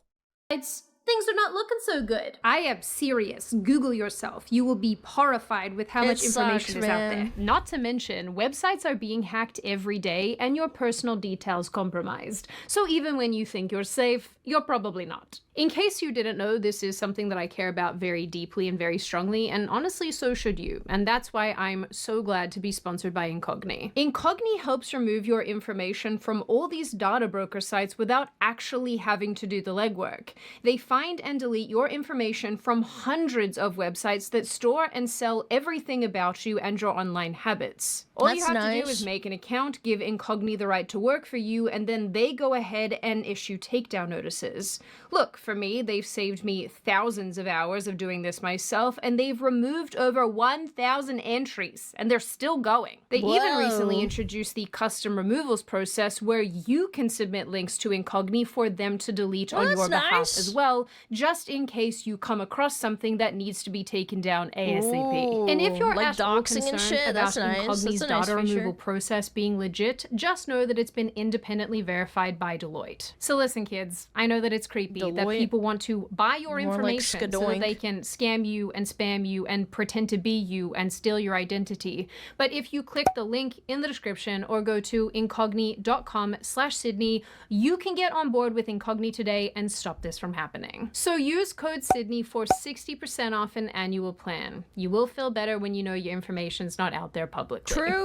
Things are not looking so good. I am serious. Google yourself. You will be horrified with how much information is out there. Not to mention, websites are being hacked every day and your personal details compromised. So even when you think you're safe, you're probably not. In case you didn't know, this is something that I care about very deeply and very strongly, and honestly, so should you. And that's why I'm so glad to be sponsored by Incogni. Incogni helps remove your information from all these data broker sites without actually having to do the legwork. They find and delete your information from hundreds of websites that store and sell everything about you and your online habits. All you have to do is make an account, give Incogni the right to work for you, and then they go ahead and issue takedown notices. Look, for me, they've saved me thousands of hours of doing this myself, and they've removed over 1,000 entries, and they're still going. They even recently introduced the custom removals process where you can submit links to Incogni for them to delete on your behalf as well, just in case you come across something that needs to be taken down ASAP. And if you're like at all doxing and concerned shit, about that's nice. Incogni's That's a data nice feature. removal process being legit, just know that it's been independently verified by Deloitte. So listen, kids, I know that it's creepy that people want to buy your More like information so that they can scam you and spam you and pretend to be you and steal your identity. But if you click the link in the description or go to incogni.com/Sydney, you can get on board with Incogni today and stop this from happening. So use code Sydney for 60% off an annual plan. You will feel better when you know your information's not out there publicly. True.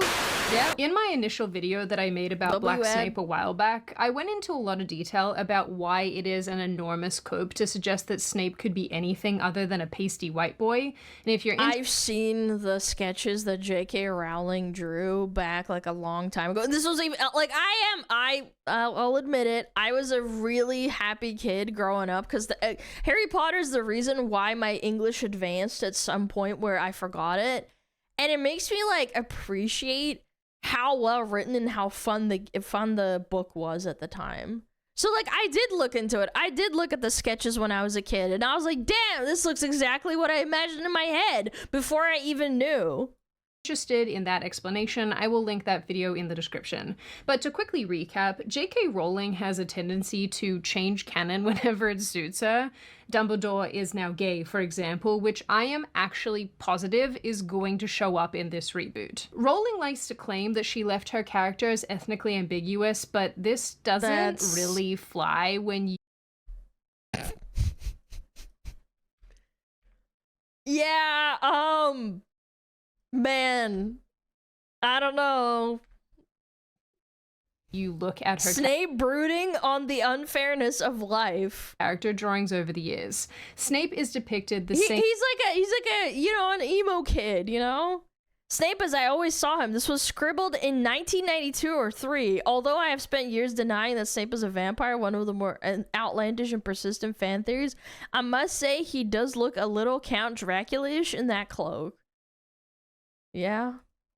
Yeah. In my initial video that I made about Black Snape a while back, I went into a lot of detail about why it is an enormous cope to suggest that Snape could be anything other than a pasty white boy. And if you're I've seen the sketches that J.K. Rowling drew back like a long time ago. This was even like I'll admit it. I was a really happy kid growing up because Harry Potter's the reason why my English advanced at some point where I forgot it, and it makes me like appreciate how well written and how fun the book was at the time. So, like, I did look into it. I did look at the sketches when I was a kid, and I was like, damn, this looks exactly what I imagined in my head before I even knew. Interested in that explanation, I will link that video in the description. But to quickly recap, J.K. Rowling has a tendency to change canon whenever it suits her. Dumbledore is now gay, for example, which I am actually positive is going to show up in this reboot. Rowling likes to claim that she left her characters ethnically ambiguous, but this doesn't really fly when you... Yeah, man, I don't know. You look at her Snape brooding on the unfairness of life. Character drawings over the years. Snape is depicted the same. He's like a you know, an emo kid, you know? Snape, as I always saw him, this was scribbled in 1992 or 3. Although I have spent years denying that Snape is a vampire, one of the more outlandish and persistent fan theories, I must say he does look a little Count Dracula-ish in that cloak. Yeah.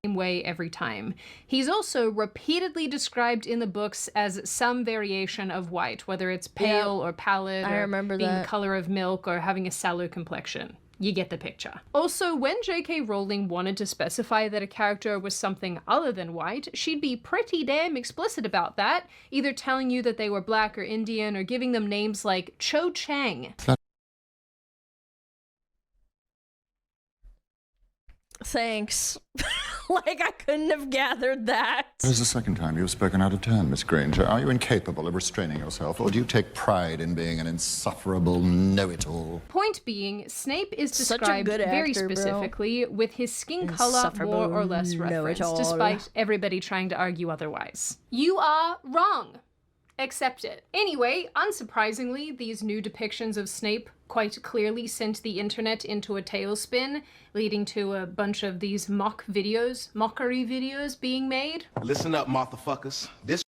Same way every time. He's also repeatedly described in the books as some variation of white, whether it's pale or pallid, or being the color of milk, or having a sallow complexion. You get the picture. Also, when J.K. Rowling wanted to specify that a character was something other than white, she'd be pretty damn explicit about that, either telling you that they were black or Indian, or giving them names like Cho Chang. Thanks. Like, I couldn't have gathered that. This is the second time you've spoken out of turn, Miss Granger. Are you incapable of restraining yourself, or do you take pride in being an insufferable know-it-all? Point being, Snape is described very specifically with his skin color more or less referenced, despite everybody trying to argue otherwise. You are wrong. Accept it. Anyway, unsurprisingly, these new depictions of Snape quite clearly sent the internet into a tailspin, leading to a bunch of these mockery videos being made. Listen up, motherfuckers. This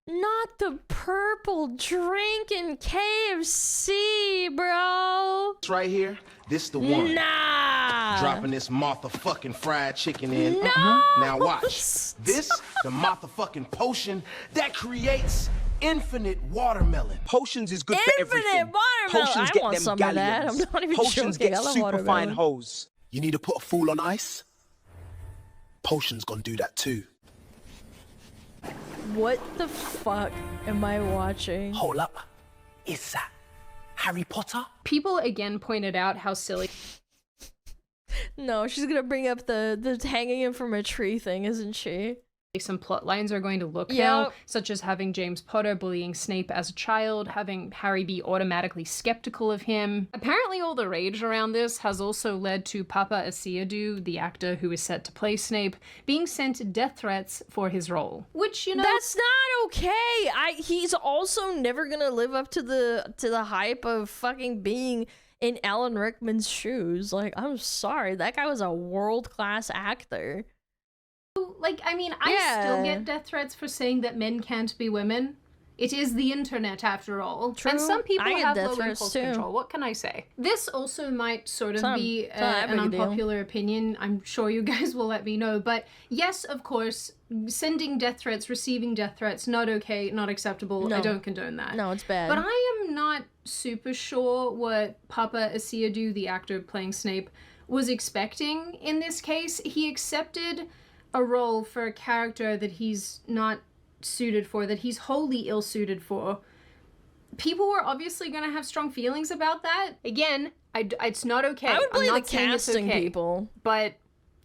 Not the purple drink in KFC, bro. right here, this the one. Nah. Dropping this motherfucking fried chicken in. No. Now watch. This, the motherfucking potion that creates infinite watermelon. Potions is good for everything. Infinite watermelon. Potions I get want them some of that. galleons. I'm not even Potions joking. get I love super fine watermelon. hoes. You need to put a fool on ice? Potions gonna do that too. What the fuck am I watching? Hold up. Is that Harry Potter? People again pointed out how silly. No, she's gonna bring up the hanging him from a tree thing, isn't she? Some plot lines are going to look now, such as having James Potter bullying Snape as a child, having Harry be automatically skeptical of him. Apparently all the rage around this has also led to Papa Asiadu, the actor who is set to play Snape, being sent death threats for his role. Which, you know... That's not okay! He's also never gonna live up to the hype of fucking being in Alan Rickman's shoes. Like, I'm sorry, that guy was a world-class actor. Like, I mean, I still get death threats for saying that men can't be women. It is the internet, after all. True. And some people have low threats impulse too. control. What can I say? This also might sort of be it's not an a big deal. unpopular opinion. I'm sure you guys will let me know. But yes, of course, sending death threats, receiving death threats, not okay, not acceptable. No. I don't condone that. No, it's bad. But I am not super sure what Papa Asiadu, the actor playing Snape, was expecting in this case. He accepted a role for a character that he's not suited for, that he's wholly ill-suited for. People were obviously going to have strong feelings about that. Again, it's not okay. I would blame I'm the not saying it's casting okay, people. But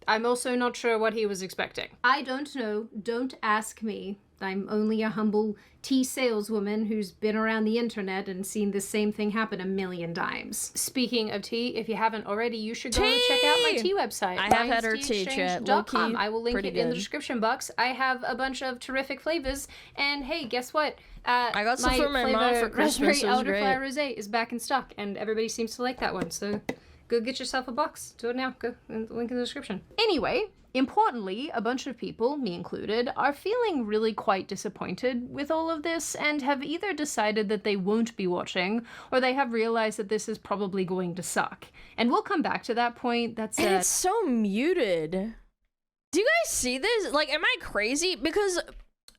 I'm also not sure what he was expecting. I don't know. Don't ask me. I'm only a humble tea saleswoman who's been around the internet and seen the same thing happen a million times. Speaking of tea, if you haven't already, you should go check out my tea website. I have had her tea, chat. Low-key, I will link pretty it in the good. description box. I have a bunch of terrific flavors, and hey, guess what? I got some for my mom for Christmas. It was Raspberry Elderflower great. Rosé is back in stock, and everybody seems to like that one, so go get yourself a box. Do it now. Go, link in the description. Anyway, importantly, a bunch of people, me included, are feeling really quite disappointed with all of this and have either decided that they won't be watching or they have realized that this is probably going to suck. And we'll come back to that point. And it's so muted. Do you guys see this? Like, am I crazy? Because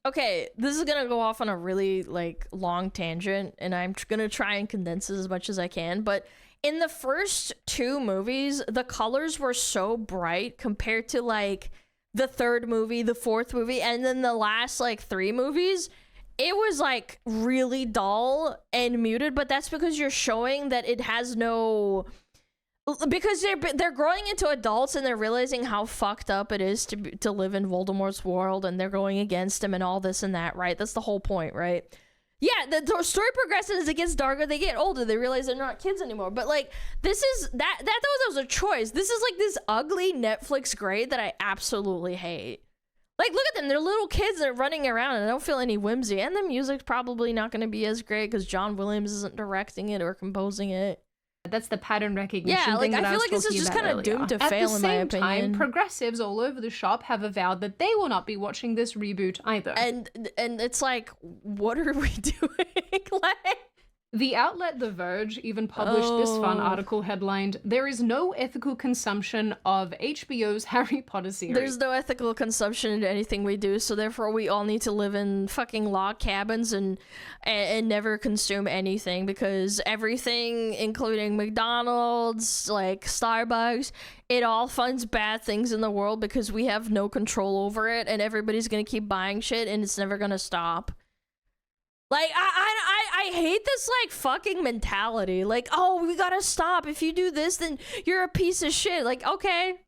Okay, this is gonna go off on a really like long tangent, and I'm gonna try and condense it as much as I can, but in the first 2 movies, the colors were so bright compared to like the 3rd movie, the 4th movie, and then the last like 3 movies, it was like really dull and muted, but that's because you're showing that it has no, because they're growing into adults and they're realizing how fucked up it is to live in Voldemort's world, and they're going against him and all this and that, right? That's the whole point, right? Yeah, the story progresses as it gets darker, they get older, they realize they're not kids anymore. But like, this is that was a choice. This is like this ugly Netflix grade that I absolutely hate. Like, look at them, they're little kids that are running around and I don't feel any whimsy. And the music's probably not going to be as great because John Williams isn't directing it or composing it. That's the pattern recognition yeah, like, thing that I feel like this is just kind of doomed to fail, in my opinion. At the same time, progressives all over the shop have avowed that they will not be watching this reboot either. And it's like, what are we doing? Like, the outlet The Verge even published this fun article headlined, "There is no ethical consumption of HBO's Harry Potter series." There's no ethical consumption in anything we do, so therefore we all need to live in fucking log cabins and never consume anything, because everything, including McDonald's, like Starbucks, it all funds bad things in the world because we have no control over it, and everybody's gonna keep buying shit and it's never gonna stop. Like, I hate this, like, fucking mentality. Like, oh, we gotta stop. If you do this, then you're a piece of shit. Like, okay.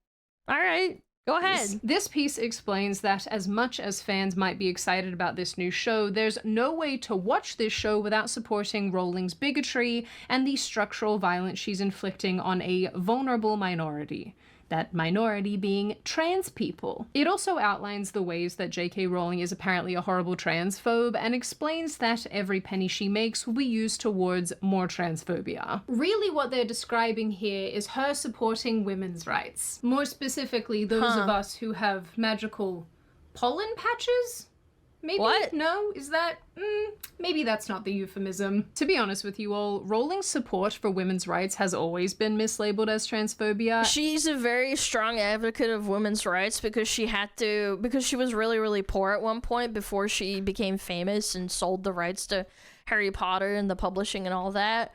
All right. Go ahead. This piece explains that as much as fans might be excited about this new show, there's no way to watch this show without supporting Rowling's bigotry and the structural violence she's inflicting on a vulnerable minority. That minority being trans people. It also outlines the ways that J.K. Rowling is apparently a horrible transphobe and explains that every penny she makes will be used towards more transphobia. Really what they're describing here is her supporting women's rights. More specifically, those of us who have magical pollen patches? Maybe? What? No? Is that? Maybe that's not the euphemism. To be honest with you all, Rowling's support for women's rights has always been mislabeled as transphobia. She's a very strong advocate of women's rights because she was really, really poor at one point before she became famous and sold the rights to Harry Potter and the publishing and all that.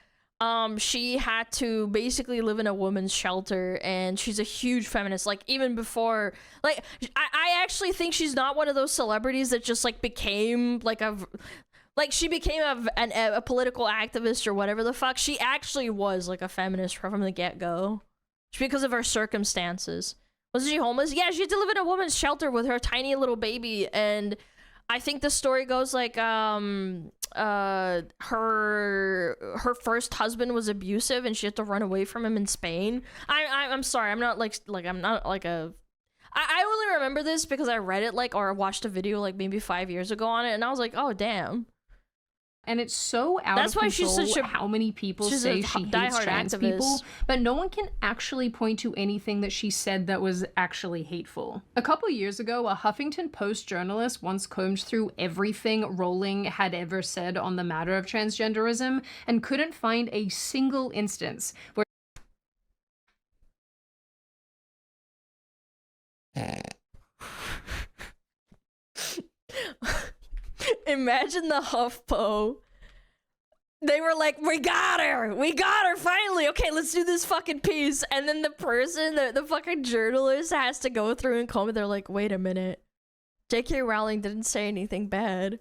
She had to basically live in a woman's shelter, and she's a huge feminist. Like, even before, like, I actually think she's not one of those celebrities that just, like, became, like, she became a political activist or whatever the fuck. She actually was, like, a feminist from the get-go. Because of her circumstances. Wasn't she homeless? Yeah, she had to live in a woman's shelter with her tiny little baby, and I think the story goes, like, her first husband was abusive and she had to run away from him in Spain. I'm sorry, I'm not I only remember this because I read it, like, or watched a video like maybe 5 years ago on it, and I was like, oh damn. And it's so out of control she's such how many people say she hates trans people, but no one can actually point to anything that she said that was actually hateful. A couple years ago, a Huffington Post journalist once combed through everything Rowling had ever said on the matter of transgenderism and couldn't find a single instance where Imagine the HuffPo. They were like, we got her finally. Okay, let's do this fucking piece. And then the person, the fucking journalist has to go through and comment. They're like, wait a minute. J.K. Rowling didn't say anything bad.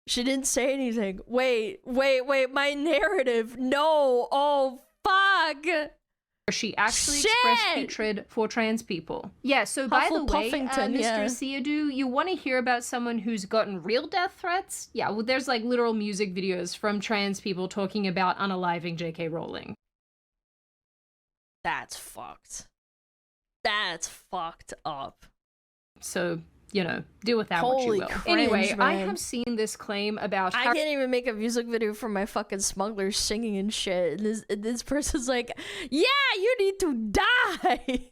She didn't say anything. Wait, my narrative. No, oh, fuck. She actually expressed hatred for trans people. Yeah, so by the way, Mr. Seadu, you want to hear about someone who's gotten real death threats? Yeah, well, there's like literal music videos from trans people talking about unaliving J.K. Rowling. That's fucked. That's fucked up. So, you know, deal with that what you will. Cringe, anyway, man. I have seen this claim about I can't even make a music video for my fucking smugglers singing and shit. And this person's like, yeah, you need to die.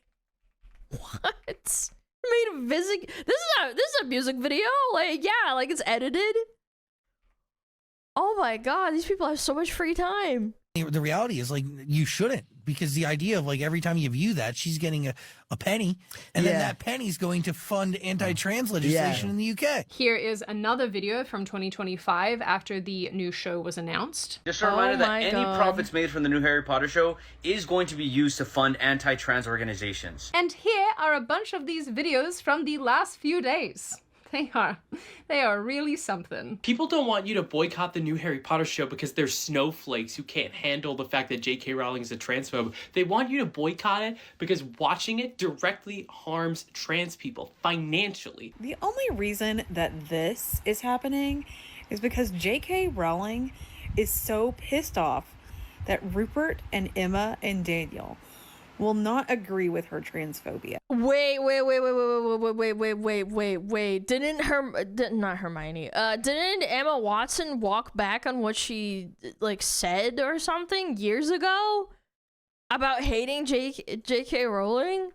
What? Made a music. This is a music video. Like, yeah, like it's edited. Oh my god, these people have so much free time. The reality is, like, you shouldn't, because the idea of, like, every time you view that, she's getting a penny, and then that penny's going to fund anti-trans legislation in the UK. Here is another video from 2025 after the new show was announced. Just a reminder that any profits made from the new Harry Potter show is going to be used to fund anti-trans organizations. And here are a bunch of these videos from the last few days. They are really something. People don't want you to boycott the new Harry Potter show because they're snowflakes who can't handle the fact that J.K. Rowling is a transphobe. They want you to boycott it because watching it directly harms trans people financially. The only reason that this is happening is because J.K. Rowling is so pissed off that Rupert and Emma and Daniel will not agree with her transphobia. Wait. Not Hermione. Didn't Emma Watson walk back on what she like said or something years ago about hating J.K. Rowling?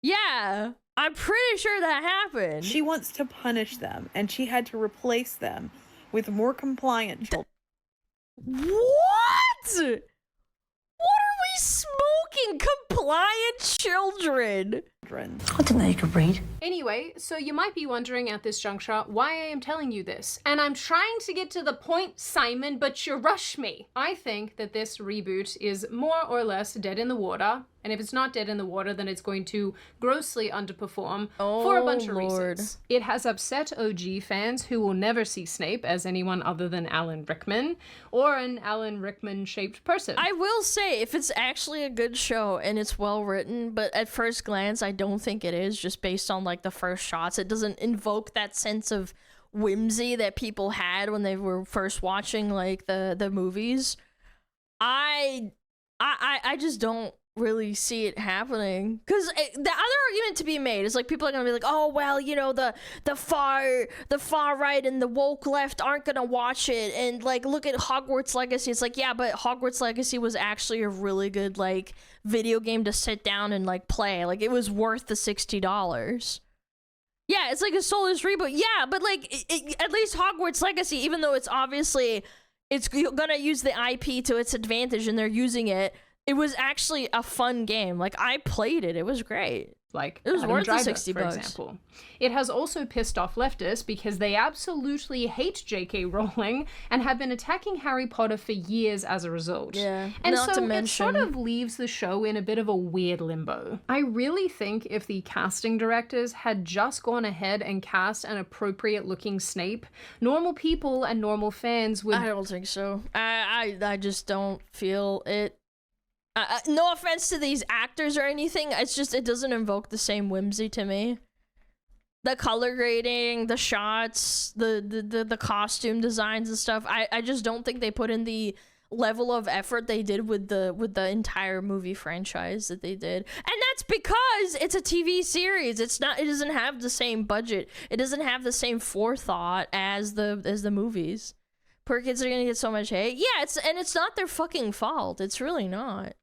Yeah, I'm pretty sure that happened. She wants to punish them, and she had to replace them with more compliant children. What? What are we smoking? Compliant children. I didn't know you could read. Anyway, so you might be wondering at this juncture why I am telling you this. And I'm trying to get to the point, Simon, but you rush me. I think that this reboot is more or less dead in the water. And if it's not dead in the water, then it's going to grossly underperform for a bunch of reasons. It has upset OG fans who will never see Snape as anyone other than Alan Rickman, or an Alan Rickman-shaped person. I will say, if it's actually a good show and it's well written, but at first glance, I don't think it is, just based on like the first shots. It doesn't invoke that sense of whimsy that people had when they were first watching like the movies. I just don't really see it happening, because the other argument to be made is like people are gonna be like, oh well, you know, the far right and the woke left aren't gonna watch it, and like look at Hogwarts Legacy. It's like, yeah, but Hogwarts Legacy was actually a really good like video game to sit down and like play. Like it was worth the $60. Yeah, it's like a soulless reboot. Yeah, but like at least Hogwarts Legacy, even though it's obviously it's gonna use the IP to its advantage and they're using it, it was actually a fun game. Like I played it. It was great. Like it was Adam worth the Driver, $60 for example. It has also pissed off leftists because they absolutely hate J.K. Rowling and have been attacking Harry Potter for years as a result. Yeah, and not so to mention, it sort of leaves the show in a bit of a weird limbo. I really think if the casting directors had just gone ahead and cast an appropriate looking Snape, normal people and normal fans would... I don't think so. I just don't feel it. No offense to these actors or anything, it's just it doesn't invoke the same whimsy to me. The color grading, the shots, the costume designs and stuff, I just don't think they put in the level of effort they did with the entire movie franchise that they did. And that's because it's a TV series. It doesn't have the same budget. It doesn't have the same forethought as the movies. Poor kids are gonna get so much hate. Yeah, it's not their fucking fault. It's really not.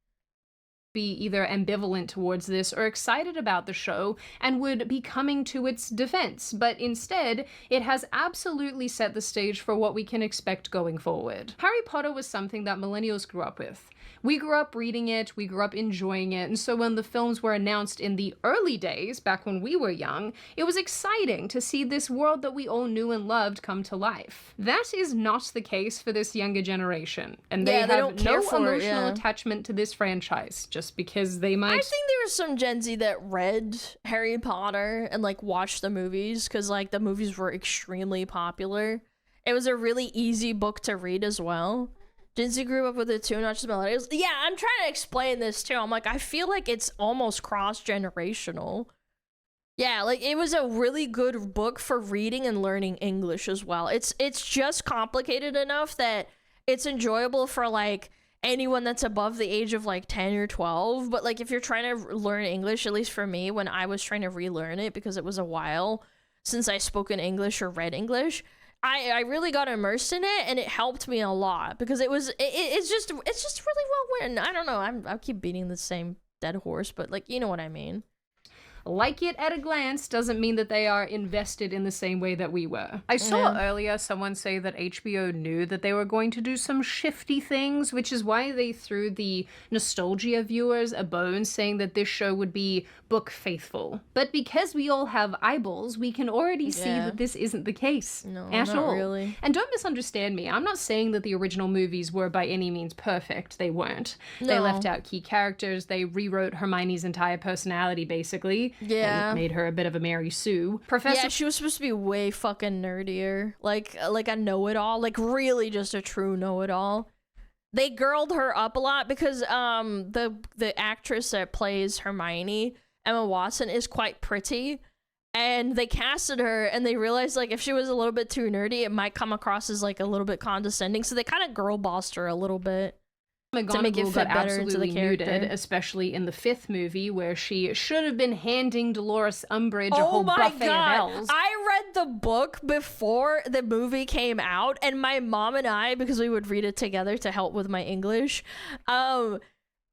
Be either ambivalent towards this or excited about the show and would be coming to its defense, but instead it has absolutely set the stage for what we can expect going forward. Harry Potter was something that millennials grew up with. We grew up reading it, we grew up enjoying it, and so when the films were announced in the early days, back when we were young, it was exciting to see this world that we all knew and loved come to life. That is not the case for this younger generation, and they have no emotional attachment to this franchise, just because they might... I think there was some Gen Z that read Harry Potter and like watched the movies, because like the movies were extremely popular. It was a really easy book to read as well. Gen Z grew up with it too, not just millennials. Yeah, I'm trying to explain this too. I'm like, I feel like it's almost cross-generational. Yeah, like it was a really good book for reading and learning English as well. It's just complicated enough that it's enjoyable for like anyone that's above the age of like 10 or 12. But like if you're trying to learn English, at least for me, when I was trying to relearn it because it was a while since I spoke in English or read English, I really got immersed in it, and it helped me a lot because it's just really well written. I don't know. I keep beating the same dead horse, but like, you know what I mean. like it at a glance doesn't mean that they are invested in the same way that we were. I saw earlier someone say that HBO knew that they were going to do some shifty things, which is why they threw the nostalgia viewers a bone saying that this show would be book faithful. But because we all have eyeballs, we can already see that this isn't the case at all. Really. And don't misunderstand me. I'm not saying that the original movies were by any means perfect. They weren't. No. They left out key characters. They rewrote Hermione's entire personality, basically. Yeah. And made her a bit of a Mary Sue. Yeah, she was supposed to be way fucking nerdier. Like a know-it-all. Like, really just a true know-it-all. They girled her up a lot because the actress that plays Hermione, Emma Watson, is quite pretty. And they casted her, and they realized, like, if she was a little bit too nerdy, it might come across as, like, a little bit condescending. So they kind of girl-bossed her a little bit to make it fit better into the character. Muted, especially in the 5th movie, where she should have been handing Dolores Umbridge a whole buffet of L's. I read the book before the movie came out, and my mom and I, because we would read it together to help with my English,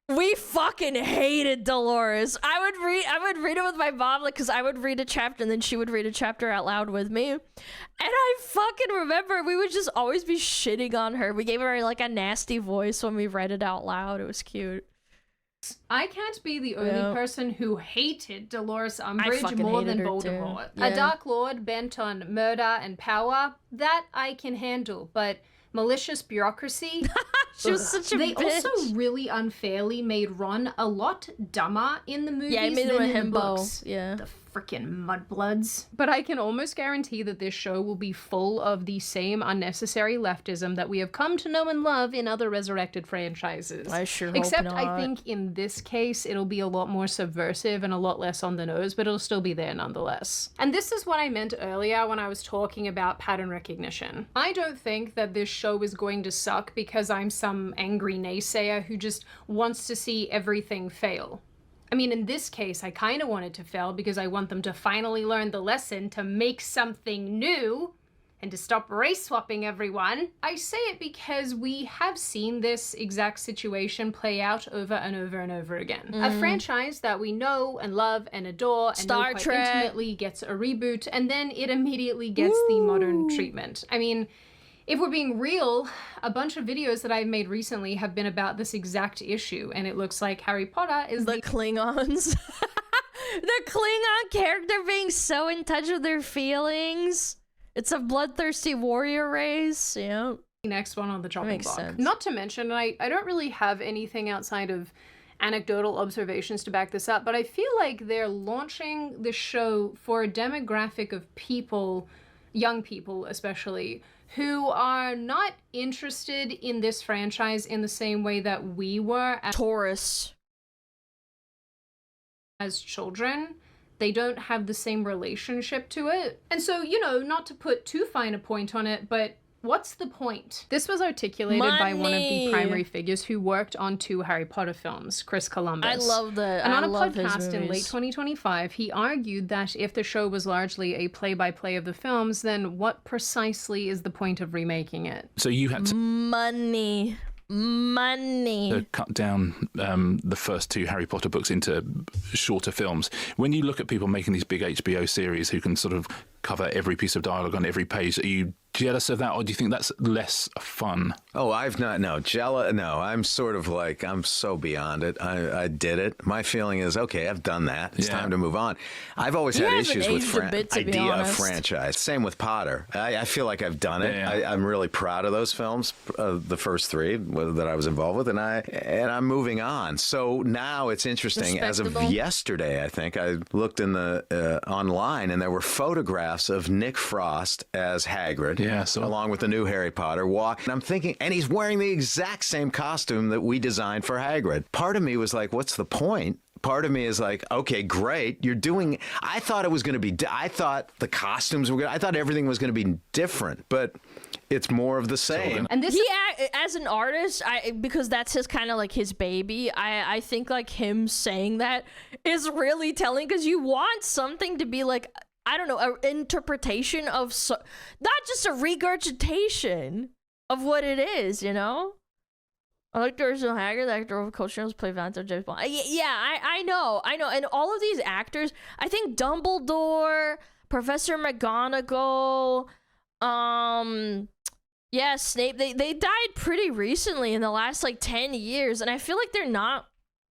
we fucking hated Dolores. I would read it with my mom, like, because I would read a chapter and then she would read a chapter out loud with me. And I fucking remember we would just always be shitting on her. We gave her like a nasty voice when we read it out loud. It was cute. I can't be the only person who hated Dolores Umbridge more than Voldemort. Yeah. A Dark Lord bent on murder and power, that I can handle, but malicious bureaucracy. She was such a They bitch. also really unfairly made Ron a lot dumber in the movies Yeah, it made than him a in the himbo. books. Yeah. The freaking mudbloods. But I can almost guarantee that this show will be full of the same unnecessary leftism that we have come to know and love in other resurrected franchises. I sure hope Except not. I think in this case, it'll be a lot more subversive and a lot less on the nose, but it'll still be there nonetheless. And this is what I meant earlier when I was talking about pattern recognition. I don't think that this show is going to suck because I'm some angry naysayer who just wants to see everything fail. I mean, in this case, I kind of want it to fail because I want them to finally learn the lesson to make something new and to stop race swapping everyone. I say it because we have seen this exact situation play out over and over and over again. A franchise that we know and love and adore and know quite intimately gets a reboot, and then it immediately gets the modern treatment. I mean, if we're being real, a bunch of videos that I've made recently have been about this exact issue, and it looks like Harry Potter is the Klingons. The Klingon character being so in touch with their feelings. It's a bloodthirsty warrior race, yeah. Next one on the chopping block. Sense. Not to mention, I don't really have anything outside of anecdotal observations to back this up, but I feel like they're launching the show for a demographic of people, young people especially, who are not interested in this franchise in the same way that we were as children. They don't have the same relationship to it. And so, you know, not to put too fine a point on it, but what's the point? This was articulated by one of the primary figures who worked on 2 Harry Potter films, Chris Columbus. I love that. And on I a love his podcast in late movies. 2025, he argued that if the show was largely a play-by-play of the films, then what precisely is the point of remaking it? So you had to Money. cut down the first 2 Harry Potter books into shorter films. When you look at people making these big HBO series who can sort of cover every piece of dialogue on every page, are you jealous of that, or do you think that's less fun? Oh, I'm sort of like, I'm so beyond it. I did it. My feeling is, okay, I've done that. It's time to move on. I've always had issues with idea of franchise. Same with Potter. I feel like I've done it. Yeah. I'm really proud of those films, the first 3 that I was involved with, and I'm moving on. So now it's interesting. As of yesterday, I think I looked in the online, and there were photographs of Nick Frost as Hagrid. Yeah, so along with the new Harry Potter and I'm thinking, and he's wearing the exact same costume that we designed for Hagrid. Part of me was like, what's the point? Part of me is like, okay, great. You're doing, I thought it was going to be, I thought the costumes were I thought everything was going to be different, but it's more of the same. And this as an artist, because that's his kind of like his baby, I think like him saying that is really telling, because you want something to be like, I don't know, an interpretation of, not just a regurgitation of what it is, you know? I like the original Hagrid, the actor of Coach Jones played Valentine James Bond. Yeah, I know. And all of these actors, I think Dumbledore, Professor McGonagall, yeah, Snape, they died pretty recently in the last like 10 years, and I feel like they're not,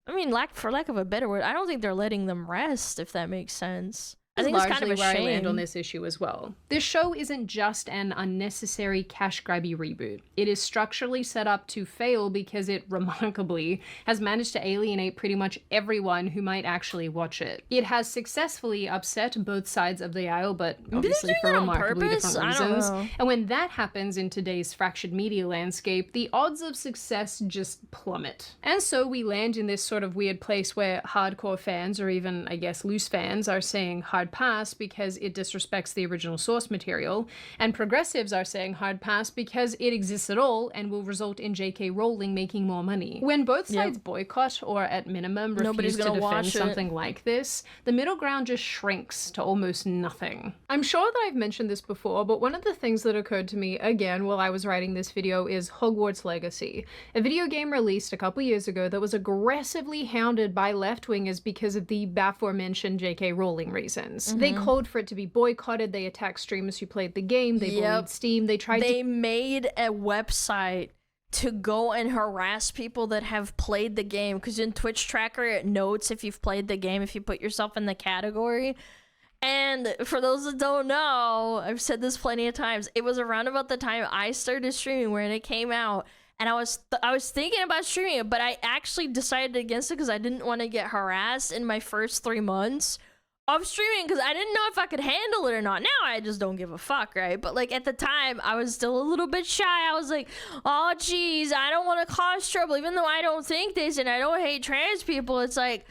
I mean, for lack of a better word, I don't think they're letting them rest, if that makes sense. I think it's kind of a where shame. I land on this issue as well. This show isn't just an unnecessary cash-grabby reboot. It is structurally set up to fail because it remarkably has managed to alienate pretty much everyone who might actually watch it. It has successfully upset both sides of the aisle, but obviously for remarkably different reasons. And when that happens in today's fractured media landscape, the odds of success just plummet. And so we land in this sort of weird place where hardcore fans, or even, I guess, loose fans, are saying hard pass because it disrespects the original source material, and progressives are saying hard pass because it exists at all and will result in J.K. Rowling making more money. When both sides boycott, or at minimum refuse to defend something like this, the middle ground just shrinks to almost nothing. I'm sure that I've mentioned this before, but one of the things that occurred to me again while I was writing this video is Hogwarts Legacy, a video game released a couple years ago that was aggressively hounded by left-wingers because of the aforementioned J.K. Rowling reasons. They called for it to be boycotted, they attacked streamers who played the game, they bullied Steam, they made a website to go and harass people that have played the game, because in Twitch Tracker it notes if you've played the game, if you put yourself in the category. And for those that don't know, I've said this plenty of times, it was around about the time I started streaming when it came out, and I was thinking about streaming it, but I actually decided against it because I didn't want to get harassed in my first 3 months of streaming, because I didn't know if I could handle it or not. Now I just don't give a fuck, right? But like at the time, I was still a little bit shy. I was like, oh geez, I don't want to cause trouble, even though I don't think this and I don't hate trans people. It's like,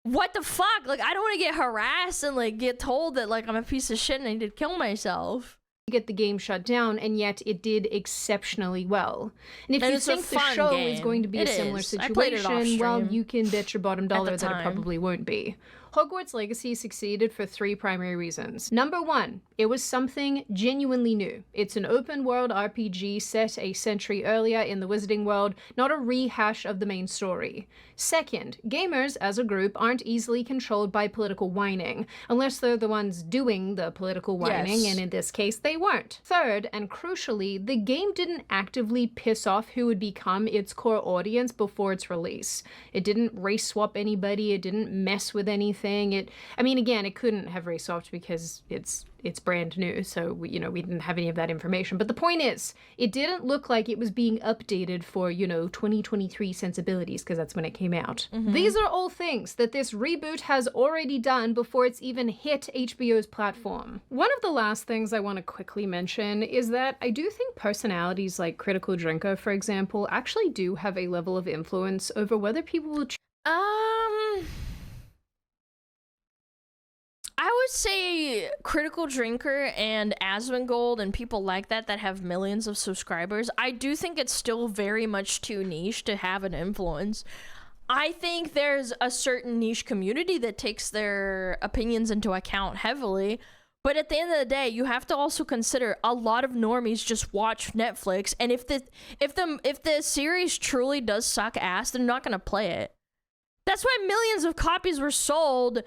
what the fuck? Like, I don't want to get harassed and like get told that like I'm a piece of shit and I need to kill myself. Get the game shut down, and yet it did exceptionally well. And if you think the show is going to be a similar situation, well, you can bet your bottom dollar that it probably won't be. Hogwarts Legacy succeeded for 3 primary reasons. Number 1, it was something genuinely new. It's an open world RPG set a century earlier in the Wizarding world, not a rehash of the main story. Second, gamers as a group aren't easily controlled by political whining, unless they're the ones doing the political whining, and in this case they weren't. Third, and crucially, the game didn't actively piss off who would become its core audience before its release. It didn't race swap anybody, it didn't mess with anything. I mean, again, it couldn't have race swapped because it's brand new, so we didn't have any of that information. But the point is, it didn't look like it was being updated for 2023 sensibilities, because that's when it came out. These are all things that this reboot has already done before it's even hit HBO's platform. One of the last things I want to quickly mention is that I do think personalities like Critical Drinker, for example, actually do have a level of influence over whether people will I would say Critical Drinker and Asmongold and people like that have millions of subscribers. I do think it's still very much too niche to have an influence. I think there's a certain niche community that takes their opinions into account heavily, but at the end of the day, you have to also consider a lot of normies just watch Netflix, and if the series truly does suck ass, they're not gonna play it. That's why millions of copies were sold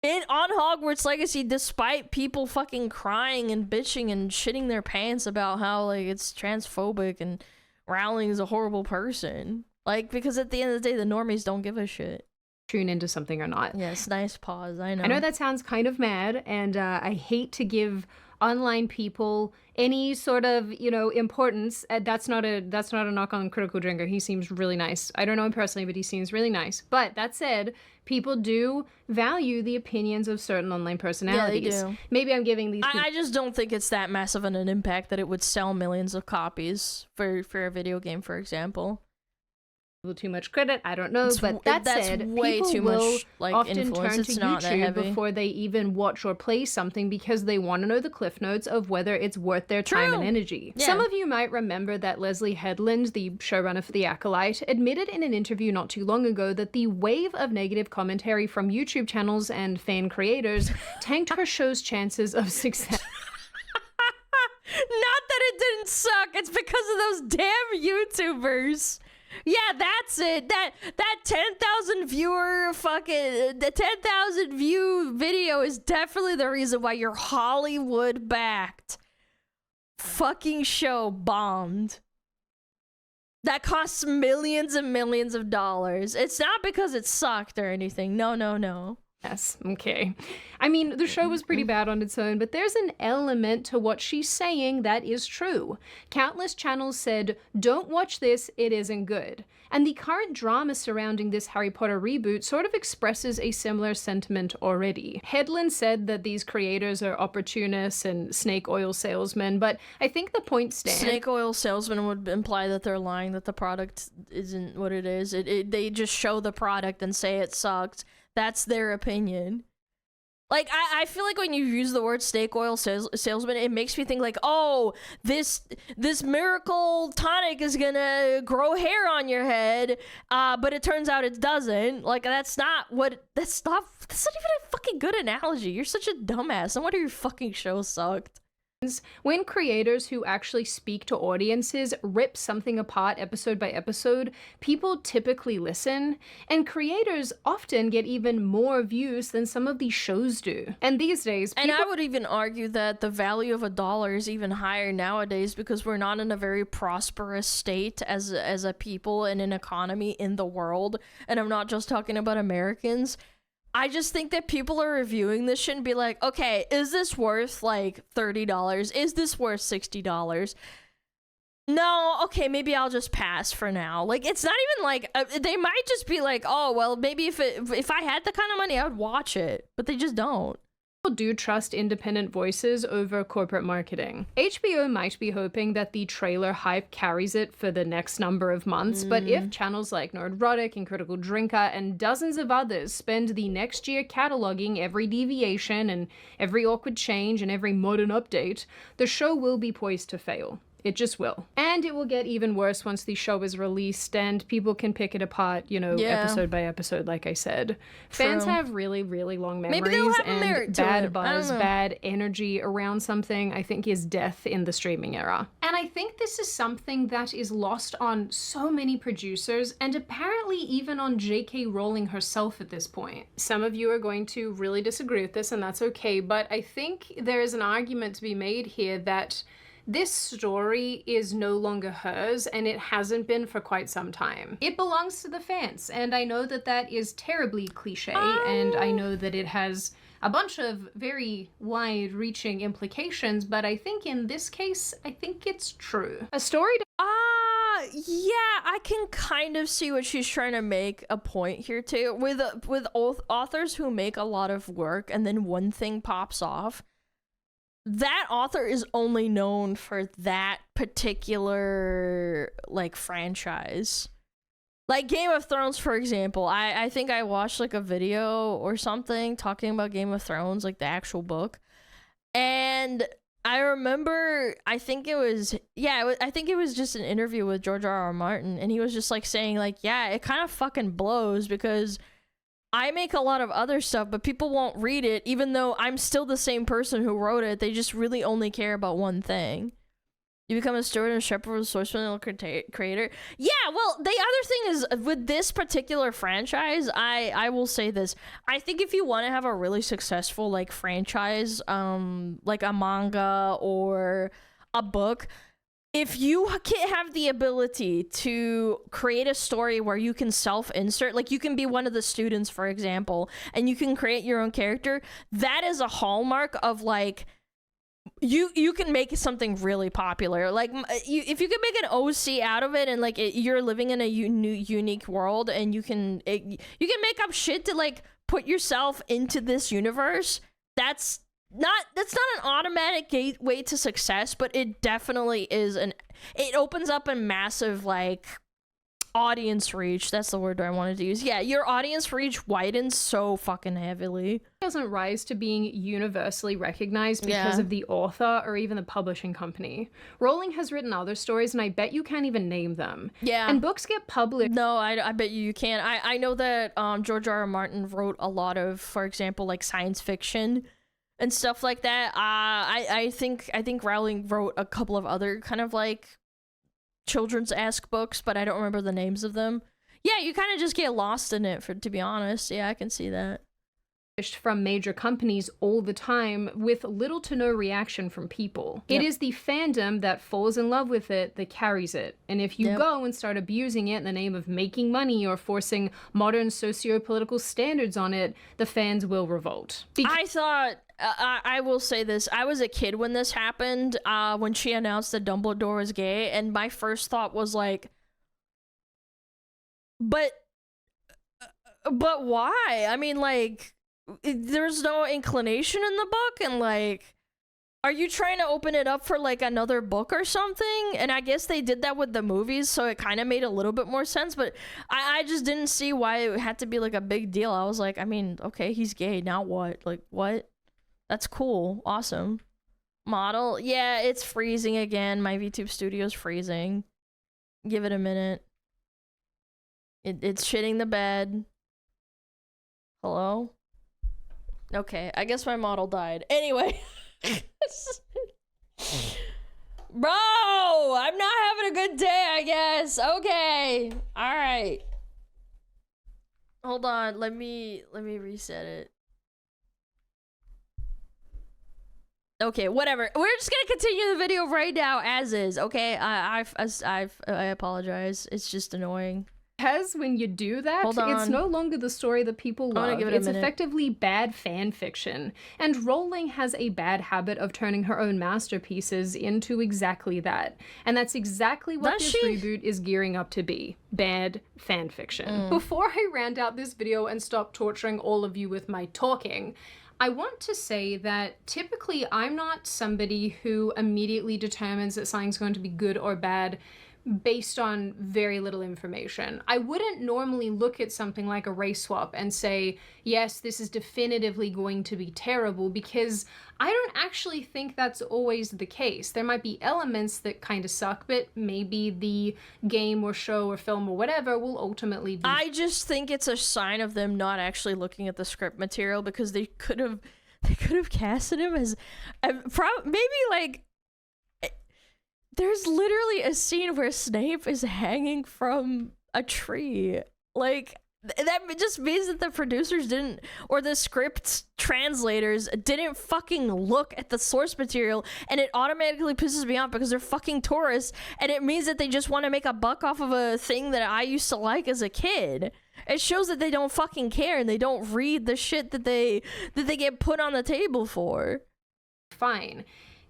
on Hogwarts Legacy, despite people fucking crying and bitching and shitting their pants about how like it's transphobic and Rowling is a horrible person. Like, because at the end of the day, the normies don't give a shit. Tune into something or not. Yes, nice pause. I know. I know that sounds kind of mad, and I hate to give online people any sort of importance. That's not a knock on Critical Drinker. He seems really nice. I don't know him personally, but he seems really nice. But that said, people do value the opinions of certain online personalities. Yeah, they do. Maybe I'm giving these I just don't think it's that massive an impact that it would sell millions of copies for a video game, for example. Too much credit, I don't know, but that said, way people too will much, like, often influence. turn to It's not that heavy. YouTube before they even watch or play something because they want to know the cliff notes of whether it's worth their time and energy. Yeah. Some of you might remember that Leslie Headland, the showrunner for The Acolyte, admitted in an interview not too long ago that the wave of negative commentary from YouTube channels and fan creators tanked her show's chances of success. Not that it didn't suck, it's because of those damn YouTubers. Yeah, that's it. That 10,000 viewer the 10,000 view video is definitely the reason why your Hollywood backed fucking show bombed. That costs millions and millions of dollars. It's not because it sucked or anything. No. Yes, okay. I mean, the show was pretty bad on its own, but there's an element to what she's saying that is true. Countless channels said, don't watch this, it isn't good. And the current drama surrounding this Harry Potter reboot sort of expresses a similar sentiment already. Headland said that these creators are opportunists and snake oil salesmen, but I think the point stands. Snake oil salesmen would imply that they're lying, that the product isn't what it is. They just show the product and say it sucked. That's their opinion. Like, I feel like when you use the word snake oil salesman, it makes me think like, oh, this miracle tonic is gonna grow hair on your head, but it turns out it doesn't. Like, that's not even a fucking good analogy. You're such a dumbass. No wonder your fucking show sucked. When creators who actually speak to audiences rip something apart episode by episode, people typically listen, and creators often get even more views than some of these shows do. And these days, and I would even argue that the value of $1 is even higher nowadays because we're not in a very prosperous state as a people and an economy in the world. And I'm not just talking about Americans. I just think that people are reviewing this shit and be like, okay, is this worth like $30? Is this worth $60? No, okay, maybe I'll just pass for now. Like, it's not even like, they might just be like, oh, well, maybe if I had the kind of money, I would watch it. But they just don't. People do trust independent voices over corporate marketing. HBO might be hoping that the trailer hype carries it for the next number of months, but if channels like Nerdrotic and Critical Drinker and dozens of others spend the next year cataloging every deviation and every awkward change and every modern update, the show will be poised to fail. It just will. And it will get even worse once the show is released and people can pick it apart, episode by episode, like I said. True. Fans have really, really long memories. Maybe they'll have a merit to bad it. buzz, bad energy around something, I think, is death in the streaming era. And I think this is something that is lost on so many producers and apparently even on J.K. Rowling herself at this point. Some of you are going to really disagree with this, and that's okay, but I think there is an argument to be made here that this story is no longer hers, and it hasn't been for quite some time. It belongs to the fans, and I know that that is terribly cliche, and I know that it has a bunch of very wide-reaching implications, but I think in this case, I think it's true. A story to yeah, I can kind of see what she's trying to make a point here too. With authors who make a lot of work and then one thing pops off, that author is only known for that particular like franchise. Like Game of Thrones, for example. I think I watched like a video or something talking about Game of Thrones, like the actual book. And I remember, I think it was just an interview with George R.R. Martin, and he was just like saying like, yeah, it kind of fucking blows because I make a lot of other stuff, but people won't read it, even though I'm still the same person who wrote it. They just really only care about one thing. You become a steward and a shepherd with a source material creator. Yeah, well, the other thing is, with this particular franchise, I will say this. I think if you want to have a really successful, like, franchise, like a manga or a book, if you can have the ability to create a story where you can self-insert, like you can be one of the students, for example, and you can create your own character, that is a hallmark of like, you can make something really popular. Like if you can make an OC out of it and like you're living in a unique world and you can make up shit to like put yourself into this universe, that's not an automatic gateway to success, but it definitely is it opens up a massive like audience reach. That's the word I wanted to use. Yeah, your audience reach widens so fucking heavily. It doesn't rise to being universally recognized because of the author or even the publishing company. Rowling has written other stories, and I bet you can't even name them. Yeah. And books get published. No, I bet you can. I know that George R.R. Martin wrote a lot of, for example, like science fiction and stuff like that. I think Rowling wrote a couple of other kind of like children's esque books, but I don't remember the names of them. Yeah, you kind of just get lost in it, to be honest. Yeah, I can see that. From major companies all the time with little to no reaction from people. It is the fandom that falls in love with it that carries it. And if you go and start abusing it in the name of making money or forcing modern socio-political standards on it, the fans will revolt. I thought, I will say this, I was a kid when this happened, when she announced that Dumbledore was gay, and my first thought was like, but why? I mean, like, there's no inclination in the book, and like, are you trying to open it up for like another book or something? And I guess they did that with the movies, so it kind of made a little bit more sense, but I just didn't see why it had to be like a big deal. I was like, I mean, okay, he's gay, now what? Like, what? That's cool. Awesome. Model. Yeah, it's freezing again. My VTube studio's freezing. Give it a minute. It's shitting the bed. Hello? Okay, I guess my model died. Anyway. Bro, I'm not having a good day, I guess. Okay. All right. Hold on. Let me reset it. Okay, whatever. We're just gonna continue the video right now as is. Okay, I apologize. It's just annoying. Because when you do that, it's no longer the story that people love. It's effectively bad fan fiction. And Rowling has a bad habit of turning her own masterpieces into exactly that. And that's exactly what this reboot is gearing up to be. Bad fan fiction. Before I round out this video and stop torturing all of you with my talking, I want to say that typically I'm not somebody who immediately determines that something's going to be good or bad based on very little information. I wouldn't normally look at something like a race swap and say, yes, this is definitively going to be terrible, because I don't actually think that's always the case. There might be elements that kind of suck, but maybe the game or show or film or whatever will ultimately be... I just think it's a sign of them not actually looking at the script material, because they could have casted him as... maybe like... There's literally a scene where Snape is hanging from a tree. Like, that just means that the producers didn't, or the script translators didn't fucking look at the source material, and it automatically pisses me off because they're fucking tourists, and it means that they just want to make a buck off of a thing that I used to like as a kid. It shows that they don't fucking care, and they don't read the shit that they get put on the table for. Fine.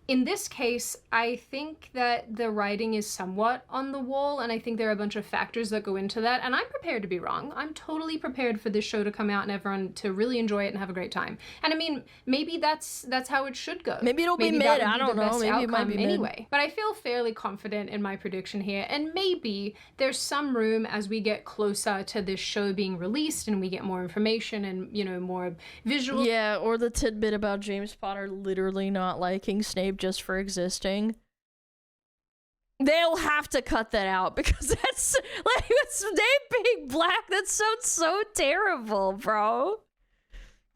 In this case, I think that the writing is somewhat on the wall, and I think there are a bunch of factors that go into that, and I'm prepared to be wrong. I'm totally prepared for this show to come out and everyone to really enjoy it and have a great time. And I mean, maybe that's how it should go. Maybe it'll be mid, I don't know. Maybe it might be anyway. Mid. But I feel fairly confident in my prediction here, and maybe there's some room as we get closer to this show being released and we get more information and, you know, more visual. Yeah, or the tidbit about James Potter literally not liking Snape just for existing. They'll have to cut that out, because that's like, with Snape being black, that sounds so terrible, bro.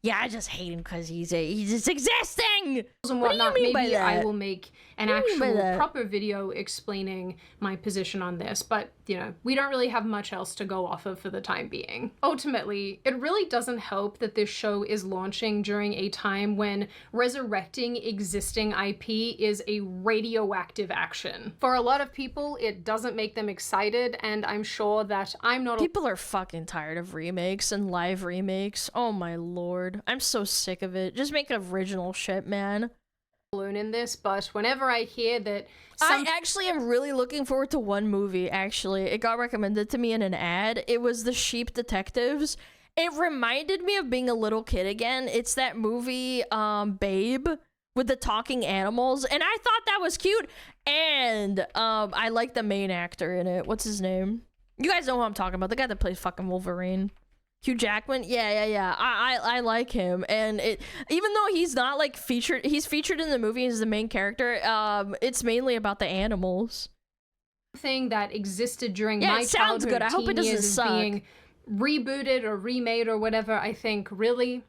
Yeah, I just hate him because he's just existing. And what do you mean by that? I will make an actual proper video explaining my position on this, but you know, we don't really have much else to go off of for the time being. Ultimately, it really doesn't help that this show is launching during a time when resurrecting existing IP is a radioactive action. For a lot of people, it doesn't make them excited, and I'm sure that I'm not... People are fucking tired of remakes and live remakes. Oh my lord. I'm so sick of it. Just make original shit, man. Alone in this, but whenever I hear that I actually am really looking forward to one movie. Actually, it got recommended to me in an ad. It was The Sheep Detectives. It reminded me of being a little kid again. It's that movie Babe with the talking animals, and I thought that was cute, and I like the main actor in it. What's his name? You guys know who I'm talking about, the guy that plays fucking Wolverine. Hugh Jackman? Yeah. I like him, and even though he's not like featured, he's featured in the movie as the main character. It's mainly about the animals. Thing that existed during my childhood, good. I hope it doesn't suck. Being rebooted or remade or whatever. I think really,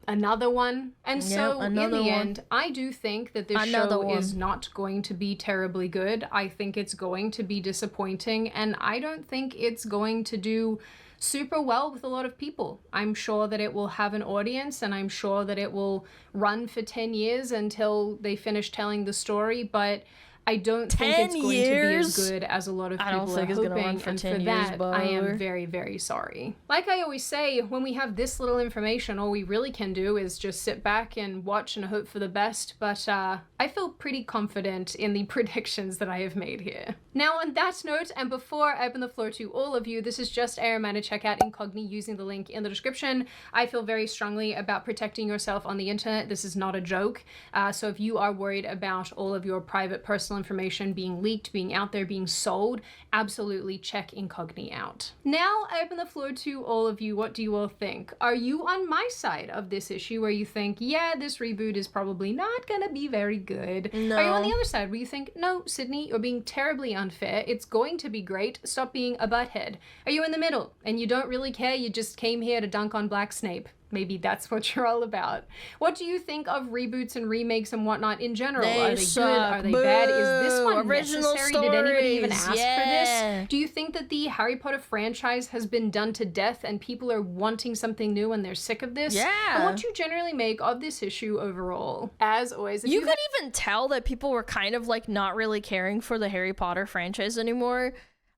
another one. And so in the end, I do think that this show is not going to be terribly good. I think it's going to be disappointing, and I don't think it's going to do super well with a lot of people. I'm sure that it will have an audience, and I'm sure that it will run for 10 years until they finish telling the story, but I don't think it's going to be as good as a lot of people are hoping, and for that, I am very, very sorry. Like I always say, when we have this little information, all we really can do is just sit back and watch and hope for the best, but I feel pretty confident in the predictions that I have made here. Now, on that note, and before I open the floor to all of you, this is just a reminder to check out Incogni using the link in the description. I feel very strongly about protecting yourself on the internet. This is not a joke. So if you are worried about all of your private personal information being leaked, being out there, being sold, absolutely check Incogni out. Now I open the floor to all of you. What do you all think? Are you on my side of this issue where you think, yeah, this reboot is probably not gonna be very good? No. Are you on the other side where you think, no, Sydney, you're being terribly unfair, it's going to be great, stop being a butthead? Are you in the middle and you don't really care, you just came here to dunk on Black Snape? Maybe that's what you're all about. What do you think of reboots and remakes and whatnot in general? Are they good? Are they bad? Is this one necessary? Did anybody even ask for this? Do you think that the Harry Potter franchise has been done to death and people are wanting something new and they're sick of this? Yeah. And what do you generally make of this issue overall? As always, if you could even tell that people were kind of like not really caring for the Harry Potter franchise anymore.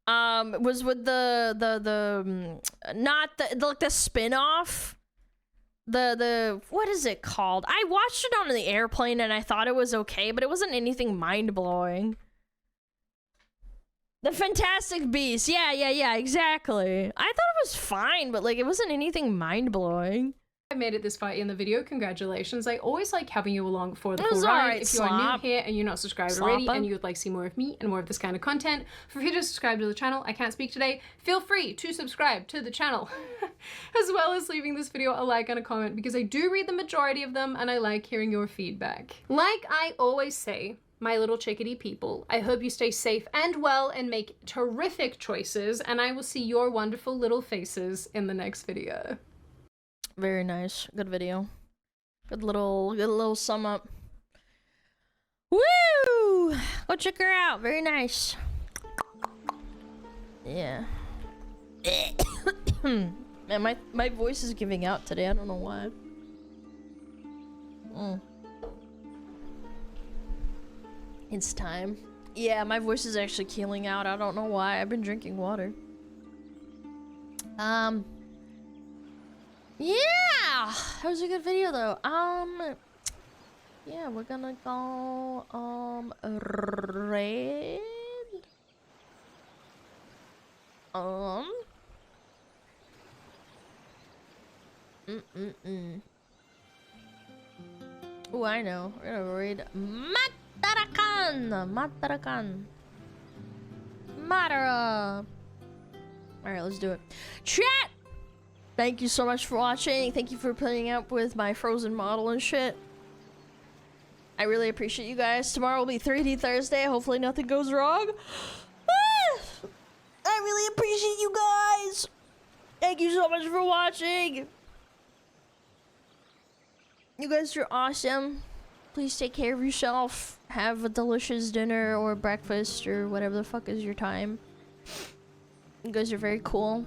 Was with the spin-off. The what is it called? I watched it on the airplane and I thought it was okay, but it wasn't anything mind-blowing. The Fantastic Beasts. Yeah, exactly. I thought it was fine, but like it wasn't anything mind-blowing. I made it this far in the video. Congratulations. I always like having you along for the full ride. If you are new here and you're not subscribed already and you would like to see more of me and more of this kind of content, feel free to subscribe to the channel. I can't speak today. Feel free to subscribe to the channel as well as leaving this video a like and a comment, because I do read the majority of them and I like hearing your feedback. Like I always say, my little chickadee people, I hope you stay safe and well and make terrific choices, and I will see your wonderful little faces in the next video. Very nice. Good video. Good little sum up. Woo! Go check her out. Very nice. Yeah. Man, my voice is giving out today. I don't know why. It's time. Yeah, my voice is actually keeling out. I don't know why. I've been drinking water. Yeah, that was a good video though. Yeah, we're gonna go red. Oh, I know. We're gonna read Matarakan. Matara. All right, let's do it. Chat. Thank you so much for watching. Thank you for putting up with my frozen model and shit. I really appreciate you guys. Tomorrow will be 3D Thursday. Hopefully nothing goes wrong. I really appreciate you guys. Thank you so much for watching. You guys are awesome. Please take care of yourself. Have a delicious dinner or breakfast or whatever the fuck is your time. You guys are very cool.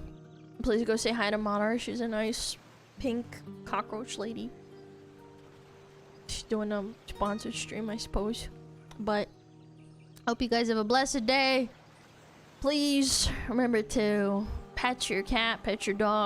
Please go say hi to Manar. She's a nice pink cockroach lady. She's doing a sponsored stream, I suppose. But hope you guys have a blessed day. Please remember to pet your cat, pet your dog.